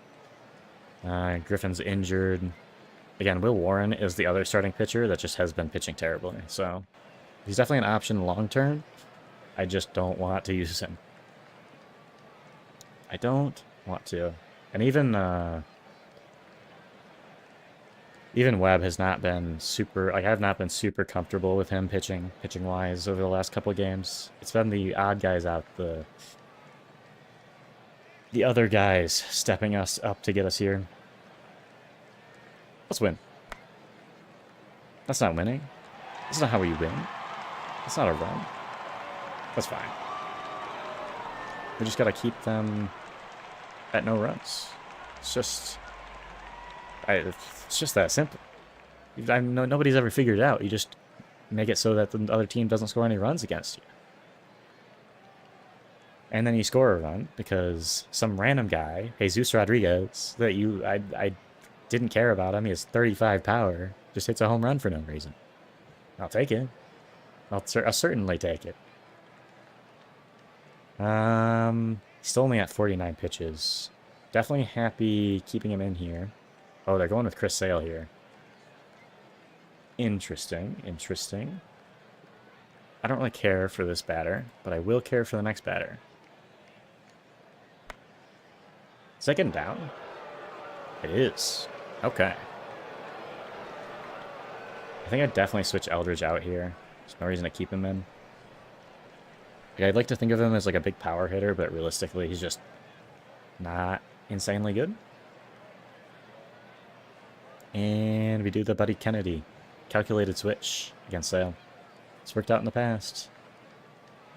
9th. Griffin's injured. Again, Will Warren is the other starting pitcher that just has been pitching terribly. So he's definitely an option long term. I just don't want to use him. I don't want to. And even Webb has not been super, like, I've not been super comfortable with him pitching wise over the last couple of games. It's been the odd guys out, the other guys stepping us up to get us here. Let's win. That's not winning. That's not how we win. That's not a run. That's fine. We just gotta keep them at no runs. It's just that simple. I know nobody's ever figured it out. You just make it so that the other team doesn't score any runs against you. And then you score a run because some random guy, Jesus Rodriguez, that I didn't care about him. He has 35 power. Just hits a home run for no reason. I'll take it. I'll certainly take it. Still only at 49 pitches. Definitely happy keeping him in here. Oh, they're going with Chris Sale here. Interesting, interesting. I don't really care for this batter, but I will care for the next batter. Is that getting down? It is. Okay. I think I'd definitely switch Eldridge out here. There's no reason to keep him in. Like, I'd like to think of him as like a big power hitter, but realistically, he's just not insanely good. And we do the Buddy Kennedy calculated switch against Sale. It's worked out in the past.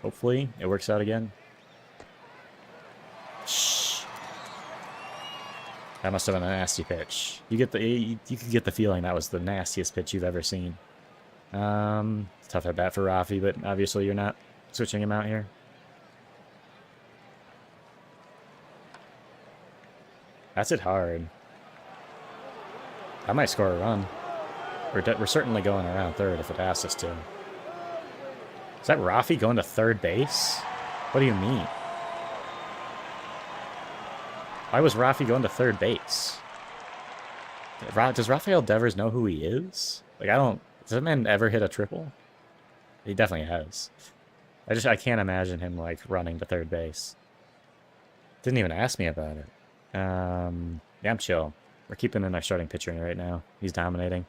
Hopefully, it works out again. Shh. That must have been a nasty pitch. You could get the feeling that was the nastiest pitch you've ever seen. Tough at bat for Rafi, but obviously you're not switching him out here. That's it hard. I might score a run. We're certainly going around third if it asks us to. Is that Rafi going to third base? What do you mean? Why was Rafi going to third base? Does Rafael Devers know who he is? Like, does that man ever hit a triple? He definitely has. I can't imagine him, like, running to third base. Didn't even ask me about it. Yeah, I'm chill. We're keeping in our starting pitcher right now. He's dominating.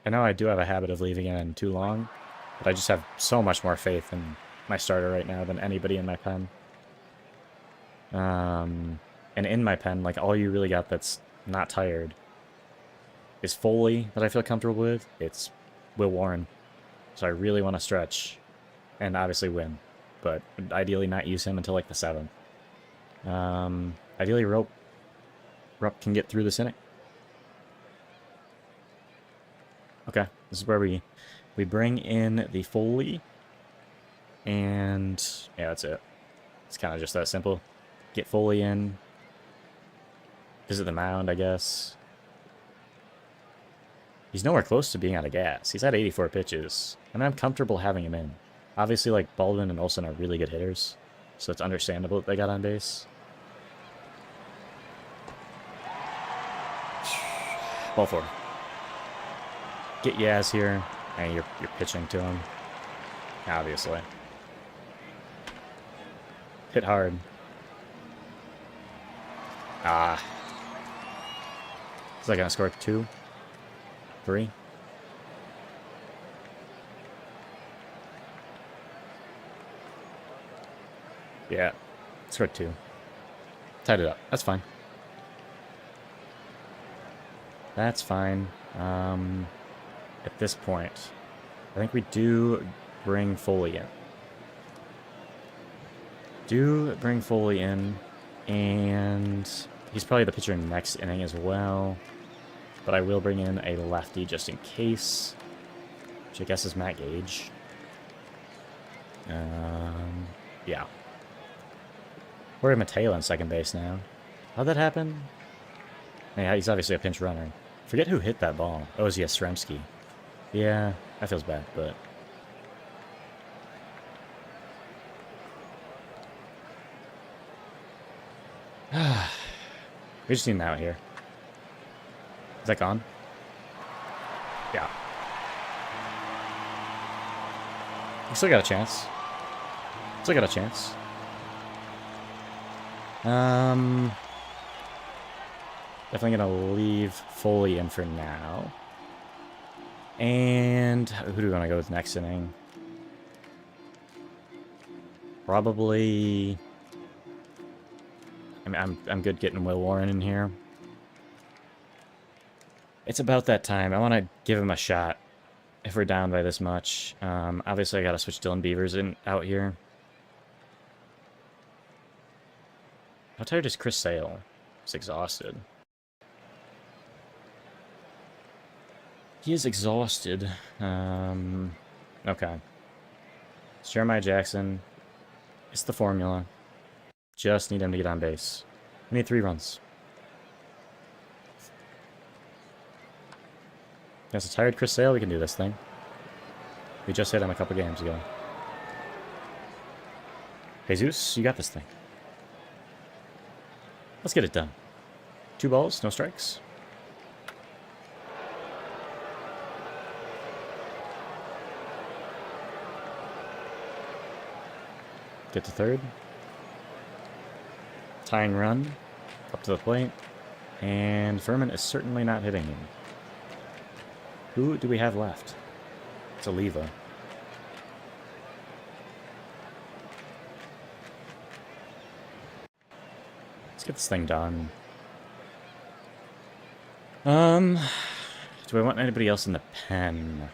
I know I do have a habit of leaving it in too long, but I just have so much more faith in my starter right now than anybody in my pen. And in my pen, like, all you really got that's not tired is Foley that I feel comfortable with. It's Will Warren. So I really want to stretch and obviously win, but ideally not use him until like the 7th. Ideally Rupp can get through this inning. Okay, this is where we bring in the Foley, and yeah, that's it. It's kind of just that simple. Get Foley in, visit the mound, I guess. He's nowhere close to being out of gas. He's at 84 pitches, and I'm comfortable having him in. Obviously, like, Baldwin and Olsen are really good hitters, so it's understandable that they got on base. Ball 4. Get Yaz here, and you're pitching to him. Obviously. Hit hard. Ah. Is that gonna score 2? 3? Yeah. Scored 2. Tied it up. That's fine. That's fine. At this point, I think we do bring Foley in. And he's probably the pitcher next inning as well. But I will bring in a lefty just in case, which I guess is Matt Gage. Yeah. We're Mateo on second base now. How'd that happen? Yeah, he's obviously a pinch runner. Forget who hit that ball. Oh, it was Yastrzemski. Yeah, that feels bad, but... We just need him out here. Is that gone? Yeah. We still got a chance. Still got a chance. Definitely gonna leave Foley in for now. And who do we want to go with next inning? Probably... I mean, I'm good getting Will Warren in here. It's about that time. I want to give him a shot if we're down by this much. Obviously, I got to switch Dylan Beavers out here. How tired is Chris Sale? He's exhausted. He is exhausted. Okay. It's Jeremiah Jackson. It's the formula. Just need him to get on base. We need 3 runs. Against a tired Chris Sale, we can do this thing. We just hit him a couple games ago. Jesus, you got this thing. Let's get it done. 2 balls, no strikes. Get to third. Tying run. Up to the plate. And Furman is certainly not hitting him. Who do we have left? It's Oliva. Let's get this thing done. Do I want anybody else in the pen?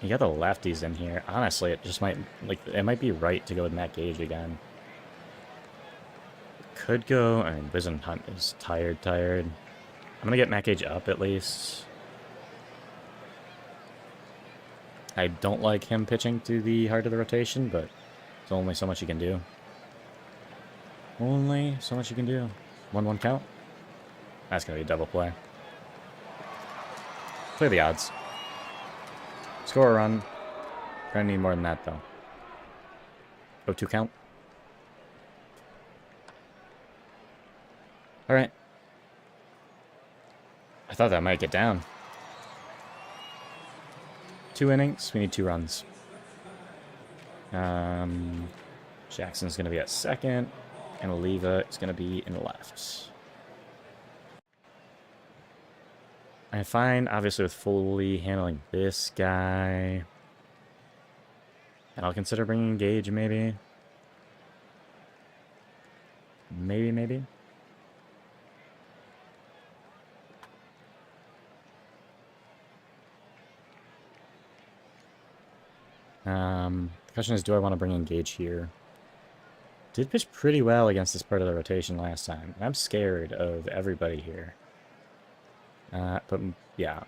You got the lefties in here. Honestly, it just might, like, it might be right to go with Matt Gage again. Could go, I mean, Wizen Hunt is tired. I'm gonna get Matt Gage up at least. I don't like him pitching to the heart of the rotation, but there's only so much you can do. Only so much you can do. 1-1 count. That's gonna be a double play. Play the odds. Score a run. Gonna need more than that, though. 0-2 count. Alright. I thought that might get down. 2 innings. We need 2 runs. Jackson's going to be at second. And Oliva is going to be in left. I'm fine, obviously, with Foley handling this guy. And I'll consider bringing Gage, maybe. Maybe. The question is, do I want to bring in Gage here? Did pitch pretty well against this part of the rotation last time. I'm scared of everybody here. But, yeah.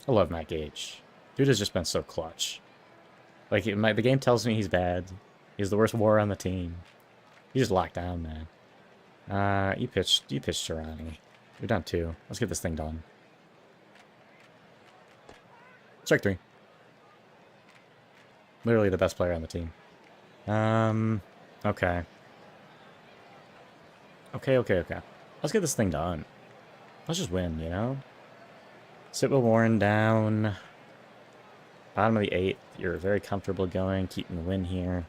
I love Matt Gage. Dude has just been so clutch. Like, the game tells me he's bad. He's the worst WAR on the team. He just locked down, man. You pitched Ronnie. You're down 2. Let's get this thing done. Strike 3. Literally the best player on the team. Okay. Okay. Let's get this thing done. Let's just win, you know? Sit with Warren down. Bottom of the 8th. You're very comfortable going. Keeping the win here.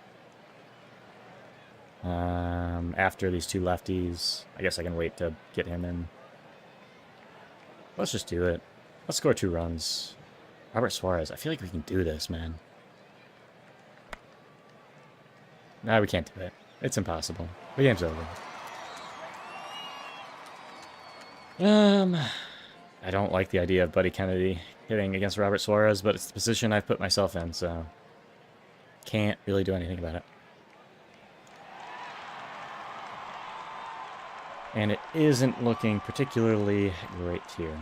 After these 2 lefties. I guess I can wait to get him in. Let's just do it. Let's score 2 runs. Robert Suarez. I feel like we can do this, man. Nah, we can't do it. It's impossible. The game's over. I don't like the idea of Buddy Kennedy hitting against Robert Suarez, but it's the position I've put myself in, so can't really do anything about it. And it isn't looking particularly great here.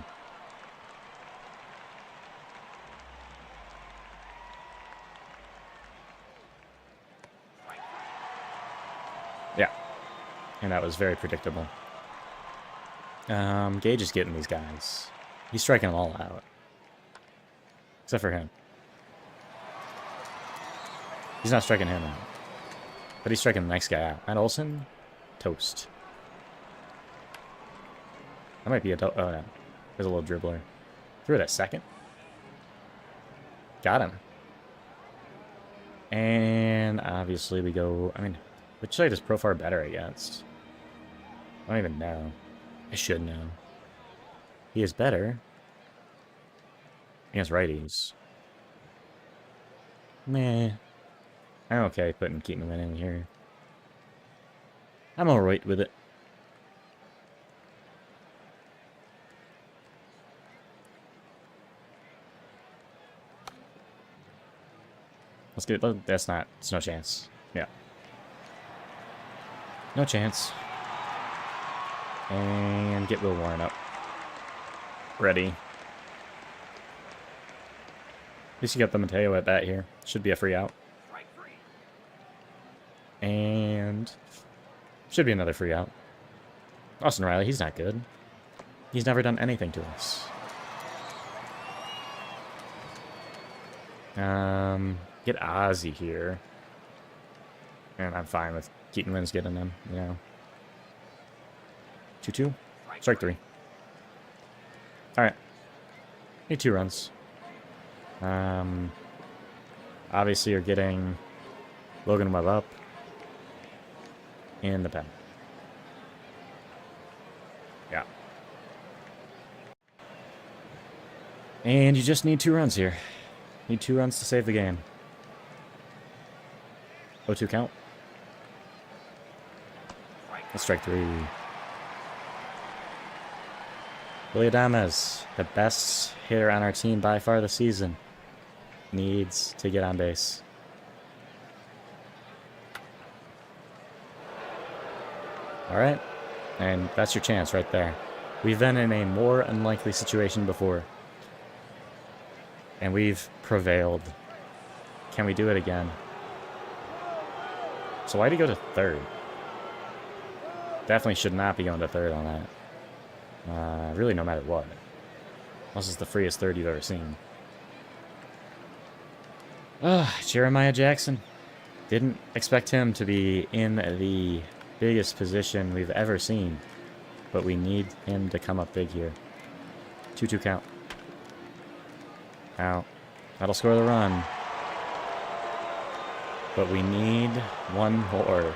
Yeah, and that was very predictable. Gage is getting these guys. He's striking them all out. Except for him. He's not striking him out. But he's striking the next guy out. And Olsen, toast. That might be a... Oh, no. There's a little dribbler. Threw it at second. Got him. And obviously we go... I mean, which side is Profar better against? I don't even know. I should know. He is better against righties. Meh. I'm okay putting Keaton Wynn in here. I'm alright with it. Let's get it. That's not... It's no chance. Yeah. No chance. And get Will Warren up. Ready. At least you got the Mateo at bat here. Should be a free out. And should be another free out. Austin Riley, he's not good. He's never done anything to us. Get Ozzy here. And I'm fine with Keaton Wynn's getting them, you know. 2-2. Strike 3. Alright. Need 2 runs. Obviously you're getting Logan Webb up in the pen. Yeah. And you just need 2 runs here. Need 2 runs to save the game. 0-2 count. Let's strike 3. Willie Adames, the best hitter on our team by far this season, needs to get on base. Alright, and that's your chance right there. We've been in a more unlikely situation before. And we've prevailed. Can we do it again? So why'd he go to third? Definitely should not be going to third on that. Really, no matter what. This is the freest third you've ever seen. Jeremiah Jackson. Didn't expect him to be in the biggest position we've ever seen. But we need him to come up big here. 2-2 count. Out. That'll score the run. But we need one more.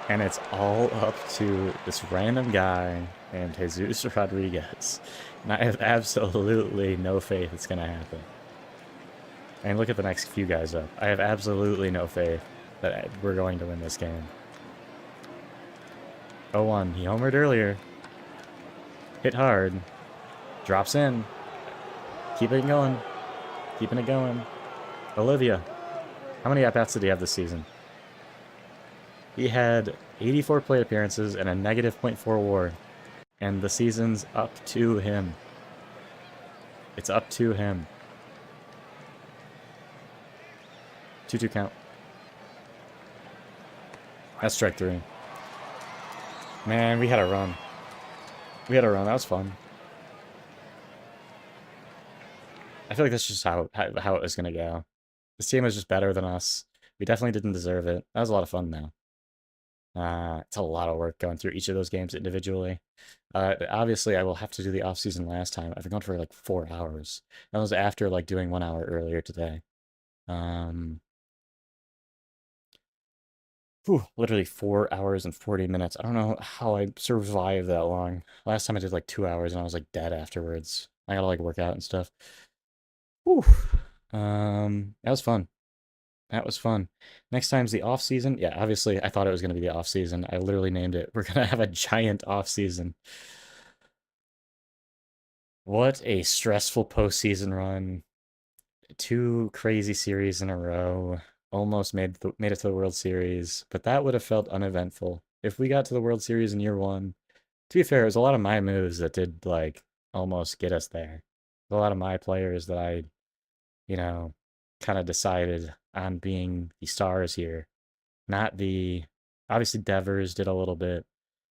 And it's all up to this random guy and Jesus Rodriguez. And I have absolutely no faith it's going to happen. And look at the next few guys up. I have absolutely no faith that we're going to win this game. 0-1. He homered earlier. Hit hard. Drops in. Keeping it going. Keeping it going. Olivia. How many at-bats did he have this season? He had 84 plate appearances and a negative .4 WAR. And the season's up to him. It's up to him. 2-2 count. That's strike 3. Man, we had a run. We had a run. That was fun. I feel like that's just how it was going to go. This team was just better than us. We definitely didn't deserve it. That was a lot of fun, though. It's a lot of work going through each of those games individually. Obviously, I will have to do the off-season last time. I've been going for like 4 hours. That was after like doing 1 hour earlier today. Literally 4 hours and 40 minutes. I don't know how I survived that long. Last time I did like 2 hours and I was like dead afterwards. I gotta like work out and stuff. Whew. That was fun. That was fun. Next time's the off season. Yeah, obviously I thought it was gonna be the off season. I literally named it. We're gonna have a giant off season. What a stressful postseason run. 2 crazy series in a row. Almost made it to the World Series, but that would have felt uneventful. If we got to the World Series in year 1, to be fair, it was a lot of my moves that did, like, almost get us there. A lot of my players that I, you know, kind of decided on being the stars here. Not the Obviously, Devers did a little bit.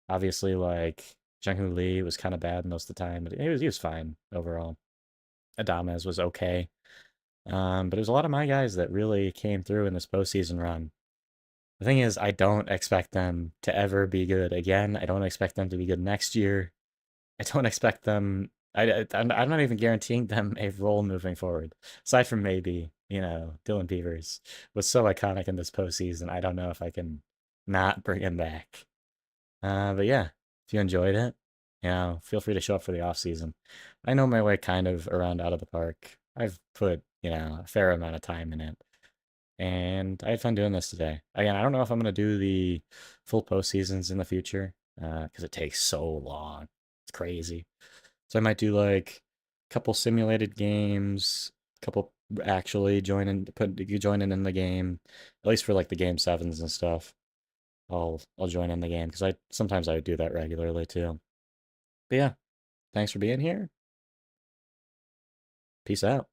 Obviously, like Jung Lee was kind of bad most of the time, but he was fine overall. Adames was okay. But there's a lot of my guys that really came through in this postseason run. The thing is, I don't expect them to ever be good again. I don't expect them to be good next year. I don't expect them. I'm not even guaranteeing them a role moving forward. Aside from maybe, Dylan Beavers was so iconic in this postseason. I don't know if I can not bring him back. But yeah, if you enjoyed it, feel free to show up for the off season. I know my way kind of around out of the park. I've put, a fair amount of time in it. And I had fun doing this today. Again, I don't know if I'm going to do the full postseasons in the future because it takes so long. It's crazy. So I might do like a couple simulated games, a couple actually joining in the game, at least for like the game sevens and stuff. I'll join in the game because I do that regularly too. But yeah, thanks for being here. Peace out.